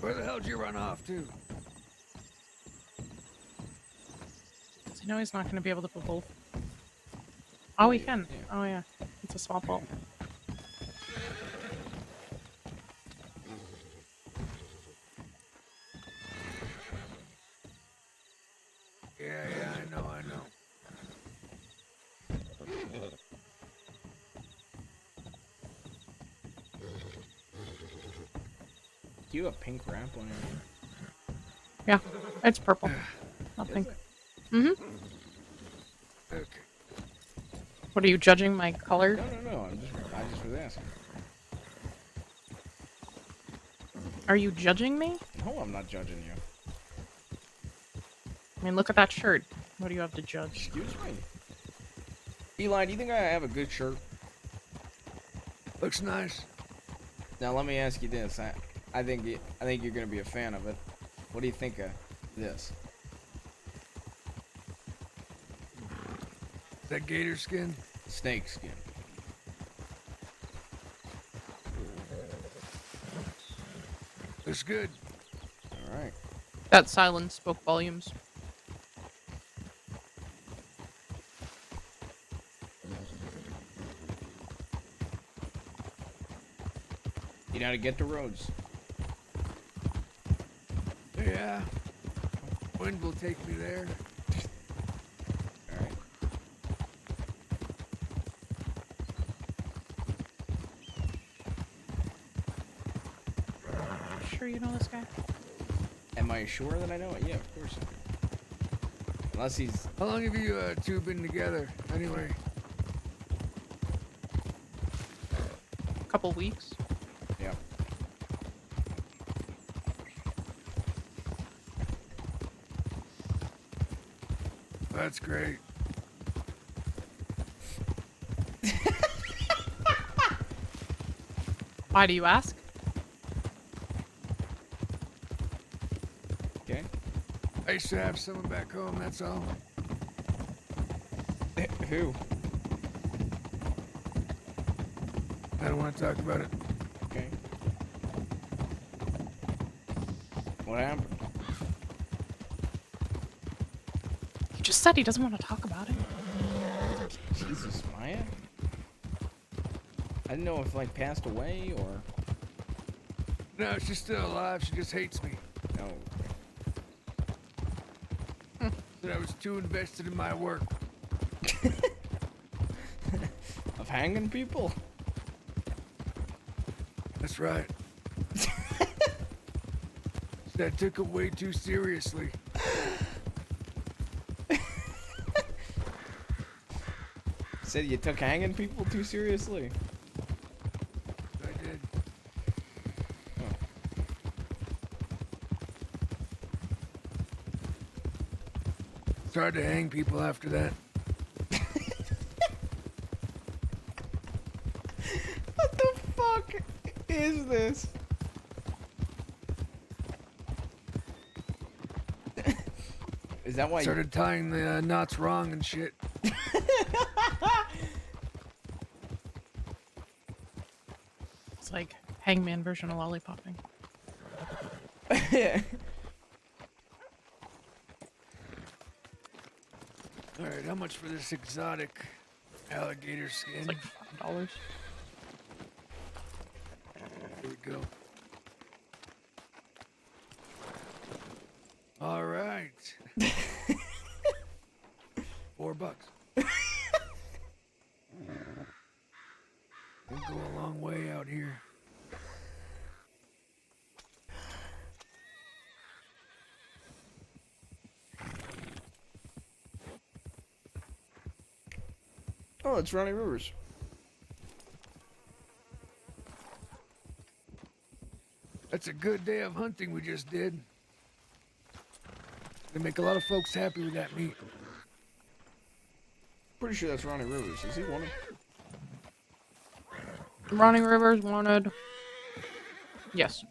Where the hell did you run off to? Does he know he's not going to be able to put both? Oh, he can. Oh, yeah. It's a swap ball. Yeah, I know. Do you have a pink wrap on your hair? Yeah, it's purple. Not pink. Mm-hmm. Okay. What are you judging my color? No. I just was asking. Are you judging me? No, I'm not judging you. I mean, look at that shirt. What do you have to judge? Excuse me. Eli, do you think I have a good shirt? Looks nice. Now let me ask you this. I think you're gonna be a fan of it. What do you think of this? That gator skin? Snake skin. Looks good. All right. That silence spoke volumes. You know how to get to Rhodes? Yeah. Wind will take me there. All right. Sure you know this guy? Am I sure that I know it? Yeah, of course I do. Unless he's... How long have you two been together, anyway? A couple weeks. Yeah. That's great. Why do you ask? Okay. I used to have someone back home, that's all. Who? I don't want to talk about it. Okay. What happened? He just said he doesn't want to talk about it. Jesus, Maya? I didn't know if, like, passed away, or... No, she's still alive. She just hates me. No. That I was too invested in my work. Of hanging people? That's right. That took it way too seriously. Said you took hanging people too seriously. I did. Started to hang people after that. What the fuck is this? Is that why? Started tying the knots wrong and shit. It's like Hangman version of lollipopping. All right, how much for this exotic alligator skin? It's like $5. Here we go. All right. $4. We'll go a long way out here. Oh, it's Ronnie Rivers. That's a good day of hunting we just did. Gonna make a lot of folks happy with that meat. Pretty sure that's Ronnie Rivers. Is he wanted? Ronnie Rivers wanted. Yes.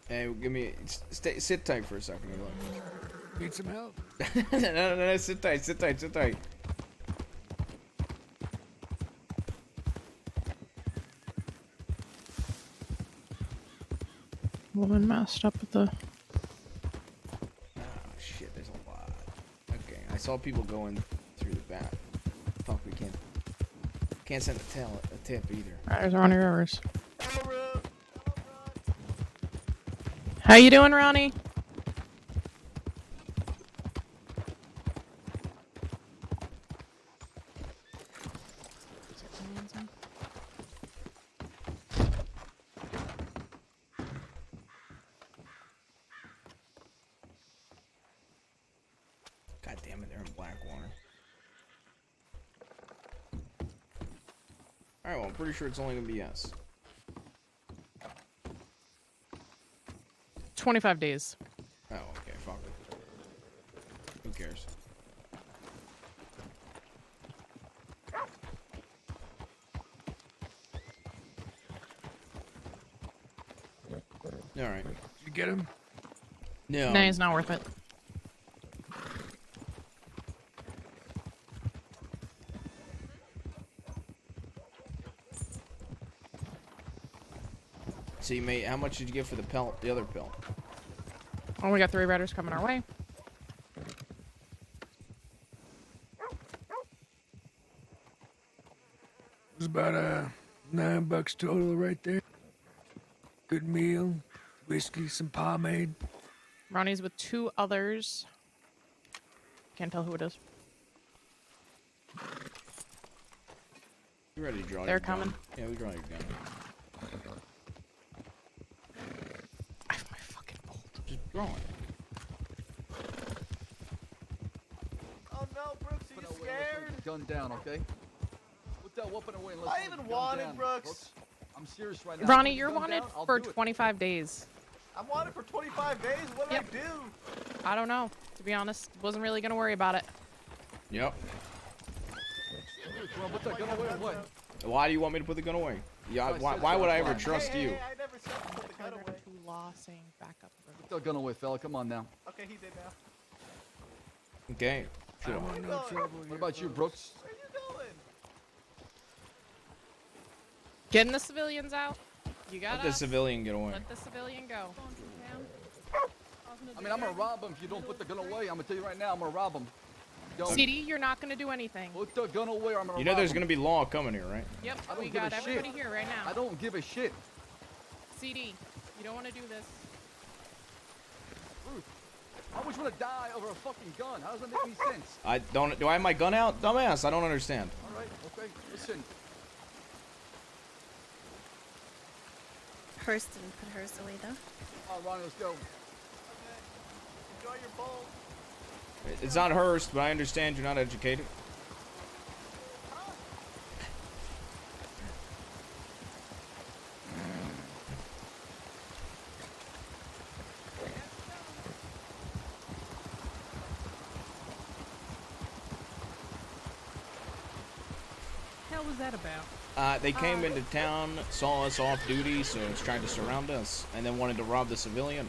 Hey, give me. Sit tight for a second. Need some help? No, sit tight, sit tight, sit tight. Woman masked up at the. Oh shit, there's a lot. Okay, I saw people going through the back. Fuck, we can't send a tip either. There's Ronnie Rivers. How you doing, Ronnie? God damn it, they're in Blackwater. Alright, well, I'm pretty sure it's only gonna be us. 25 days. Oh, okay, fuck it. Who cares? Alright. Did you get him? No. No, it's not worth it. So you made, how much did you get for the pelt, the other pelt? Oh, we got 3 riders coming our way. It was about $9 total right there. Good meal, whiskey, some pomade. Ronnie's with 2 others. Can't tell who it is. You ready to draw They're your gun? coming. Yeah, we draw your gun. I have my fucking bolt. Just draw it. Oh no, Brooks, are you scared? Gun down, okay? Put that weapon away and let's I put even the gun wanted down. Brooks. I'm serious right now. Ronnie, Put the you're gun wanted down, I'll for do it. 25 days. I'm wanted for 25 days? What did I do? I don't know. To be honest, wasn't really gonna worry about it. Yep. Come on, put that gun away or what? Why do you want me to put the gun away? Yeah, I why said would so. I ever Hey, trust you? I never said to put the gun away. Law saying back up. Put that gun away, fella. Come on now. Okay, he did now. Okay. Sure. What about you, Brooks? Where are you going? Getting the civilians out. You Let gotta the civilian get away. let the civilian go. I mean, I'm gonna rob him if you don't put the gun away. I'm gonna tell you right now, I'm gonna rob him. CD, you're not gonna do anything. Put the gun away or I'm gonna You know rob there's him. gonna be law coming here, right? Yep, I don't we give got a everybody shit. here right now. I don't give a shit. CD, you don't want to do this. Ruth, I always want to die over a fucking gun. How does that make any sense? I don't. Do I have my gun out, dumbass? I don't understand. All right, okay, listen. Hers didn't put hers away though. All right, Ronnie, let's go. Enjoy your bowl. It's not Hearst, but I understand you're not educated. hell was that about? They came into town, saw us off duty, so it's trying to surround us, and then wanted to rob the civilian.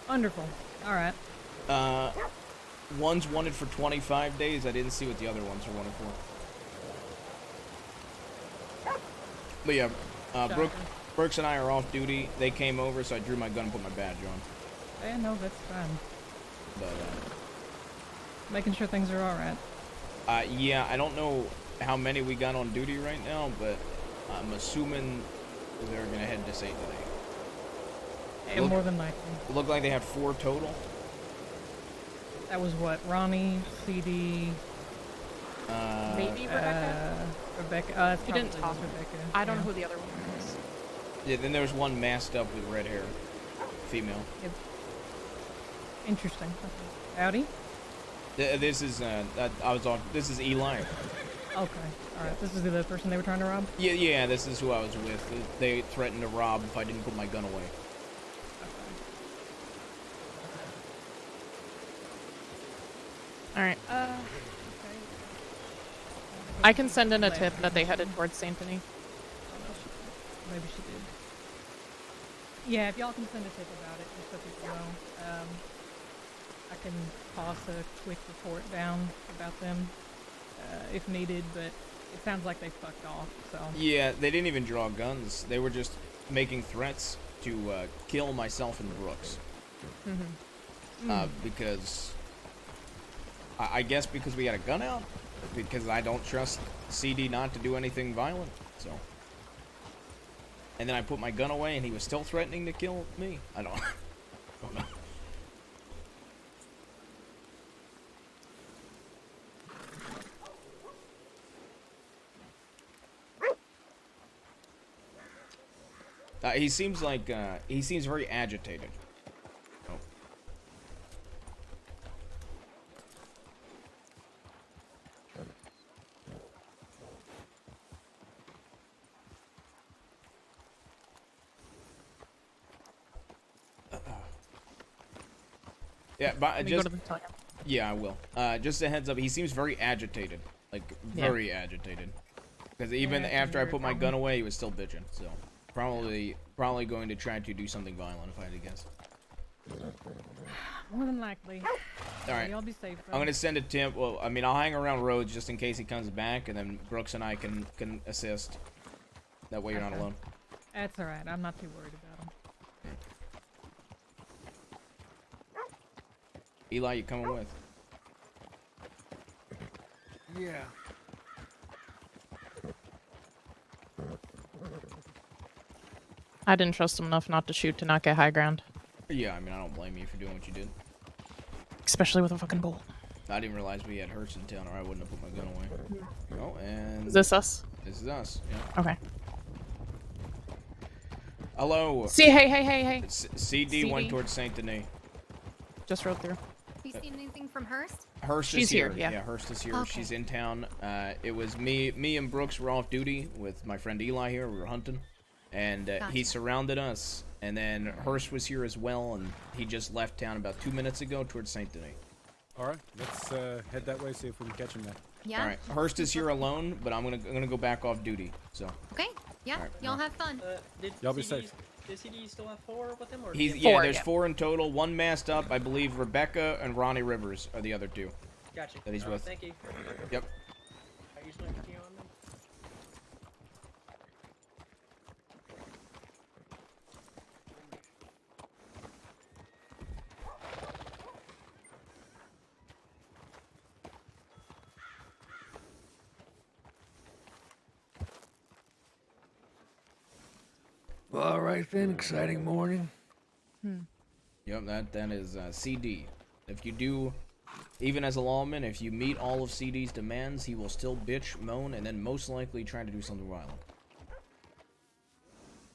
Wonderful. All right. One's wanted for 25 days. I didn't see what the other ones are wanted for. But yeah, Brooks and I are off duty. They came over, so I drew my gun and put my badge on. Yeah, no, that's fine. But, making sure things are all right. yeah, I don't know how many we got on duty right now, but I'm assuming they're gonna head to St. Denis. Yeah, more than likely. Looked like they had 4 total. That was what? Ronnie, CD. Maybe Rebecca. Rebecca. You didn't talk. Rebecca. I don't know who the other one was. Yeah, then there was one masked up with red hair, female. Yep. Interesting. Howdy. This is I was on. This is Eli. Okay. All right. This is the person they were trying to rob. Yeah. This is who I was with. They threatened to rob if I didn't put my gun away. All right. Okay. I can send in a tip that they headed towards Saint Denis. Maybe she did. Yeah, if y'all can send a tip about it, just so people know. I can toss a quick report down about them if needed, but it sounds like they fucked off. So. Yeah, they didn't even draw guns. They were just making threats to kill myself and Brooks. Because I guess because we had a gun out, because I don't trust CD not to do anything violent. So. And then I put my gun away, and he was still threatening to kill me. I don't know. He seems like he seems very agitated. Oh. Yeah, but just yeah, I will. Just a heads up, he seems very agitated, like very agitated. Because even after I put my gun away, he was still bitching. So probably going to try to do something violent if I had to guess. More than likely. All right. Y'all be safe. I'm gonna send a tip. Well, I mean, I'll hang around Rhodes just in case he comes back, and then Brooks and I can assist. That way you're not alone. That's all right. I'm not too worried about him. Eli, you coming with? Yeah. I didn't trust him enough not to shoot to not get high ground. Yeah, I mean, I don't blame you for doing what you did. Especially with a fucking bolt. I didn't realize we had Hurst in town, or I wouldn't have put my gun away. Oh, and... Is this us? This is us, yeah. Okay. Hello. Hey. CD went towards Saint Denis. Just rode through. You seen anything from Hurst? Hurst She's is here. Yeah, Hurst is here. Okay. She's in town. It was me and Brooks were off duty with my friend Eli here. We were hunting. And he surrounded us. And then Hurst was here as well, and he just left town about 2 minutes ago towards Saint Denis. All right, let's head that way, see if we can catch him there. Yeah. All right, Hurst is here alone, but I'm gonna go back off duty. So. Okay. Yeah. All right, Y'all have fun. Y'all be safe. Does CD still have 4 with him? Or There's 4 in total. 1 masked up. I believe Rebecca and Ronnie Rivers are the other 2. Gotcha. That he's with. Thank you. Yep. I usually continue on them. All right then, exciting morning. Yep, that is CD. If you do, even as a lawman, if you meet all of CD's demands, he will still bitch, moan, and then most likely try to do something violent.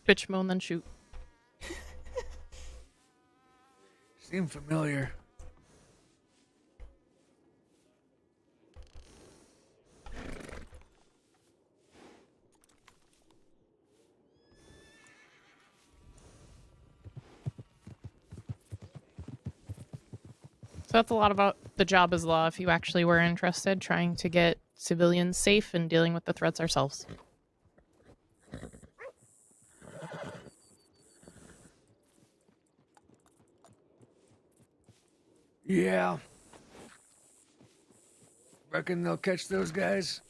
Bitch, moan, then shoot. Seem familiar. So that's a lot about the job as law. If you actually were interested, trying to get civilians safe and dealing with the threats ourselves. Yeah. Reckon they'll catch those guys?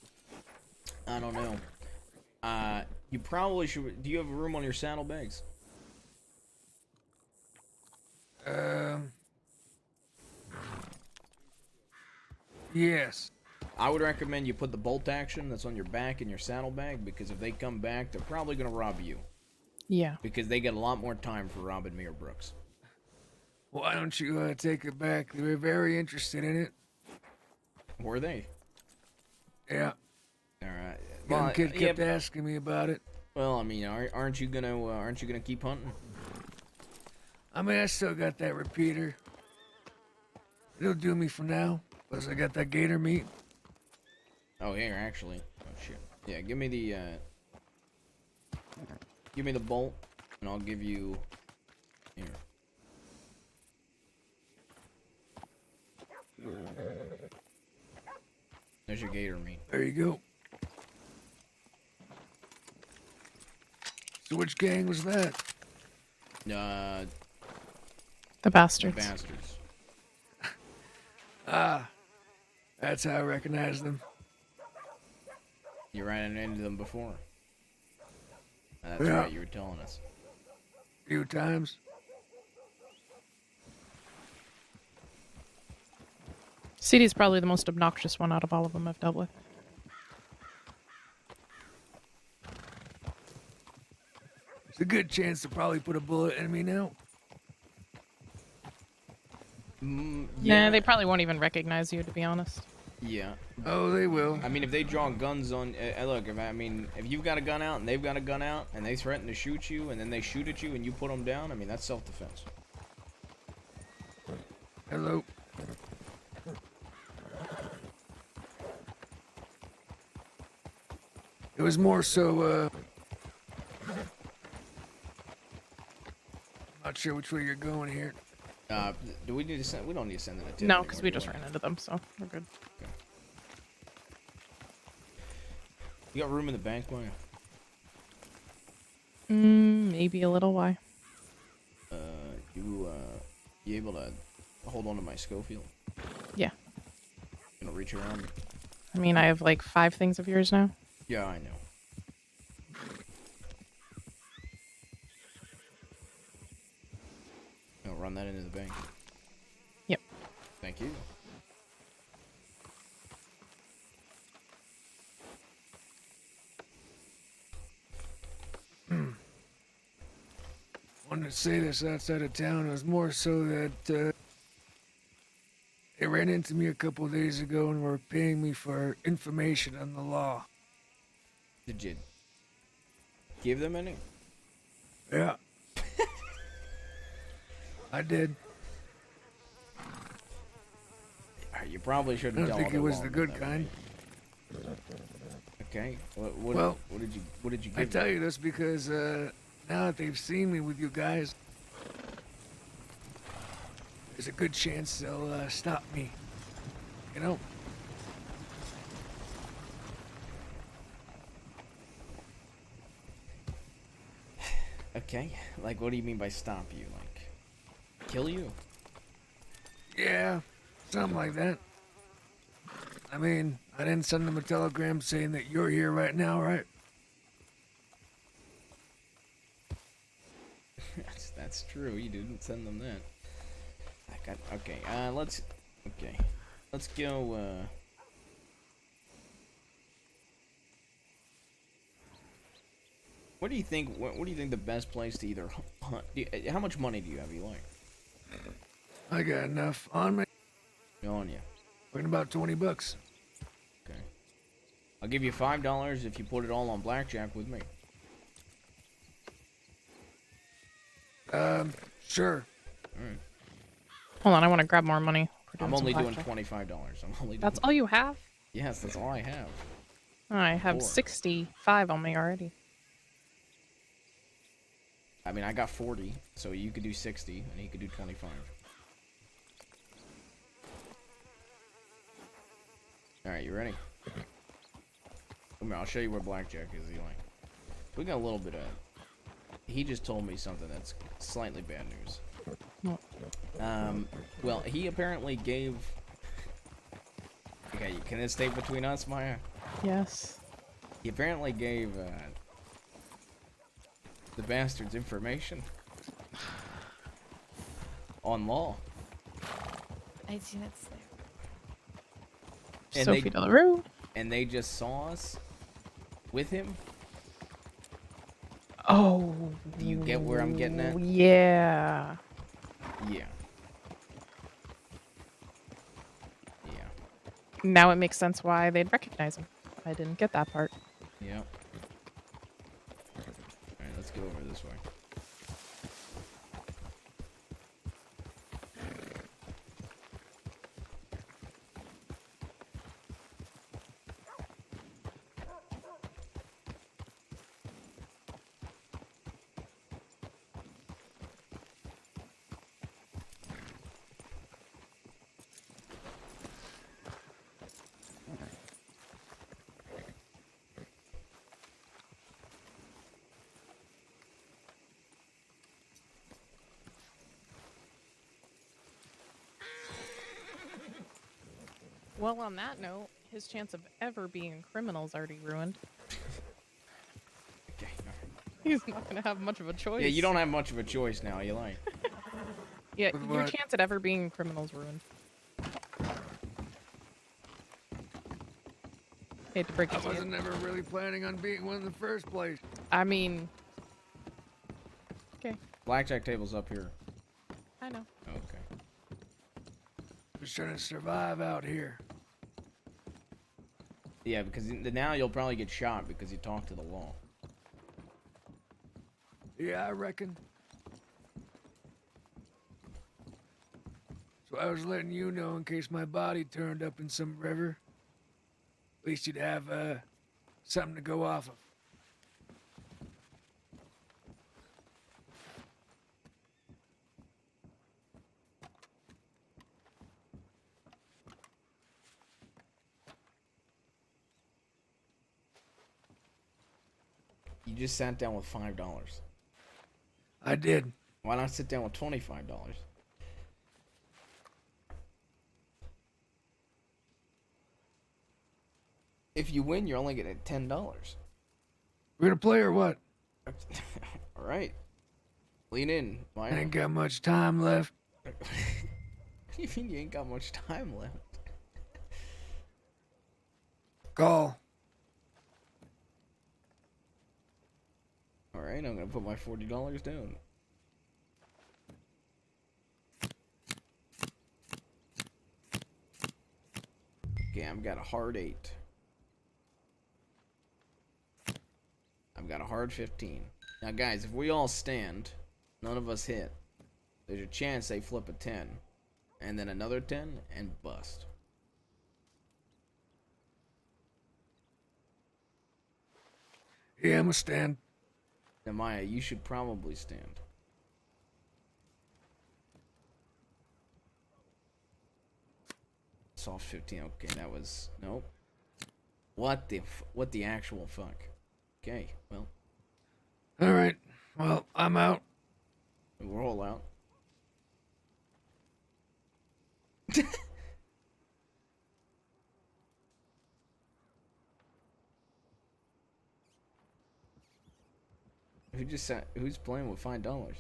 I don't know. You probably should. Do you have room on your saddlebags? Yes. I would recommend you put the bolt action that's on your back in your saddlebag, because if they come back, they're probably gonna rob you. Yeah. Because they get a lot more time for robbing me or Brooks. Why don't you take it back? They were very interested in it. Were they? Yeah. All right. Young kid kept asking me about it. Well, I mean, aren't you gonna keep hunting? I mean, I still got that repeater. It'll do me for now. Plus, I got that gator meat. Oh, here, actually. Oh, shit. Yeah, give me the bolt, and I'll give you... Here. There's your gator meat. There you go. So which gang was that? The bastards. The bastards. Ah, that's how I recognize them. You ran into them before. That's Yeah. right, you were telling us. A few times. CD's probably the most obnoxious one out of all of them I've dealt with. It's a good chance to probably put a bullet in me now. Yeah, they probably won't even recognize you, to be honest. Yeah. Oh, they will. I mean, if they draw guns on... look, if you've got a gun out and they've got a gun out and they threaten to shoot you and then they shoot at you and you put them down, I mean, that's self-defense. Hello. It was more so, not sure which way you're going here. Do we need to send... We don't need to send them a tip. No, because we just ran into them, so we're good. Okay. You got room in the bank, Maya? Maybe a little. Why? You able to hold on to my Schofield? Yeah. Gonna reach around me? I mean, I have like 5 things of yours now. Yeah, I know. I'll run that into the bank. Yep. Thank you. Wanted to say this outside of town. It was more so that they ran into me a couple days ago and were paying me for information on the law. Did you give them any? Yeah. I did. You probably I shouldn't. don't think it was the good kind. Okay. What did you give I tell them? you this because now that they've seen me with you guys, there's a good chance they'll stop me. You know? Okay. Like, what do you mean by stop you? Like, kill you? Yeah, something like that. I mean, I didn't send them a telegram saying that you're here right now, right? That's true. You didn't send them that. Okay. Let's go. What do you think? What do you think the best place to either hunt? How much money do you have, Eli? I got enough on me. On you. Talking about $20. Okay. I'll give you $5 if you put it all on blackjack with me. Sure. All right. Hold on, I want to grab more money. I'm only doing $25. I'm only. That's all you have? Yes, that's all I have. I have 4. 65 on me already. I mean, I got 40, so you could do 60, and he could do 25. Alright, you ready? Come here, I'll show you where Blackjack is, Eli. We got a little bit of... He just told me something that's slightly bad news. What? Well, he apparently gave... Okay, can this stay between us, Maya? Yes. He apparently gave, the bastards information. On law. I see that's there. And Sophie Delarue. And they just saw us with him. Oh. Do you get where I'm getting at? Yeah. Yeah. Now it makes sense why they'd recognize him. I didn't get that part. Yeah. Alright, let's go over this way. Well, on that note, his chance of ever being a criminal is already ruined. Okay. He's not going to have much of a choice. Yeah, you don't have much of a choice now, Eli. Yeah, With your what? chance at ever being a criminal is ruined. Hate to break it I to wasn't you. never really planning on being one in the first place. I mean... Okay, Blackjack table's up here. I know. Okay. Just trying to survive out here. Yeah, because now you'll probably get shot because you talked to the law. Yeah, I reckon. So I was letting you know in case my body turned up in some river. At least you'd have, something to go off of. You just sat down with $5. I did. Why not sit down with $25? If you win, you're only getting $10. We're gonna play or what? All right. Lean in, Maya. I ain't got much time left. What do you mean you ain't got much time left? Call. All right, I'm gonna put my $40 down. Okay, I've got a hard 8. I've got a hard 15. Now, guys, if we all stand, none of us hit, there's a chance they flip a 10, and then another 10, and bust. Yeah, I'm gonna stand. Now, Maya, you should probably stand. Soft 15. Okay, that was... Nope. What the actual fuck? Okay, well... Alright. Well, I'm out. We're all out. Who's playing with $5?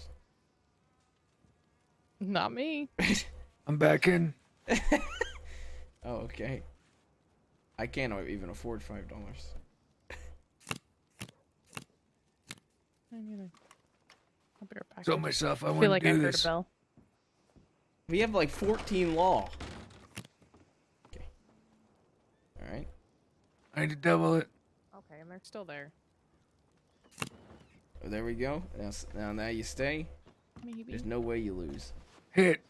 Not me. I'm back in. Oh, okay. I can't even afford $5. I neither. I'll be right back. Told myself I feel wouldn't like do I heard this. a bell. We have like 14 law. Okay. Alright. I need to double it. Okay, and they're still there. Oh, there we go. Now you stay. Maybe. There's no way you lose. Hit.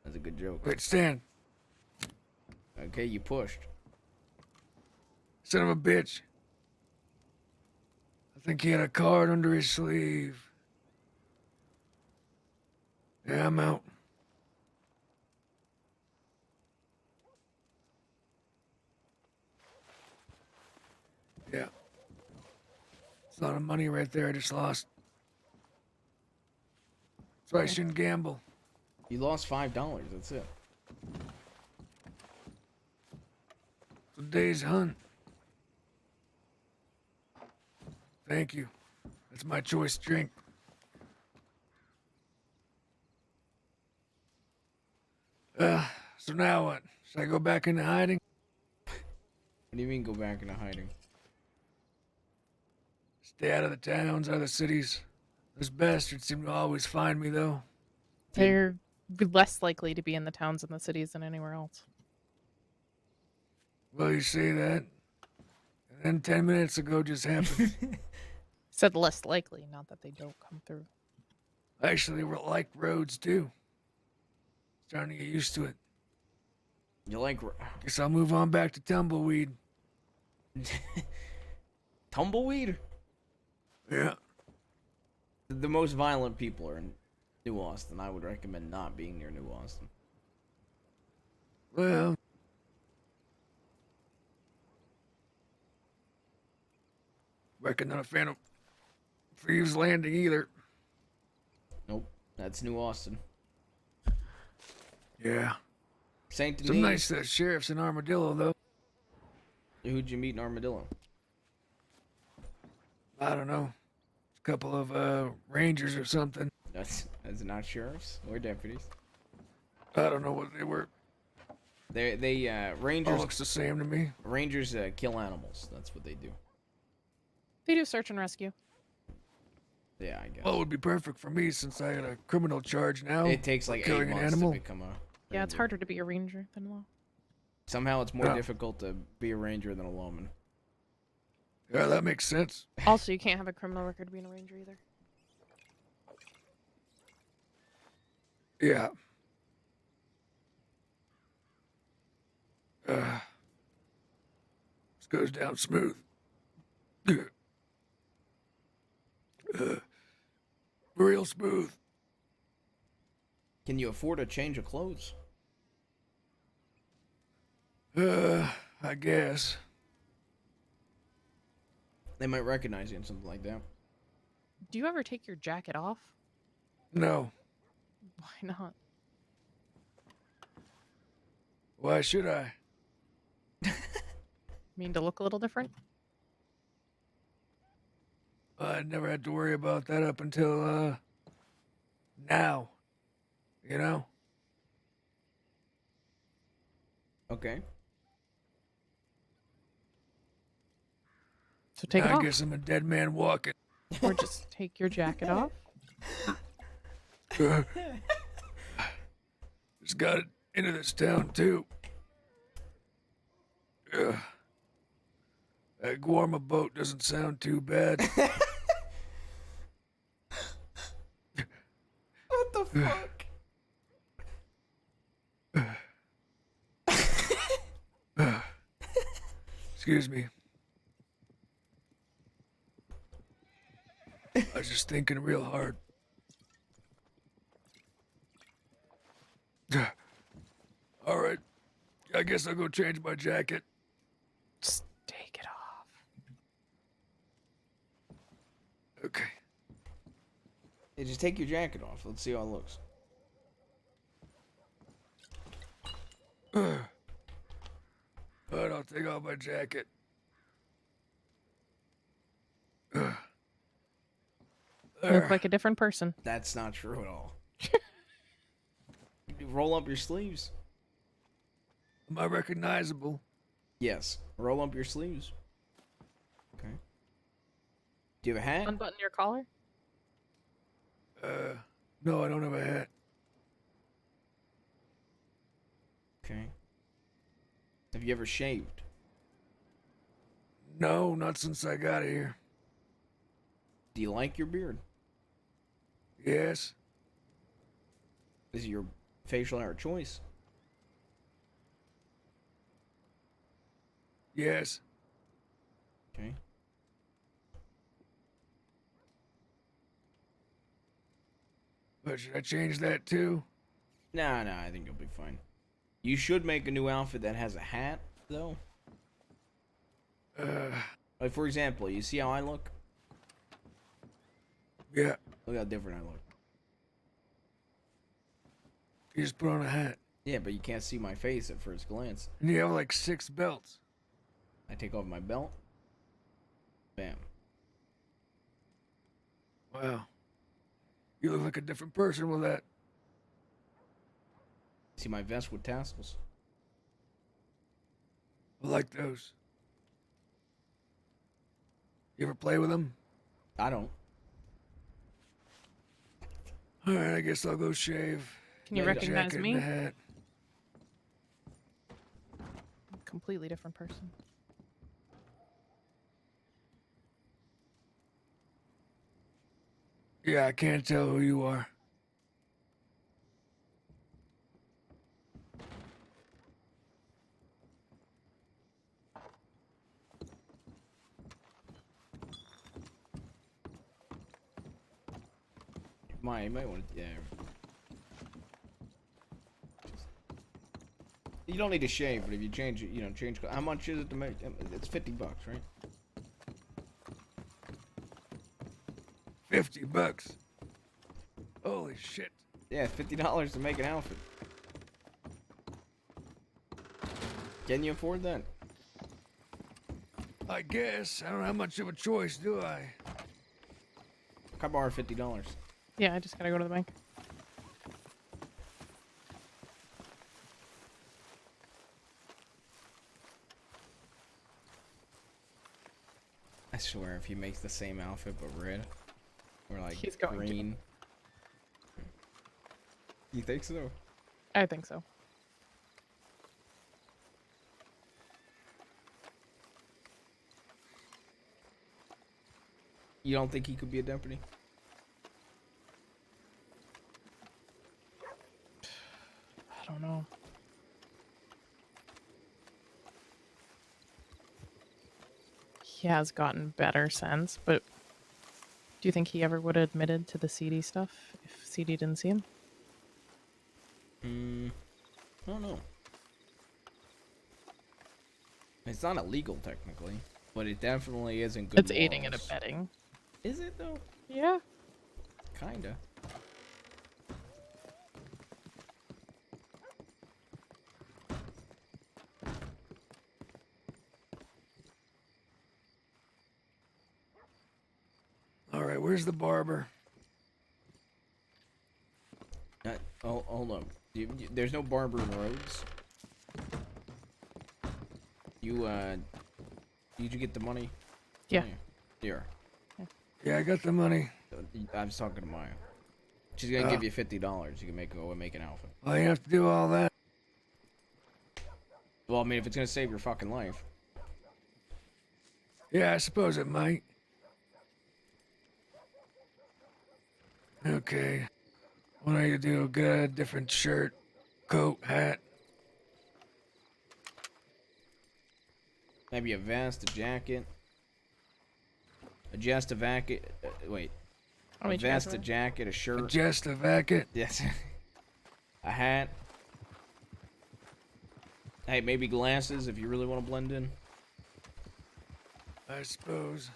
That's a good joke. Wait, stand. Okay, you pushed. Son of a bitch. I think he had a card under his sleeve. Yeah, I'm out. Yeah. It's a lot of money right there I just lost. So I shouldn't gamble. You lost $5. That's it. Today's hunt. Thank you. That's my choice drink. So now what? Should I go back into hiding? What do you mean go back into hiding? Stay out of the towns, out of the cities. Those bastards seem to always find me, though. They're less likely to be in the towns and the cities than anywhere else. Well, you say that. And then 10 minutes ago just happened. Said less likely, not that they don't come through. I actually like roads, too. Starting to get used to it. You like... Guess I'll move on back to Tumbleweed. Tumbleweed? Yeah. The most violent people are in New Austin. I would recommend not being near New Austin. Well... Reckon not a fan of Thieves Landing either. Nope. That's New Austin. Yeah. Saint Denis. Some nice sheriffs in Armadillo, though. Who'd you meet in Armadillo? I don't know. A couple of rangers or something. That's not sheriffs or deputies. I don't know what they were. They rangers. All looks the same to me. Rangers kill animals. That's what they do. They do search and rescue. Yeah, I guess. Well, it would be perfect for me since I had a criminal charge now. It takes like 8 killing an months animal. to become a... Yeah, it's harder to be a ranger than law. Somehow it's more Yeah. difficult to be a ranger than a lawman. Yeah, that makes sense. Also, you can't have a criminal record being a ranger either. Yeah. This goes down smooth. Real smooth. Can you afford a change of clothes? I guess. They might recognize you in something like that. Do you ever take your jacket off? No. Why not? Why should I? Mean to look a little different? I never had to worry about that up until, now. You know? Okay. So take it I off. guess I'm a dead man walking. Or just take your jacket off. Just got into this town, too. That Guarma boat doesn't sound too bad. What the fuck? Excuse me. I was just thinking real hard. All right. I guess I'll go change my jacket. Just take it off. Okay. Hey, just take your jacket off. Let's see how it looks. Alright, I'll take off my jacket. You look like a different person. That's not true at all. You roll up your sleeves. Am I recognizable? Yes. Roll up your sleeves. Okay. Do you have a hat? Unbutton your collar. No, I don't have a hat. Okay. Have you ever shaved? No, not since I got here. Do you like your beard? Yes. Is it your facial hair of choice? Yes. Okay. But should I change that too? Nah, I think you'll be fine. You should make a new outfit that has a hat, though. Like, for example, you see how I look? Yeah. Look how different I look. You just put on a hat. Yeah, but you can't see my face at first glance. And you have like 6 belts. I take off my belt. Bam. Wow. You look like a different person with that. See my vest with tassels? I like those. You ever play with them? I don't. Alright, I guess I'll go shave. Can you Get a recognize jacket me? and a hat. Completely different person. Yeah, I can't tell who you are. You might want to. Yeah. You don't need to shave, but if you change it, change. How much is it to make? It's $50, right? $50. Holy shit. Yeah, $50 to make an outfit. Can you afford that? I guess. I don't have much of a choice, do I? I borrow $50. Yeah, I just gotta go to the bank. I swear, if he makes the same outfit but red, or like He's going to. green. You think so? I think so. You don't think he could be a deputy? I don't know. He has gotten better since, but do you think he ever would have admitted to the CD stuff if CD didn't see him? I don't know. It's not illegal technically, but it definitely isn't good. It's aiding and abetting. Is it though? Yeah. Kinda. Alright, where's the barber? Hold on. There's no barber in Rhodes. Did you get the money? Yeah. Here. Yeah, I got the money. I was talking to Maya. She's gonna give you $50. You can go and make an outfit. Well, you have to do all that. Well, I mean, if it's gonna save your fucking life. Yeah, I suppose it might. Okay. What do you do? Get a different shirt, coat, hat. Maybe a vest, a jacket. Adjust a jacket. Wait. How A many vest, jackets a are jacket, a shirt. Adjust a jacket. Yes. A hat. Hey, maybe glasses if you really want to blend in. I suppose.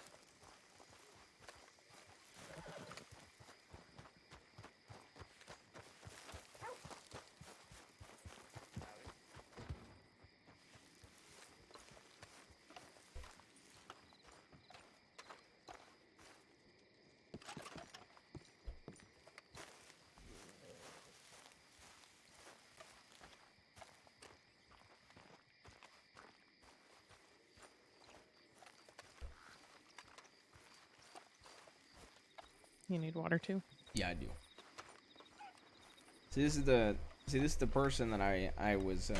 You need water too? Yeah, I do. See, this is the person that I was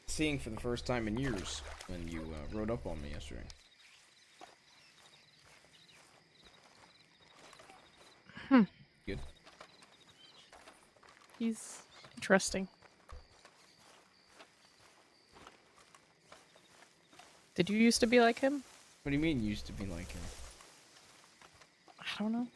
seeing for the first time in years when you rode up on me yesterday. Good. He's interesting. Did you used to be like him? What do you mean used to be like him? I don't know.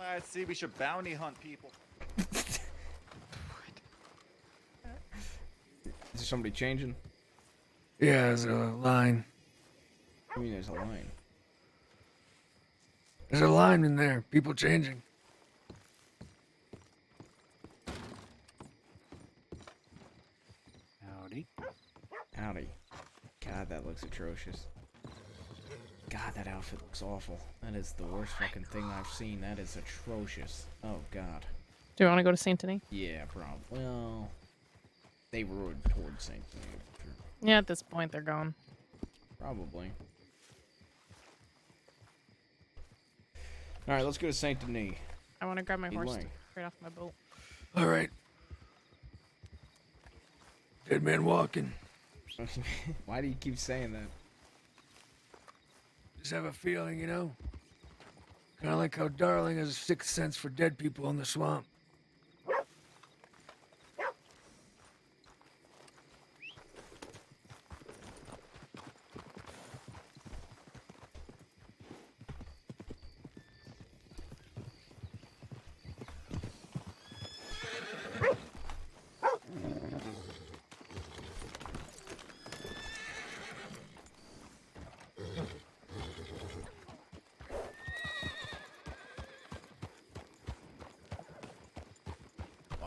I see we should bounty hunt people. Is there somebody changing? Yeah, there's a line. I mean, there's a line. There's a line in there. People changing. Howdy. Howdy. God, that looks atrocious. God, that outfit looks awful. That is the worst fucking thing I've seen. That is atrocious. Oh, God. Do you want to go to Saint Denis? Yeah, probably. Well, they rode towards St. Denis. Sure. Yeah, at this point, they're gone. Probably. Alright, let's go to St. Denis. I want to grab my Be horse late. right off my boat. All right. Dead man walking. Why do you keep saying that? Just have a feeling, you know? Kind of like how Darling has a sixth sense for dead people in the swamp.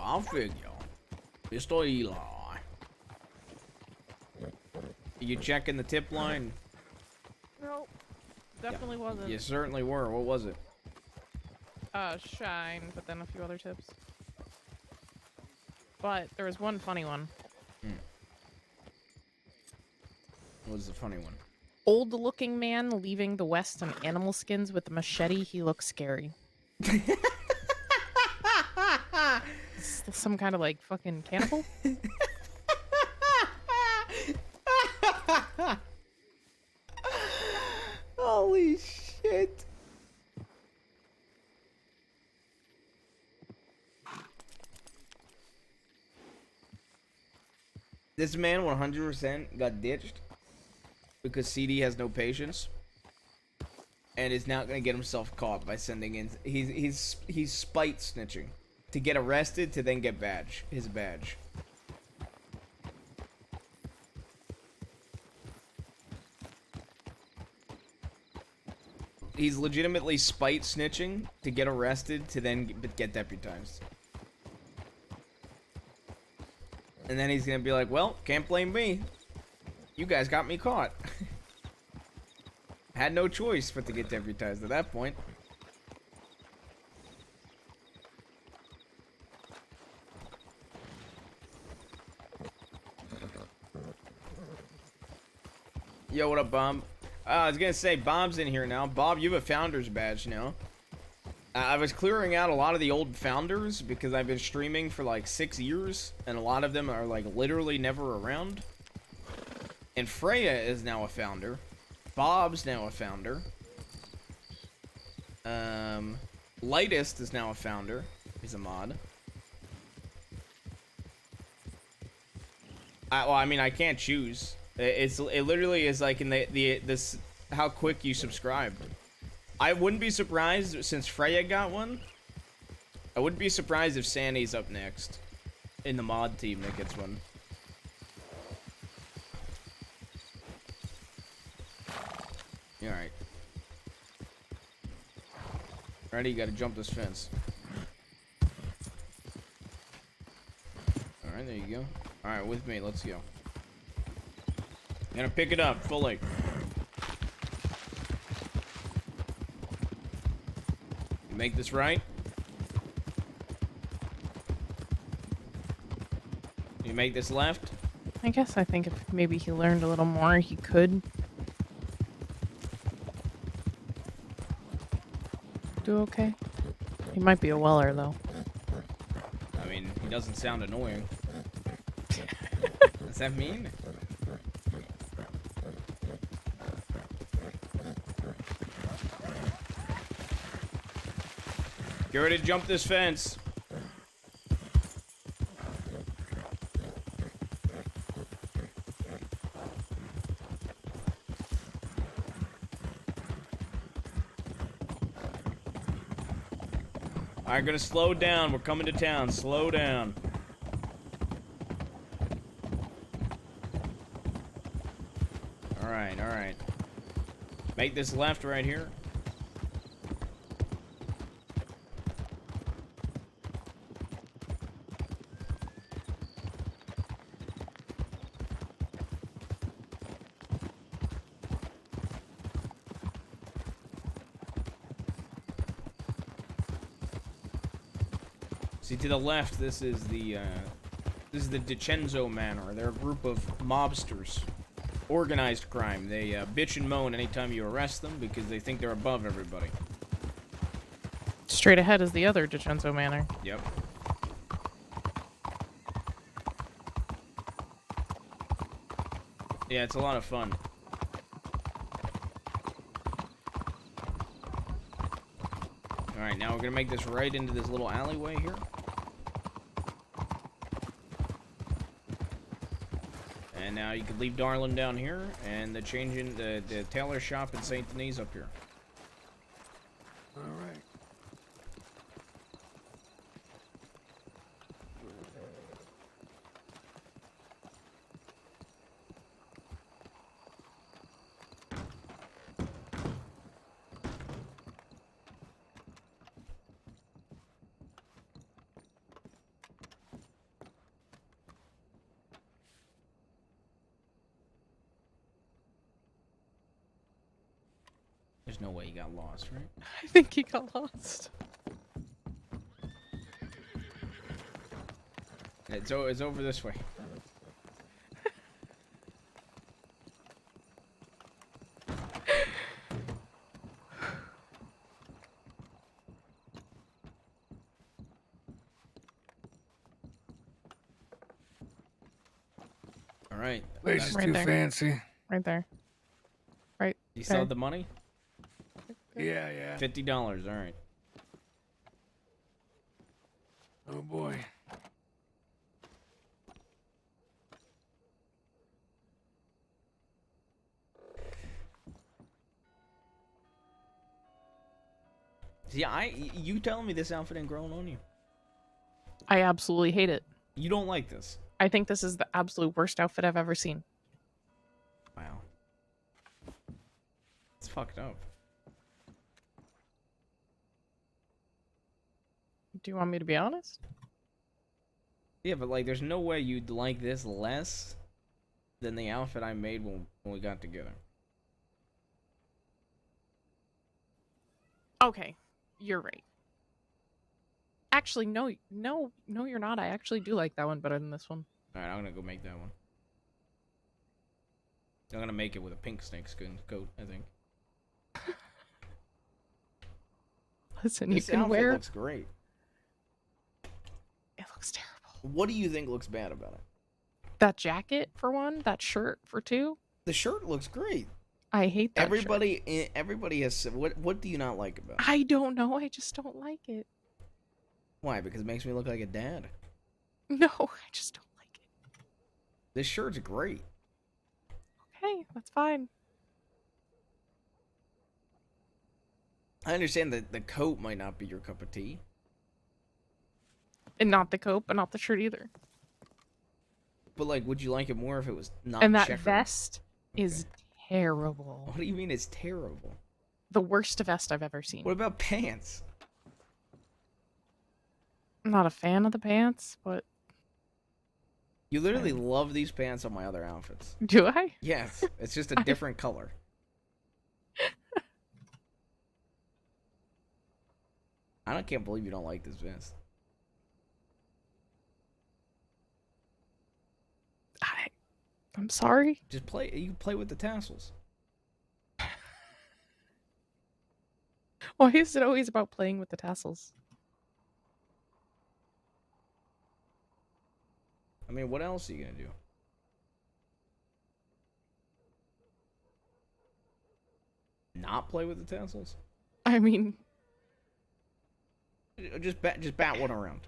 I'll figure. Mr. Eli. You checking the tip line? No, definitely wasn't. You certainly were. What was it? Shine, but then a few other tips. But there was one funny one. What was the funny one? Old-looking man leaving the West on animal skins with a machete. He looks scary. Some kind of like fucking cannibal? Holy shit. This man 100% got ditched because CD has no patience and is not going to get himself caught by sending in. He's spite snitching to get arrested to then get his badge. He's legitimately spite snitching to get arrested to then get deputized. And then he's gonna be like, well, can't blame me. You guys got me caught. Had no choice but to get deputized at that point. Yo, what up, Bob? I was gonna say, Bob's in here now. Bob, you have a founder's badge now. I was clearing out a lot of the old founders because I've been streaming for like 6 years, and a lot of them are like literally never around. And Freya is now a founder. Bob's now a founder. Lightest is now a founder. He's a mod. Well, I mean, I can't choose. It literally is like in this how quick you subscribed. I wouldn't be surprised since Freya got one. I wouldn't be surprised if Sandy's up next in the mod team that gets one. All right. Ready? You gotta jump this fence. All right, there you go. All right, with me. Let's go. I'm gonna pick it up fully. You make this right. You make this left. I guess I think if maybe he learned a little more, he could do okay. He might be a weller, though. I mean, he doesn't sound annoying. Does that mean? Get ready to jump this fence. Alright, gonna slow down. We're coming to town. Slow down. Alright, alright. Make this left right here. See, to the left, this is the DiCenzo Manor. They're a group of mobsters. Organized crime. They bitch and moan anytime you arrest them because they think they're above everybody. Straight ahead is the other DiCenzo Manor. Yep. Yeah, it's a lot of fun. Alright, now we're gonna make this right into this little alleyway here. And now you can leave Darlin down here, and the the tailor shop in St. Denis up here. All right. There's no way he got lost, right? I think he got lost. It's over this way. All right. Place is Right too there. fancy. Right there. Right. You there. still have the money? Yeah, yeah. $50. All right. Oh boy. See, you telling me this outfit ain't growing on you? I absolutely hate it. You don't like this? I think this is the absolute worst outfit I've ever seen. Wow. It's fucked up. Do you want me to be honest? Yeah, but like, there's no way you'd like this less than the outfit I made when we got together. Okay, you're right. Actually, no, you're not. I actually do like that one better than this one. All right, I'm gonna go make that one. I'm gonna make it with a pink snakeskin coat, I think. Listen, you This can outfit wear. looks great. It looks terrible. What do you think looks bad about it? That jacket for one. That shirt for two. The shirt looks great. I hate that. Everybody has. What do you not like about it? I don't know. I just don't like it. Why? Because it makes me look like a dad. No, I just don't like it. This shirt's great. Okay, that's fine. I understand that the coat might not be your cup of tea. And not the coat, but not the shirt either. But like, would you like it more if it was not And that checkered? vest is terrible. What do you mean it's terrible? The worst vest I've ever seen. What about pants? I'm not a fan of the pants, but You literally love these pants on my other outfits. do I? Yes, it's just a different color. Can't believe you don't like this vest. I'm sorry. Just play. You can play with the tassels. Why is it always about playing with the tassels? I mean, what else are you gonna do? Not play with the tassels? I mean, just bat one around.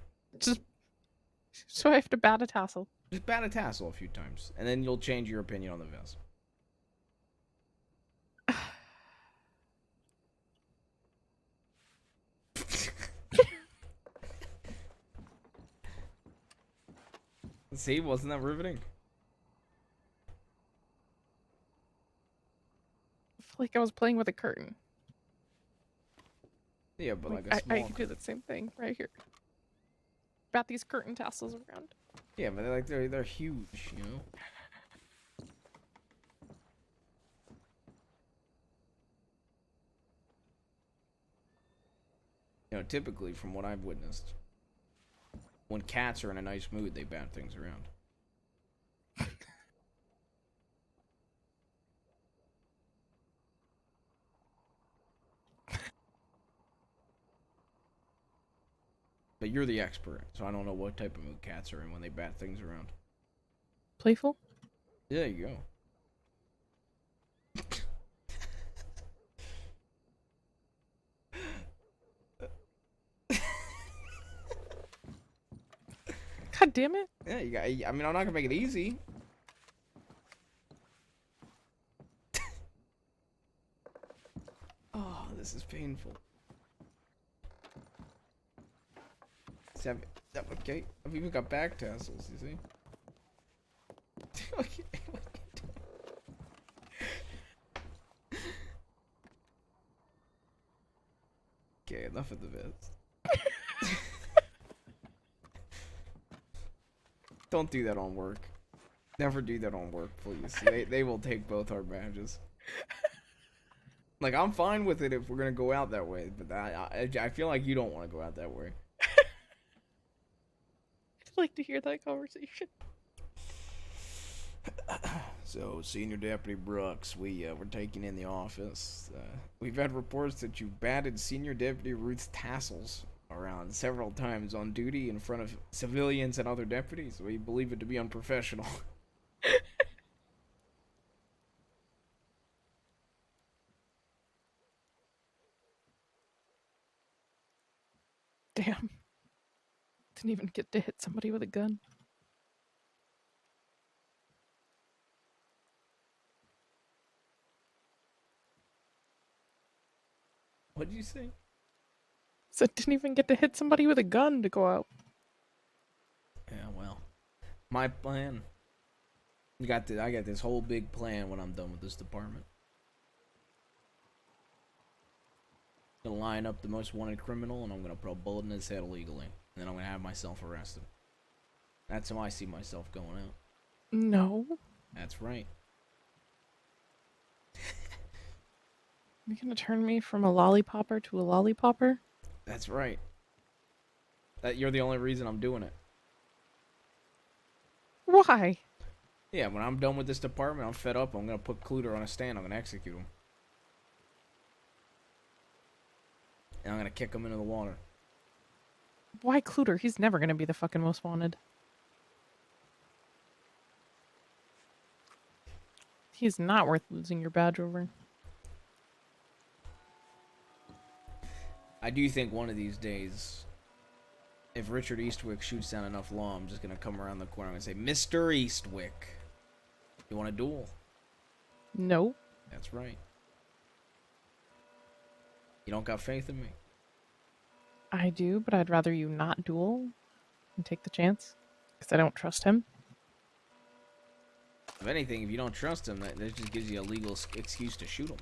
So I have to bat a tassel. Just bat a tassel a few times, and then you'll change your opinion on the vest. See, wasn't that riveting? I feel like I was playing with a curtain. Yeah, but like a I small. could do the same thing right here. Wrap these curtain tassels around. Yeah, but they're huge, you know. You know, typically, from what I've witnessed, when cats are in a nice mood, they bat things around. But you're the expert, so I don't know what type of mood cats are in when they bat things around. Playful? There you go. God damn it. Yeah, you got. I mean, I'm not gonna make it easy. Oh, this is painful. See, okay, I've even got back tassels. You see? Okay. Okay, enough of the bits. Don't do that on work. Never do that on work, please. They will take both our badges. Like, I'm fine with it if we're gonna go out that way, but I feel like you don't want to go out that way. I'd like to hear that conversation. So, Senior Deputy Brooks, we're taking in the office. We've had reports that you batted Senior Deputy Ruth's tassels around several times on duty in front of civilians and other deputies. We believe it to be unprofessional. Damn. Didn't even get to hit somebody with a gun. What did you say? So didn't even get to hit somebody with a gun to go out. Yeah, well, my plan. I got this whole big plan when I'm done with this department. Gonna line up the most wanted criminal, and I'm gonna put a bullet in his head illegally, and then I'm gonna have myself arrested. That's how I see myself going out. No. That's right. You're gonna turn me from a lollipopper to a lollipopper? That's right. You're the only reason I'm doing it. Why? Yeah, when I'm done with this department, I'm fed up. I'm gonna put Cluter on a stand. I'm gonna execute him. And I'm gonna kick him into the water. Why Cluter? He's never gonna be the fucking most wanted. He's not worth losing your badge over. I do think one of these days, if Richard Eastwick shoots down enough law, I'm just gonna come around the corner and say, Mr. Eastwick, you want a duel? No. That's right. You don't got faith in me? I do, but I'd rather you not duel and take the chance. Because I don't trust him. If anything, if you don't trust him, that just gives you a legal excuse to shoot him.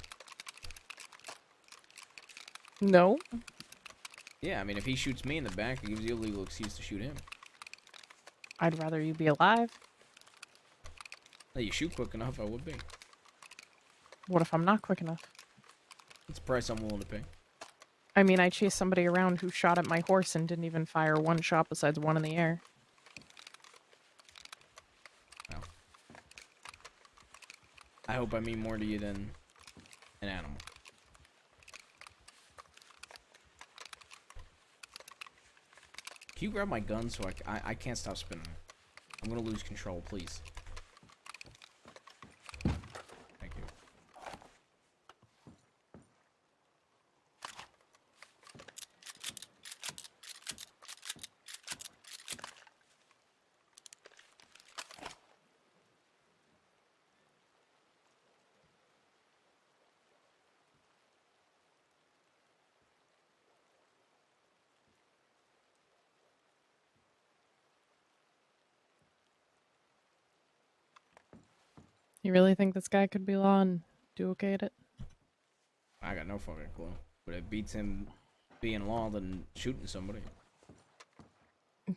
No. Yeah, I mean, if he shoots me in the back, it gives you a legal excuse to shoot him. I'd rather you be alive. Hey, you shoot quick enough, I would be. What if I'm not quick enough? That's the price I'm willing to pay. I mean, I chased somebody around who shot at my horse and didn't even fire one shot besides one in the air. Well, I hope I mean more to you than an animal. Can you grab my gun so I can't stop spinning? I'm gonna lose control, please. Thank you. You really think this guy could be law and do okay at it? I got no fucking clue. But it beats him being law than shooting somebody.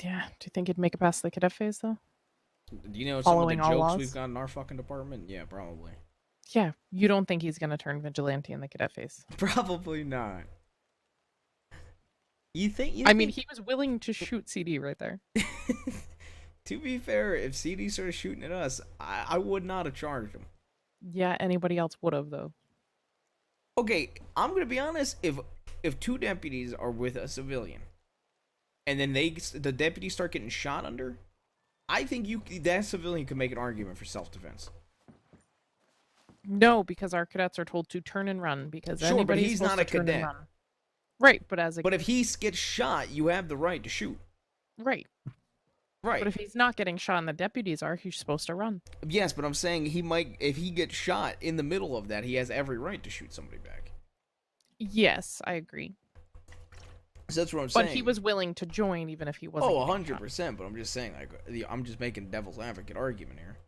Yeah. Do you think he'd make it past the cadet phase though? Do you know Following some of all the jokes laws? we've got in our fucking department? Yeah, probably. Yeah. You don't think he's gonna turn vigilante in the cadet phase? Probably not. You think? I mean, he was willing to shoot CD right there. To be fair, if CD started shooting at us, I would not have charged him. Yeah, anybody else would have though. Okay, I'm gonna be honest. If two deputies are with a civilian, and then the deputies start getting shot under, I think that civilian could make an argument for self-defense. No, because our cadets are told to turn and run because Sure, but anybody's he's supposed not a to turn and cadet. run. Right, but if he gets shot, you have the right to shoot. Right. Right. But if he's not getting shot and the deputies are, he's supposed to run. Yes, but I'm saying he might, if he gets shot in the middle of that, he has every right to shoot somebody back. Yes, I agree. So that's what I'm saying. But he was willing to join even if he wasn't. Oh, getting 100%. But I'm just saying, like, I'm just making devil's advocate argument here.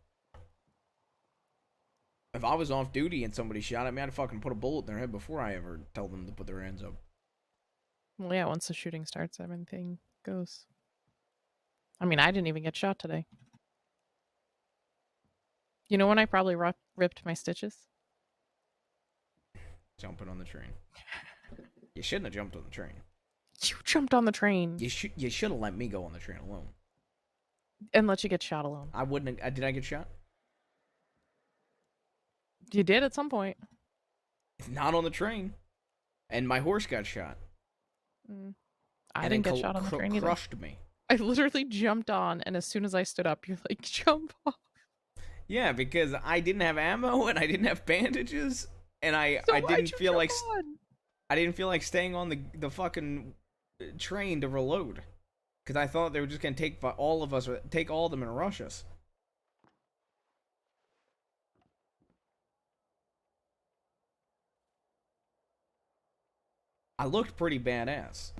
If I was off duty and somebody shot at me, I'd fucking put a bullet in their head before I ever tell them to put their hands up. Well, yeah, once the shooting starts, everything goes. I mean, I didn't even get shot today. You know when I probably ripped my stitches? Jumping on the train. You shouldn't have jumped on the train. You jumped on the train. You should have let me go on the train alone. And let you get shot alone. I wouldn't have, did I get shot? You did at some point. Not on the train. And my horse got shot. I didn't get shot on the train either. Crushed me. I literally jumped on, and as soon as I stood up, you're like, jump off. Yeah, because I didn't have ammo and I didn't have bandages, and I didn't feel like staying on the fucking train to reload, because I thought they were just gonna take all of us, take all of them and rush us. I looked pretty badass.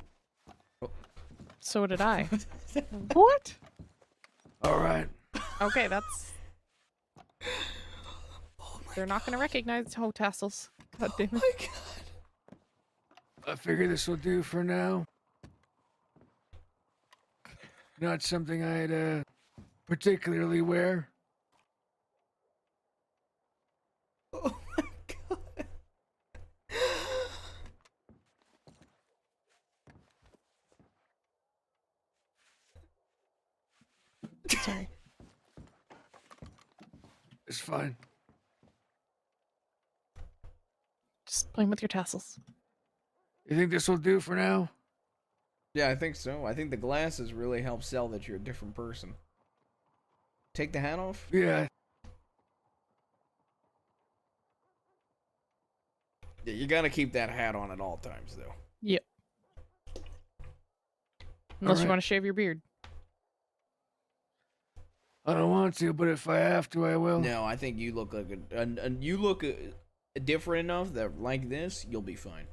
So did I. What? All right. Okay, that's. They're not gonna recognize toe tassels. God damn it. I figure this will do for now. Not something I'd particularly wear. Oh my god. Sorry. It's fine. Just playing with your tassels. You think this will do for now? Yeah, I think so. I think the glasses really help sell that you're a different person. Take the hat off? Yeah. Yeah, you gotta keep that hat on at all times, though. Yep. Unless you Alright. want to shave your beard. I don't want to, but if I have to, I will. No, I think you look like you look different enough that like this, you'll be fine.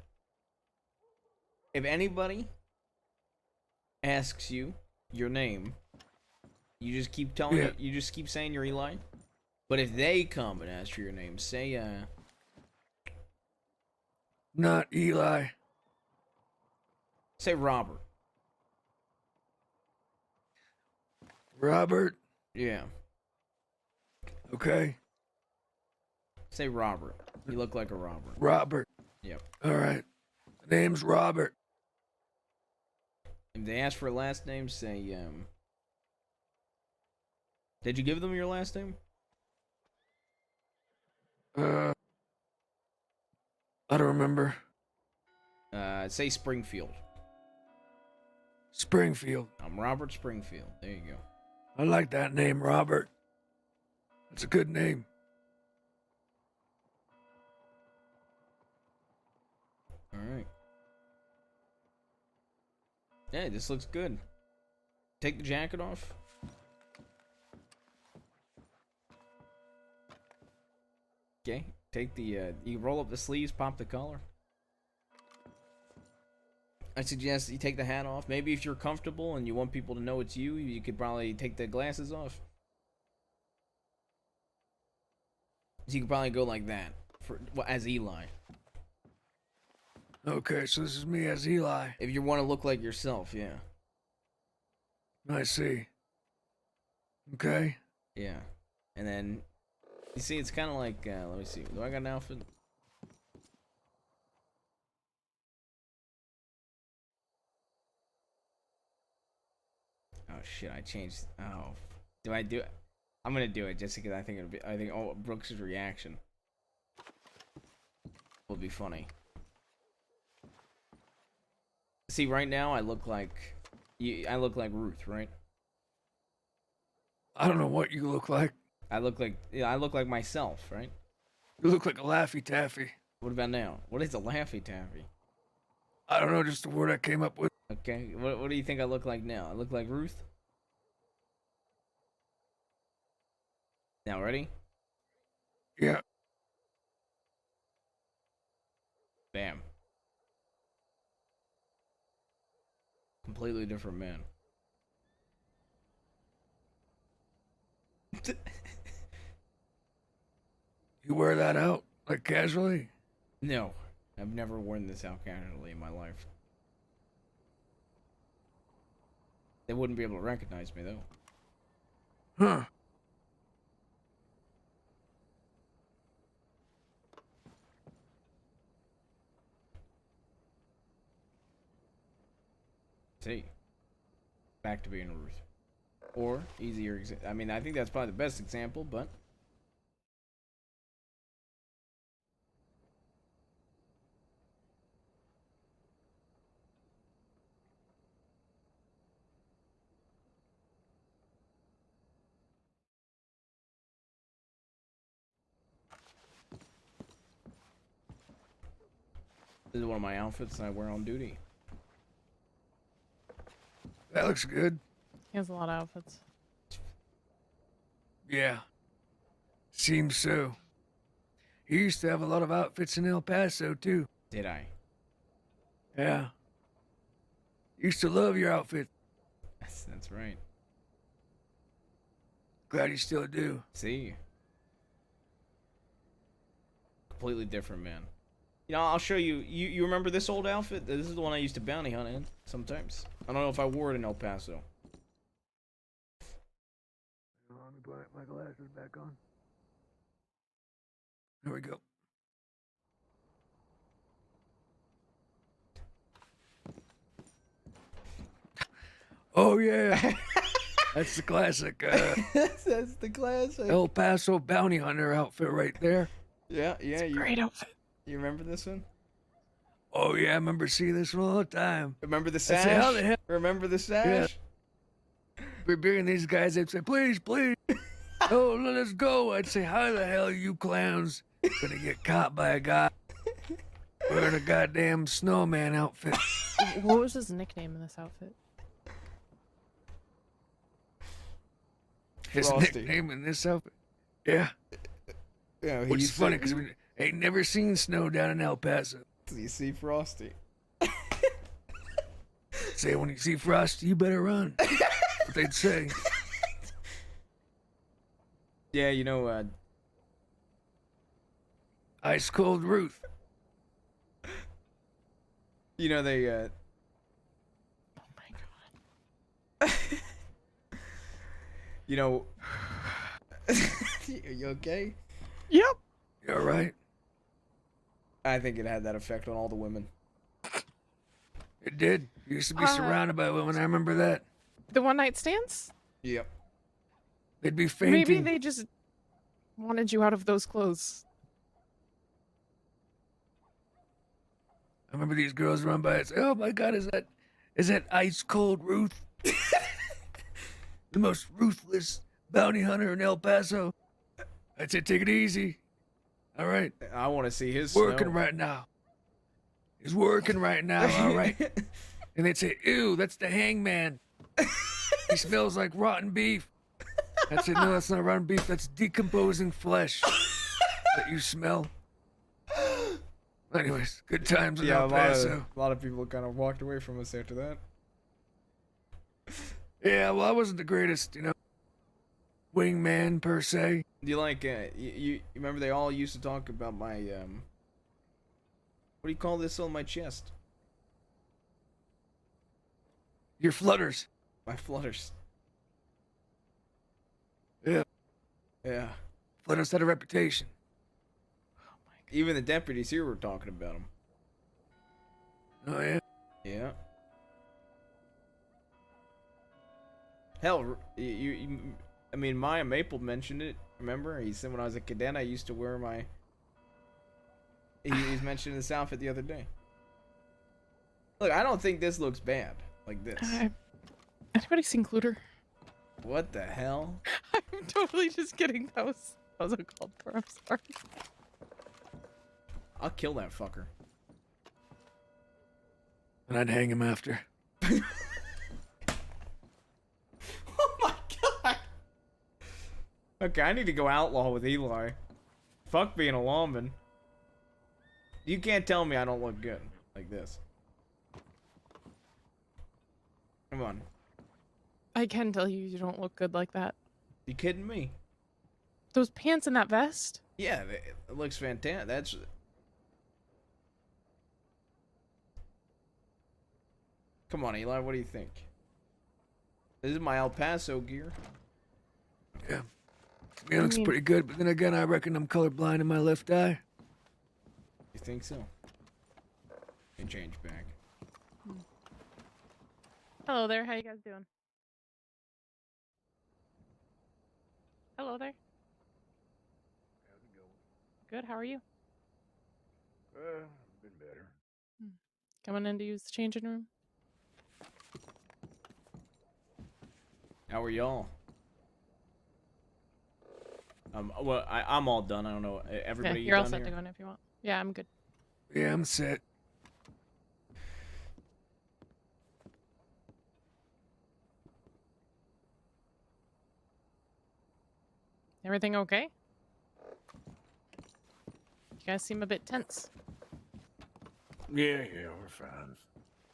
If anybody asks you your name, you just keep telling Yeah. it, you just keep saying you're Eli. But if they come and ask for your name, say Not Eli. say Robert. Robert. Yeah. Okay. Say Robert. You look like a Robert. Robert. Yep. All right. The name's Robert. If they ask for a last name, say did you give them your last name? I don't remember. Say Springfield. Springfield. I'm Robert Springfield. There you go. I like that name, Robert. It's a good name. All right. Yeah, this looks good. Take the jacket off. Okay. Take the you roll up the sleeves, pop the collar. I suggest you take the hat off. Maybe if you're comfortable and you want people to know it's you, you could probably take the glasses off. So you could probably go like that for as Eli. Okay, so this is me as Eli. If you want to look like yourself, yeah. I see. Okay. Yeah. And then, you see, it's kind of like, let me see. Do I got an outfit? Oh, shit, I changed. Oh. Do I do it? I'm going to do it just because I think it'll be, oh, Brooks' reaction will be funny. See, right now, I look like Ruth, right? I don't know what you look like. I look like myself, right? You look like a Laffy Taffy. What about now? What is a Laffy Taffy? I don't know, just a word I came up with. Okay, what do you think I look like now? I look like Ruth? Now, ready? Yeah. Bam. Completely different man. You wear that out, like casually? No, I've never worn this out casually in my life. They wouldn't be able to recognize me, though. Huh. See. Back to being Ruth. Or, easier I mean, I think that's probably the best example, but... This is one of my outfits I wear on duty. That looks good. He has a lot of outfits. Yeah. Seems so. He used to have a lot of outfits in El Paso, too. Did I? Yeah. Used to love your outfit. That's right. Glad you still do. See? Completely different, man. You know, I'll show you. You remember this old outfit? This is the one I used to bounty hunt in sometimes. I don't know if I wore it in El Paso. Let me put my glasses back on. There we go. Oh, yeah. That's the classic. That's the classic. El Paso bounty hunter outfit right there. Yeah. Great outfit. You remember this one? Oh, yeah. I remember seeing this one all the time. Remember the I say, sash? how the hell? Remember the sash? We're bringing these guys, they'd say, please, please. Oh, let us go. I'd say, how the hell are you clowns gonna get caught by a guy wearing a goddamn snowman outfit? What was his nickname in this outfit? His Frosty. nickname in this outfit? Yeah. Yeah. Which is funny, because we ain't never seen snow down in El Paso. You see Frosty. Say, when you see Frosty, you better run. What they'd say. Yeah, you know, Ice Cold Ruth. you know they, Oh my god. you know, you okay? Yep. You alright? I think it had that effect on all the women. It did. You used to be surrounded by women. I remember that. The one night stands? Yep. They'd be fainting. Maybe they just wanted you out of those clothes. I remember these girls run by and say, oh my god, is that Ice Cold Ruth? The most ruthless bounty hunter in El Paso. I'd say, take it easy. All right. I want to see his working snow. right now. He's working right now, all right? And they'd say, ew, that's the hangman. He smells like rotten beef. I'd say, no, that's not rotten beef. That's decomposing flesh that you smell. Anyways, good times in El Paso. A lot of people kind of walked away from us after that. Yeah, well, I wasn't the greatest, you know. wingman per se. Do you like, you remember they all used to talk about my, what do you call this on my chest? Your flutters. My flutters. Yeah. Yeah. Flutters had a reputation. Even the deputies here were talking about them. Oh, yeah? Yeah. Hell, I mean, Maya Maple mentioned it. Remember? He said when I was a cadet, I used to wear my... He's mentioning this outfit the other day. Look, I don't think this looks bad. Like this. Anybody seen Cluter? What the hell? I'm totally just kidding. That was uncalled for. I'm sorry. I'll kill that fucker. And I'd hang him after. Oh my god! Okay, I need to go outlaw with Eli. Fuck being a lawman. You can't tell me I don't look good like this. Come on. I can tell you don't look good like that. You kidding me? Those pants and that vest? Yeah, it looks fantastic. That's... Come on, Eli, what do you think? This is my El Paso gear. Yeah. It looks pretty good, but then again, I reckon I'm colorblind in my left eye. You think so? And change back. Hello there. How you guys doing? Hello there. How's it going? Good. How are you? Been better. Coming in to use the changing room? How are y'all? Well, I'm all done. I don't know. Everybody, Yeah, you're all done set here? to go in if you want. Yeah, I'm good. Yeah, I'm set. Everything okay? You guys seem a bit tense. Yeah, we're fine.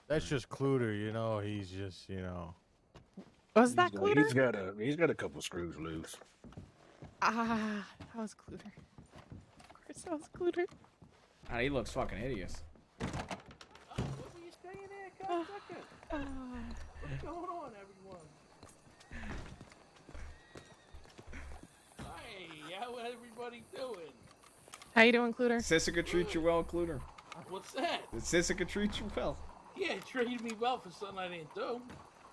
That's just Cluter, you know. He's just, you know. Was that Cluter? He's got a couple screws loose. Ah, that was Cluter. Of course, that was Cluter. Ah, he looks fucking hideous. What are you staying there, cocksucker? What's going on, everyone? Hey, how everybody doing? How you doing, Cluter? Sissica treat you well, Cluter? What's that? Did Sissica treat you well? Yeah, it treated me well for something I didn't do.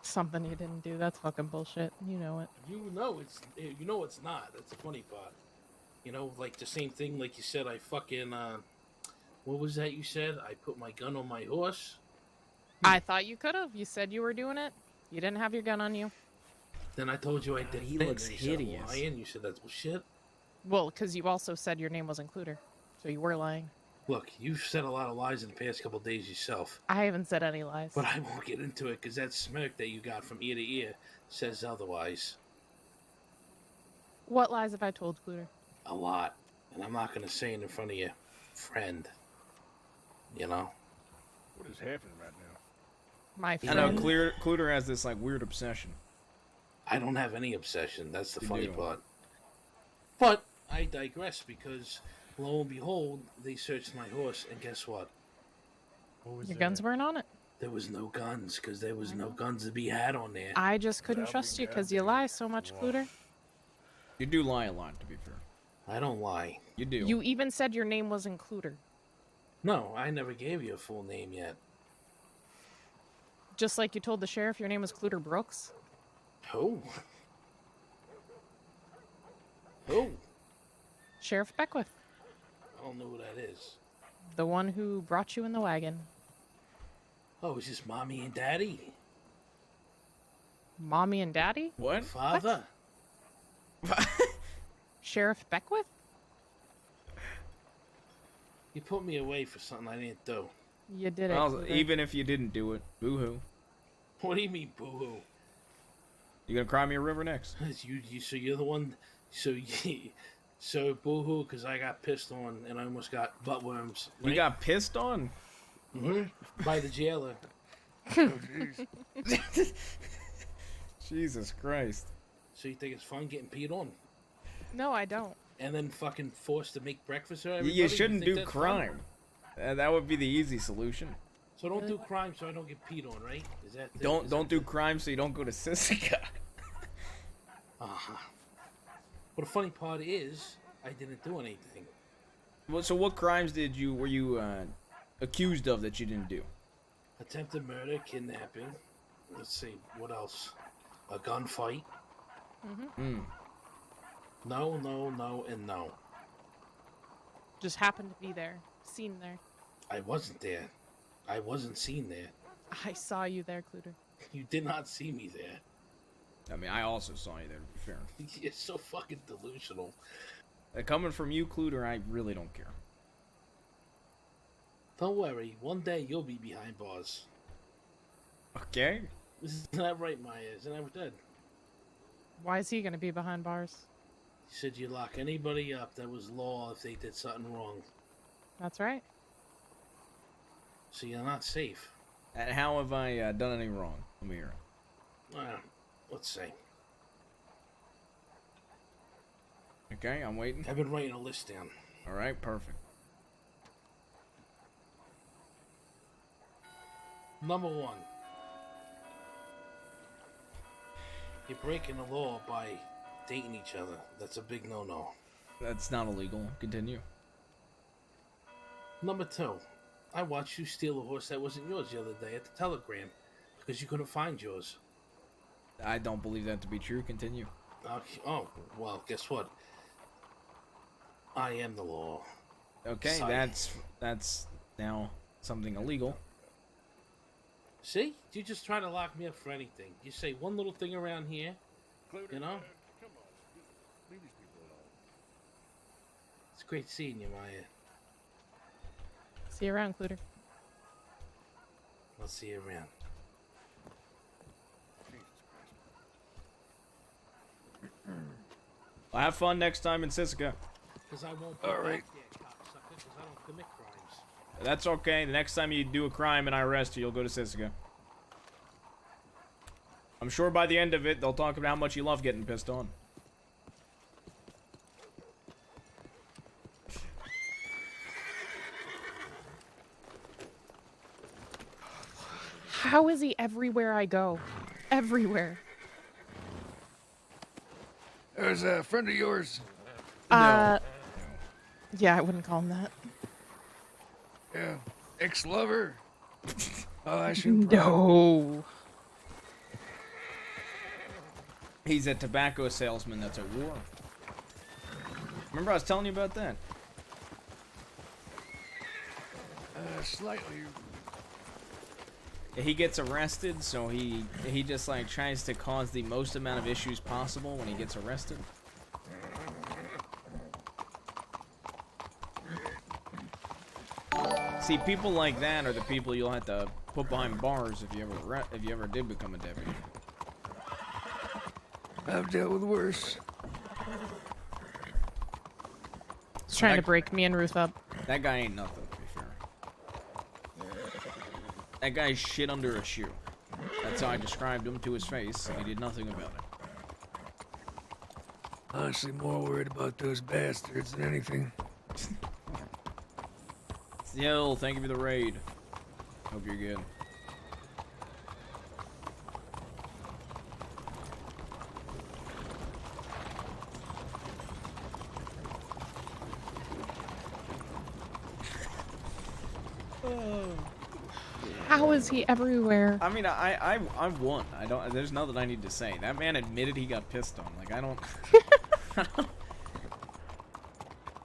Something you didn't do. That's fucking bullshit. You know it. You know it's not. That's the funny part. You know, like the same thing, like you said, I fucking, what was that you said? I put my gun on my horse? I thought you could have. You said you were doing it. You didn't have your gun on you. Then I told you I did. He looks hideous. Lying. You said that's bullshit. Well, because you also said your name wasn't Cluter. So you were lying. Look, you've said a lot of lies in the past couple of days yourself. I haven't said any lies. But I won't get into it because that smirk that you got from ear to ear says otherwise. What lies have I told, Cluter? A lot. And I'm not going to say it in front of your friend. You know? What is happening right now? My I friend. know Cluter has this like weird obsession. I don't have any obsession. That's the You funny do. part. But I digress because, lo and behold, they searched my horse, and guess what? Your guns weren't on it. There was no guns because there was no guns to be had on there. I just couldn't trust you because you lie so much, Cluter. You do lie a lot, to be fair. I don't lie. You do. You even said your name wasn't Cluter. No, I never gave you a full name yet. Just like you told the sheriff your name was Cluter Brooks. Who? Who? Sheriff Beckwith. I don't know who that is. The one who brought you in the wagon. Oh, is this mommy and daddy? Mommy and Daddy? What? Father? Sheriff Beckwith? You put me away for something I didn't do. You did it. Well, Cluter. even if you didn't do it, boo-hoo. What do you mean, boo-hoo? You gonna cry me a river next? So you're the one. So boo-hoo, because I got pissed on and I almost got butt worms. You got pissed on? By the jailer. Oh, jeez. Jesus Christ. So you think it's fun getting peed on? No, I don't. And then fucking forced to make breakfast for everybody? You shouldn't think do that's fun? crime. That would be the easy solution. So don't do crime so I don't get peed on, right? Is that the, Don't do crime so you don't go to Sisica. Uh-huh. Well, the funny part is, I didn't do anything. Well, so what crimes were you accused of that you didn't do? Attempted murder, kidnapping. Let's see, what else? A gunfight. Mm-hmm. No, no, no, and no. Just happened to be there. Seen there. I wasn't there. I wasn't seen there. I saw you there, Cluter. You did not see me there. I mean, I also saw you there, to be fair. You're so fucking delusional. Coming from you, Cluter, I really don't care. Don't worry, one day you'll be behind bars. Okay. Isn't that right, Maya? Isn't that dead? Why is he going to be behind bars? You said you lock anybody up that was law if they did something wrong. That's right. So you're not safe. And how have I done any wrong? Let me hear it. Let's see. Okay, I'm waiting. I've been writing a list down. All right, perfect. Number 1. You're breaking the law by dating each other. That's a big no-no. That's not illegal. Continue. Number 2. I watched you steal a horse that wasn't yours the other day at the telegram because you couldn't find yours. I don't believe that to be true. Continue. Oh, well, guess what? I am the law. Okay, Sorry. that's now something illegal. See? You just try to lock me up for anything. You say one little thing around here, you know? Come on, leave these people alone. It's great seeing you, Maya. See you around, Cluter. I'll see you around. Well, have fun next time in Sisica. Because I won't be All right. back there, cocksucker, because I don't commit crimes. That's okay. The next time you do a crime and I arrest you, you'll go to Sisica. I'm sure by the end of it, they'll talk about how much you love getting pissed on. How is he everywhere I go? Everywhere. There's a friend of yours. Yeah, I wouldn't call him that. Yeah, ex-lover. Oh, I should. No. He's a tobacco salesman that's at war. Remember I was telling you about that? Slightly. He gets arrested, so he just like tries to cause the most amount of issues possible when he gets arrested. See, people like that are the people you'll have to put behind bars if you ever did become a deputy. I've dealt with worse. He's trying to break me and Ruth up. That guy ain't nothing, to be fair. That guy's shit under a shoe. That's how I described him to his face, and he did nothing about it. Honestly, more worried about those bastards than anything. Still, thank you for the raid. Hope you're good. How is he everywhere? I mean, I've won. There's nothing I need to say. That man admitted he got pissed on. Like, I don't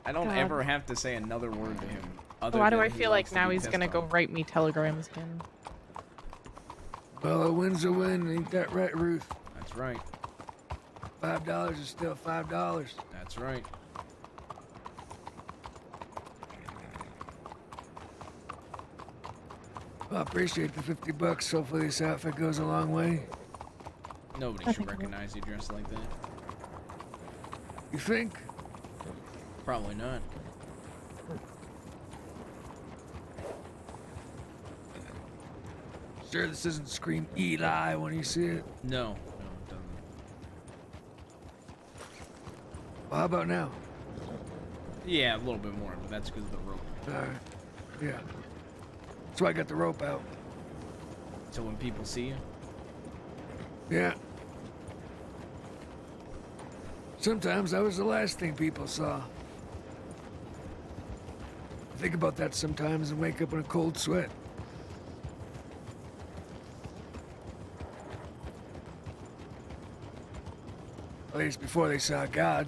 God. ever have to say another word to him. Why do I feel like now he's gonna go write me telegrams again? Well, a win's a win, ain't that right, Ruth? That's right. $5 is still $5. That's right. Well, I appreciate the $50. Hopefully this outfit goes a long way. Nobody should recognize you dressed like that. You think? Probably not. Sure this doesn't scream Eli when you see it? No, it doesn't. how about now? Yeah, a little bit more, but that's because of the rope. Alright. Yeah. That's why I got the rope out. So when people see you? Yeah. Sometimes that was the last thing people saw. I think about that sometimes and wake up in a cold sweat. At least before they saw God.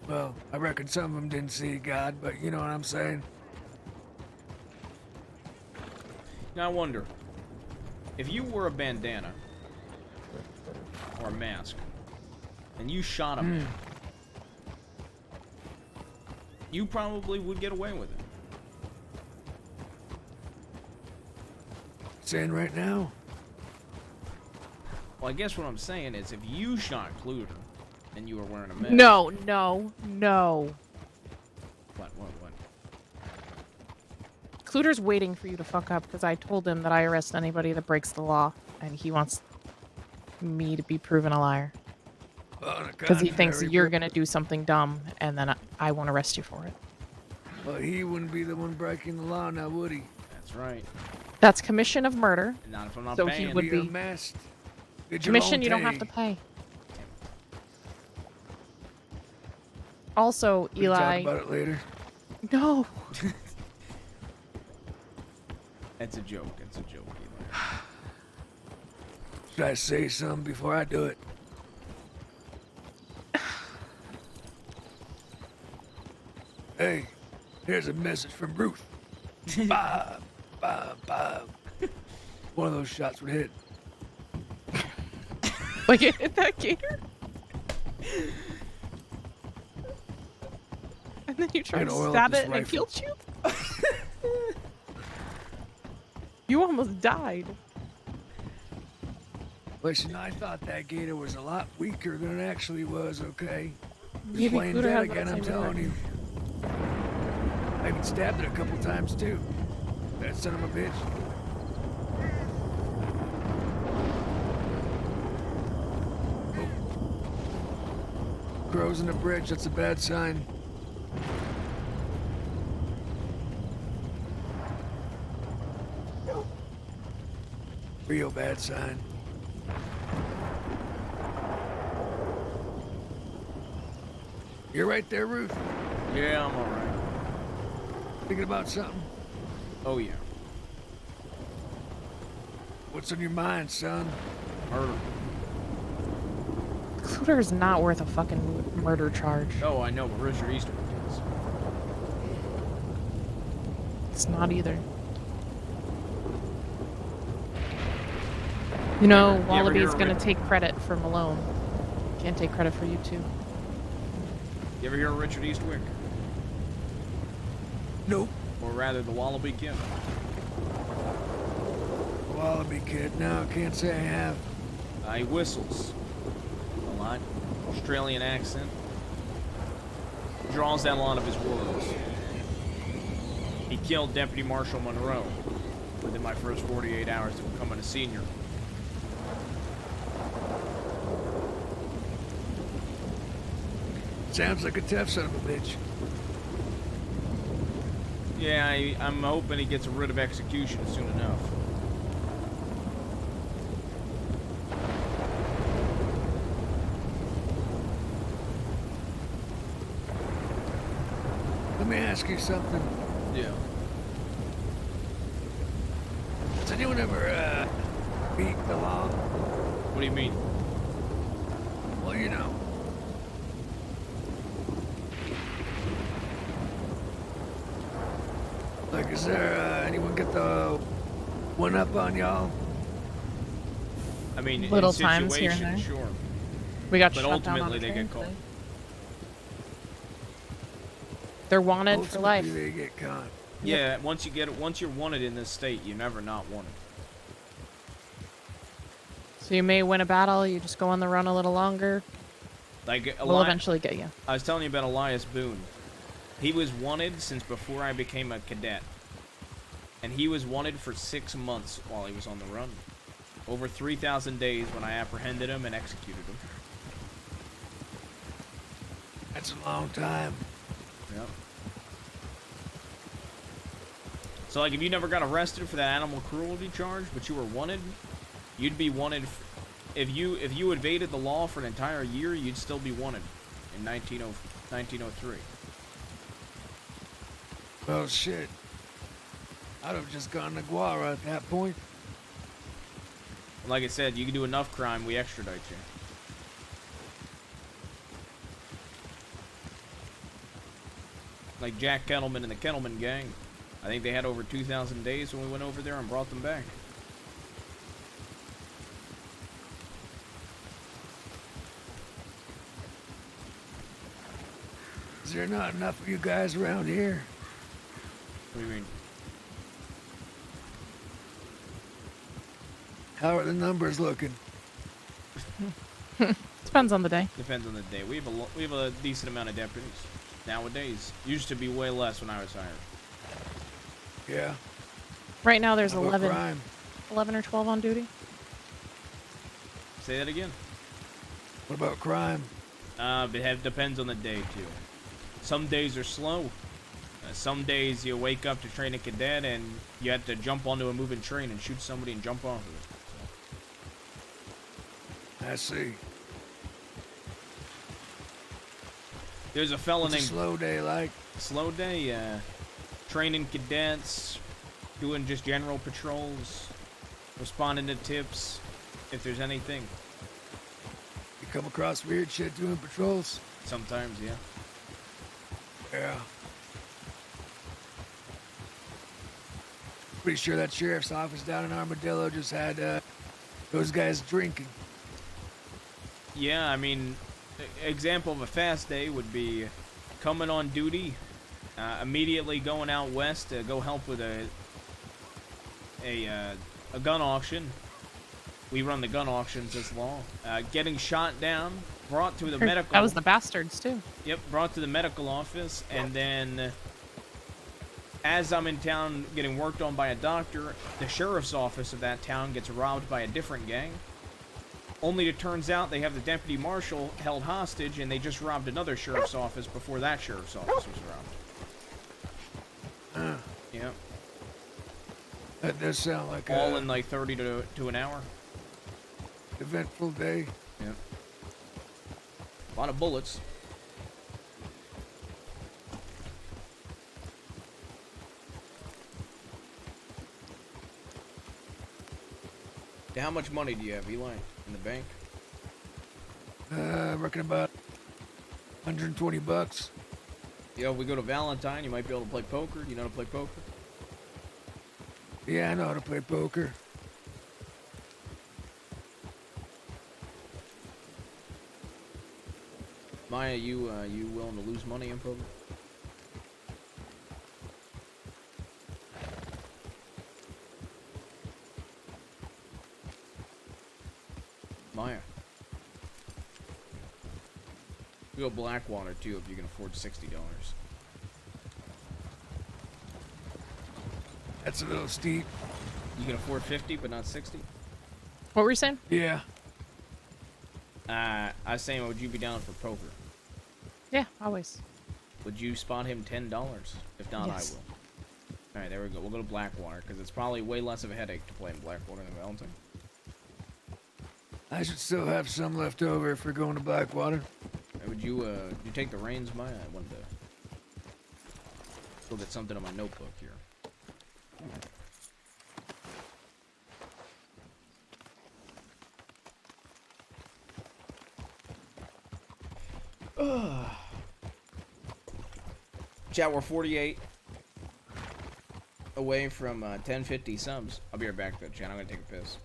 Well, I reckon some of them didn't see God, but you know what I'm saying? Now I wonder, if you wore a bandana or a mask and you shot a man, you probably would get away with it. Saying right now? Well, I guess what I'm saying is if you shot Cluter and you were wearing a mask. No. What? Cluter's waiting for you to fuck up because I told him that I arrest anybody that breaks the law, and he wants me to be proven a liar. Because he thinks you're gonna do something dumb, and then I won't arrest you for it. Well, he wouldn't be the one breaking the law now, would he? That's right. That's commission of murder. Not if I'm not so paying. he would be. Commission, you don't have to pay. Also, We can Eli. talk about it later. No. It's a joke. It's a joke, Eli. Should I say something before I do it? Hey, here's a message from Ruth. Bob, Bob, Bob. One of those shots would hit. Like it hit that gator? And then you try to stab it and it killed you? You almost died. Listen, I thought that gator was a lot weaker than it actually was, okay? Maybe Playing Cluter dead has again, that I'm same telling you. I even stabbed it a couple times, too. That son of a bitch. Oh. Crows in the bridge, that's a bad sign. Real bad sign. You're right there, Ruth. Yeah, I'm alright. Thinking about something? Oh, yeah. What's on your mind, son? Murder. Cluter is not worth a fucking murder charge. Oh, I know, but Richard Eastwood is. It's not either. You know, Wallaby's gonna take credit for Malone. Can't take credit for you too. You ever hear of Richard Eastwick? Nope. Or rather, the Wallaby Kid. Wallaby Kid. No, can't say I have. He whistles a lot. Australian accent. Draws down a lot of his words. He killed Deputy Marshal Monroe within my first 48 hours of becoming a senior. Sounds like a tough son of a bitch. Yeah, I'm hoping he gets a writ of execution soon enough. Let me ask you something. Yeah. Has anyone ever, beat the law? What do you mean? Well, you know. Like, is there, anyone get the one up on y'all? I mean, Little in times here and situations, there. sure. We got But shut down on ultimately, a they train get caught. today. They're wanted for life. Ultimately, they get caught. Yeah, once you're wanted in this state, you're never not wanted. So you may win a battle, you just go on the run a little longer. Like We'll eventually get you. I was telling you about Elias Boone. He was wanted since before I became a cadet. And he was wanted for 6 months while he was on the run. Over 3,000 days when I apprehended him and executed him. That's a long time. Yep. So, like, if you never got arrested for that animal cruelty charge, but you were wanted, you'd be wanted. If you evaded the law for an entire year, you'd still be wanted in 1903. Well, shit. I'd have just gone to Guara at that point. Like I said, you can do enough crime, we extradite you. Like Jack Kettleman and the Kettleman gang. I think they had over 2,000 days when we went over there and brought them back. Is there not enough of you guys around here? What do you mean? How are the numbers looking? Depends on the day. Depends on the day. We have a decent amount of deputies nowadays. Used to be way less when I was hired. Yeah. Right now there's How about 11, crime? 11 or 12 on duty. Say that again. What about crime? It depends on the day too. Some days are slow. Some days you wake up to train a cadet and you have to jump onto a moving train and shoot somebody and jump off of it. I see. There's a fella What's a named slow day like? Slow day, training cadets, doing just general patrols, responding to tips, if there's anything. You come across weird shit doing patrols? Sometimes, yeah. Yeah. Pretty sure that sheriff's office down in Armadillo just had those guys drinking. Yeah, I mean, example of a fast day would be coming on duty, immediately going out west to go help with a gun auction. We run the gun auctions as law. Getting shot down, brought to the medical. That was the bastards too. Yep, brought to the medical office, and then as I'm in town getting worked on by a doctor, the sheriff's office of that town gets robbed by a different gang. Only it turns out they have the deputy marshal held hostage, and they just robbed another sheriff's office before that sheriff's office was robbed. Yep. That does sound like all in like 30 to an hour. Eventful day. Yep. A lot of bullets. Now, how much money do you have, Eli, in the bank? I reckon about 120 bucks. Yeah, if we go to Valentine, you might be able to play poker. Do you know how to play poker? Yeah, I know how to play poker. Maya, you willing to lose money in poker? Maya. We go Blackwater too if you can afford $60. That's a little steep. You can afford 50 but not 60? What were you saying? Yeah. I was saying, would you be down for poker? Yeah, always. Would you spot him $10? If not, Yes. I will. Alright, there we go. We'll go to Blackwater, because it's probably way less of a headache to play in Blackwater than Valentine. I should still have some left over if we're going to Blackwater. Would you take the reins, Maya? I wanted to look at something on my notebook here. Chat, we're 48 away from 1050 subs. I'll be right back though, chat. I'm gonna take a piss.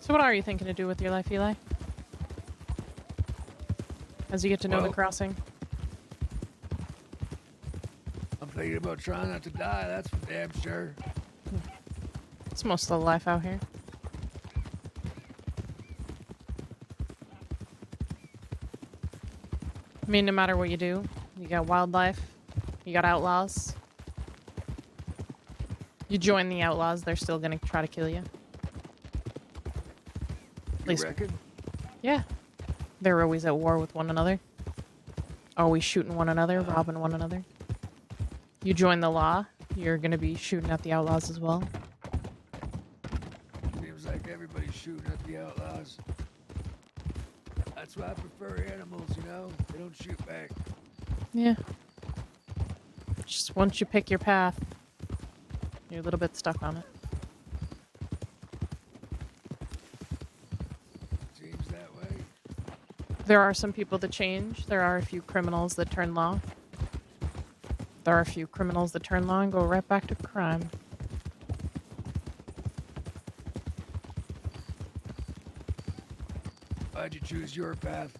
So what are you thinking to do with your life, Eli? As you get to know the Well- crossing. I'm thinking about trying not to die, that's for damn sure. It's most of the life out here. I mean, no matter what you do, you got wildlife, you got outlaws. You join the outlaws, they're still gonna try to kill you. You reckon? Yeah. They're always at war with one another. Always shooting one another, robbing one another. You join the law, you're gonna be shooting at the outlaws as well. Seems like everybody's shooting at the outlaws. That's why I prefer animals, you know? They don't shoot back. Yeah. Just once you pick your path, you're a little bit stuck on it. Seems that way. There are some people that change. There are a few criminals that turn law. There are a few criminals that turn law and go right back to crime. Why'd you choose your path?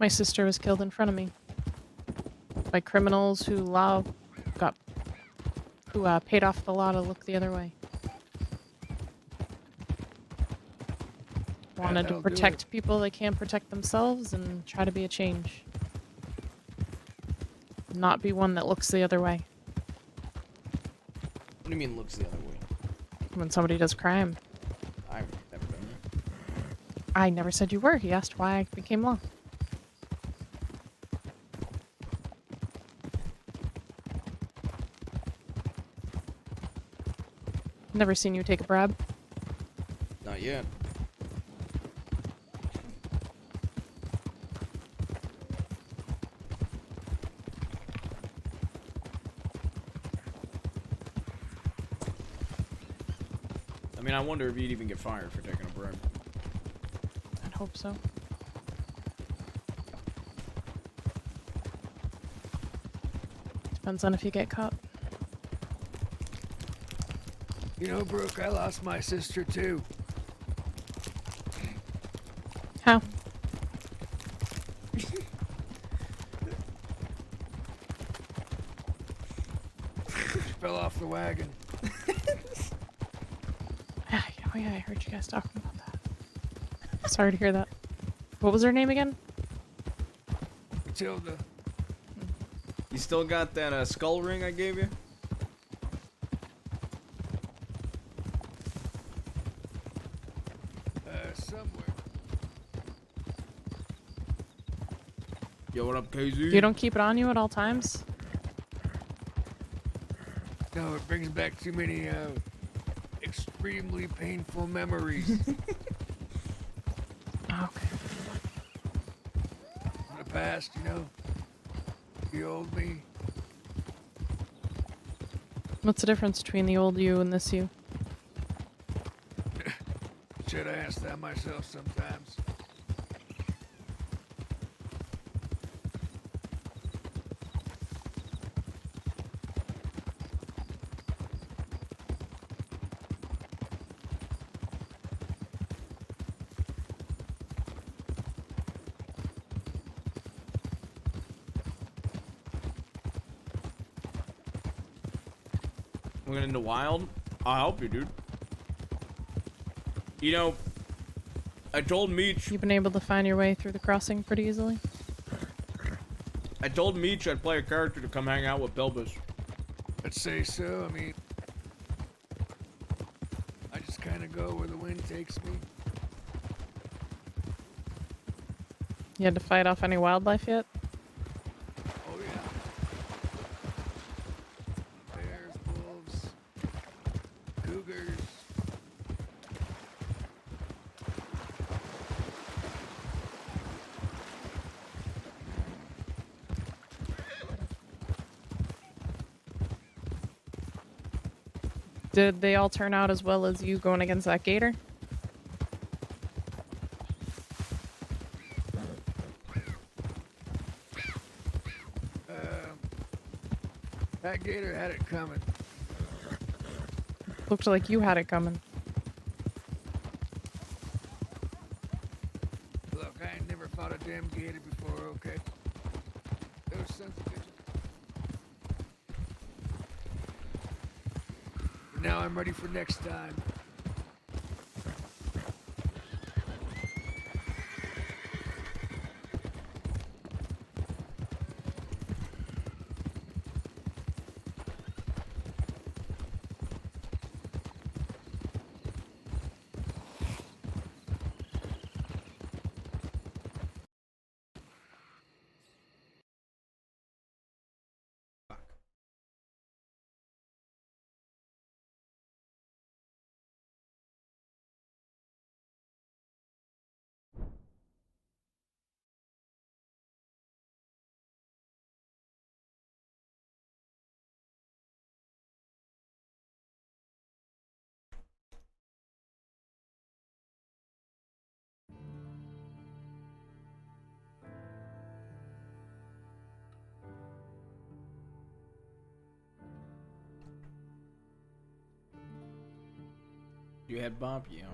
My sister was killed in front of me by criminals who paid off the law to look the other way. Wanted to that'll do protect people that can't protect themselves and try to be a change. Not be one that looks the other way. What do you mean looks the other way? When somebody does crime. I've never done that. I never said you were. He asked why I became law. Never seen you take a brab. Not yet. I mean, I wonder if you'd even get fired for taking a bribe. I'd hope so. Depends on if you get caught. You know, Brooke, I lost my sister too. How? She fell off the wagon. Oh yeah, I heard you guys talking about that. Sorry to hear that. What was her name again? Matilda. You still got that skull ring I gave you? Somewhere. Yo, what up, KZ? You don't keep it on you at all times? No, it brings back too many extremely painful memories. Okay. From the past, you know. The old me. What's the difference between the old you and this you? Should I ask that myself sometimes? We're into wild? I'll help you, dude. You know, I told Meech... You've been able to find your way through the crossing pretty easily? I told Meech I'd play a character to come hang out with Belbus. I'd say so. I mean, I just kind of go where the wind takes me. You had to fight off any wildlife yet? Oh yeah. Bears, wolves, cougars. Did they all turn out as well as you going against that gator? That gator had it coming. Looked like you had it coming. Look, I ain't never fought a damn gator before, okay? Those sons of bitches. But now I'm ready for next time. You had bump, you.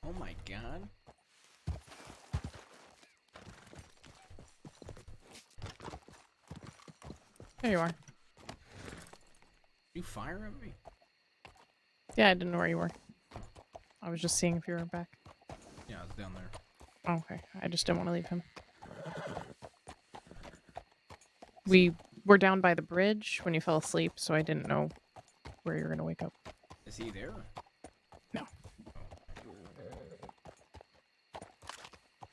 Oh my god. There you are. You fire at me? Yeah, I didn't know where you were. I was just seeing if you were back. Yeah, I was down there. Oh, okay. I just didn't want to leave him. We were down by the bridge when you fell asleep, so I didn't know where you were going to wake up. Is he there? No.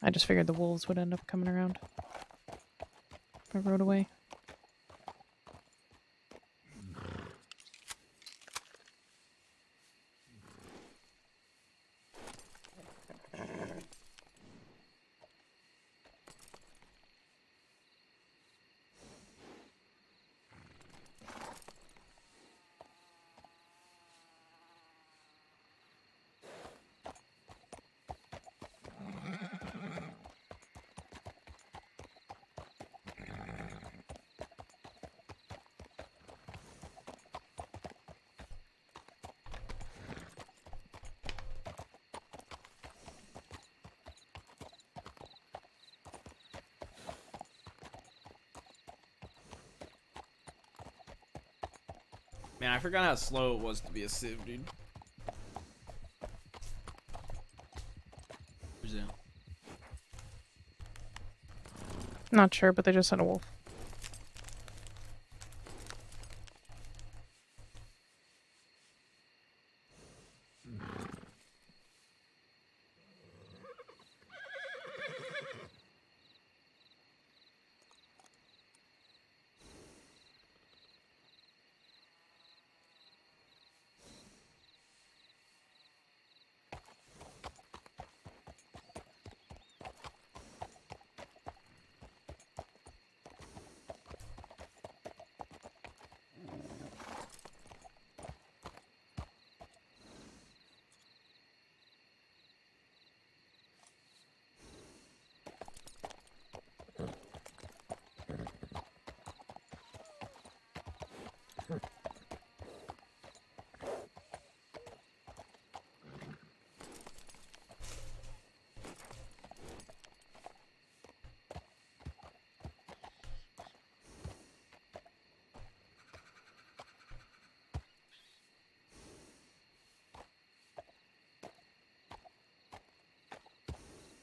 I just figured the wolves would end up coming around. I rode away. Man, I forgot how slow it was to be a civ, dude. Who's that? Not sure, but they just had a wolf.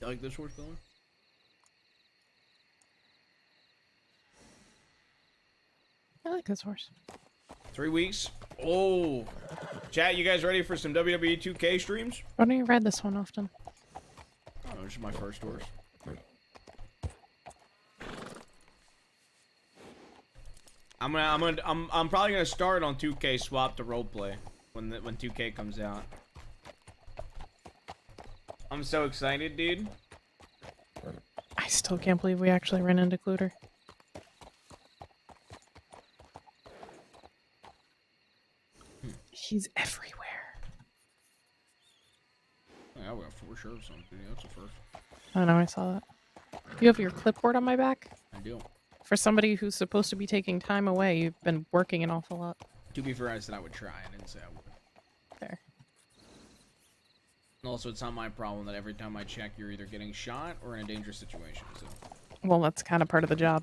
You like this horse, Billy? I like this horse. 3 weeks. Oh, chat, you guys ready for some WWE 2K streams? Why don't you ride this one often? Oh, this is my first horse. I'm probably gonna start on 2K swap to roleplay when 2K comes out. I'm so excited, dude. I still can't believe we actually ran into Cluter. He's everywhere. Yeah, we got 4 shirts on. Dude, that's a first. I know, I saw that. You have your clipboard on my back? I do. For somebody who's supposed to be taking time away, you've been working an awful lot. To be fair, I said I would try. I didn't say I would. There. And also, it's not my problem that every time I check, you're either getting shot or in a dangerous situation. So. Well, that's kind of part of the job.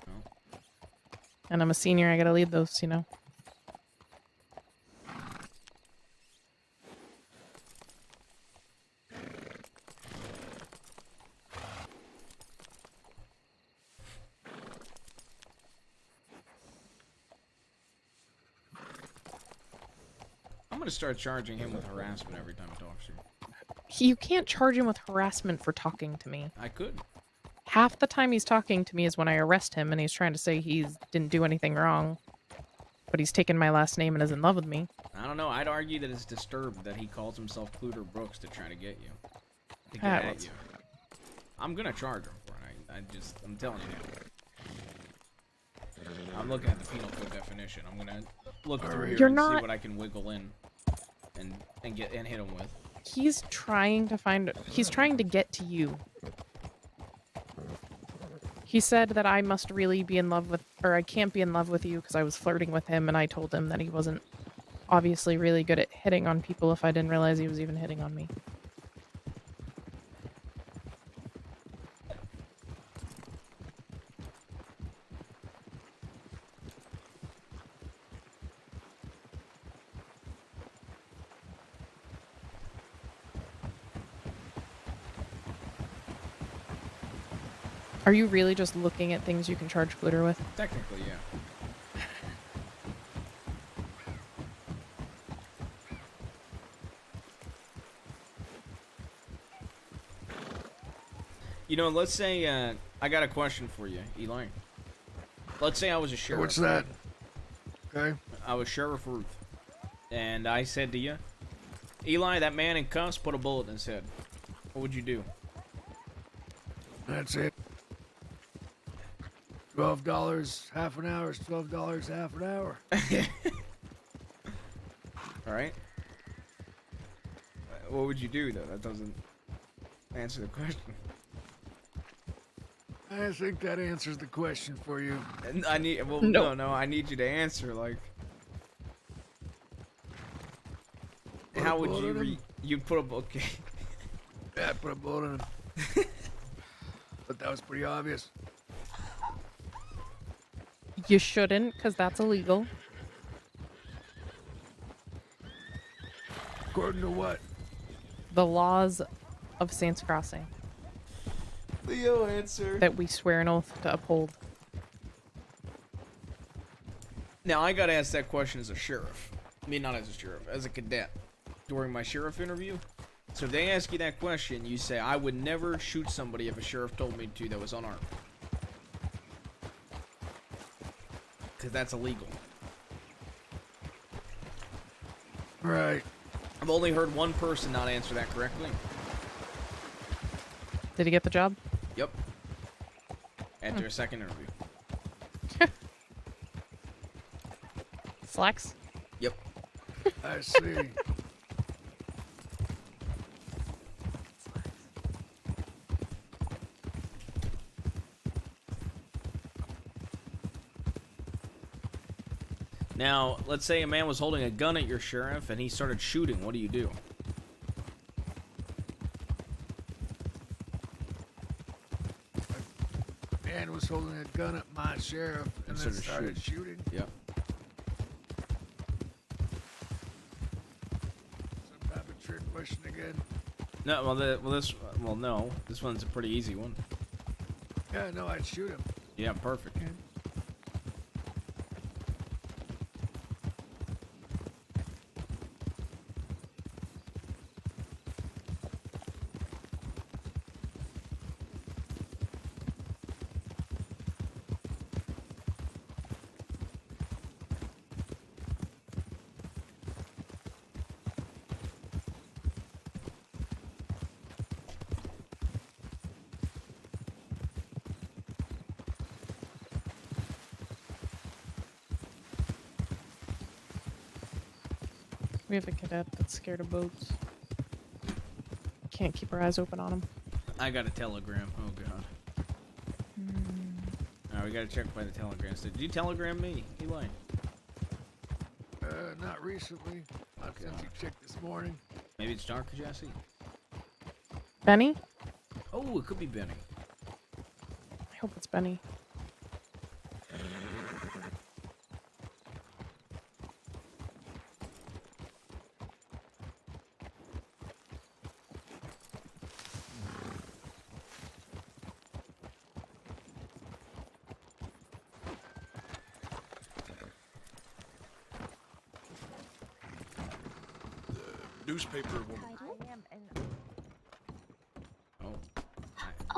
Oh. And I'm a senior, I gotta lead those, you know. I'm gonna start charging him with harassment every time he talks to me. You can't charge him with harassment for talking to me. I could. Half the time he's talking to me is when I arrest him and he's trying to say he didn't do anything wrong. But he's taken my last name and is in love with me. I don't know. I'd argue that it's disturbed that he calls himself Cluter Brooks to try to get you. To get at you. I'm gonna charge him for it. I'm telling you. I'm looking at the penal code definition. I'm gonna look through here and see what I can wiggle in and hit him with. He's trying to get to you. He said that I must really be in love with, or I can't be in love with you because I was flirting with him, and I told him that he wasn't obviously really good at hitting on people if I didn't realize he was even hitting on me. Are you really just looking at things you can charge Glitter with? Technically, yeah. You know, let's say, I got a question for you, Eli. Let's say I was a sheriff. What's that? Okay. I was Sheriff Ruth. And I said to you, Eli, that man in cuffs, put a bullet in his head. What would you do? That's it. $12 half an hour is $12 half an hour. All right. What would you do though? That doesn't answer the question. I think that answers the question for you. And I need. Well, no. I need you to answer. Like, how would you? You put a okay. Yeah, put a bullet in him. But that was pretty obvious. You shouldn't, because that's illegal. According to what? The laws of Saints Crossing. Leo, answer. That we swear an oath to uphold. Now, I gotta ask that question as a sheriff. I mean, not as a sheriff, as a cadet. During my sheriff interview. So if they ask you that question, you say, I would never shoot somebody if a sheriff told me to that was unarmed. Because that's illegal. Right. I've only heard one person not answer that correctly. Did he get the job? Yep. After a second interview. Slacks? Yep. I see. Now, let's say a man was holding a gun at your sheriff and he started shooting. What do you do? A man was holding a gun at my sheriff and then started shooting. Yep. Some type of trick question again. No, no. This one's a pretty easy one. Yeah, no, I'd shoot him. Yeah, perfect. We have a cadet that's scared of boats. Can't keep our eyes open on him. I got a telegram. Oh god. Alright, we gotta check by the telegram. So, did you telegram me, Eli? Not recently. Not since you checked this morning. Maybe it's dark, Jesse. Benny? Oh, it could be Benny. I hope it's Benny. Newspaper woman.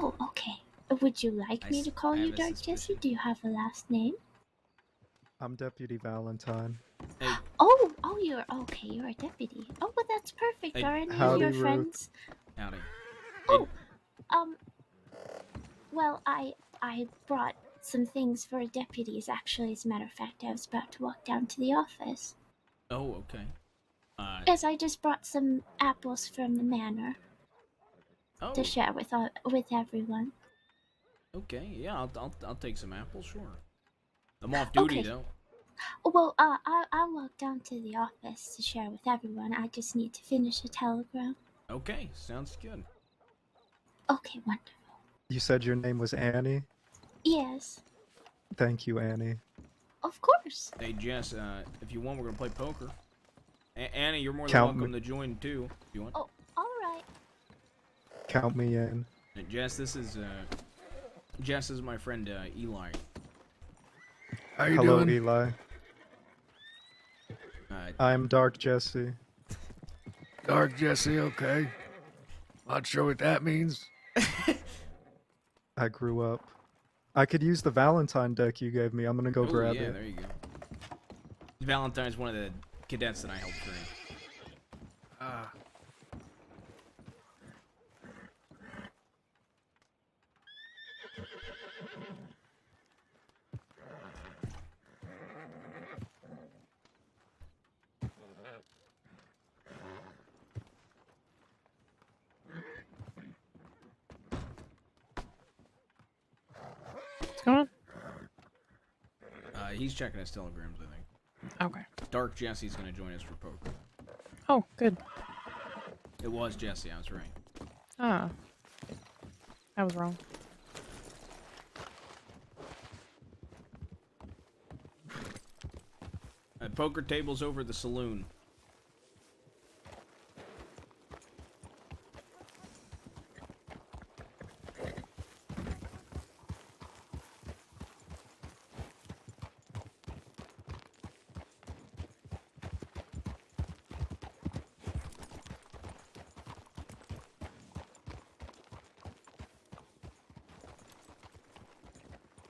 Oh, okay. Would you like me to call you Dark Jesse? Do you have a last name? I'm Deputy Valentine. Oh, you're okay. You're a deputy. Oh, well, that's perfect. Hey, Are any of howdy, your Ruth. friends? Howdy. Oh, well, I brought some things for deputies. Actually, as a matter of fact, I was about to walk down to the office. Oh, okay. Yes, I just brought some apples from the manor to share with everyone. Okay, yeah, I'll take some apples, sure. I'm off duty Okay. though. Well, I'll walk down to the office to share with everyone. I just need to finish a telegram. Okay, sounds good. Okay, wonderful. You said your name was Annie? Yes, Thank you, Annie. of course. Hey Jess, if you want, we're gonna play poker. Annie, you're more than Count welcome me. to join too. If you want. Oh, all right. Count me in. And Jess, this is my friend Eli. How you Hello, doing? Eli. I'm Dark Jesse. Dark Jesse, okay. Not sure what that means. I grew up. I could use the Valentine deck you gave me. I'm gonna go Oh, grab yeah, it. there you go. Valentine's one of the cadets that I helped train. Ah. What's going on? He's checking his telegrams, I think. Okay. Dark Jesse's gonna join us for poker. Oh, good. It was Jesse, I was right. Ah. I was wrong. Poker tables over the saloon.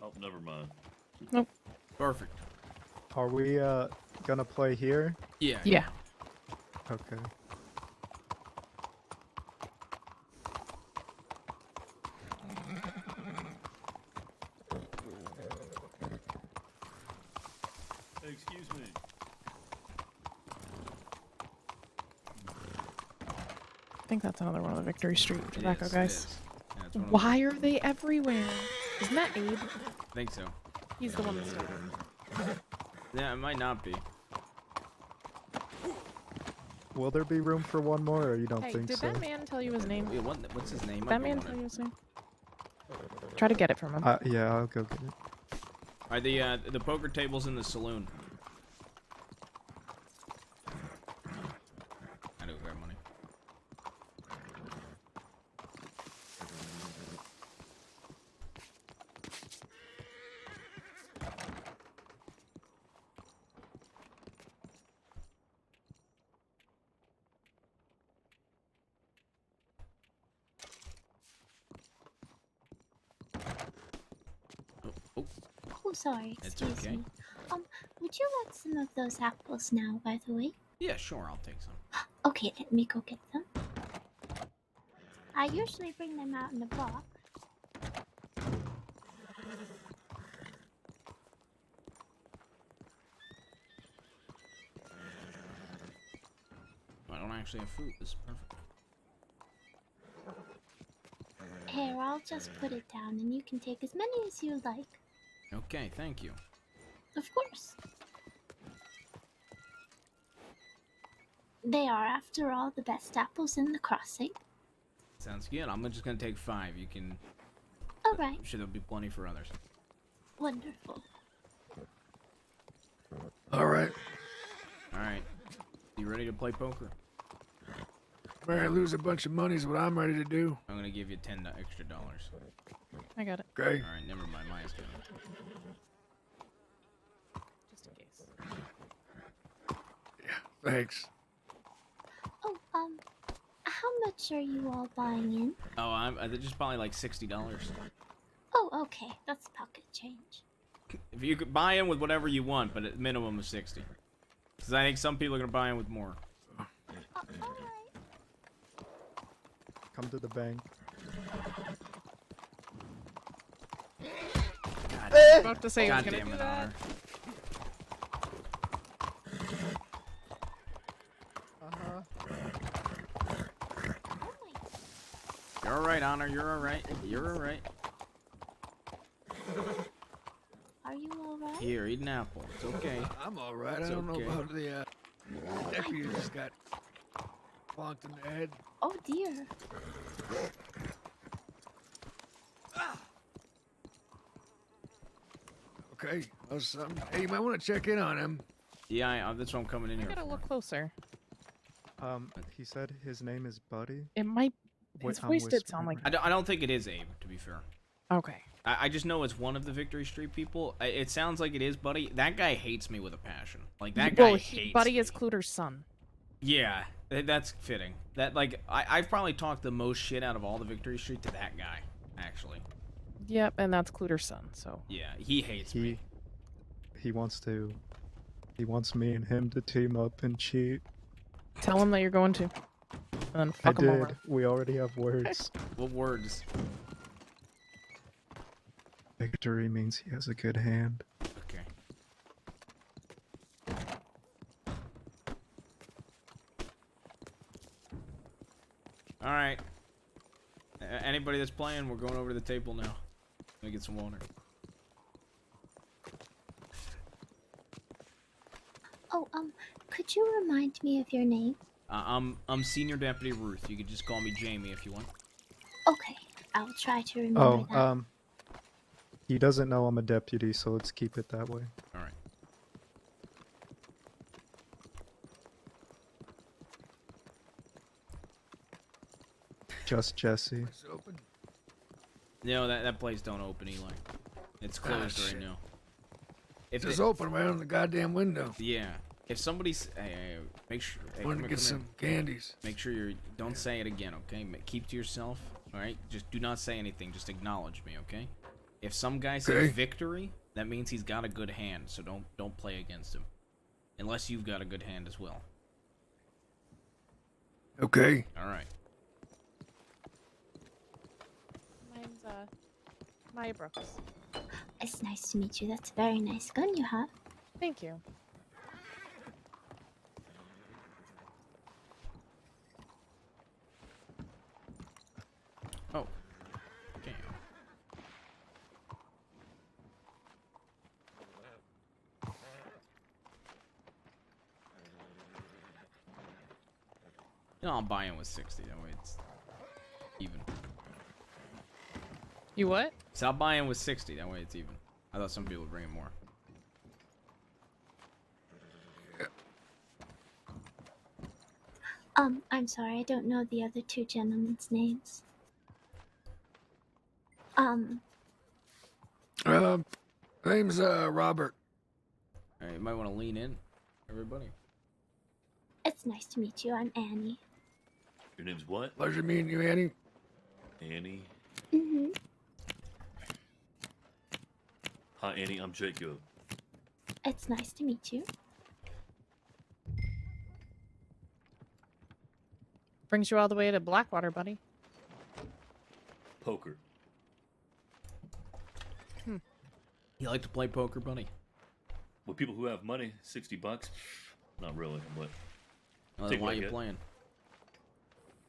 Oh, never mind. Nope. Perfect. Are we gonna play here? Yeah. Yeah. Okay. Hey, excuse me. I think that's another one of the Victory Street tobacco is, it guys. is. Yeah, it's one of Why are they everywhere? Isn't that Abe? I think so. He's the one that's doing it. Yeah, it might not be. Will there be room for one more, or you don't Hey, think did so? that man tell you his name? Wait, what's his name? Did that man tell you his name? Try to get it from him. Yeah, I'll go get it. Are the poker tables in the saloon? I do grab money. Oh, sorry. It's Excuse okay. me. Would you like some of those apples now, by the way? Yeah, sure, I'll take some. Okay, let me go get them. I usually bring them out in a box. I don't actually have fruit. This is perfect. Here, I'll just put it down and you can take as many as you like. Okay, thank you. Of course. They are, after all, the best apples in the crossing. Sounds good. I'm just gonna take 5. You can. Alright. I'm sure there'll be plenty for others. Wonderful. Alright. Alright. You ready to play poker? Ready to lose a bunch of money is what I'm ready to do. I'm gonna give you $10 extra. I got it. Okay. Alright, never mind. Mine's good. Just in case. Thanks. Oh, how much are you all buying in? Oh, they're just probably like $60. Oh, okay. That's pocket change. If you could buy in with whatever you want, but at minimum of 60. Because I think some people are gonna buy in with more. Come to the bank. God, I was about to say I was God gonna damn do it, that. Honor. You're alright, Honor. You're alright. You're alright. Are you alright? Here, eat an apple. It's okay. I'm alright. It's I don't okay. know about the deputy just got plonked in the head. Oh dear. Okay. Well, hey, you might want to check in on him. Yeah, that's what I'm coming in I here gotta for. look closer. He said his name is Buddy. It might. His voice did sound like. I don't think it is Abe, to be fair. Okay. I just know it's one of the Victory Street people. It sounds like it is Buddy. That guy hates me with a passion. Like, that guy hates Buddy me. is Cluter's son. Yeah, that's fitting. That, like, I've probably talked the most shit out of all the Victory Street to that guy, actually. Yep, and that's Cluter's son, so. Yeah, he hates me. He wants me and him to team up and cheat. Tell him that you're going to. And then I fuck him did. over. We already have words. What words? Victory means he has a good hand. Okay. Alright. Anybody that's playing, we're going over to the table now. Let me get some water. Oh, could you remind me of your name? I'm Senior Deputy Ruth. You could just call me Jamie if you want. Okay, I'll try to remember that. He doesn't know I'm a deputy, so let's keep it that way. Alright. Just Jesse. It's open. No, that place don't open, Eli. It's closed right shit. now. It's just open right on the goddamn window. Yeah. If somebody's, hey, make sure. Hey, Wanted to come get here. some candies. Make sure you don't say it again, okay? Keep to yourself. All right. Just do not say anything. Just acknowledge me, okay? If some guy says Okay. victory, that means he's got a good hand. So don't play against him, unless you've got a good hand as well. Okay. All right. Mine's, Maya Brooks. It's nice to meet you. That's a very nice gun you have. Thank you. Oh. Okay. You know, I'll buy in with 60. That way it's even. You what? So I'll buy in with 60. That way it's even. I thought some people would bring in more. I'm sorry, I don't know the other two gentlemen's names. Name's Robert. All right, you might want to lean in, everybody. It's nice to meet you. I'm Annie. Your name's what? Pleasure meeting you, Annie. Annie. Mm-hmm. Hi, Annie. I'm Jacob. It's nice to meet you. Brings you all the way to Blackwater, buddy. Poker. You like to play poker, buddy? With people who have money, $60. Not really, but. Well, then why are you playing?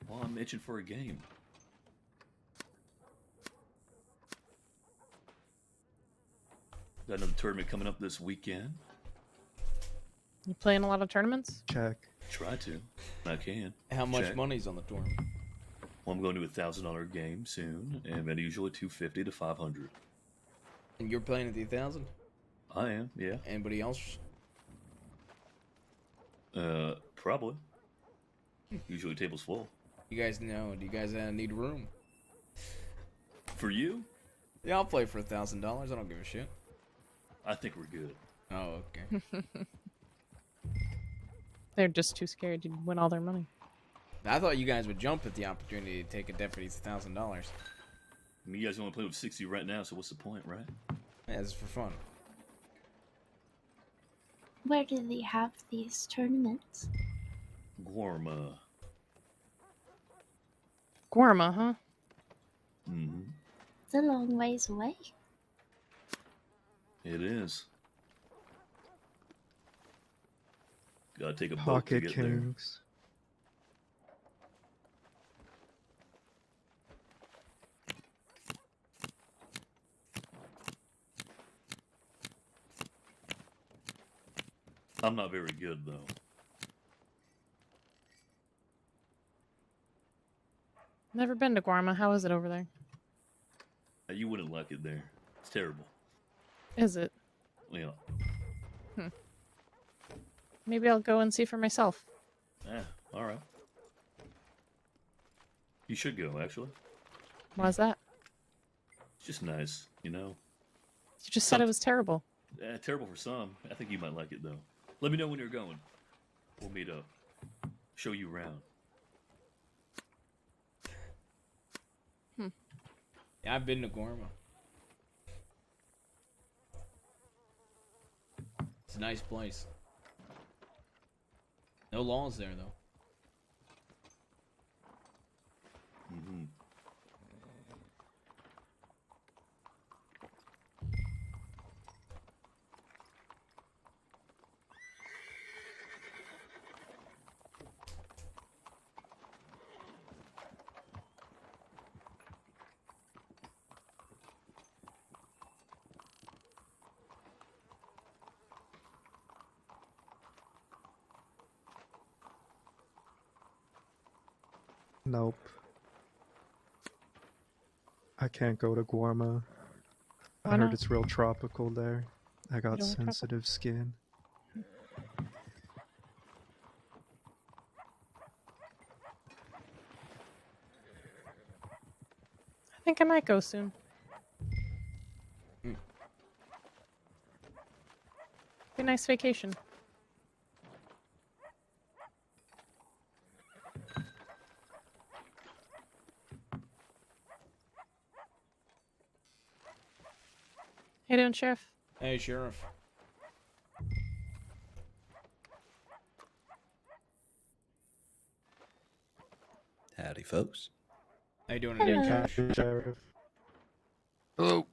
Well, I'm itching for a game. Got another tournament coming up this weekend. You playing a lot of tournaments? Check. Try to. I can. How much Check. money's on the tournament? Well, I'm going to $1,000 game soon, and usually $250 to $500. And you're playing at the 1,000? I am, yeah. Anybody else? Probably. Usually table's full. You guys know? Do you guys need room? For you? Yeah, I'll play for $1,000. I don't give a shit. I think we're good. Oh, okay. They're just too scared to win all their money. I thought you guys would jump at the opportunity to take a deputy's $1,000. I mean, you guys only play with 60 right now, so what's the point, right? Yeah, this is for fun. Where do they have these tournaments? Gorma. Gorma, huh? Mm-hmm. It's a long ways away. It is. Gotta take a boat to Pocket get Kings. there. I'm not very good, though. Never been to Guarma. How is it over there? You wouldn't like it there. It's terrible. Is it? Yeah. Maybe I'll go and see for myself. Yeah, alright. You should go, actually. Why's that? It's just nice, you know? You just said it was terrible. Terrible for some. I think you might like it, though. Let me know when you're going. We'll meet up. Show you around. Yeah, I've been to Gorma. It's a nice place. No laws there, though. Mm-hmm. Nope. I can't go to Guarma. I Why heard not? it's real tropical there. I got don't like sensitive skin. I think I might go soon. Be a nice vacation. How you doing, Sheriff? Hey, Sheriff. Howdy, folks. How you doing today, Hello. Josh? Sheriff. Hello.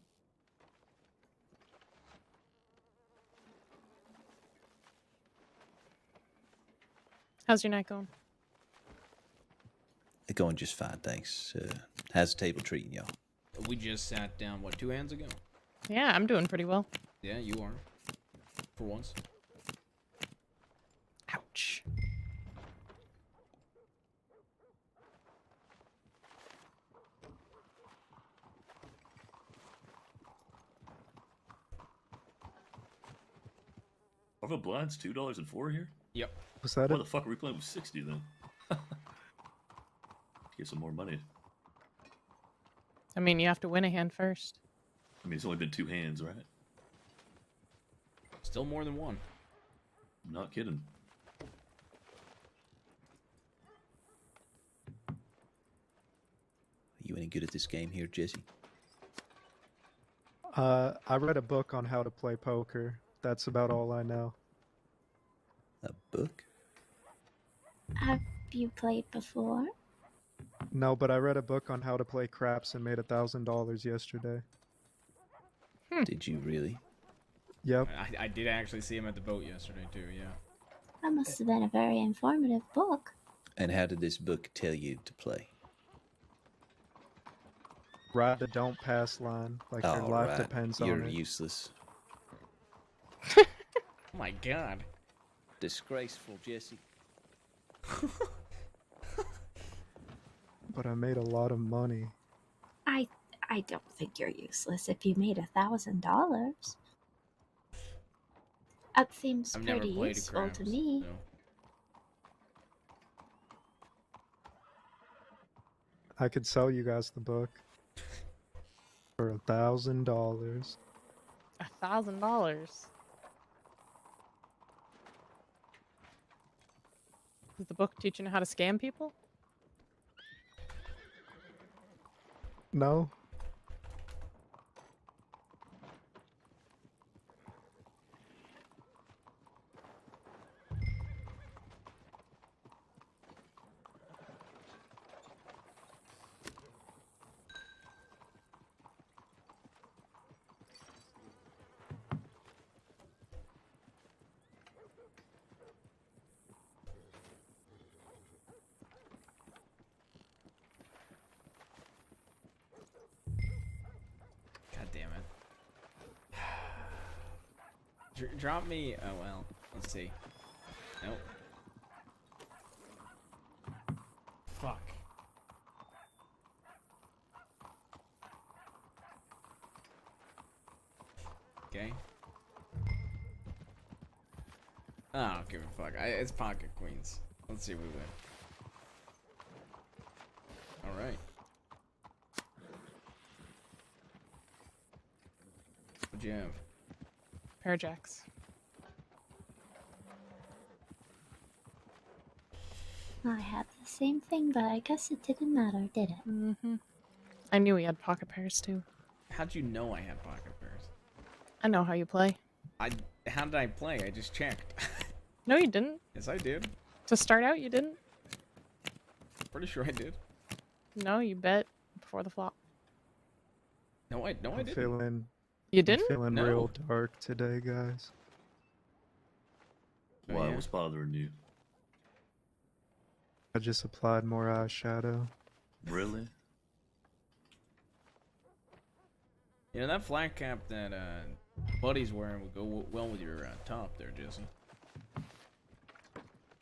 How's your night going? Going just fine, thanks. How's the table treating y'all? We just sat down, what, 2 hands ago? Yeah, I'm doing pretty well. Yeah, you are. For once. Ouch. Are the blinds $2.04 here? Yep. Was that Why it? the fuck are we playing with 60 then? Get some more money. I mean, you have to win a hand first. I mean, it's only been 2 hands, right? Still more than one. I'm not kidding. Are you any good at this game here, Jesse? I read a book on how to play poker. That's about all I know. A book? Have you played before? No, but I read a book on how to play craps and made $1,000 yesterday. Did you really? Yep. I did actually see him at the boat yesterday too. Yeah. That must have been a very informative book. And how did this book tell you to play? Ride the don't pass line, like your All life right, depends you're on it. useless. Oh my god. Disgraceful, Jesse. But I made a lot of money. I don't think you're useless if you made $1,000. That seems I've never pretty played useful craps, to me. so. I could sell you guys the book for $1,000. $1,000. Is the book teaching how to scam people? No. God damn it. Drop me. Oh well. Let's see. Nope. Fuck. Okay. Oh, I don't give a fuck. It's pocket queens. Let's see if we win. All right. What'd you have? Pair of jacks. I had the same thing, but I guess it didn't matter, did it? Mm-hmm. I knew he had pocket pairs too. How'd you know I had pocket pairs? I know how you play. How did I play? I just checked. No, you didn't. Yes, I did. To start out, you didn't. Pretty sure I did. No, you bet before the flop. No, I I'm didn't. feeling. You didn't? I'm feeling No. real dark today, guys. Why? yeah? What's bothering you? I just applied more eyeshadow. Really? You know, that flat cap that Buddy's wearing would go well with your top there, Jesse.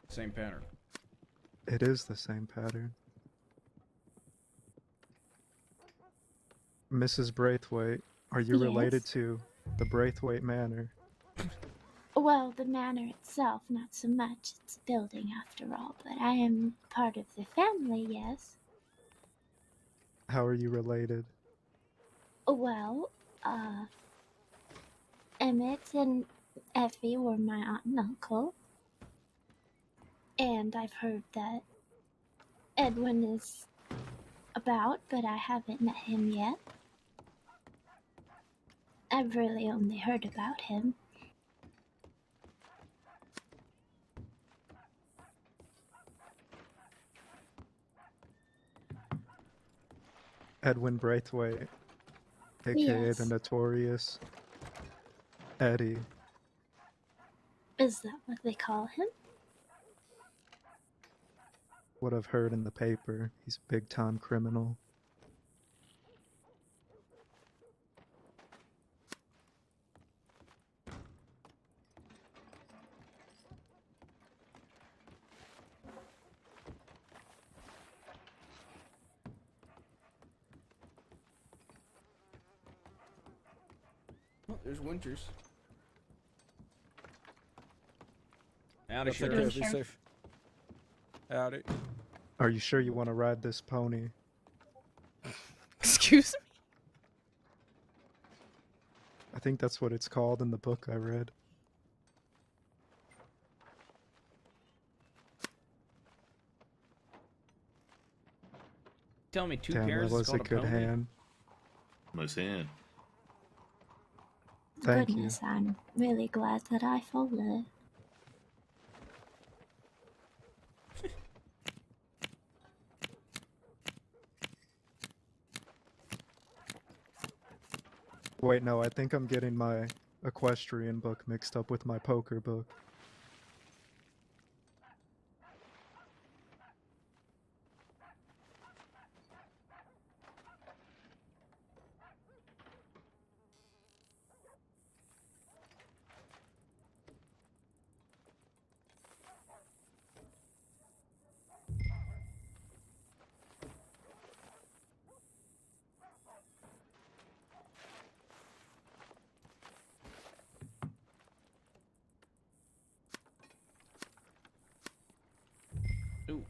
Same pattern. It is the same pattern. Mrs. Braithwaite, are you related Yes. to the Braithwaite Manor? Well, the manor itself, not so much. It's a building after all, but I am part of the family, yes. How are you related? Well, Emmett and Effie were my aunt and uncle. And I've heard that Edwin is about, but I haven't met him yet. I've really only heard about him. Edwin Braithwaite, aka Yes. the notorious Eddie. Is that what they call him? What I've heard in the paper, he's a big time criminal. Oh, there's Winters. Out Take of care. here. Be safe. Howdy. Are you sure you want to ride this pony? Excuse me? I think that's what it's called in the book I read. Tell me two Damn, pairs that is was a called good pony? hand. Nice hand. Thank you. Goodness, I'm really glad that I folded. Wait, no, I think I'm getting my equestrian book mixed up with my poker book. Ooh.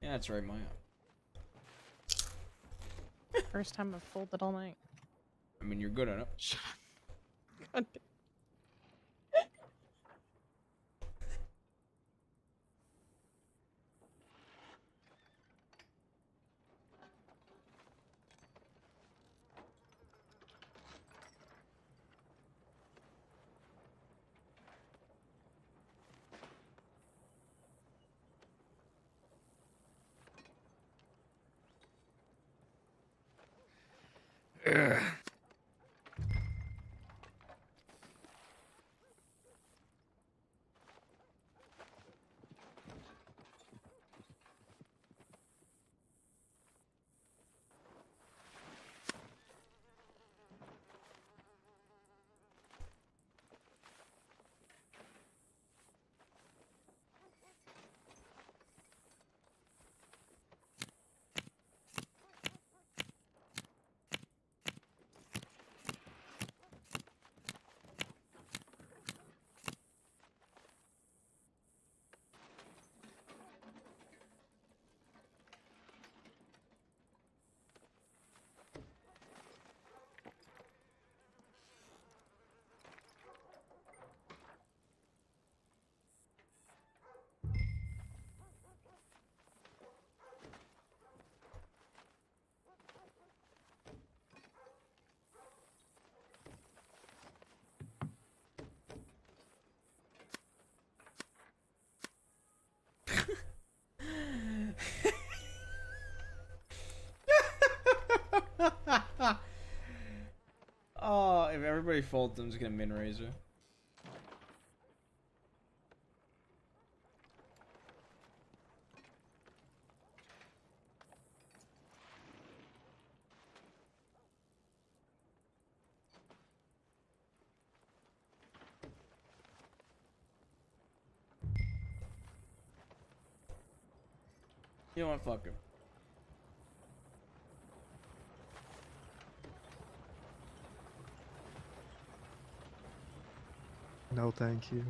Yeah, that's right, Maya. First time I've folded all night. I mean, you're good at it. God. Ugh. Oh, if everybody folds, I'm just gonna min razor. You know what? Fuck him. No, thank you.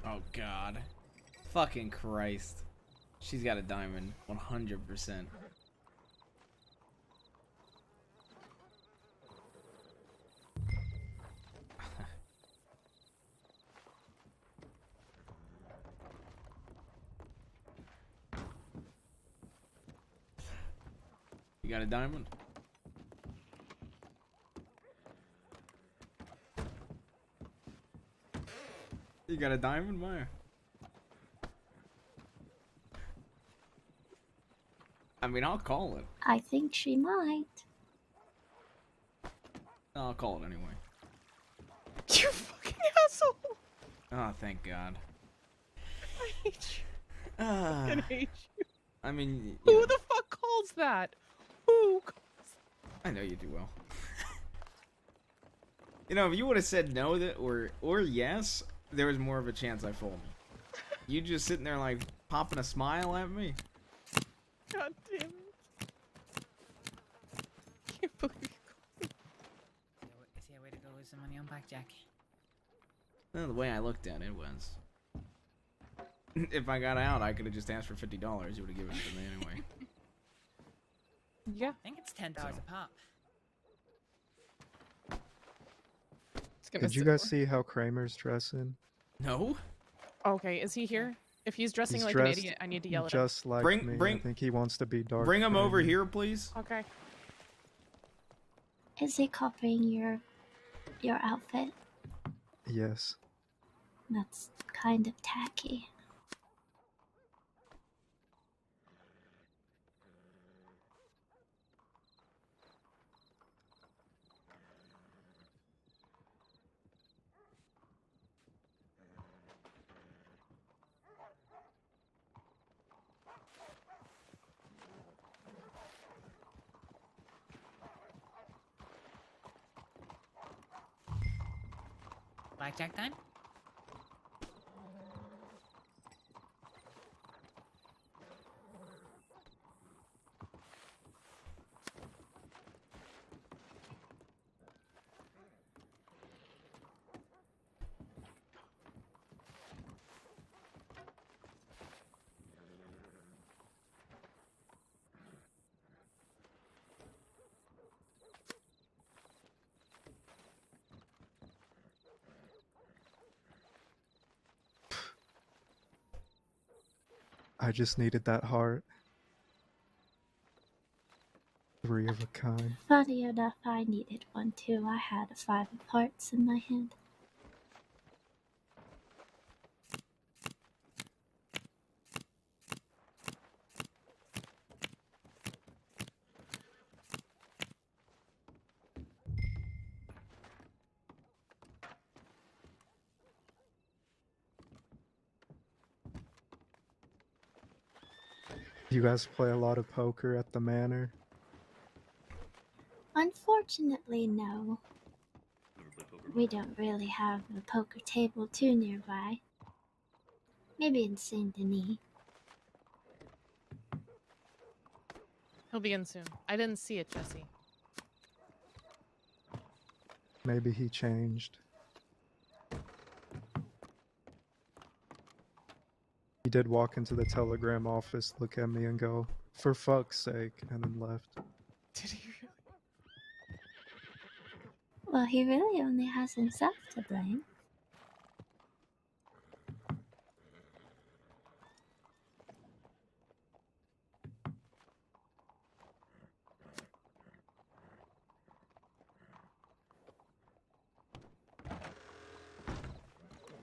Oh God. Fucking Christ. She's got a diamond. 100%. You got a diamond? You got a diamond, Maya? I mean, I'll call it. I think she might. No, I'll call it anyway. You fucking asshole! Oh, thank God. I hate you. I fucking hate you. I mean, Who the fuck calls that? Who? I know you do well. You know, if you would have said no or yes, there was more of a chance I folded. You just sitting there like popping a smile at me. God damn it. I can't believe you on blackjack. Well, the way I looked at it was, if I got out, I could have just asked for $50. You would have given it to me anyway. Yeah. I think it's $10 a pop. Did you guys see how Kramer's dressing? No. Okay, is he here? If he's dressing He's like dressed an idiot, I need to yell at him. just like me. I think he wants to be dark. Bring him over Kramer. here, please. Okay. Is he copying your outfit? Yes. That's kind of tacky. Blackjack time? I just needed that heart. 3 of a kind. Funny enough, I needed one too. I had a 5 of hearts in my hand. You guys play a lot of poker at the manor? Unfortunately, no. We don't really have a poker table too nearby. Maybe in Saint Denis. He'll be in soon. I didn't see it, Jesse. Maybe he changed. He did walk into the telegram office, look at me and go, "For fuck's sake," and then left. Did he really? Well, he really only has himself to blame.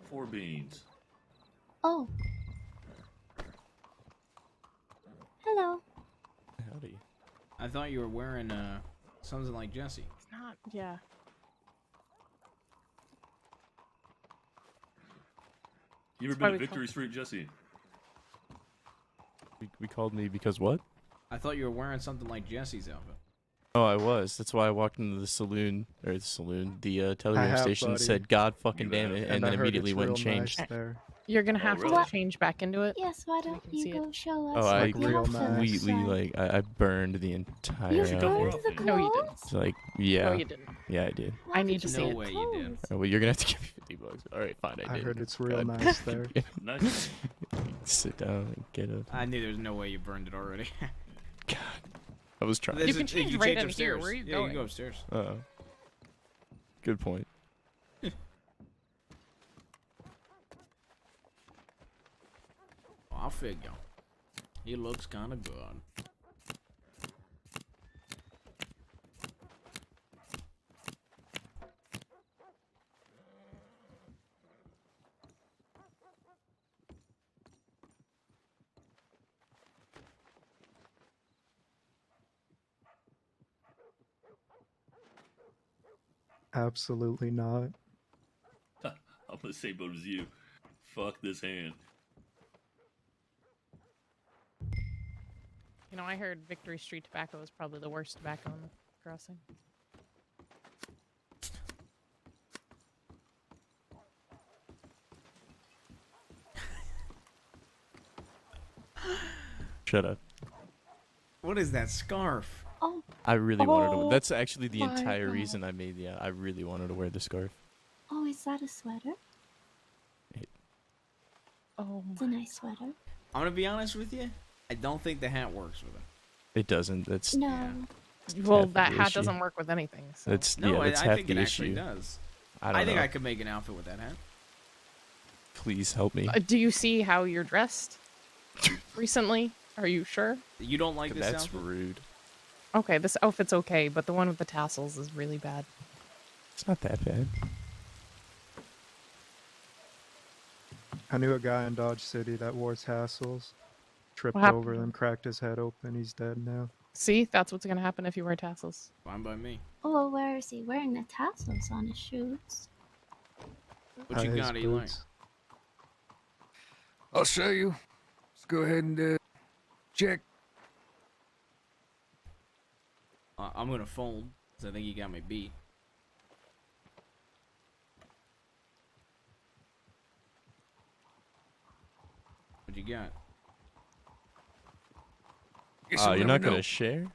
Four beans. Oh. Hello. Howdy. I thought you were wearing something like Jesse. It's not. Yeah. You ever That's why been to we Victory Street, Jesse? We called me because what? I thought you were wearing something like Jesse's outfit. Oh, I was. That's why I walked into the saloon, the telegram station, and said, "God fucking damn it," and then immediately went and changed. You're gonna have to change back into it. Yes, why don't you go show us Oh, I what the outfit looks completely like? I burned the entire You outfit. burned the clothes? No, you didn't. It's like, yeah. No, you didn't. Yeah, I did. I need to see No it. way you did. Oh, well, you're gonna have to give me $50. All right, fine, I I did. heard it's real God. nice there. Nice. Sit down and get up. I knew there's no way you burned it already. I was trying. You can change right in here. Where are you Yeah, going? you can go upstairs. Good point. I figure. He looks kind of good. Absolutely not. I'm gonna say both as you. Fuck this hand. You know, I heard Victory Street tobacco is probably the worst tobacco in the crossing. Shut up. What is that scarf? Oh. I really wanted to. Oh That's actually the my entire God. reason I made. Yeah, I really wanted to wear the scarf. is that a sweater? Oh, it's a nice sweater. I'm gonna be honest with you. I don't think the hat works with it. It doesn't. That's No. Well, half that the hat issue. doesn't work with anything. So. That's No, that's I half think the it actually issue. does. I don't think know. I could make an outfit with that hat. Please help me. Do you see how you're dressed recently? Are you sure? You don't like this That's outfit? rude. Okay, this outfit's okay, but the one with the tassels is really bad. It's not that bad. I knew a guy in Dodge City that wore tassels. Tripped What happened? over them, cracked his head open. He's dead now. See, that's what's gonna happen if you wear tassels. Fine by me. Oh, where is he wearing the tassels on his shoes? What you His got, Eli? boots. I'll show you. Let's go ahead and check. I'm gonna fold, because I think you got me beat. What you got? Oh, you're not gonna share?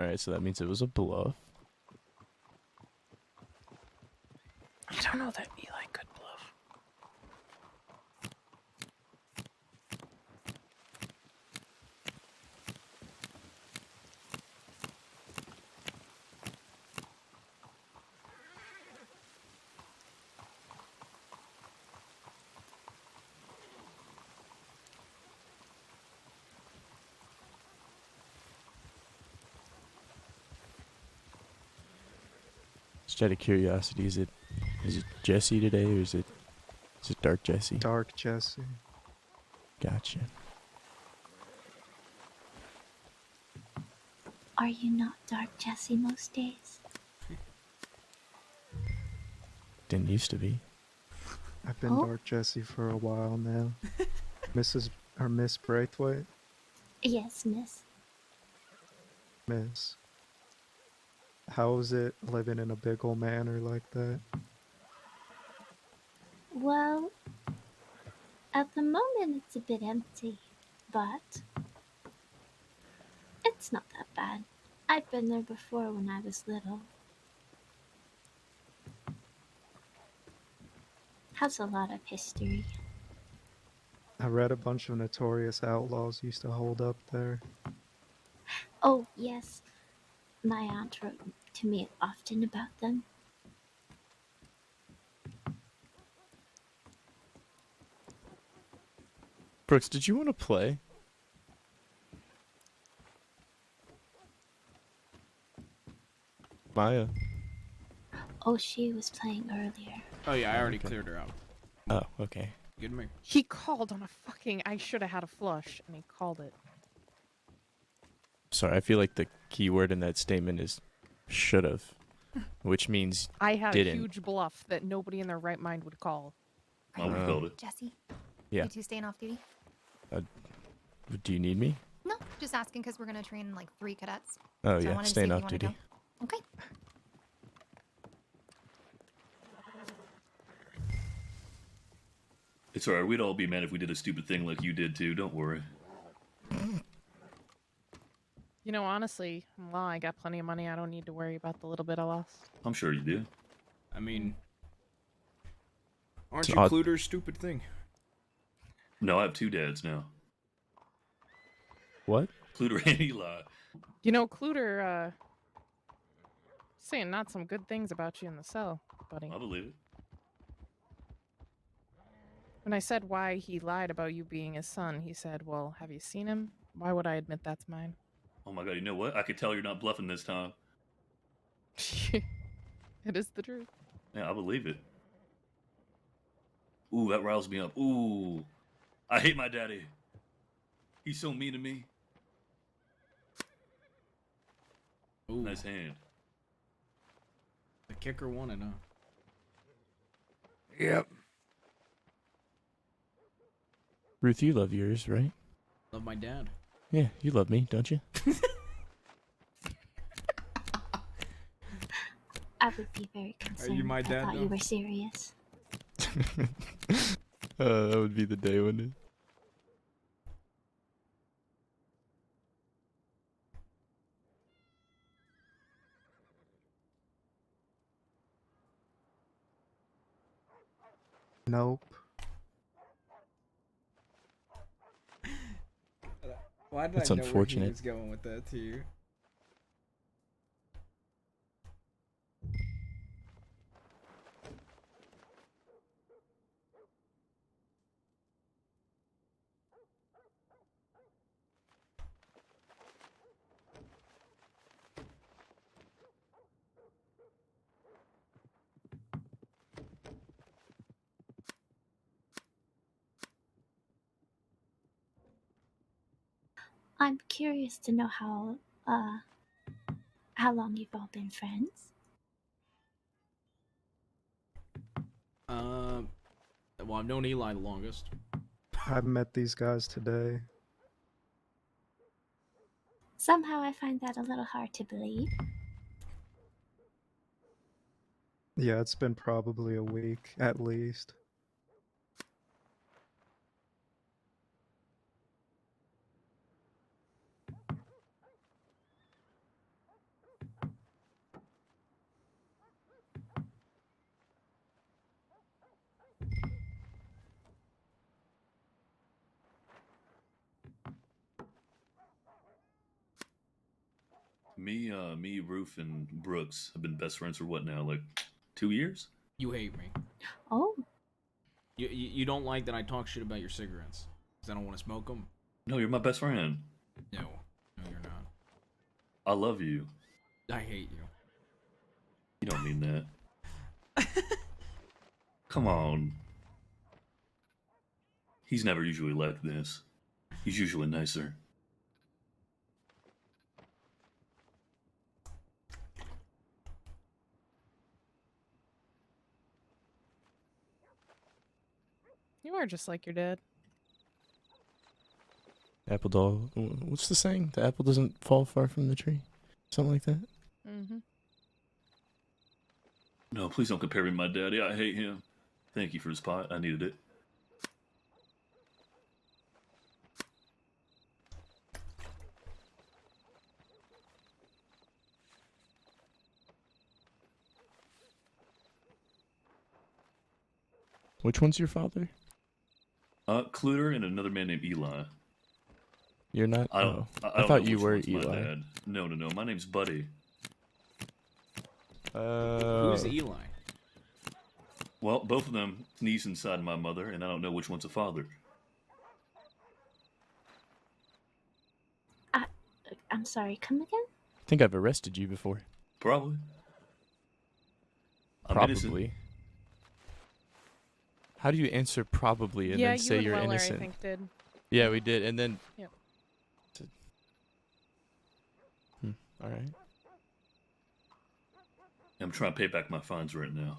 Alright, so that means it was a bluff. I don't know that Eli could bluff. Just out of curiosity, is it Jesse today, or is it Dark Jesse? Dark Jesse. Gotcha. Are you not Dark Jesse most days? Didn't used to be. I've been Dark Jesse for a while now. Miss Braithwaite? Yes, miss. Miss. How is it living in a big old manor like that? Well, at the moment it's a bit empty, but it's not that bad. I've been there before when I was little. Has a lot of history. I read a bunch of notorious outlaws used to hold up there. Oh, yes. My aunt wrote to me often about them. Brooks, did you want to play? Maya. Oh, she was playing earlier. Oh yeah, I already cleared her out. Oh, okay. Good to me. He called on a fucking. I should have had a flush, and he called it. Sorry, I feel like the key word in that statement is should've, which means I had didn't. a huge bluff that nobody in their right mind would call. I would have called it. Jesse? Yeah. You two staying off duty? Do you need me? No, just asking because we're going to train like 3 cadets. Oh, So I yeah, wanted to see staying if you off wanna duty. go. Okay. It's alright. We'd all be mad if we did a stupid thing like you did too. Don't worry. You know, honestly, well, I got plenty of money. I don't need to worry about the little bit I lost. I'm sure you do. I mean, aren't It's you odd. Cluter's stupid thing? No, I have 2 dads now. What? Cluter and Eli. You know, Cluter, saying not some good things about you in the cell, buddy. I believe it. When I said why he lied about you being his son, he said, well, have you seen him? Why would I admit that's mine? Oh my god, you know what? I could tell you're not bluffing this time. It is the truth. Yeah, I believe it. Ooh, that riles me up. Ooh. I hate my daddy. He's so mean to me. Ooh. Nice hand. The kicker won it, huh? Yep. Ruth, you love yours, right? Love my dad. Yeah, you love me, don't you? I would be very concerned. you my if dad I thought now? you were serious. That would be the day, wouldn't it? Nope. Why did That's I know where he unfortunate. was going with that too? I'm curious to know how long you've all been friends. Well, I've known Eli the longest. I've met these guys today. Somehow I find that a little hard to believe. Yeah, it's been probably a week at least. Me, Ruth, and Brooks have been best friends for what now? Like 2 years? You hate me. Oh. You don't like that I talk shit about your cigarettes because I don't want to smoke them. No, you're my best friend. No, you're not. I love you. I hate you. You don't mean that. Come on. He's never usually like this. He's usually nicer. You are just like your dad. Apple doll. What's the saying? The apple doesn't fall far from the tree. Something like that. Mm-hmm. No, please don't compare me to my daddy. I hate him. Thank you for his pot. I needed it. Which one's your father? Cluter and another man named Eli. You're not? I I thought know you which were one's my Eli. dad. No. My name's Buddy. Who's Eli? Well, both of them sneeze inside my mother, and I don't know which one's a father. I'm sorry, come again? I think I've arrested you before. Probably. Probably. How do you answer probably and yeah, then say you you're and Weller, innocent? I think, did. Yeah, we did, and then. Yep. All right. I'm trying to pay back my fines right now.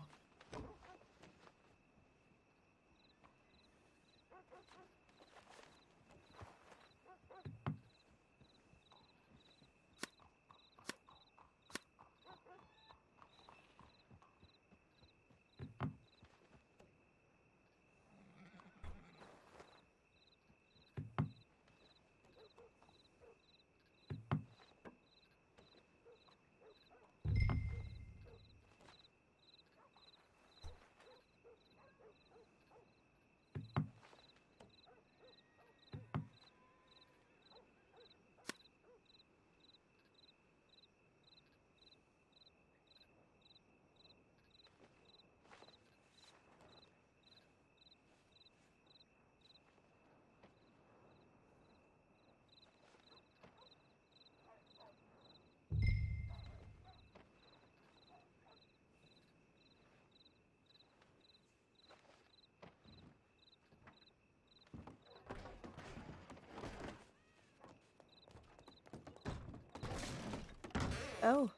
Oh.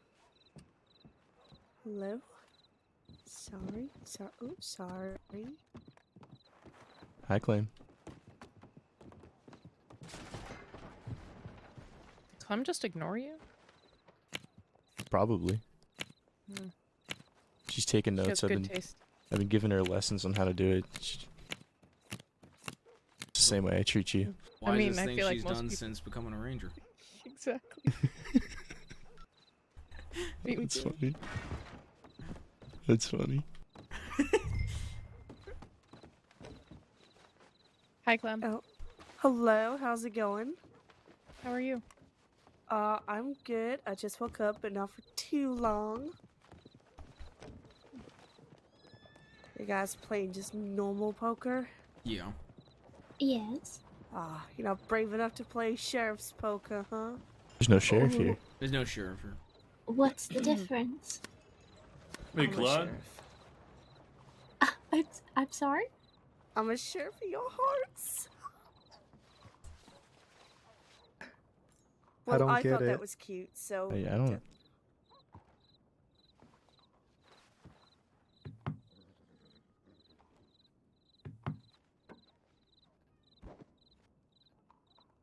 Hello? Sorry. High claim. Did Clem just ignore you? Probably. Hmm. She's taking She notes. has good taste. I've been giving her lessons on how to do it. It's the same way I treat you. Why I mean, is this I thing feel like she's most done people- since becoming a ranger? Exactly. That's funny. That's funny. Hi, Clem. Oh, hello. How's it going? How are you? I'm good. I just woke up, but not for too long. You guys playing just normal poker? Yeah. Yes. You're not brave enough to play sheriff's poker, huh? There's no sheriff here. There's no sheriff here. What's the difference? Hey, I'm a Claude. sheriff. I'm sorry? I'm a sheriff of your hearts. Well, I don't get thought it. that was cute, so... I don't.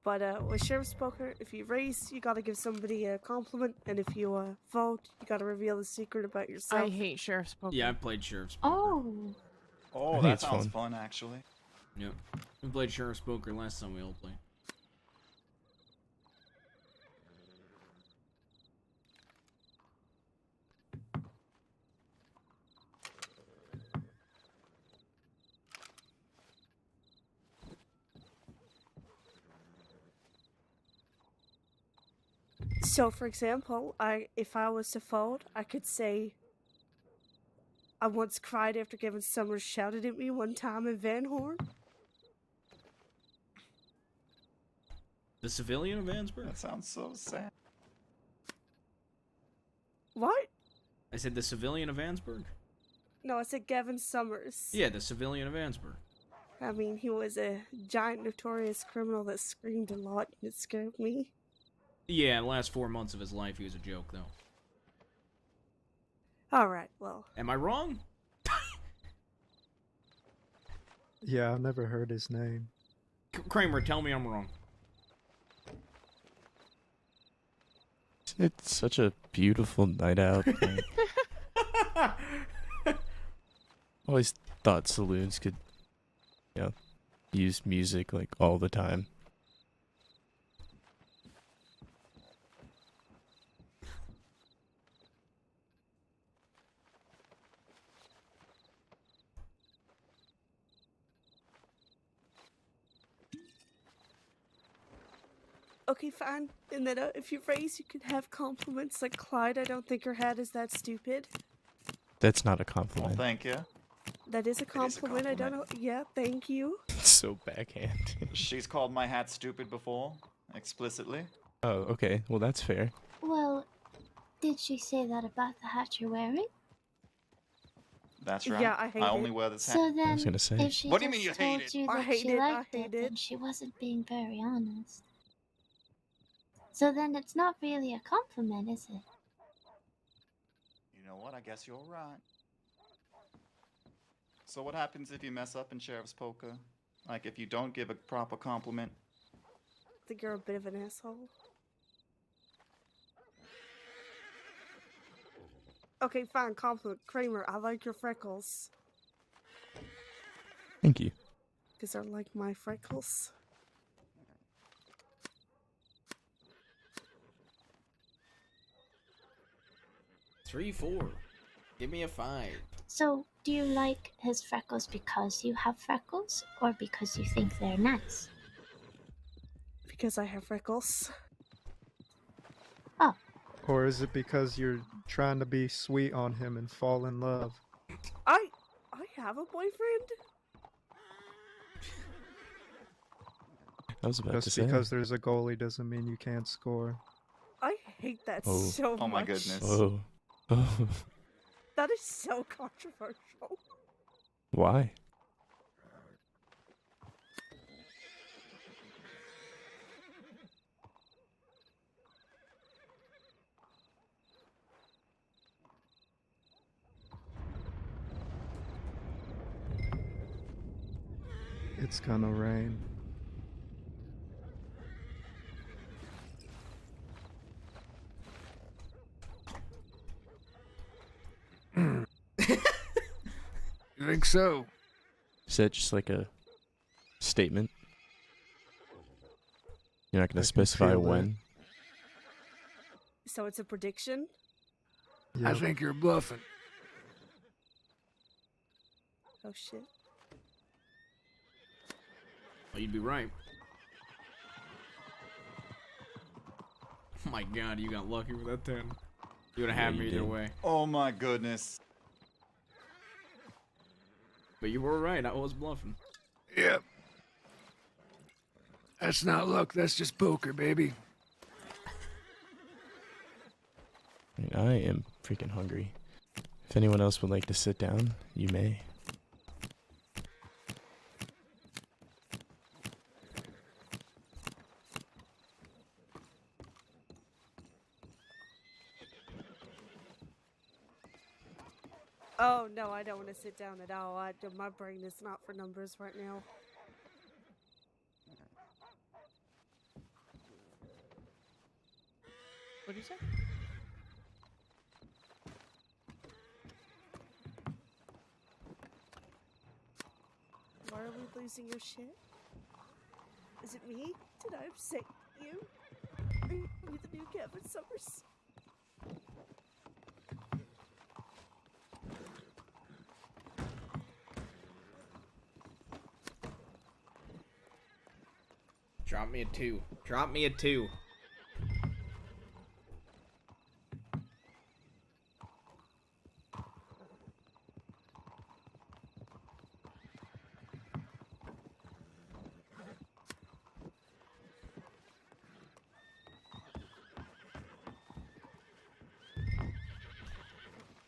But with sheriff's poker, if you race, you gotta give somebody a compliment, and if you vote, you gotta reveal the secret about yourself. I hate sheriff's poker. Yeah, I've played sheriff's poker. Oh. I Oh, think that it's sounds fun. fun, actually. Yep. We played sheriff's poker last time we all played. So, for example, if I was to fold, I could say, I once cried after Gavin Summers shouted at me one time in Van Horn. The civilian of Vansburg? That sounds so sad. What? I said the civilian of Vansburg? No, I said Gavin Summers. Yeah, the civilian of Vansburg. I mean, he was a giant, notorious criminal that screamed a lot, and it scared me. Yeah, the last 4 months of his life he was a joke, though. Alright, well. Am I wrong? Yeah, I've never heard his name. Kramer, tell me I'm wrong. It's such a beautiful night out. Always thought saloons could, use music like all the time. Okay, fine. And then if you race, you could have compliments like Clyde. I don't think her hat is that stupid. That's not a Well, compliment. thank you. That is a compliment. I don't know. Yeah, thank you. It's so backhand. She's called my hat stupid before, explicitly. Oh, okay. Well, that's fair. Well, did she say that about the hat you're wearing? That's right. Yeah, I hate only it. wear this hat. So then, I was gonna say. if she What do you just mean you told hate it? you I that hate she it, I liked hate it, then it. she wasn't being very honest. So then it's not really a compliment, is it? You know what? I guess you're right. So what happens if you mess up in sheriff's poker? Like if you don't give a proper compliment? I think you're a bit of an asshole. Okay, fine, compliment. Kramer, I like your freckles. Thank you. Because they're like my freckles. Three, 4. Give me a 5. So, do you like his freckles because you have freckles, or because you think they're nice? Because I have freckles. Oh. Or is it because you're trying to be sweet on him and fall in love? I have a boyfriend? I was about to Just say. because there's a goalie doesn't mean you can't score. I hate that Oh. so much. Oh my goodness. Oh. Oh. That is so controversial. Why? It's gonna rain. You think so? Is that just like a statement? You're not going I to can specify feel when? So it's a prediction? I think you're bluffing. Oh shit. Oh, you'd be right. Oh my god, you got lucky with that 10. You would have had me either way. Oh my goodness. But you were right, I was bluffing. Yep. That's not luck, that's just poker, baby. I mean, I am freaking hungry. If anyone else would like to sit down, you may. Oh no, I don't want to sit down at all. My brain is not for numbers right now. What did you say? Why are we losing your shit? Is it me? Did I upset you? Are you the new Kevin Summers? Drop me a 2. Drop me a 2.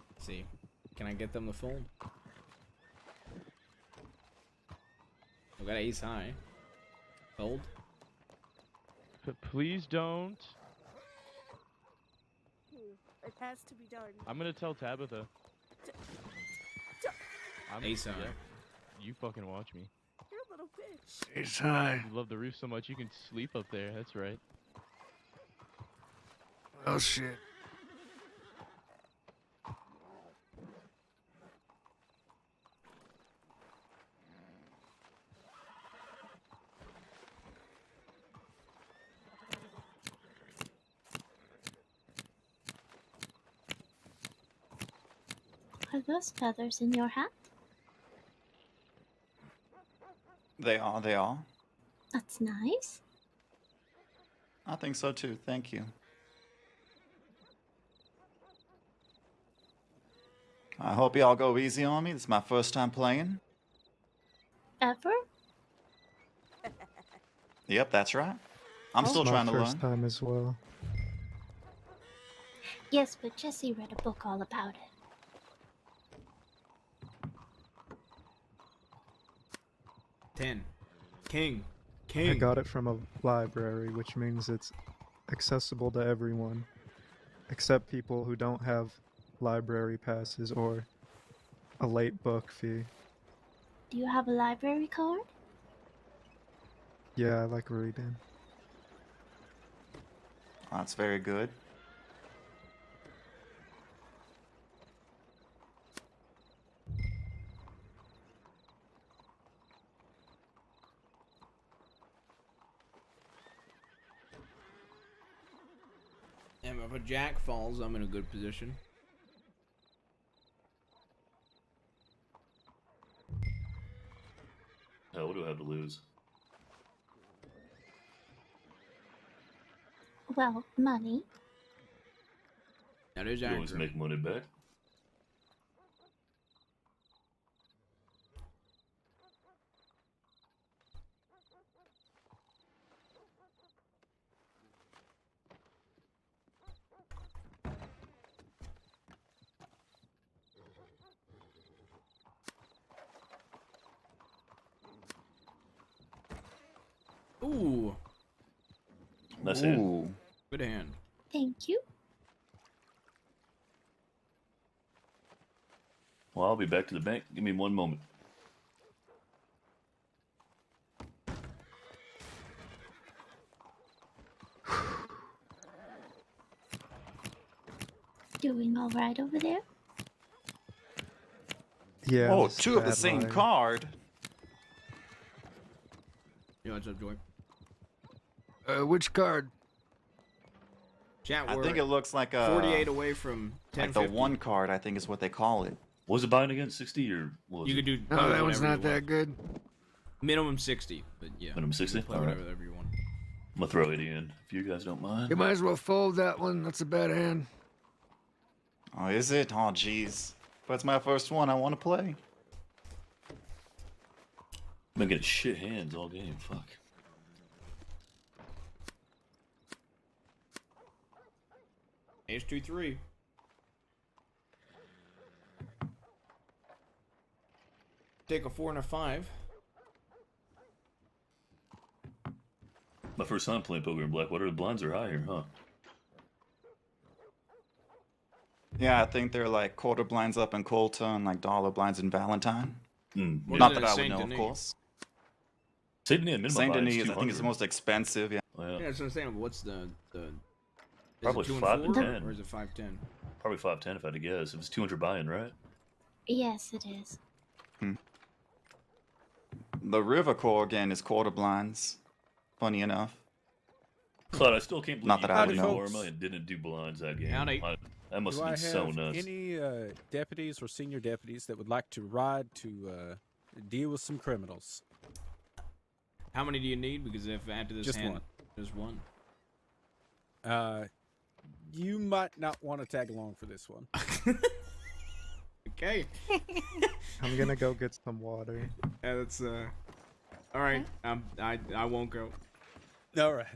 Let's see. Can I get them to fold? We got ace high. Fold. Please don't. It has to be done. I'm gonna tell Tabitha. Ace high. Yeah, you fucking watch me. You're a little bitch. Ace high. You love the roof so much you can sleep up there. That's right. Oh shit. Are those feathers in your hat? They are, they are. That's nice. I think so too, thank you. I hope y'all go easy on me. This is my first time playing. Ever? Yep, that's right. I'm still trying to my learn. first time as well. Yes, but Jesse read a book all about it. Ten. King. I got it from a library, which means it's accessible to everyone, except people who don't have library passes or a late book fee. Do you have a library card? Yeah, I like reading. That's very good. And if a jack falls, I'm in a good position. Hell, what do I have to lose? Well, money. That is You always accurate. make money back. Ooh. That's it. Good hand. Thank you. Well, I'll be back to the bank. Give me one moment. Doing all right over there? Yeah. Oh, it's two of the bad same lying. card. Yo, what's up, Joy? Which card? Chat, I we're think it looks like a 48 away from 10. like the one card. I think is what they call it. Was it buying against 60 or what was You it? could do. No, that one's whatever not you that want. good. Minimum 60, but yeah. Minimum 60? Play All right. whatever you want. I'm gonna throw 80 in, if you guys don't mind. You might as well fold that one. That's a bad hand. Oh, is it? Oh, jeez. But it's my first one. I want to play. Been getting shit hands all game. Fuck. Ace 2-3. Take a 4 and a 5. My first time playing poker in Blackwater. The blinds are high here, huh? Yeah, I think they're like quarter blinds up in Colta and like dollar blinds in Valentine. What Not is it that in I would Saint know, Denis? of course. Saint Denis minimum Saint buy is Denis, I think, is the 200. most expensive. Yeah. Oh, yeah. Yeah, that's what I'm saying. What's the Probably is it 2 5 and to 4, 10. or is it 5-10? Probably 5-10 if I had to guess. It was 200 buy-in, right? Yes, it is. The River Core again is quarter blinds. Funny enough. Claude, I still can't believe Not you that I played would know. Norma and didn't do blinds that game. Howdy. That must Do have I been so have nuts. any deputies or senior deputies that would like to ride to deal with some criminals? How many do you need? Because if after this Just hand, one. there's one. You might not want to tag along for this one. Okay. I'm gonna go get some water. Yeah, that's all right. I won't go. All right.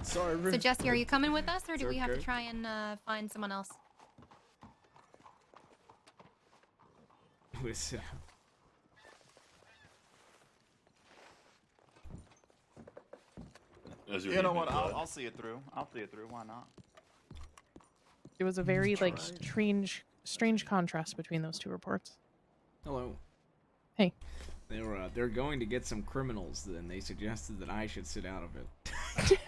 Sorry, So Jesse, are you coming with us, or do we have to okay. try and find someone else? Listen. You know what? I'll see it through. I'll see it through. Why not? It was a very like strange contrast between those two reports. Hello. Hey. They're going to get some criminals, and they suggested that I should sit out of it.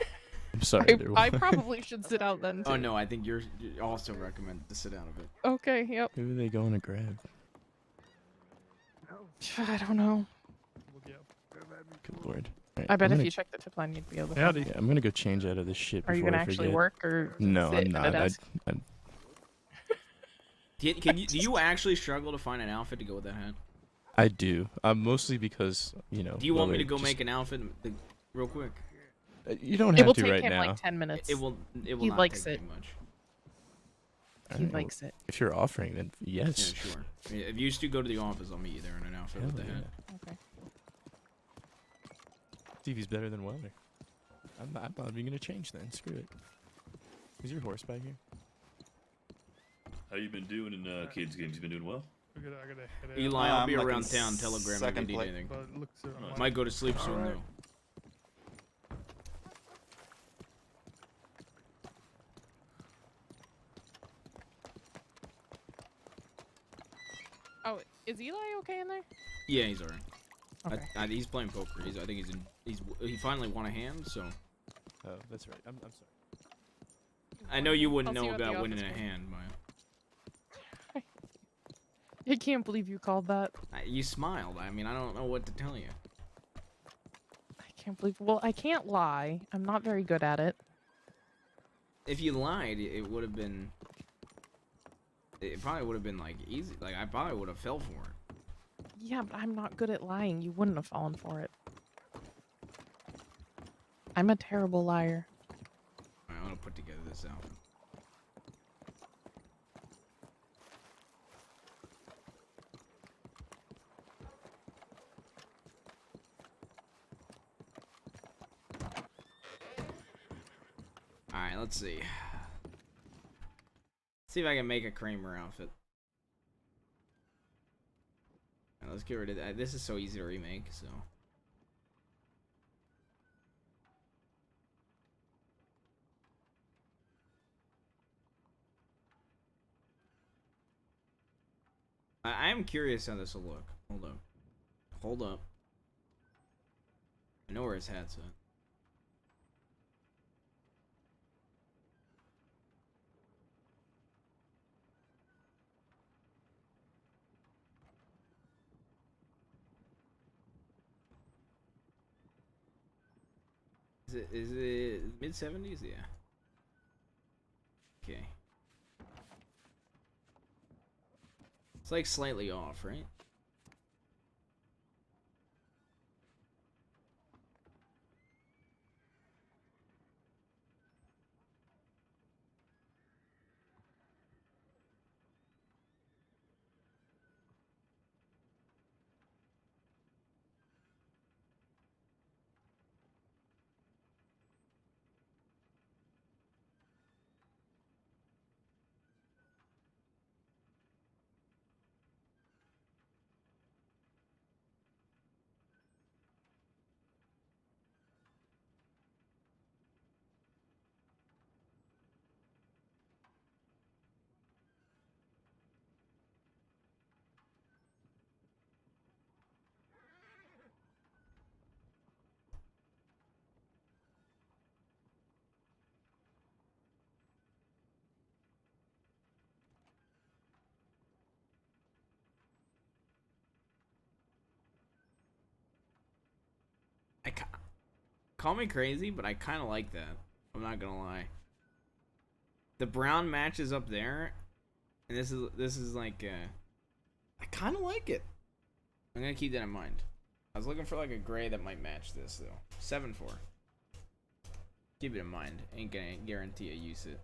I'm sorry. I probably should sit out then too. Oh no, I think you also recommend to sit out of it. Okay, yep. Who are they going to grab? I don't know. Good lord. Alright, I bet I'm if gonna- you check the tip line, you'd be able to. Yeah, I'm gonna go change out of this shit. Are you before gonna I actually forget. work or No, sit I'm at a not. desk? Do you actually struggle to find an outfit to go with that hat? I do. Mostly because you know. Do you want me to Willard go just- make an outfit real quick? You don't It have will to take right him now. like 10 minutes. It will. It will He not likes take it. me much. I He don't know. likes it. If you're offering, then yes. Yeah, sure. If you used to go to the office, I'll meet you there in an outfit with the Hell hat. Okay. Stevie's better than Weller. I'm not even gonna change then. Screw it. Is your horse back here? How you been doing in kids games? You been doing well? Eli, I'll be I'm like around in town. Telegram if you second need place. anything. Nice. Might go to sleep soon though. Oh, is Eli okay in there? Yeah, he's alright. Okay. He's playing poker. I think he finally won a hand, so. Oh, that's right. I'm sorry. I know you wouldn't I'll see know you at the about winning a office, hand, Maya. I can't believe you called that. You smiled. I mean, I don't know what to tell you. I can't believe. Well, I can't lie. I'm not very good at it. If you lied, it would have been. It probably would have been like easy. Like I probably would have fell for it. Yeah, but I'm not good at lying. You wouldn't have fallen for it. I'm a terrible liar. Alright, I'm gonna put together this outfit. Alright, let's see. See if I can make a Kramer outfit. Alright, let's get rid of that. This is so easy to remake, so. I am curious how this will look. Hold up. Hold up. I know where his hat's at. Is it mid-70s? Yeah. Okay. It's like slightly off, right? Call me crazy, but I kind of like that. I'm not gonna lie. The brown matches up there, and this is like I kind of like it. I'm gonna keep that in mind. I was looking for like a gray that might match this though. 7-4. Keep it in mind. Ain't gonna guarantee I use it.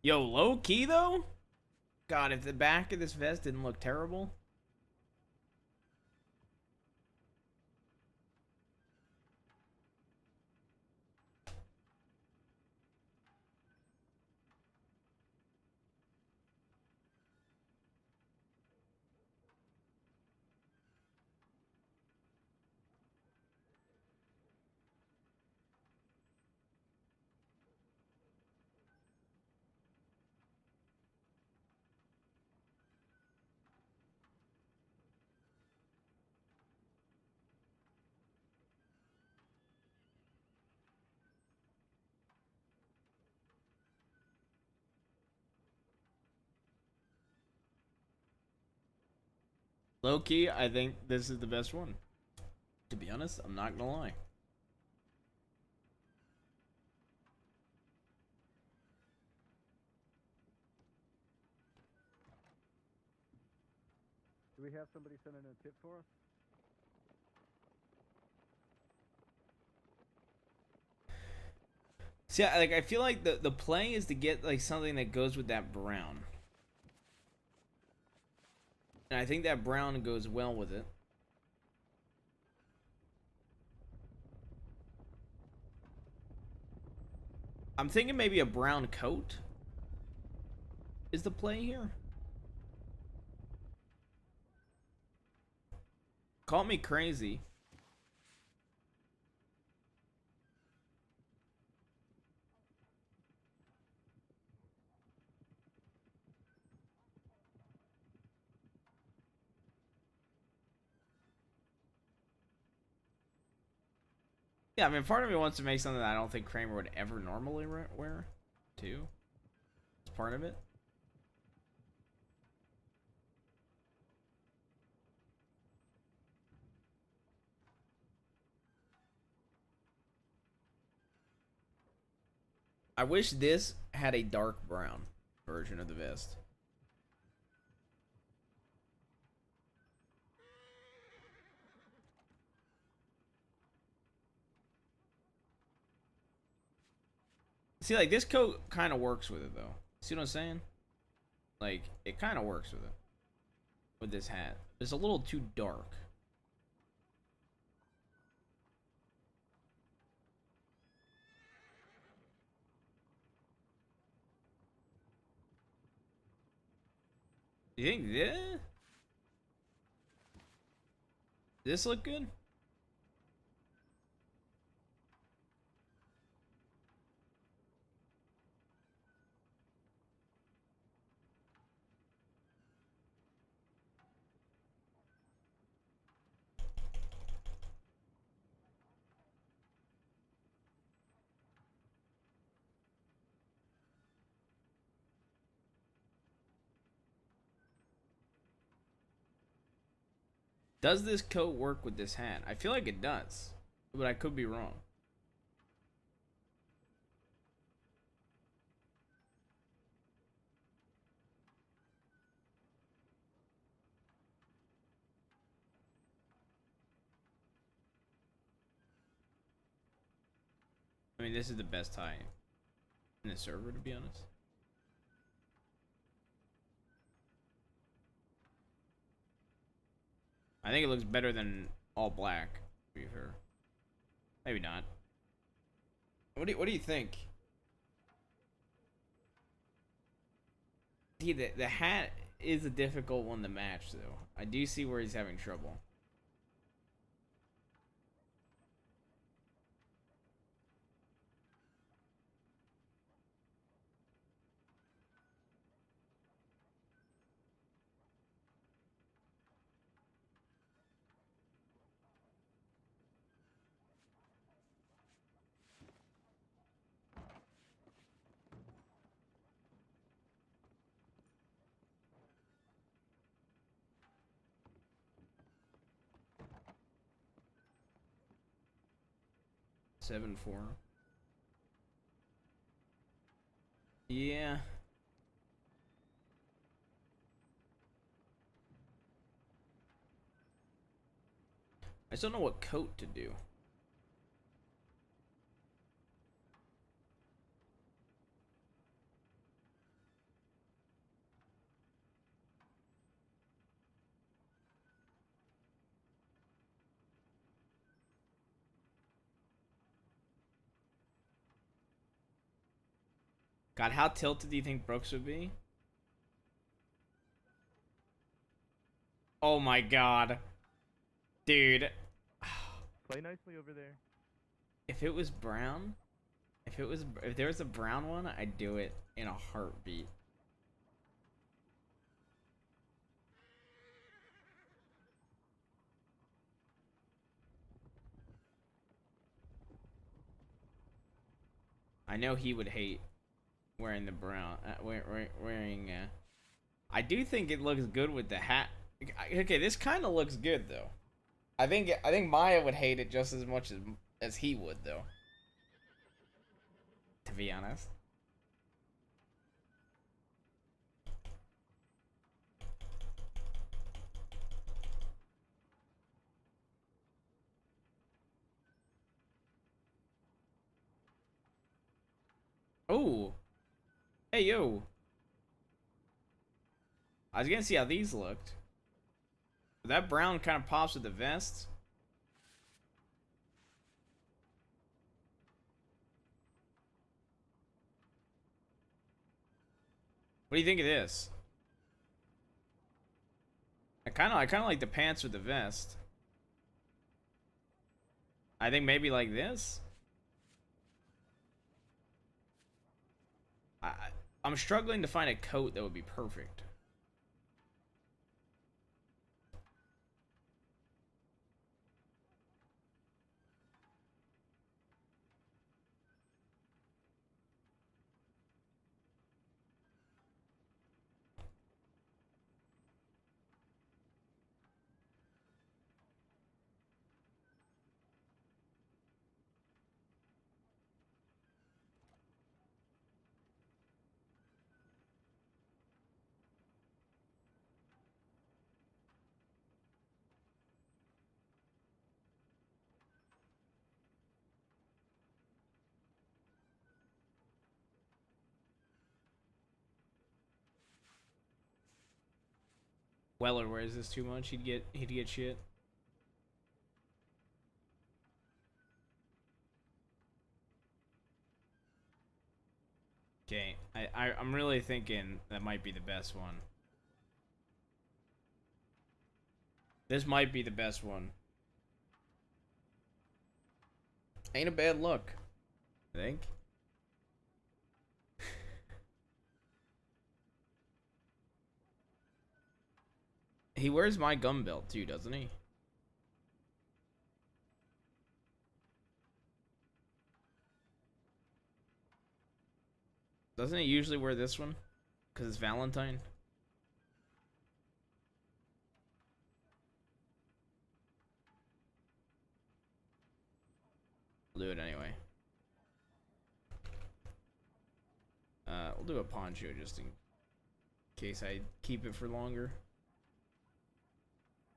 Yo, low key though? God, if the back of this vest didn't look terrible. Low key, I think this is the best one. To be honest, I'm not gonna lie. Do we have somebody sending a tip for us? See, like I feel like the play is to get like something that goes with that brown. And I think that brown goes well with it. I'm thinking maybe a brown coat is the play here. Call me crazy. Yeah, I mean, part of me wants to make something that I don't think Kramer would ever normally wear, too. It's part of it. I wish this had a dark brown version of the vest. See, like, this coat kind of works with it, though. See what I'm saying? Like, it kind of works with it. With this hat. It's a little too dark. You think this look good? Does this coat work with this hat? I feel like it does, but I could be wrong. I mean, this is the best tie in the server, to be honest. I think it looks better than all black, to be fair. Maybe not. What do you think? See, the hat is a difficult one to match, though. I do see where he's having trouble. Seven four. Yeah. I just don't know what coat to do. God, how tilted do you think Brooks would be? Oh my god. Dude. Play nicely over there. If it was brown, if there was a brown one, I'd do it in a heartbeat. I know he would hate wearing the brown, wearing. I do think it looks good with the hat. Okay, this kind of looks good though. I think Maya would hate it just as much as he would though. To be honest. Oh. Hey yo. I was gonna see how these looked. That brown kind of pops with the vest. What do you think of this? I kind of like the pants with the vest. I think maybe like this. I'm struggling to find a coat that would be perfect. Weller wears this too much, he'd get shit. Okay, I'm really thinking that might be the best one. This might be the best one. Ain't a bad look, I think. He wears my gum belt too, doesn't he? Doesn't he usually wear this one? Because it's Valentine? I'll do it anyway. We'll do a poncho just in case I keep it for longer.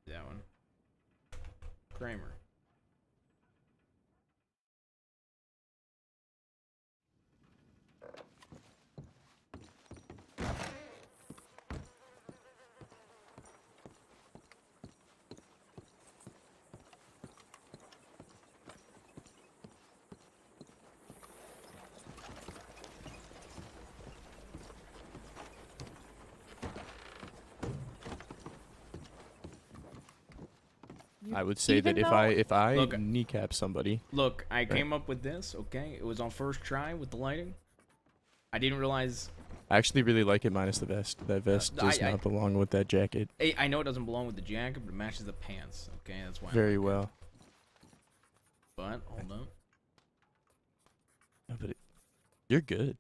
That one. Kramer. I would say Even that though- if I Look- kneecap somebody, Look, I came up with this, okay? It was on first try with the lighting. I didn't realize... I actually really like it minus the vest. That vest does not belong with that jacket I know it doesn't belong with the jacket, but it matches the pants, okay? That's why. very well. But, hold up. Yeah, but you're good.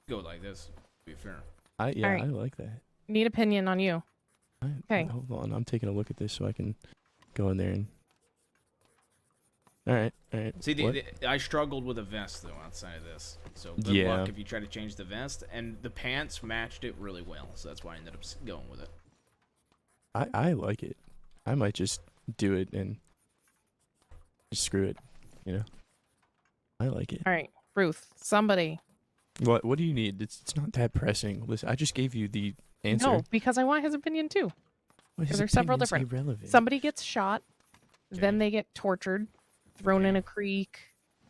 Go like this, to be fair. Yeah, Alright. I like that. Need opinion on you. Okay. Hold on, I'm taking a look at this so I can go in there and. All right. See, I struggled with a vest, though, outside of this. So, good Yeah. luck if you try to change the vest. And the pants matched it really well, so that's why I ended up going with it. I like it. I might just do it and just screw it. You know. I like it. All right, Ruth. Somebody. What do you need? It's not that pressing. Listen, I just gave you the answer. No, because I want his opinion too. Well, his Because there's several opinion's different. irrelevant. Somebody gets shot, then they get tortured, thrown in a creek.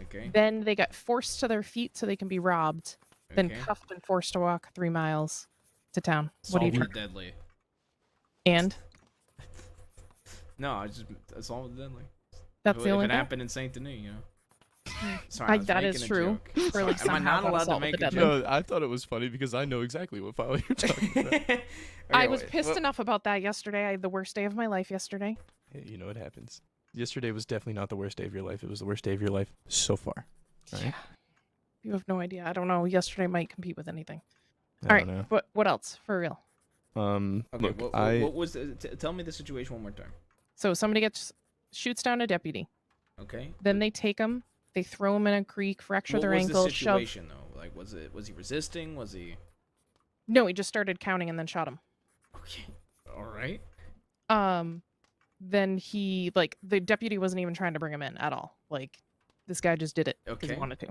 Okay. Then they get forced to their feet so they can be robbed. Then Okay. cuffed and forced to walk 3 miles to town. What do you Assault think? with deadly. And No, I just assault with deadly. That's if the only it thing? happened in Saint Denis, you know. Sorry, I Like, was that making is a true. joke. Really Sorry, am I not somehow got allowed to assault with make the a deadly. joke? No, I thought it was funny because I know exactly what file you're talking about. I was pissed enough about that yesterday. I had the worst day of my life yesterday. Hey, you know what happens. Yesterday was definitely not the worst day of your life. It was the worst day of your life so far. All right. You have no idea. I don't know. Yesterday might compete with anything. I All right. don't know. What else? For real. Okay, Look, what was tell me the situation one more time. So somebody shoots down a deputy. Okay. Then they take him. They throw him in a creek, fracture What their was ankle, the shove. situation though? Like, was he resisting? Was he? No, he just started counting and then shot him. Okay. All right. Then the deputy wasn't even trying to bring him in at all. Like, this guy just did it because he Okay. wanted to.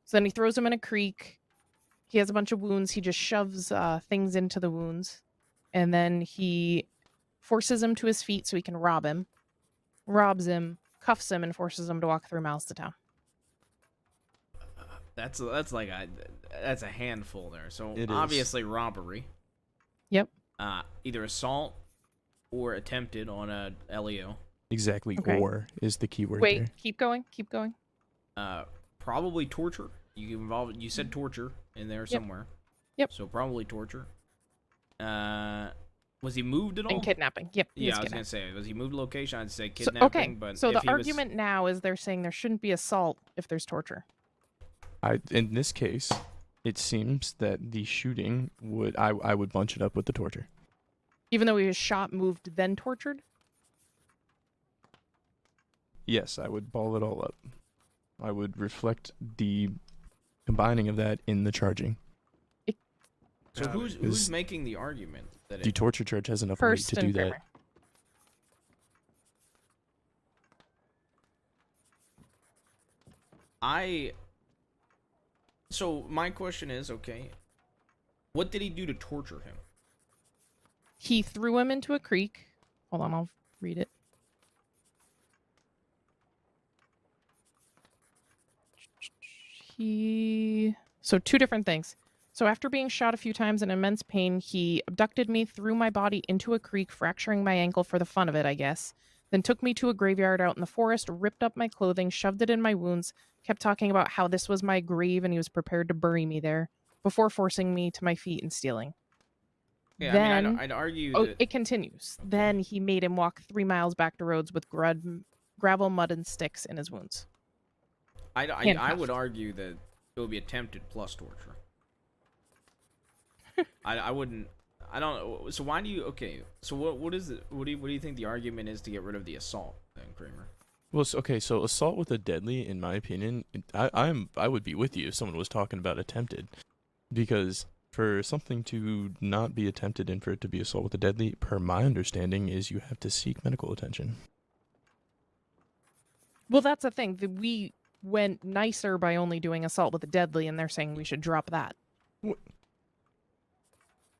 So then he throws him in a creek. He has a bunch of wounds. He just shoves things into the wounds. And then he forces him to his feet so he can rob him. Robs him, cuffs him, and forces him to walk 3 miles to town. That's a handful there. So It is. obviously robbery. Yep. Either assault or attempted on a LEO. Exactly. Okay. Or is the key word Wait, there. keep going. Keep going. Probably torture. You said torture in there somewhere. Yep. So probably torture. Was he moved at all? And kidnapping. Yep. he Yeah, I was kidnapped. gonna say, was he moved location? I'd say So, kidnapping. okay, But so if the he was- argument now is they're saying there shouldn't be assault if there's torture. In this case, it seems that the shooting I would bunch it up with the torture. Even though he was shot, moved, then tortured? Yes, I would ball it all up. I would reflect the combining of that in the charging. So who's making the argument that The torture charge has enough weight First to do and that. primary. So my question is, okay, what did he do to torture him? He threw him into a creek. Hold on, I'll read it. So 2 different things. So after being shot a few times in immense pain, he abducted me, threw my body into a creek, fracturing my ankle for the fun of it, I guess. Then took me to a graveyard out in the forest, ripped up my clothing, shoved it in my wounds, kept talking about how this was my grave and he was prepared to bury me there, before forcing me to my feet and stealing. Yeah, Then, I mean, I'd argue oh, that it continues. Then he made him walk 3 miles back to roads with gravel, mud, and sticks in his wounds. I Handcuffed. would argue that it would be attempted plus torture. I wouldn't. I don't know. So why do you? Okay. So what is it? What do you think the argument is to get rid of the assault then, Kramer? Well, so assault with a deadly, in my opinion, I would be with you if someone was talking about attempted, because for something to not be attempted and for it to be assault with a deadly, per my understanding, is you have to seek medical attention. Well, that's the thing. We went nicer by only doing assault with a deadly, and they're saying we should drop that. What?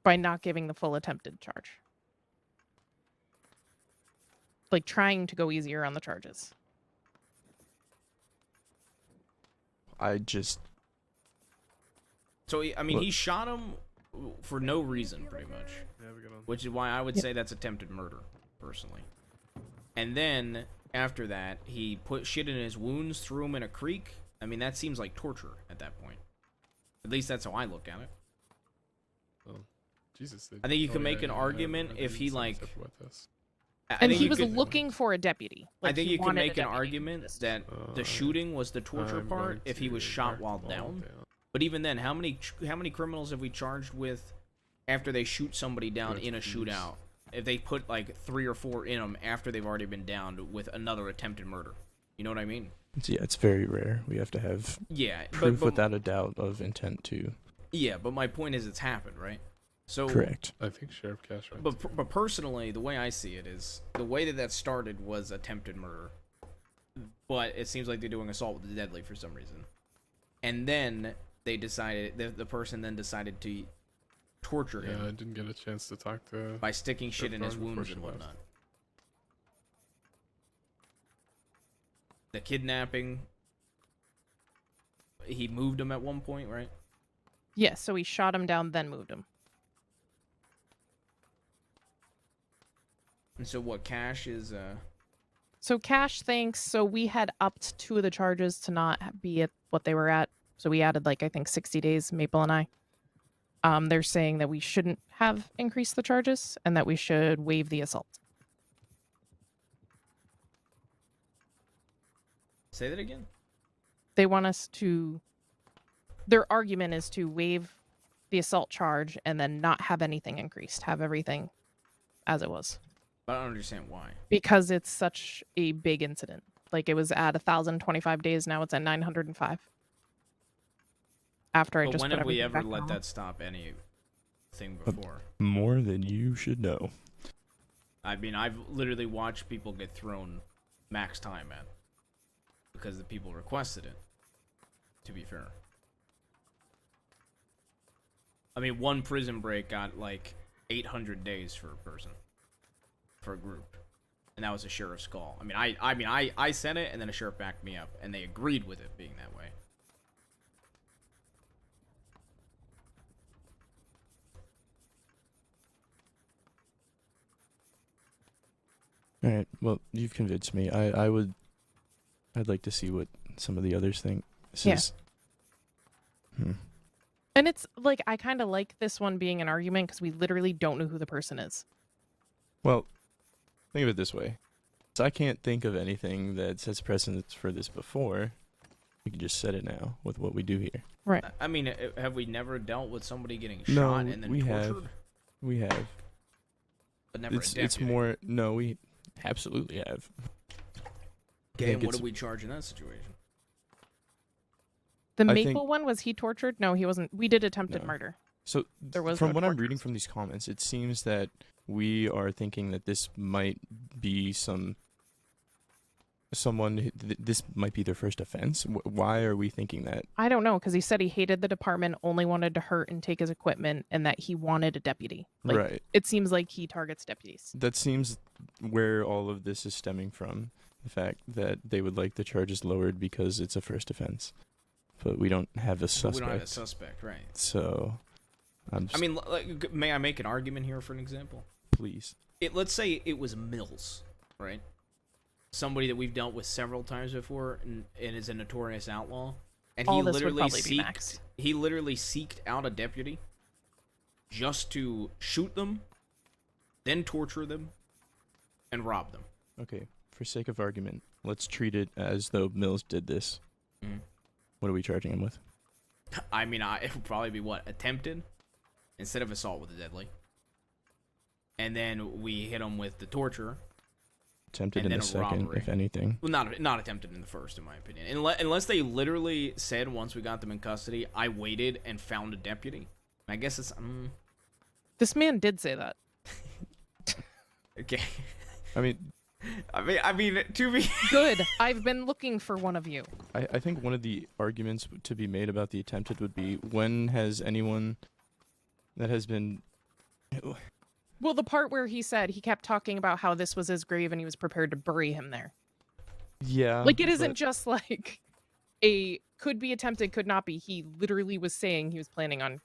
By not giving the full attempted charge. Like trying to go easier on the charges. So I mean, Look. he shot him for no reason, pretty much. Which is why I would say that's attempted murder. personally. And then after that, he put shit in his wounds, threw him in a creek. I mean, that seems like torture at that point. At least that's how I look at it. Well, Jesus. I think you can make an argument if he like. And he was looking for a deputy. I Like, think he you can wanted a make an deputy. argument that the shooting was the torture I'm part going if he was to shot while mark down. down. But even then, how many criminals have we charged with after they shoot somebody down in a shootout? If they put like 3 or 4 in them after they've already been downed with another attempted murder, you know what I mean? Yeah, it's very rare. We have to have proof but without a doubt of intent to. Yeah, but my point is, it's happened, right? So Correct. I think Sheriff Cash. Right but personally, the way I see it is the way that started was attempted murder, but it seems like they're doing assault with the deadly for some reason, and then they decided the person then decided to torture him. Yeah, I didn't get a chance to talk to. By sticking shit in his Before wounds she and left. whatnot. The kidnapping. He moved him at one point, right? Yes, so he shot him down, then moved him. And so what? Cash is. So Cash thinks, so we had upped 2 of the charges to not be at what they were at. So we added, like, I think 60 days, Maple and I. They're saying that we shouldn't have increased the charges and that we should waive the assault. Say that again? They want us to... Their argument is to waive the assault charge and then not have anything increased. Have everything as it was. But I don't understand why. Because it's such a big incident. Like, it was at 1,025 days, now it's at 905. After I But just when put have we everything ever back let on. that stop anything before? More than you should know. I mean, I've literally watched people get thrown max time at because the people requested it, to be fair. I mean, one prison break got like 800 days for a person, for a group. And that was a sheriff's call. I said it, and then a sheriff backed me up, and they agreed with it being that way. All right. Well, you've convinced me. I'd like to see what some of the others think. This is. And it's like, I kind of like this one being an argument because we literally don't know who the person is. Well, think of it this way. So I can't think of anything that sets precedence for this before. We can just set it now with what we do here. Right. I mean, have we never dealt with somebody getting No, shot and then we tortured? have. We have. But never a It's deputy. more. No, we absolutely have. Okay, and what do we charge in that situation? The I Maple think- one, was he tortured? No, he wasn't. We did attempted No. murder. So There was from no what I'm torture. reading from these comments, it seems that we are thinking that this might be this might be their first offense. Why are we thinking that? I don't know, because he said he hated the department, only wanted to hurt and take his equipment, and that he wanted a deputy. Like, Right. It seems like he targets deputies. That seems where all of this is stemming from. The fact that they would like the charges lowered because it's a first offense. But we don't have a But suspect. we don't have a suspect, right? So, I mean, like, may I make an argument here for an example? Please. Let's say it was Mills, right? Somebody that we've dealt with several times before and is a notorious outlaw. And All he this would literally probably be maxed. he literally seeked out a deputy just to shoot them, then torture them, and rob them. Okay, for sake of argument, let's treat it as though Mills did this. Mhm. What are we charging him with? I mean, it would probably be what? Attempted? Instead of assault with a deadly. And then we hit him with the torture. Attempted and in then the a second, robbery. if anything. Well, not attempted in the first, in my opinion. Unless they literally said once we got them in custody, I waited and found a deputy. I guess it's... This man did say that. Okay. I mean, to be... Good. I've been looking for one of you. I think one of the arguments to be made about the attempted would be, when has anyone that has been... Well, the part where he said he kept talking about how this was his grave and he was prepared to bury him there. Yeah. Like, it isn't but- just like could be attempted, could not be. He literally was saying he was planning on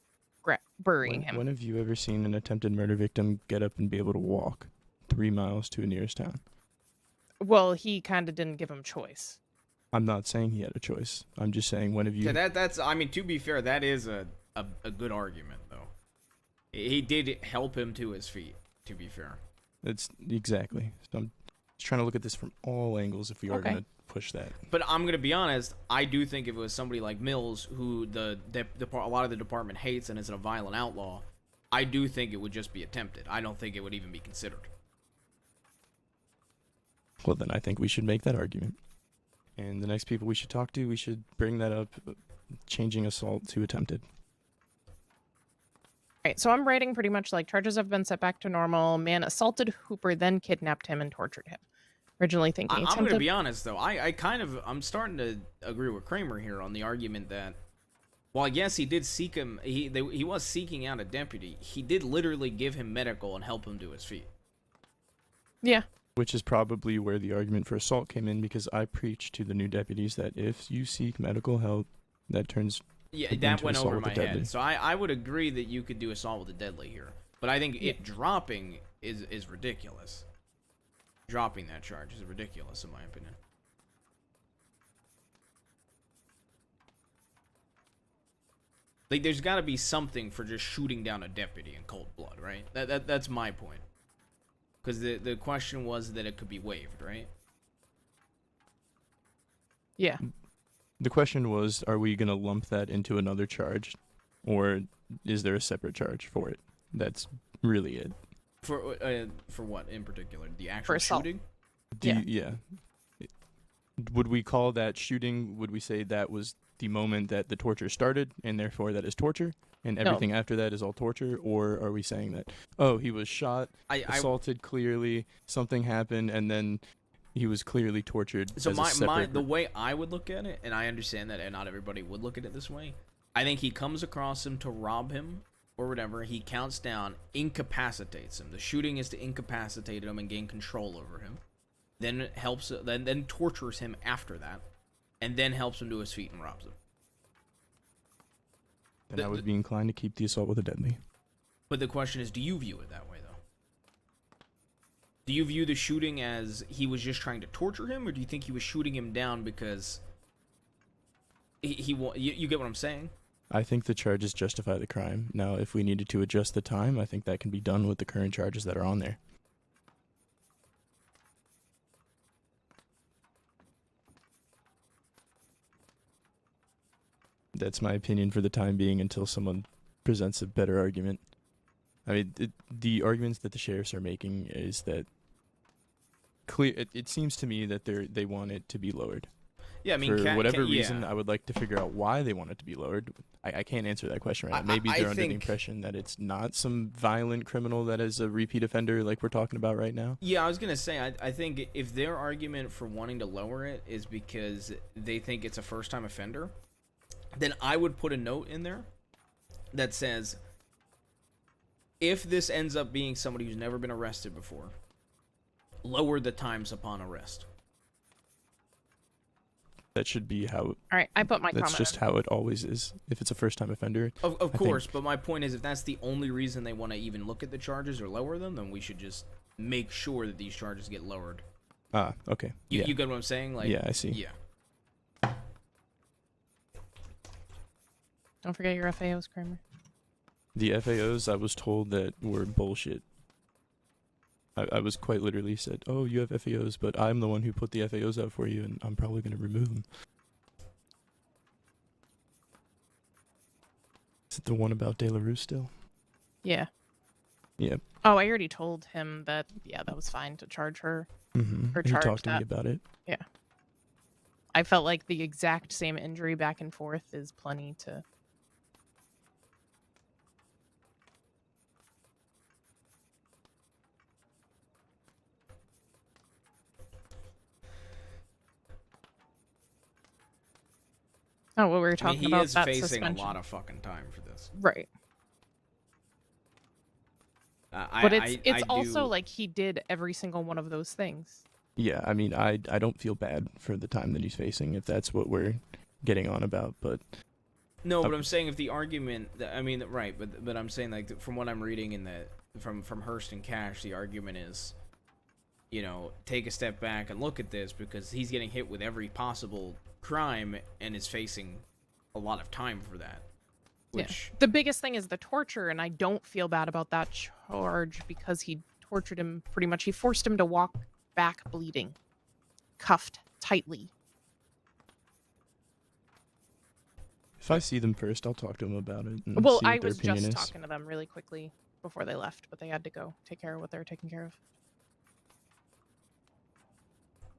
burying him. When have you ever seen an attempted murder victim get up and be able to walk? 3 miles to a nearest town. Well, he kind of didn't give him choice. I'm not saying he had a choice. I'm just saying one of you. Yeah, that's. I mean, to be fair, that is a good argument, though. He did help him to his feet. To be fair. That's exactly. So I'm just trying to look at this from all angles if we are going to push that. But I'm gonna be honest. I do think if it was somebody like Mills, who a lot of the department hates and is a violent outlaw, I do think it would just be attempted. I don't think it would even be considered. Well, then I think we should make that argument. And the next people we should talk to, we should bring that up, changing assault to attempted. Right, so I'm writing pretty much like charges have been set back to normal. Man assaulted Hooper, then kidnapped him and tortured him. Originally thinking I'm gonna be honest though. I'm starting to agree with Kramer here on the argument that, while yes, he did seek him. He was seeking out a deputy. He did literally give him medical and help him to his feet. Yeah. Which is probably where the argument for assault came in, because I preached to the new deputies that if you seek medical help, that turns that went over my deadly. head. So I would agree that you could do assault with a deadly here, but I think it dropping is ridiculous. Dropping that charge is ridiculous, in my opinion. Like, there's got to be something for just shooting down a deputy in cold blood, right? That's my point. Because the question was that it could be waived, right? Yeah. The question was, are we going to lump that into another charge, or is there a separate charge for it? That's really it. For what in particular? The actual shooting? Yeah. Would we call that shooting? Would we say that was the moment that the torture started, and therefore that is torture, and everything after that is all torture? Or are we saying that, oh, he was shot, assaulted clearly, something happened, and then he was clearly tortured? So the way I would look at it, and I understand that, and not everybody would look at it this way. I think he comes across him to rob him or whatever. He counts down, incapacitates him. The shooting is to incapacitate him and gain control over him. Then then tortures him after that, and then helps him to his feet and robs him. Then I would be inclined to keep the assault with a deadly. But the question is, do you view it that way, though? Do you view the shooting as he was just trying to torture him, or do you think he was shooting him down because you get what I'm saying? I think the charges justify the crime. Now, if we needed to adjust the time, I think that can be done with the current charges that are on there. That's my opinion for the time being, until someone presents a better argument. I mean, the arguments that the sheriffs are making is that it seems to me that they want it to be lowered. Yeah, I mean, for whatever reason, I would like to figure out why they want it to be lowered. I can't answer that question right now. Maybe they're under the impression that it's not some violent criminal that is a repeat offender like we're talking about right now. Yeah, I was going to say, I think if their argument for wanting to lower it is because they think it's a first-time offender, then I would put a note in there that says, if this ends up being somebody who's never been arrested before, lower the times upon arrest. That should be how. All right, I put my comment. That's just how it always is. If it's a first-time offender. Of course, but my point is, if that's the only reason they want to even look at the charges or lower them, then we should just make sure that these charges get lowered. Okay. You get what I'm saying? Like, yeah, I see. Yeah. Don't forget your FAOs, Kramer. The FAOs, I was told that were bullshit. I was quite literally said, oh, you have FAOs, but I'm the one who put the FAOs out for you, and I'm probably going to remove them. Is it the one about De La Rue still? Yeah. Yeah. Oh, I already told him that, that was fine to charge her. Mm-hmm. He talked to me about it. Yeah. I felt like the exact same injury back and forth is plenty to... Oh, what we were talking about, he is facing a lot of fucking time for this. Right. But it's also like he did every single one of those things. Yeah, I mean, I don't feel bad for the time that he's facing, if that's what we're getting on about, but... No, but I'm saying if the argument... I mean, right, but I'm saying, like, from what I'm reading in the from Hearst and Cash, the argument is you know, take a step back and look at this because he's getting hit with every possible crime and is facing a lot of time for that. Which The biggest thing is the torture, and I don't feel bad about that charge because he tortured him pretty much. He forced him to walk back bleeding, cuffed tightly. If I see them first, I'll talk to them about it. And Well, see what I their was opinion just is. talking to them really quickly before they left, but they had to go take care of what they were taking care of.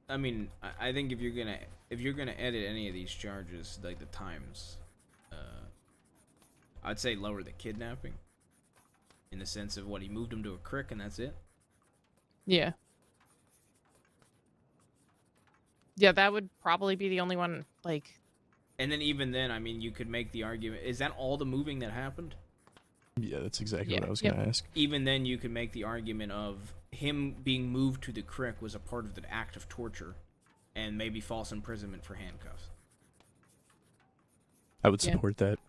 I mean, I think if you're gonna edit any of these charges, like the times, I'd say lower the kidnapping. In the sense of what he moved him to a crick and that's it. Yeah. Yeah, that would probably be the only one. Like, And then even then, I mean, you could make the argument: is that all the moving that happened? Yeah, that's exactly what I was gonna ask. Even then, you could make the argument of him being moved to the crick was a part of the act of torture, and maybe false imprisonment for handcuffs. I would support that.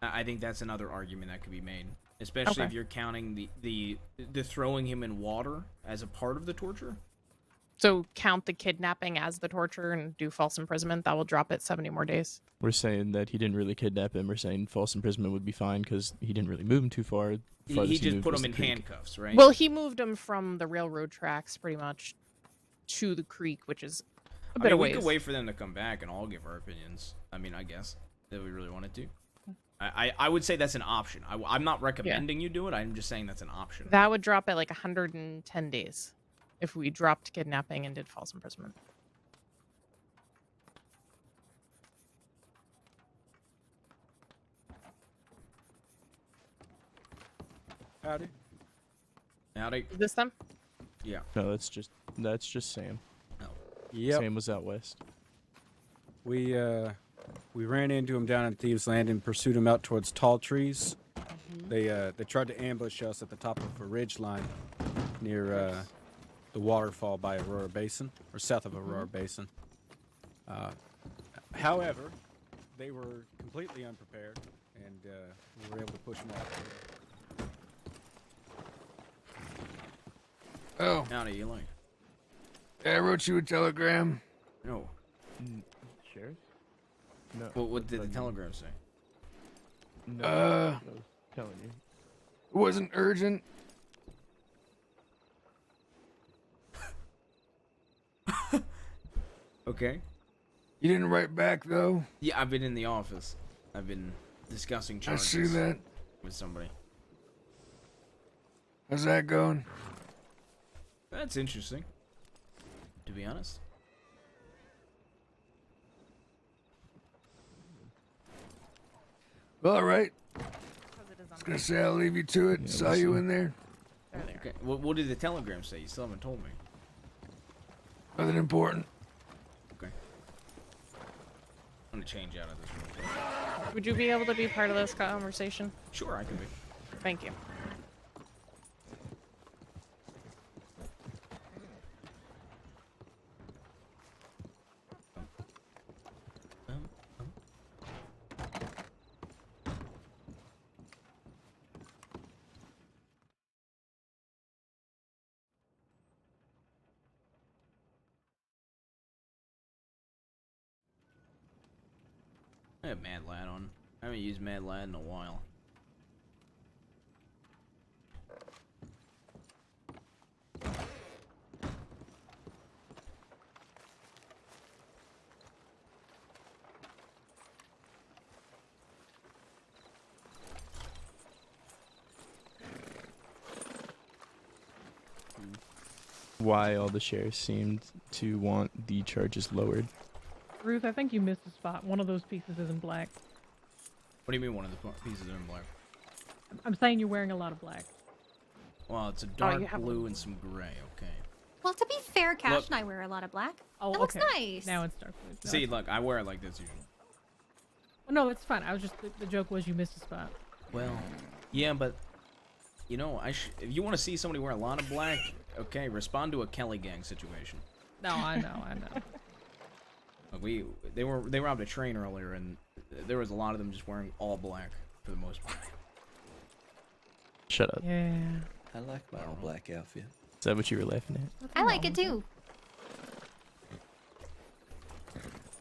I think that's another argument that could be made, especially if you're counting the throwing him in water as a part of the torture. so count the kidnapping as the torture and do false imprisonment. That will drop it 70 more days. We're saying that he didn't really kidnap him. We're saying false imprisonment would be fine because he didn't really move him too far. He just put him in handcuffs, right? Well, he moved him from the railroad tracks pretty much to the creek, which is a bit of we ways. could wait for them to come back and all give our opinions. I mean, I guess if we really wanted to. I would say that's an option. I'm not recommending you do it. I'm just saying that's an option. That would drop at like 110 days if we dropped kidnapping and did false imprisonment. Howdy. Howdy. Is this them? Yeah. No, that's just Sam. No. Yep. Sam was out west. We ran into him down in Thieves Land and pursued him out towards tall trees. They tried to ambush us at the top of a ridge line near the waterfall by Aurora Basin, or south of Aurora Basin. However, they were completely unprepared, and we were able to push them off. Oh. Howdy, Eli. I wrote you a telegram. No. Sheriff? No. What did the telegram say? No. I was telling you. It wasn't urgent. Okay. You didn't write back though. Yeah, I've been in the office. I've been discussing I charges see that. with somebody. How's that going? That's interesting, to be honest. Well, all right. I was gonna say I'll leave you to it. Saw you in there. Okay. What did the telegram say? You still haven't told me. Nothing important. Okay. I'm gonna change out of this real quick. Would you be able to be part of this conversation? Sure, I can be. Thank you. I have Mad Lad on. I haven't used Mad Lad in a while. Why all the sheriffs seemed to want the charges lowered. Ruth, I think you missed a spot. One of those pieces is in black. What do you mean one of the pieces are in black? I'm saying you're wearing a lot of black. Well, it's a dark you have blue one. and some gray, okay. Well, to be fair, Cash Look. and I wear a lot of black. Oh, it looks okay. nice. Now it's dark blue. No, See, it's- look, I wear it like this usually. Oh, no, it's fine. I was just the joke was you missed a spot. Well, yeah, but you know, if you want to see somebody wear a lot of black, okay, respond to a Kelly Gang situation. No, I know. Like they robbed a train earlier, and there was a lot of them just wearing all black for the most part. Shut up. Yeah. I like my all black outfit. that what you were laughing at? I like it too.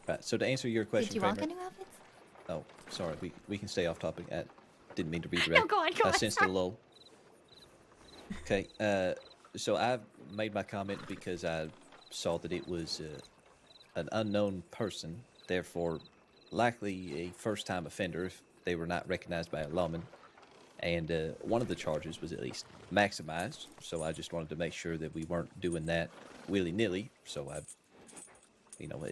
Right. So to answer your question, Did you all Kramer- get new outfits? Oh, sorry. We can stay off topic. I didn't mean to redirect. No, go on, go I on, sensed sorry. a lull. Okay. So I made my comment because I saw that it was an unknown person, therefore likely a first-time offender if they were not recognized by a lawman. And one of the charges was at least maximized, so I just wanted to make sure that we weren't doing that willy-nilly. So I,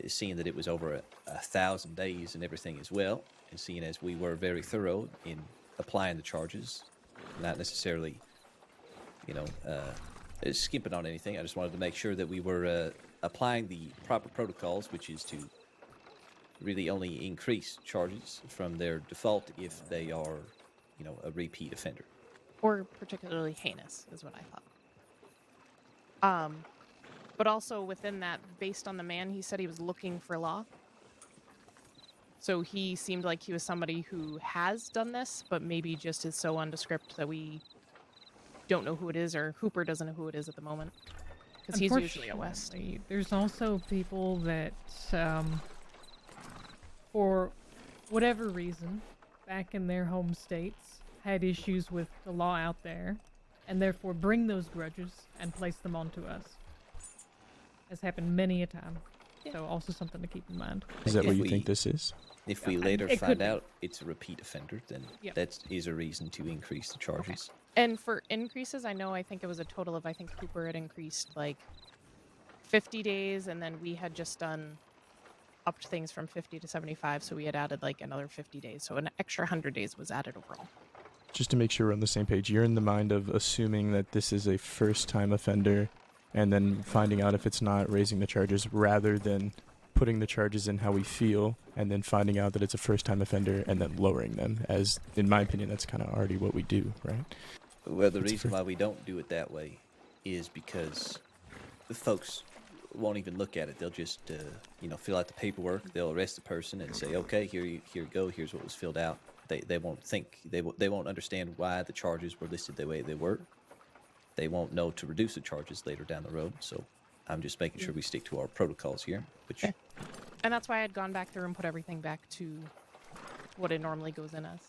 seeing that it was over 1,000 days and everything as well, and seeing as we were very thorough in applying the charges, not necessarily, skimping on anything. I just wanted to make sure that we were applying the proper protocols, which is to really only increase charges from their default if they are, a repeat offender. Or particularly heinous, is what I thought. But also within that, based on the man, he said he was looking for law. So he seemed like he was somebody who has done this, but maybe just is so nondescript that we don't know who it is, or Hooper doesn't know who it is at the moment. Because he's usually a West. Unfortunately, there's also people that, for whatever reason, back in their home states, had issues with the law out there, and therefore bring those grudges and place them onto us. Has happened many a time. So also something to keep in mind. Is that what you think this is? If we later find out it's a repeat offender, then that is a reason to increase the charges. And for increases, I think it was a total of, Hooper had increased like 50 days, and then we had just upped things from 50 to 75, so we had added like another 50 days. So an extra 100 days was added overall. Just to make sure we're on the same page, you're in the mind of assuming that this is a first-time offender and then finding out if it's not, raising the charges, rather than putting the charges in how we feel and then finding out that it's a first-time offender and then lowering them, as, in my opinion, that's kind of already what we do, right? Well, the reason why we don't do it that way is because the folks won't even look at it. They'll just, fill out the paperwork. They'll arrest the person and say, okay, here you go. Here's what was filled out. They won't think, they won't understand why the charges were listed the way they were. They won't know to reduce the charges later down the road. So I'm just making sure we stick to our protocols here. Which, and that's why I had gone back through and put everything back to what it normally goes in as.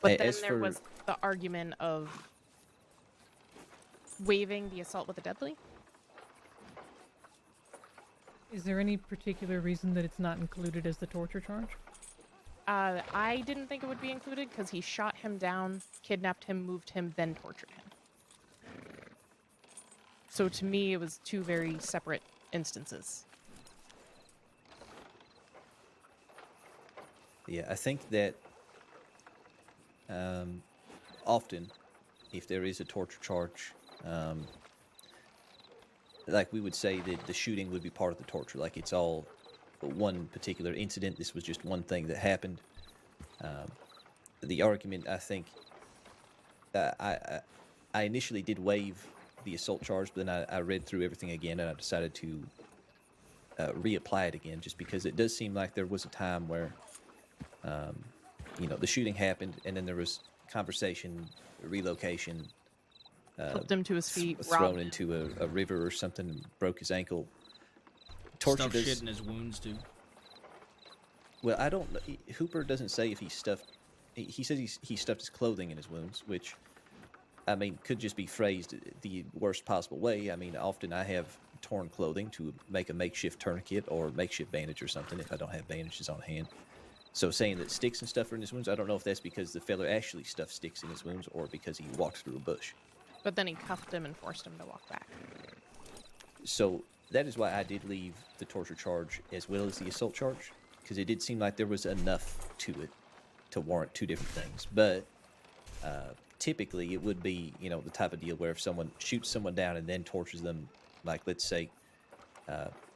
But then there was the argument of waiving the assault with a deadly. Is there any particular reason that it's not included as the torture charge? I didn't think it would be included because he shot him down, kidnapped him, moved him, then tortured him. So to me, it was two very separate instances. Yeah, I think that often, if there is a torture charge, like we would say that the shooting would be part of the torture, like it's all one particular incident. This was just one thing that happened. The argument, I think, I initially did waive the assault charge, but then I read through everything again and I decided to reapply it again, just because it does seem like there was a time where, the shooting happened and then there was conversation, relocation, flipped him to his feet, thrown into a river or something, and broke his ankle. Torture Stuff shit in his wounds too. Well, I don't know. Hooper doesn't say if he stuffed. He says he stuffed his clothing in his wounds, which, I mean, could just be phrased the worst possible way. I mean, often I have torn clothing to make a makeshift tourniquet or makeshift bandage or something if I don't have bandages on hand. So saying that sticks and stuff are in his wounds, I don't know if that's because the fella actually stuffed sticks in his wounds or because he walked through a bush. But then he cuffed him and forced him to walk back. So that is why I did leave the torture charge as well as the assault charge, because it did seem like there was enough to it to warrant two different things. But typically it would be, the type of deal where if someone shoots someone down and then tortures them, like let's say,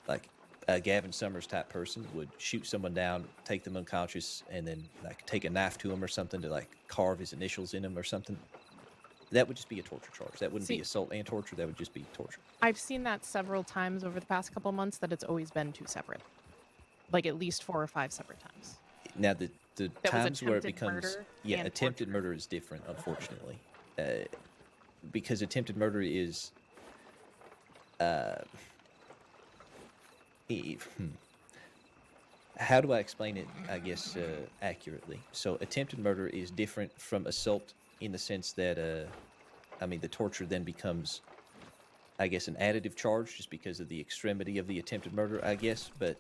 like a Gavin Summers type person would shoot someone down, take them unconscious, and then like take a knife to him or something to like carve his initials in him or something. That would just be a torture charge. That wouldn't be assault and torture. That would just be torture. I've seen that several times over the past couple months, that it's always been two separate. Like at least 4 or 5 separate times. Now, the times where it attempted becomes... murder Yeah, and attempted murder is different, unfortunately. Because attempted murder is... How do I explain it, I guess, accurately? So attempted murder is different from assault in the sense that, I mean, the torture then becomes, I guess, an additive charge just because of the extremity of the attempted murder, I guess, but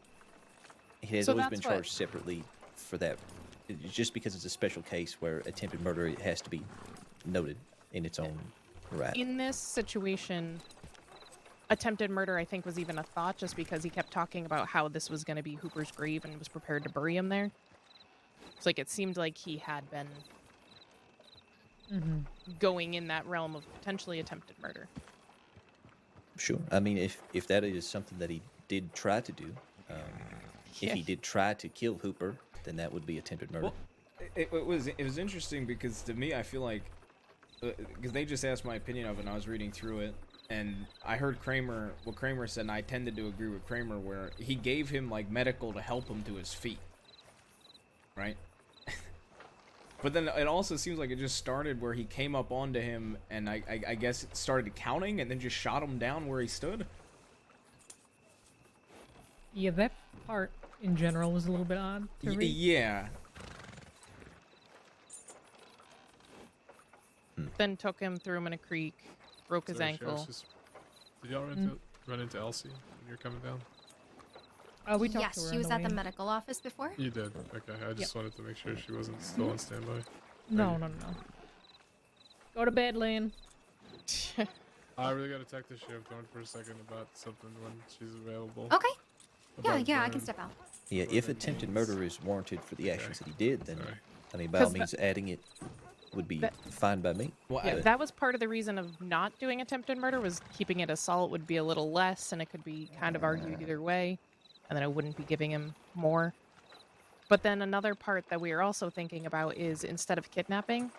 it has So always been that's what- charged separately for that. Just because it's a special case where attempted murder it has to be noted in its own right. In this situation, attempted murder, I think, was even a thought just because he kept talking about how this was going to be Hooper's grave and was prepared to bury him there. It's like it seemed like he had been going in that realm of potentially attempted murder. Sure. I mean, if that is something that he did try to do, if he did try to kill Hooper, then that would be attempted murder. Well, it was interesting because to me, I feel like because they just asked my opinion of it, and I was reading through it, and I heard what Kramer said, and I tended to agree with Kramer, where he gave him like medical to help him to his feet, right? But then it also seems like it just started where he came up onto him, and I guess it started counting, and then just shot him down where he stood. Yeah, that part in general was a little bit odd to read. Yeah. Then took him, threw him in a creek, broke his Sorry, ankle. Sheriff, did y'all run into Elsie when you're coming down? We talked to Yes, her she on was the at the way in. medical office before. You did. Okay, I just wanted to make sure she wasn't still on standby. No. Go to bed, Lynn. I really gotta talk to Sheriff Thorne for a second about something when she's available. Okay. About Yeah, I can Vern. step out. Yeah, if attempted murder is warranted for the actions that he did, then I mean, by 'Cause all means, adding it would be fine by me. Yeah, but- that was part of the reason of not doing attempted murder, was keeping it assault would be a little less, and it could be kind of argued either way, and then I wouldn't be giving him more. But then another part that we are also thinking about is instead of kidnapping,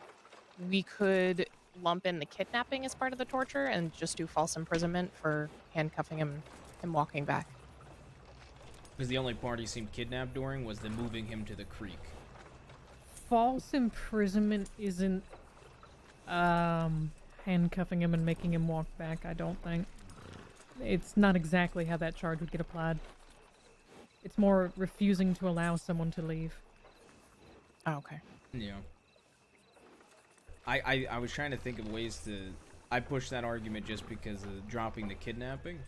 we could lump in the kidnapping as part of the torture and just do false imprisonment for handcuffing him and walking back. Because the only part he seemed kidnapped during was the moving him to the creek. False imprisonment isn't handcuffing him and making him walk back, I don't think. It's not exactly how that charge would get applied. It's more refusing to allow someone to leave. Oh, okay. Yeah. I was trying to think of ways to... I pushed that argument just because dropping the kidnapping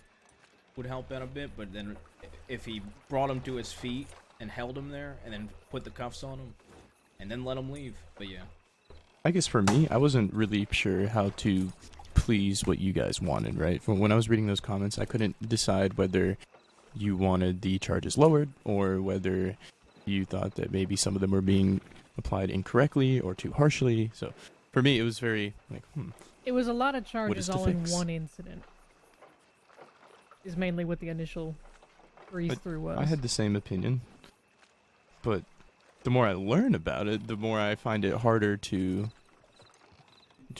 would help out a bit, but then if he brought him to his feet and held him there and then put the cuffs on him and then let him leave, but yeah. I guess for me, I wasn't really sure how to please what you guys wanted, right? When I was reading those comments, I couldn't decide whether you wanted the charges lowered or whether you thought that maybe some of them were being applied incorrectly or too harshly. So for me, it was very like, It was a lot of What is charges to all in fix? one incident. Is mainly what the initial breeze But through was. I had the same opinion, but the more I learn about it, the more I find it harder to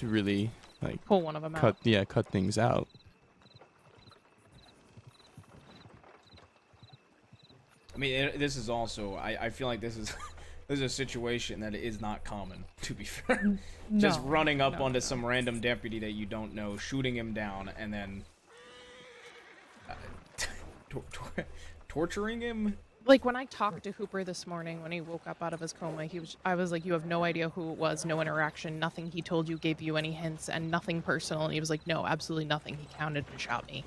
really like Pull one of 'em cut, out. Yeah, cut things out. I mean, this is also... I feel like this is... This is a situation that is not common, to be fair. Just No, running up no, onto some random deputy that you don't know, shooting him down, and then... torturing him? Like when I talked to Hooper this morning when he woke up out of his coma, I was like, you have no idea who it was, no interaction, nothing he told you gave you any hints, and nothing personal. And he was like, no, absolutely nothing. He counted and shot me.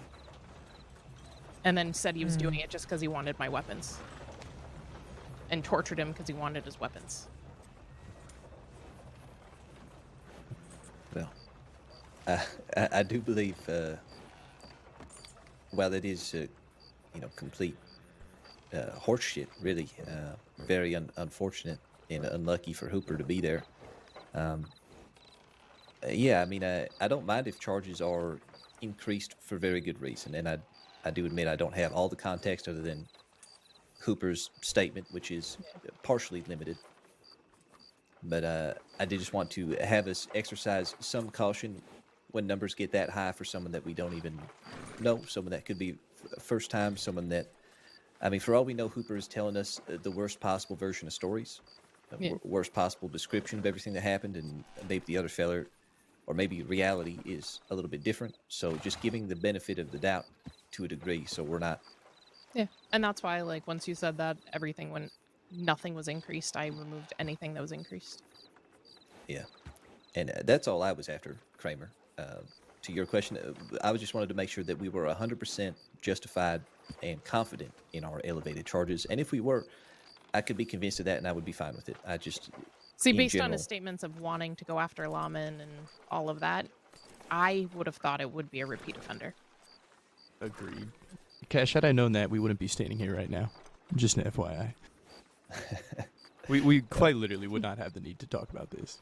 And then said he was doing it just because he wanted my weapons. And tortured him because he wanted his weapons. Well, I do believe, while that is, complete horseshit, really, very unfortunate and unlucky for Hooper to be there. Yeah, I mean, I don't mind if charges are increased for very good reason, and I do admit I don't have all the context other than Hooper's statement, which is partially limited. But I did just want to have us exercise some caution when numbers get that high for someone that we don't even know, someone that could be first time, someone that, I mean, for all we know, Hooper is telling us the worst possible version of stories, Yeah. worst possible description of everything that happened, and maybe the other feller or maybe reality is a little bit different. So just giving the benefit of the doubt to a degree, so we're not. Yeah, and that's why, like, once you said that, nothing was increased, I removed anything that was increased. Yeah, and that's all I was after, Kramer. To your question, I just wanted to make sure that we were 100% justified and confident in our elevated charges. And if we were, I could be convinced of that, and I would be fine with it. I just see, based on his statements of wanting to go after lawmen and all of that, I would have thought it would be a repeat offender. Agreed. Cash, had I known that, we wouldn't be standing here right now. Just an FYI. we quite literally would not have the need to talk about this.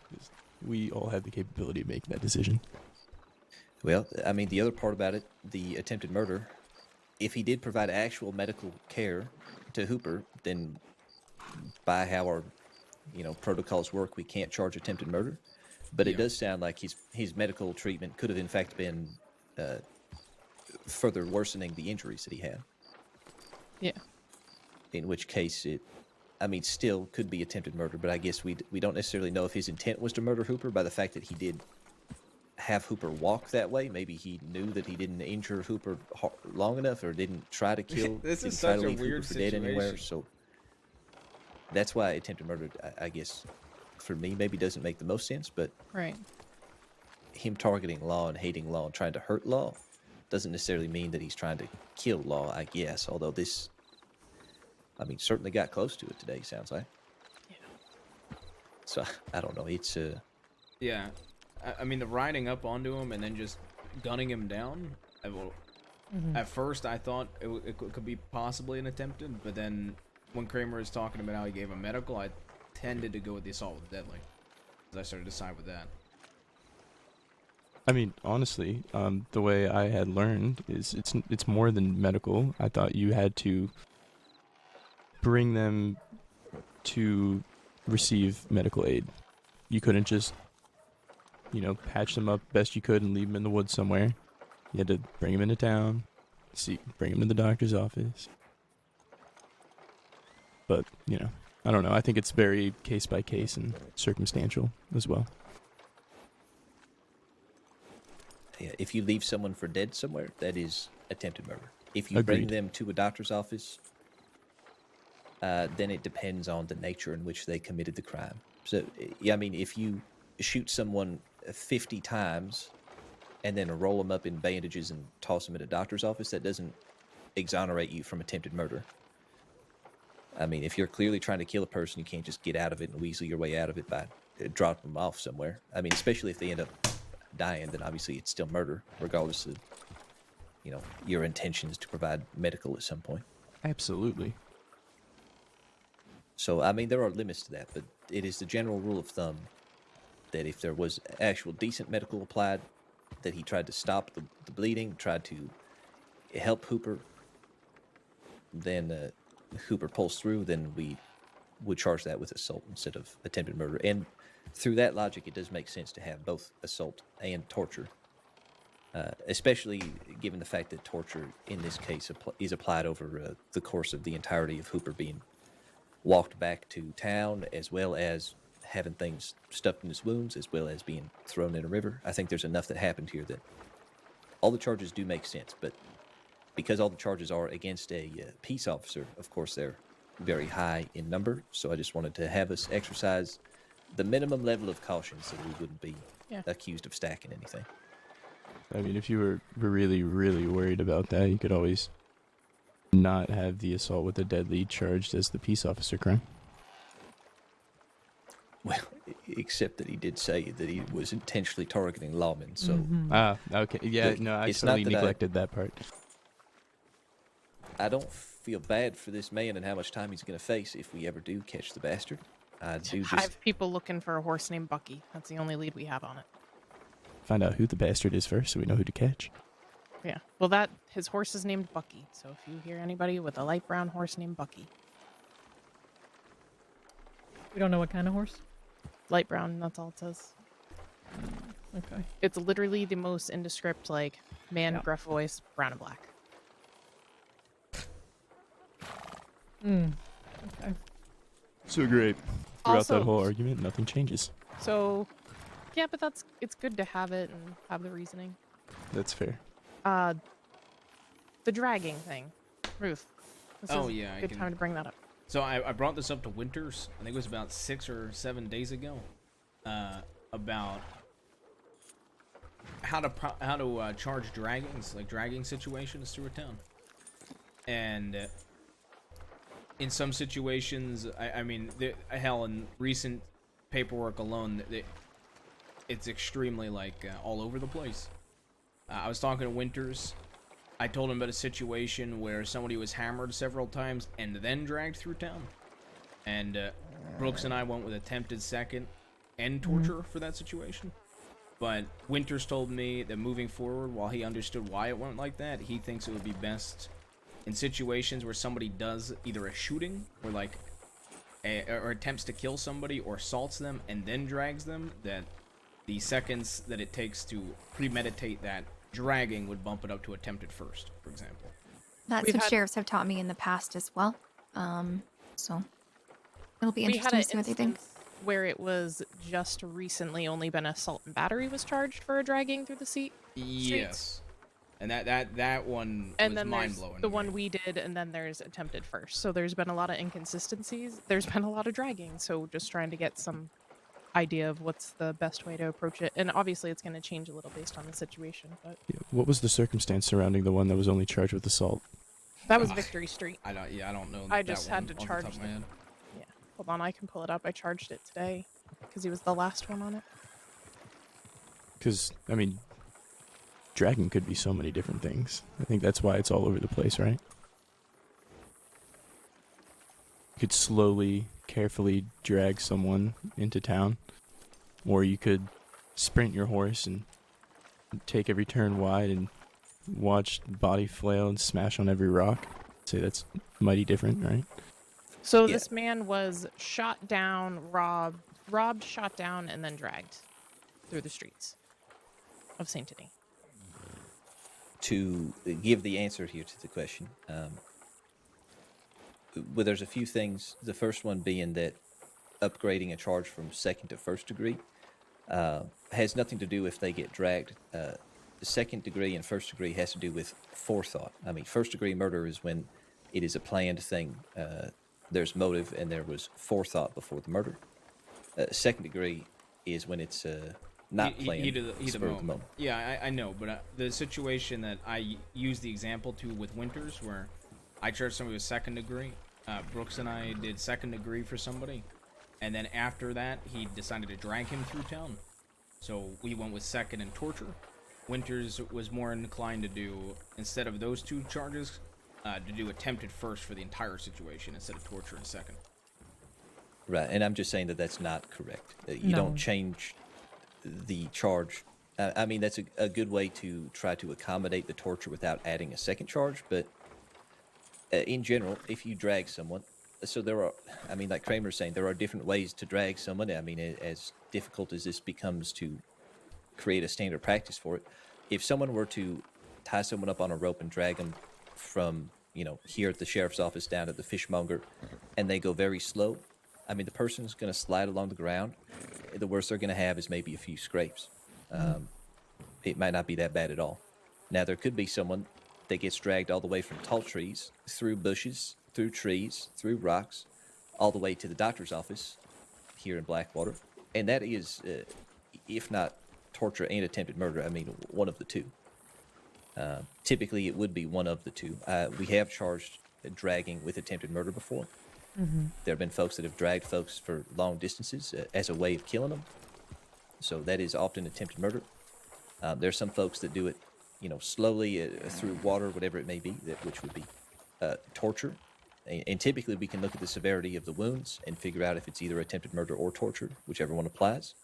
We all have the capability of making that decision. Well, I mean, the other part about it, the attempted murder, if he did provide actual medical care to Hooper, then by how our, protocols work, we can't charge attempted murder. But it does sound like his medical treatment could have in fact been further worsening the injuries that he had. Yeah. In which case it, still could be attempted murder, but I guess we don't necessarily know if his intent was to murder Hooper by the fact that he did have Hooper walk that way. Maybe he knew that he didn't injure Hooper long enough, or didn't try to kill. This is try such to a leave weird Hooper for dead anywhere. situation. So that's why attempted murder, I guess, for me, maybe doesn't make the most sense. But right, him targeting Law and hating Law and trying to hurt Law doesn't necessarily mean that he's trying to kill Law, I guess. Although this, certainly got close to it today, sounds like. Yeah. So, I don't know. It's Yeah. The riding up onto him and then just gunning him down. At first, I thought it could be possibly an attempted, but then when Kramer was talking about how he gave him medical, I tended to go with the assault with deadly. Because I started to side with that. Honestly, the way I had learned is it's more than medical. I thought you had to bring them to receive medical aid. You couldn't just, patch them up best you could and leave them in the woods somewhere. You had to bring them into town, bring them to the doctor's office. But, I don't know. I think it's very case by case and circumstantial as well. Yeah, if you leave someone for dead somewhere, that is attempted murder. If you Agreed. bring them to a doctor's office, then it depends on the nature in which they committed the crime. So, if you shoot someone 50 times and then roll them up in bandages and toss them at a doctor's office, that doesn't exonerate you from attempted murder. If you're clearly trying to kill a person, you can't just get out of it and weasel your way out of it by dropping them off somewhere. Especially if they end up dying, then obviously it's still murder, regardless of, your intentions to provide medical at some point. Absolutely. So, there are limits to that, but it is the general rule of thumb that if there was actual decent medical applied, that he tried to stop the bleeding, tried to help Hooper, then Hooper pulls through, then we would charge that with assault instead of attempted murder. And through that logic, it does make sense to have both assault and torture, especially given the fact that torture in this case is applied over the course of the entirety of Hooper being walked back to town, as well as having things stuffed in his wounds, as well as being thrown in a river. I think there's enough that happened here that all the charges do make sense, but because all the charges are against a peace officer, of course they're very high in number, so I just wanted to have us exercise the minimum level of caution so that we wouldn't be accused of stacking anything. If you were really, really worried about that, you could always not have the assault with a deadly charged as the peace officer crime. Well, except that he did say that he was intentionally targeting lawmen, so... Okay. Yeah, no, I totally neglected that part. I don't feel bad for this man and how much time he's going to face if we ever do catch the bastard. I have people looking for a horse named Bucky. That's the only lead we have on it. Find out who the bastard is first so we know who to catch. Yeah. Well, his horse is named Bucky, so if you hear anybody with a light brown horse named Bucky. We don't know what kind of horse? Light brown, that's all it says. Okay. It's literally the most indescript, man, gruff voice, brown and black. Okay. So great. Throughout Also, that whole argument, nothing changes. So, Yeah, but it's good to have it and have the reasoning. That's fair. The dragging thing, Ruth. This Oh is yeah, a good time to bring that up. So I brought this up to Winters. I think it was about 6 or 7 days ago. About how to charge draggings, like dragging situations through a town. And in some situations, I mean, hell, in recent paperwork alone, it's extremely like all over the place. I was talking to Winters. I told him about a situation where somebody was hammered several times and then dragged through town. And Brooks and I went with attempted second and torture for that situation. But Winters told me that moving forward, while he understood why it went like that, he thinks it would be best in situations where somebody does either a shooting or like or attempts to kill somebody or assaults them and then drags them, that the seconds that it takes to premeditate that dragging would bump it up to attempted first, for example. That's what sheriffs have taught me in the past as well. So it'll be interesting to see what they think. Where it was just recently only been assault and battery was charged for a dragging through the streets. Yes. And that one and was then mind there's blowing. the one we did, and then there's attempted first. So there's been a lot of inconsistencies. There's been a lot of dragging. So just trying to get some idea of what's the best way to approach it. And obviously it's going to change a little based on the situation. But What was the circumstance surrounding the one that was only charged with assault? that was Victory Street. I don't know. I that just one had to off the charge top of my the- head. Yeah, hold on, I can pull it up. I charged it today because he was the last one on it. Because, I mean, dragging could be so many different things. I think that's why it's all over the place, right? You could slowly, carefully drag someone into town, or you could sprint your horse and take every turn wide and watch the body flail and smash on every rock. Say that's mighty different, right? So this man was shot down, robbed, shot down, and then dragged through the streets of Saint Denis. To give the answer here to the question, well, there's a few things. The first one being that upgrading a charge from second to first degree has nothing to do if they get dragged. The second degree and first degree has to do with forethought. I mean, first degree murder is when it is a planned thing. There's motive and there was forethought before the murder. Second degree is when it's not planned. Heat of the spur of the moment. Yeah, I know, but the situation that I used the example to with Winters, where I charged somebody with second degree, Brooks and I did second degree for somebody, and then after that, he decided to drag him through town. So we went with second and torture. Winters was more inclined to do, instead of those two charges, to do attempted first for the entire situation instead of torture in second. Right, and I'm just saying that that's not correct. You don't change the charge. I mean, that's a good way to try to accommodate the torture without adding a second charge, but in general, if you drag someone, so there are, I mean, like Kramer's saying, there are different ways to drag someone. I mean, as difficult as this becomes to create a standard practice for it, if someone were to tie someone up on a rope and drag them from, here at the sheriff's office down at the fishmonger, and they go very slow, I mean, the person's going to slide along the ground. The worst they're going to have is maybe a few scrapes. It might not be that bad at all. Now, there could be someone that gets dragged all the way from tall trees, through bushes, through trees, through rocks, all the way to the doctor's office here in Blackwater. And that is, if not torture and attempted murder, I mean, one of the two. Typically, it would be one of the two. We have charged dragging with attempted murder before. There have been folks that have dragged folks for long distances as a way of killing them. So that is often attempted murder. There's some folks that do it, slowly through water, whatever it may be, which would be torture. And typically we can look at the severity of the wounds and figure out if it's either attempted murder or torture, whichever one applies.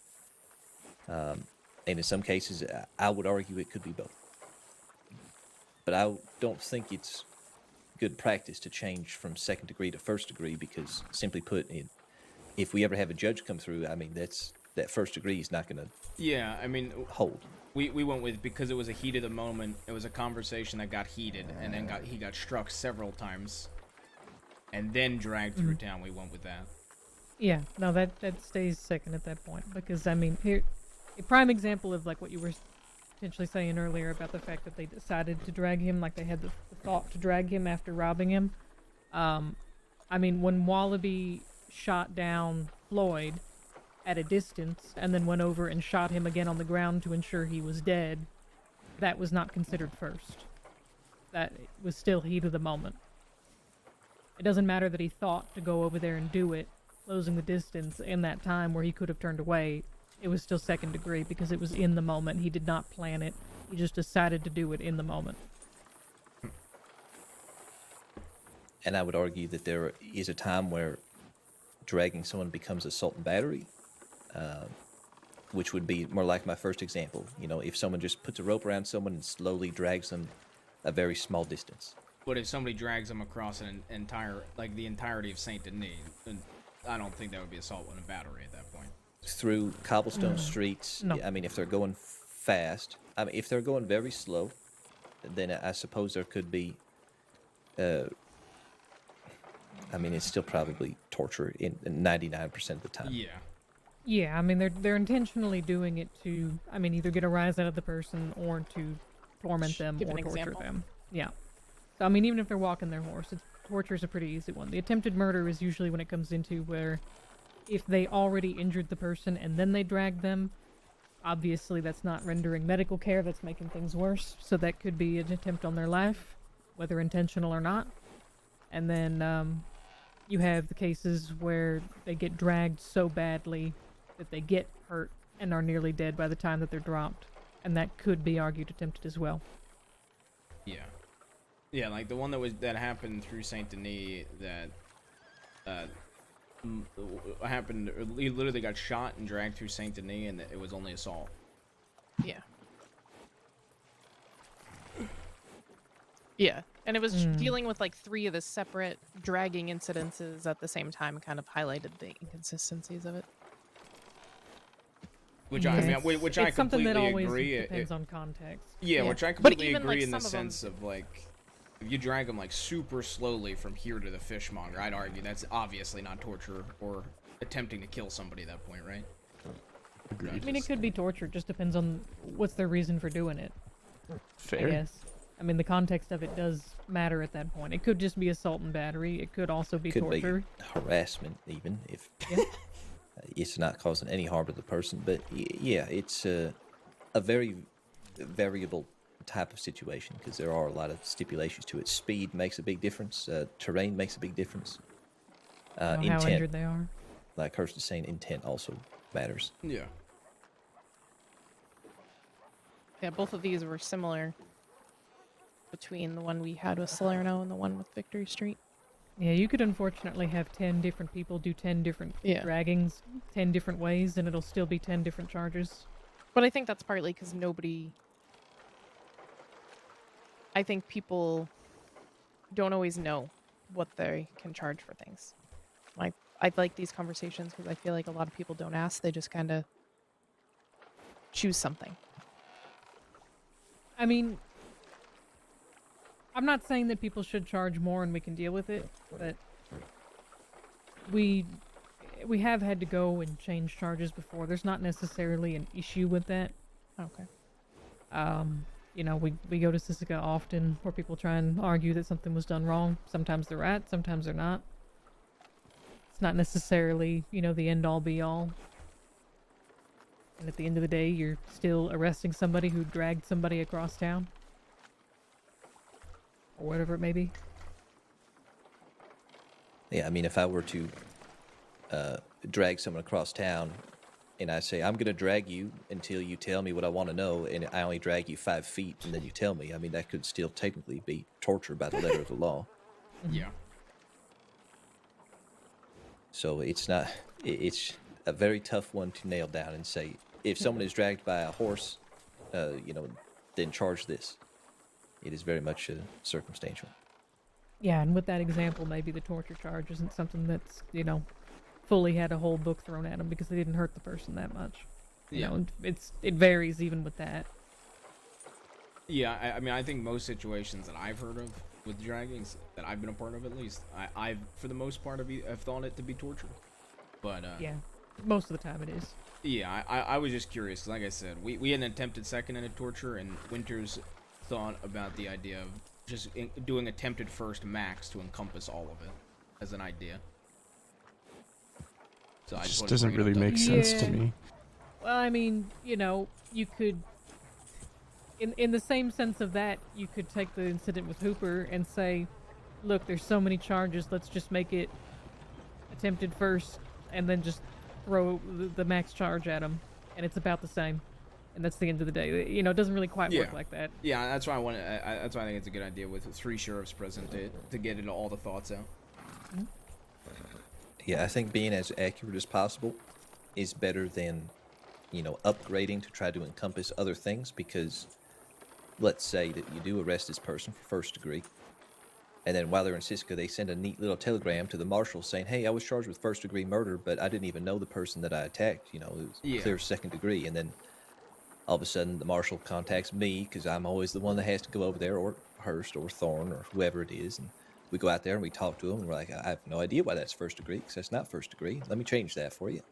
And in some cases, I would argue it could be both. But I don't think it's good practice to change from second degree to first degree because, simply put, if we ever have a judge come through, I mean, that first degree is not going to Yeah, I mean, hold. We went with, because it was a heat of the moment, it was a conversation that got heated, and then he got struck several times, and then dragged through town. We went with that. Yeah, no, that stays second at that point because I mean, here, a prime example of like what you were potentially saying earlier about the fact that they decided to drag him, like they had the thought to drag him after robbing him. I mean, when Wallaby shot down Floyd at a distance and then went over and shot him again on the ground to ensure he was dead, that was not considered first. That was still heat of the moment. It doesn't matter that he thought to go over there and do it, closing the distance in that time where he could have turned away. It was still second degree because it was in the moment. He did not plan it. He just decided to do it in the moment. And I would argue that there is a time where dragging someone becomes assault and battery, which would be more like my first example. You know, if someone just puts a rope around someone and slowly drags them a very small distance. But if somebody drags them across an entire, like the entirety of Saint Denis, then I don't think that would be assault and battery at that point. Through cobblestone streets, No. I mean, if they're going fast, I mean, if they're going very slow, then I suppose there could be, I mean, it's still probably torture in 99% of the time. Yeah. Yeah, I mean, they're intentionally doing it to, I mean, either get a rise out of the person or to torment them Give or an torture example. them. Yeah. So, I mean, even if they're walking their horse, torture is a pretty easy one. The attempted murder is usually when it comes into where if they already injured the person and then they drag them, obviously that's not rendering medical care, that's making things worse. So that could be an attempt on their life, whether intentional or not. And then you have the cases where they get dragged so badly that they get hurt and are nearly dead by the time that they're dropped. And that could be argued attempted as well. Yeah. Yeah, like the one that happened through Saint Denis that happened. He literally got shot and dragged through Saint Denis, and it was only assault. Yeah. Yeah, and it was dealing with like 3 of the separate dragging incidences at the same time, kind of highlighted the inconsistencies of it. Which Yeah, I mean, it's- which it's I something that completely always agree. depends on context. Yeah, Yeah. which I But completely even, agree like, in the some of 'em- sense of like, if you drag them like super slowly from here to the fishmonger, I'd argue that's obviously not torture or attempting to kill somebody at that point, right? I mean, it could be torture. It just depends on what's their reason for doing it. Fair. I guess. I mean, the context of it does matter at that point. It could just be assault and battery. It could also be Could torture. be harassment, even if it's not causing any harm to the person. But yeah, it's a very variable type of situation because there are a lot of stipulations to it. Speed makes a big difference. Terrain makes a big difference. How Intent, injured they are. like Hurst is saying, intent also matters. Yeah. Yeah, both of these were similar between the one we had with Salerno and the one with Victory Street. Yeah, you could unfortunately have 10 different people do 10 different Yeah. draggings 10 different ways, and it'll still be 10 different charges. But I think that's partly because I think people don't always know what they can charge for things. Like, I like these conversations because I feel like a lot of people don't ask. They just kind of choose something. I mean, I'm not saying that people should charge more and we can deal with it, but we have had to go and change charges before. There's not necessarily an issue with that. Okay. You know, we go to Sisika often where people try and argue that something was done wrong. Sometimes they're right, sometimes they're not. It's not necessarily, you know, the end all be all. And at the end of the day, you're still arresting somebody who dragged somebody across town. Or whatever it may be. Yeah, I mean, if I were to drag someone across town and I say, I'm going to drag you until you tell me what I want to know, and I only drag you 5 feet and then you tell me, I mean, that could still technically be torture by the letter of the law. Yeah. So it's not, it's a very tough one to nail down and say, if someone is dragged by a horse, you know, then charge this. It is very much circumstantial. Yeah, and with that example, maybe the torture charge isn't something that's, you know, fully had a whole book thrown at them because they didn't hurt the person that much. You Yeah. know, it varies even with that. Yeah, I mean, I think most situations that I've heard of with draggings, that I've been a part of at least, I've for the most part, I've thought it to be torture. But Yeah. Most of the time it is. Yeah, I was just curious. 'Cause like I said, we had an attempted second-handed torture, and Winters thought about the idea of just doing attempted first max to encompass all of it as an idea. So I just wanted to doesn't bring it really up make sense to Yeah. me. Well, I mean, you know, you could, in the same sense of that, you could take the incident with Hooper and say, look, there's so many charges, let's just make it attempted first, and then just throw the max charge at him, and it's about the same. And that's the end of the day. You know, it doesn't really quite work like that. Yeah, that's why I want. That's why I think it's a good idea with 3 sheriffs present to get into all the thoughts out. Yeah, I think being as accurate as possible is better than, you know, upgrading to try to encompass other things, because let's say that you do arrest this person for first degree, and then while they're in Cisco, they send a neat little telegram to the marshal saying, hey, I was charged with first degree murder, but I didn't even know the person that I attacked. You know, it was clear second degree. And then all of a sudden the marshal contacts me, because I'm always the one that has to go over there, or Hurst or Thorne or whoever it is. And we go out there and we talk to him, and we're like, I have no idea why that's first degree, because that's not first degree. Let me change that for you.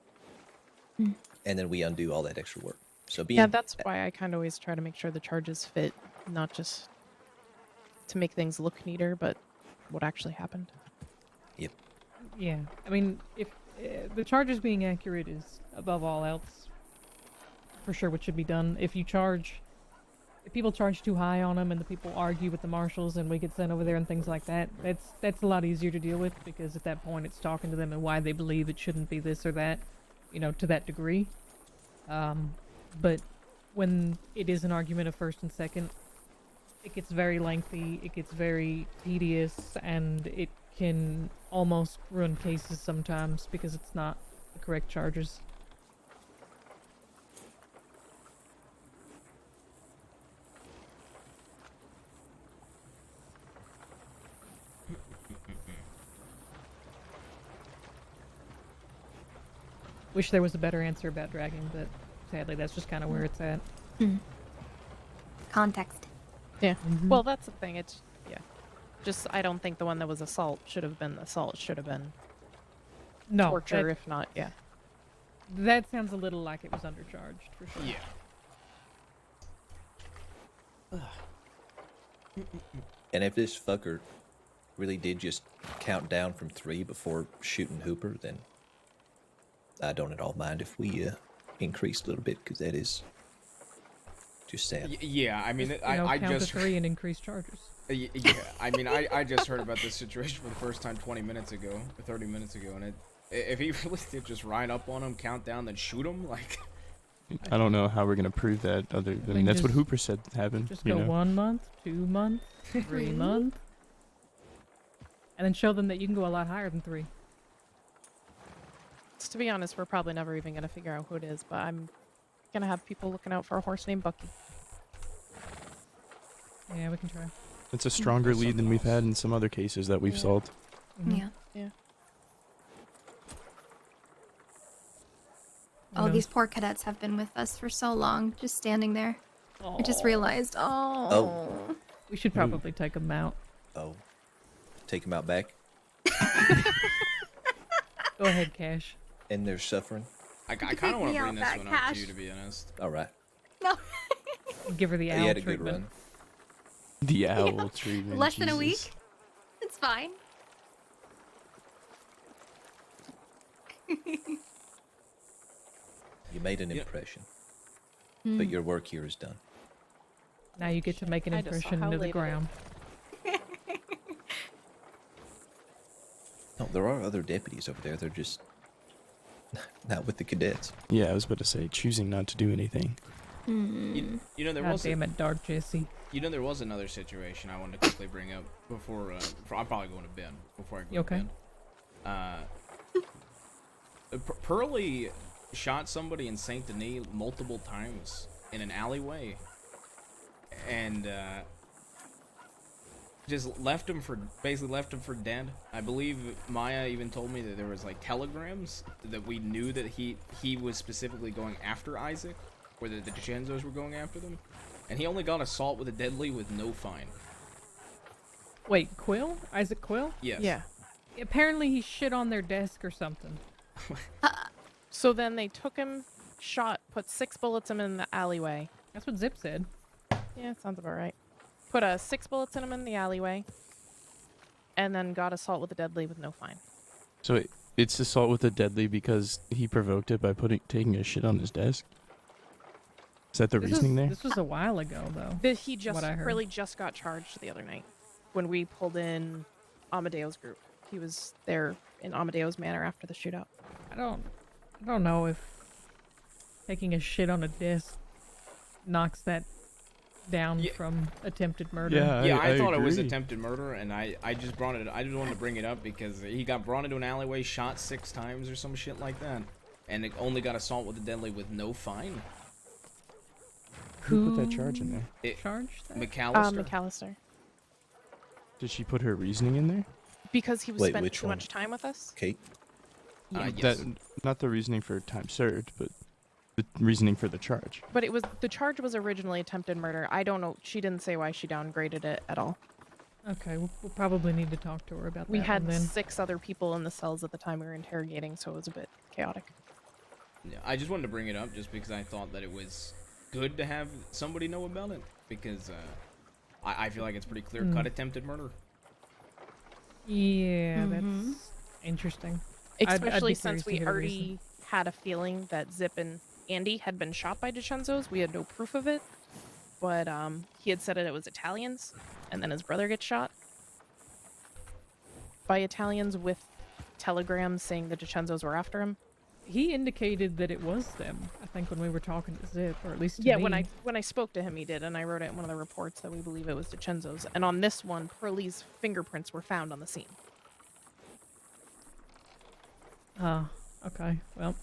And then we undo all that extra work. So being Yeah, that's why I kind of always try to make sure the charges fit, not just to make things look neater, but what actually happened. Yep. Yeah, I mean, if the charges being accurate is above all else, for sure what should be done. If people charge too high on them and the people argue with the marshals and we get sent over there and things like that, that's a lot easier to deal with, because at that point it's talking to them and why they believe it shouldn't be this or that, you know, to that degree. But when it is an argument of first and second, it gets very lengthy, it gets very tedious, and it can almost ruin cases sometimes because it's not the correct charges. Wish there was a better answer about dragging, but sadly that's just kind of where it's at. Context. Yeah. Well, that's the thing. It's just I don't think the one that was assault should have been assault. Should have been torture, if not. Yeah. That sounds a little like it was undercharged for sure. Yeah. And if this fucker really did just count down from 3 before shooting Hooper, then I don't at all mind if we increase a little bit, because that is just sad. Yeah, I mean, Just, I count just to 3 and increase charges. Yeah, I mean, I just heard about this situation for the first time 20 minutes ago, or 30 minutes ago, and if he really did just ride up on him, count down, then shoot him, like... I don't know how we're gonna prove that. I mean, that's what Hooper said happened. Just go 1 month, 2 months, 3 months, and then show them that you can go a lot higher than 3. To be honest, we're probably never even gonna figure out who it is, but I'm gonna have people looking out for a horse named Bucky. Yeah, we can try. It's a stronger lead than we've had in some other cases that we've solved. Yeah. Yeah. Oh, these poor cadets have been with us for so long, just standing there. I just realized, We should probably take them out. Oh. Take them out back? Go ahead, Cash. And they're suffering? I kind of want to bring this one up to you, to be honest. Alright. No. Give her the owl You had a treatment. good run. The owl treatment. Less than a week. Jesus. It's fine. You made an impression. But your work here is done. Now you get to make an I just saw impression how into the late it ground. No, there are other deputies over there. They're just not with the cadets. Yeah, I was about to say, choosing not to do anything. You know, there God was damn it, Dark Jesse. You know, there was another situation I wanted to quickly bring up before I'm probably going to bed before I go You okay? to bed. Pearlie shot somebody in Saint Denis multiple times in an alleyway, and just basically left him for dead. I believe Maya even told me that there was like telegrams that we knew that he was specifically going after Isaac, or that the DiCenzos were going after them, and he only got assault with a deadly with no fine. Wait, Quill? Isaac Quill? Yes. Yeah. Apparently he shit on their desk or something. So then they took him, put 6 bullets in him in the alleyway. That's what Zip said. Yeah, sounds about right. Put 6 bullets in him in the alleyway, and then got assault with a deadly with no fine. So it's assault with a deadly because he provoked it by taking a shit on his desk? Is that the reasoning there? This was a while ago, though. He just what I heard. really just got charged the other night when we pulled in Amadeo's group. He was there in Amadeo's manor after the shootout. I don't know if taking a shit on a disc knocks that down from attempted murder. Yeah, I thought it was agree. attempted murder, and I just brought it. I just wanted to bring it up because he got brought into an alleyway, shot 6 times or some shit like that, and it only got assault with a deadly with no fine. Who put that charge in there? Charged that? McAllister. McAllister. Did she put her reasoning in there? Because he was Wait, spending which too one? much time with us. Kate? Yes. Not the reasoning for time served, but the reasoning for the charge. But the charge was originally attempted murder. I don't know. She didn't say why she downgraded it at all. Okay, we'll probably need to talk to her about We that had one then. 6 other people in the cells at the time we were interrogating, so it was a bit chaotic. Yeah, I just wanted to bring it up just because I thought that it was good to have somebody know about it because I feel like it's pretty clear-cut attempted murder. Yeah, that's interesting. Especially I'd be since curious to we hear the already reason. had a feeling that Zip and Andy had been shot by DiCenzo's. We had no proof of it, but he had said it was Italians, and then his brother gets shot by Italians with telegrams saying the DiCenzo's were after him. He indicated that it was them, I think, when we were talking to Zip, or at least to Yeah, me. when I spoke to him, he did, and I wrote it in one of the reports that we believe it was DiCenzo's. And on this one, Pearlie's fingerprints were found on the scene. Ah, okay. Well,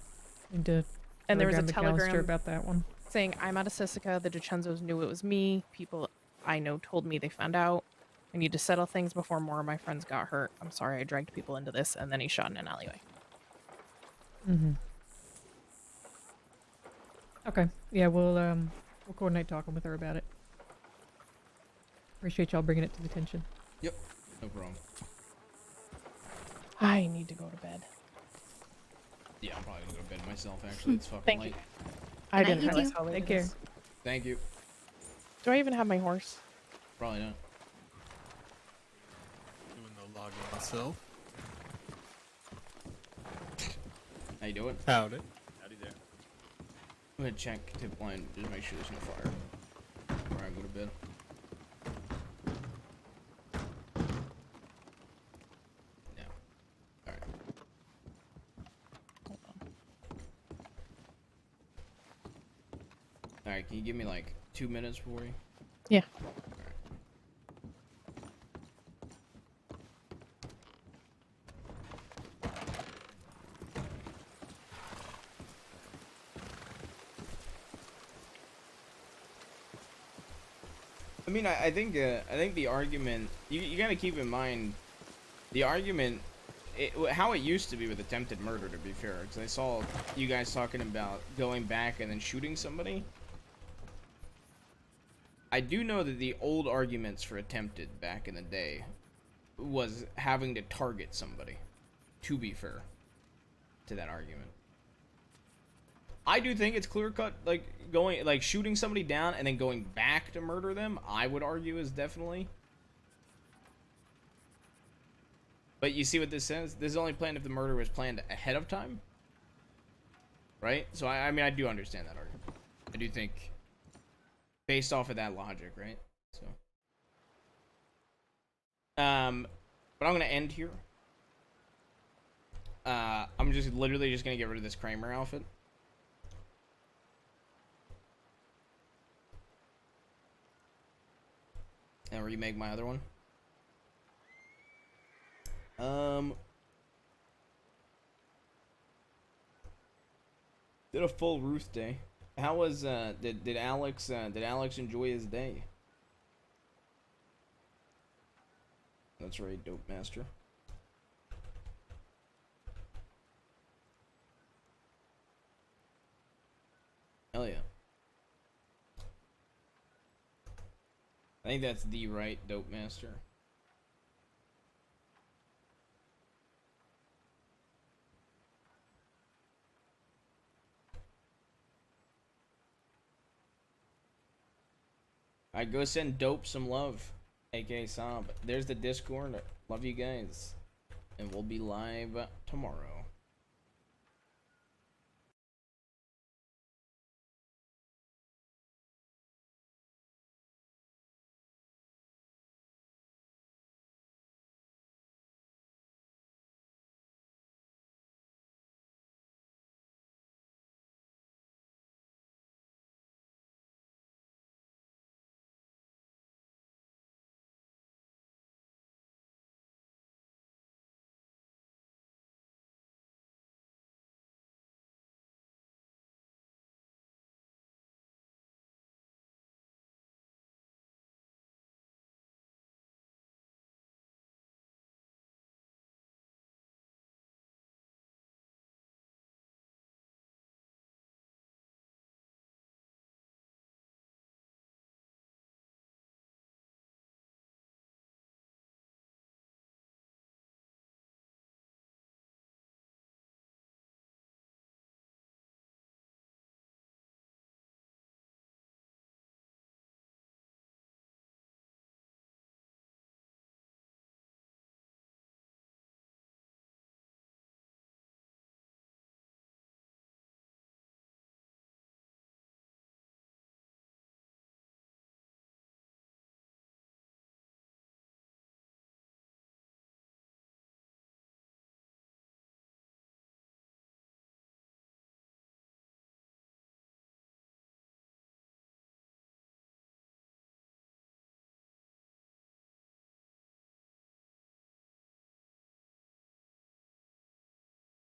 need to And there was a telegram McAllister telegram about that one. saying, "I'm out of Sisika. The DiCenzo's knew it was me. People I know told me they found out. I need to settle things before more of my friends got hurt. I'm sorry I dragged people into this." And then he shot in an alleyway. Mm-hmm. Okay. Yeah, we'll coordinate talking with her about it. Appreciate y'all bringing it to the attention. Yep, no problem. I need to go to bed. Yeah, I'm probably gonna go to bed myself. Actually, it's fucking Thank late. you. I didn't you realize too. how late Take it care. is. Thank you. Do I even have my horse? Probably not. Doing the logging myself. How you doing? Howdy. Howdy there. I'm gonna check tip line, just make sure there's no fire before I go to bed. No. Alright. Alright, can you give me like 2 minutes for you? Yeah. I mean, I think the argument you gotta keep in mind the argument how it used to be with attempted murder. To be fair, because I saw you guys talking about going back and then shooting somebody. I do know that the old arguments for attempted back in the day was having to target somebody. To be fair to that argument. I do think it's clear cut, like shooting somebody down and then going back to murder them, I would argue is definitely. But you see what this says? This is only planned if the murder was planned ahead of time. Right? So I mean I do understand that argument. I do think based off of that logic, right? So but I'm gonna end here. I'm just literally just gonna get rid of this Kramer outfit. And remake my other one. Did a full Ruth day. How was did Alex enjoy his day? That's right, Dope Master. Hell yeah. I think that's the right Dope Master. Alright, go send Dope some love, aka Sob. There's the Discord. Love you guys. And we'll be live tomorrow.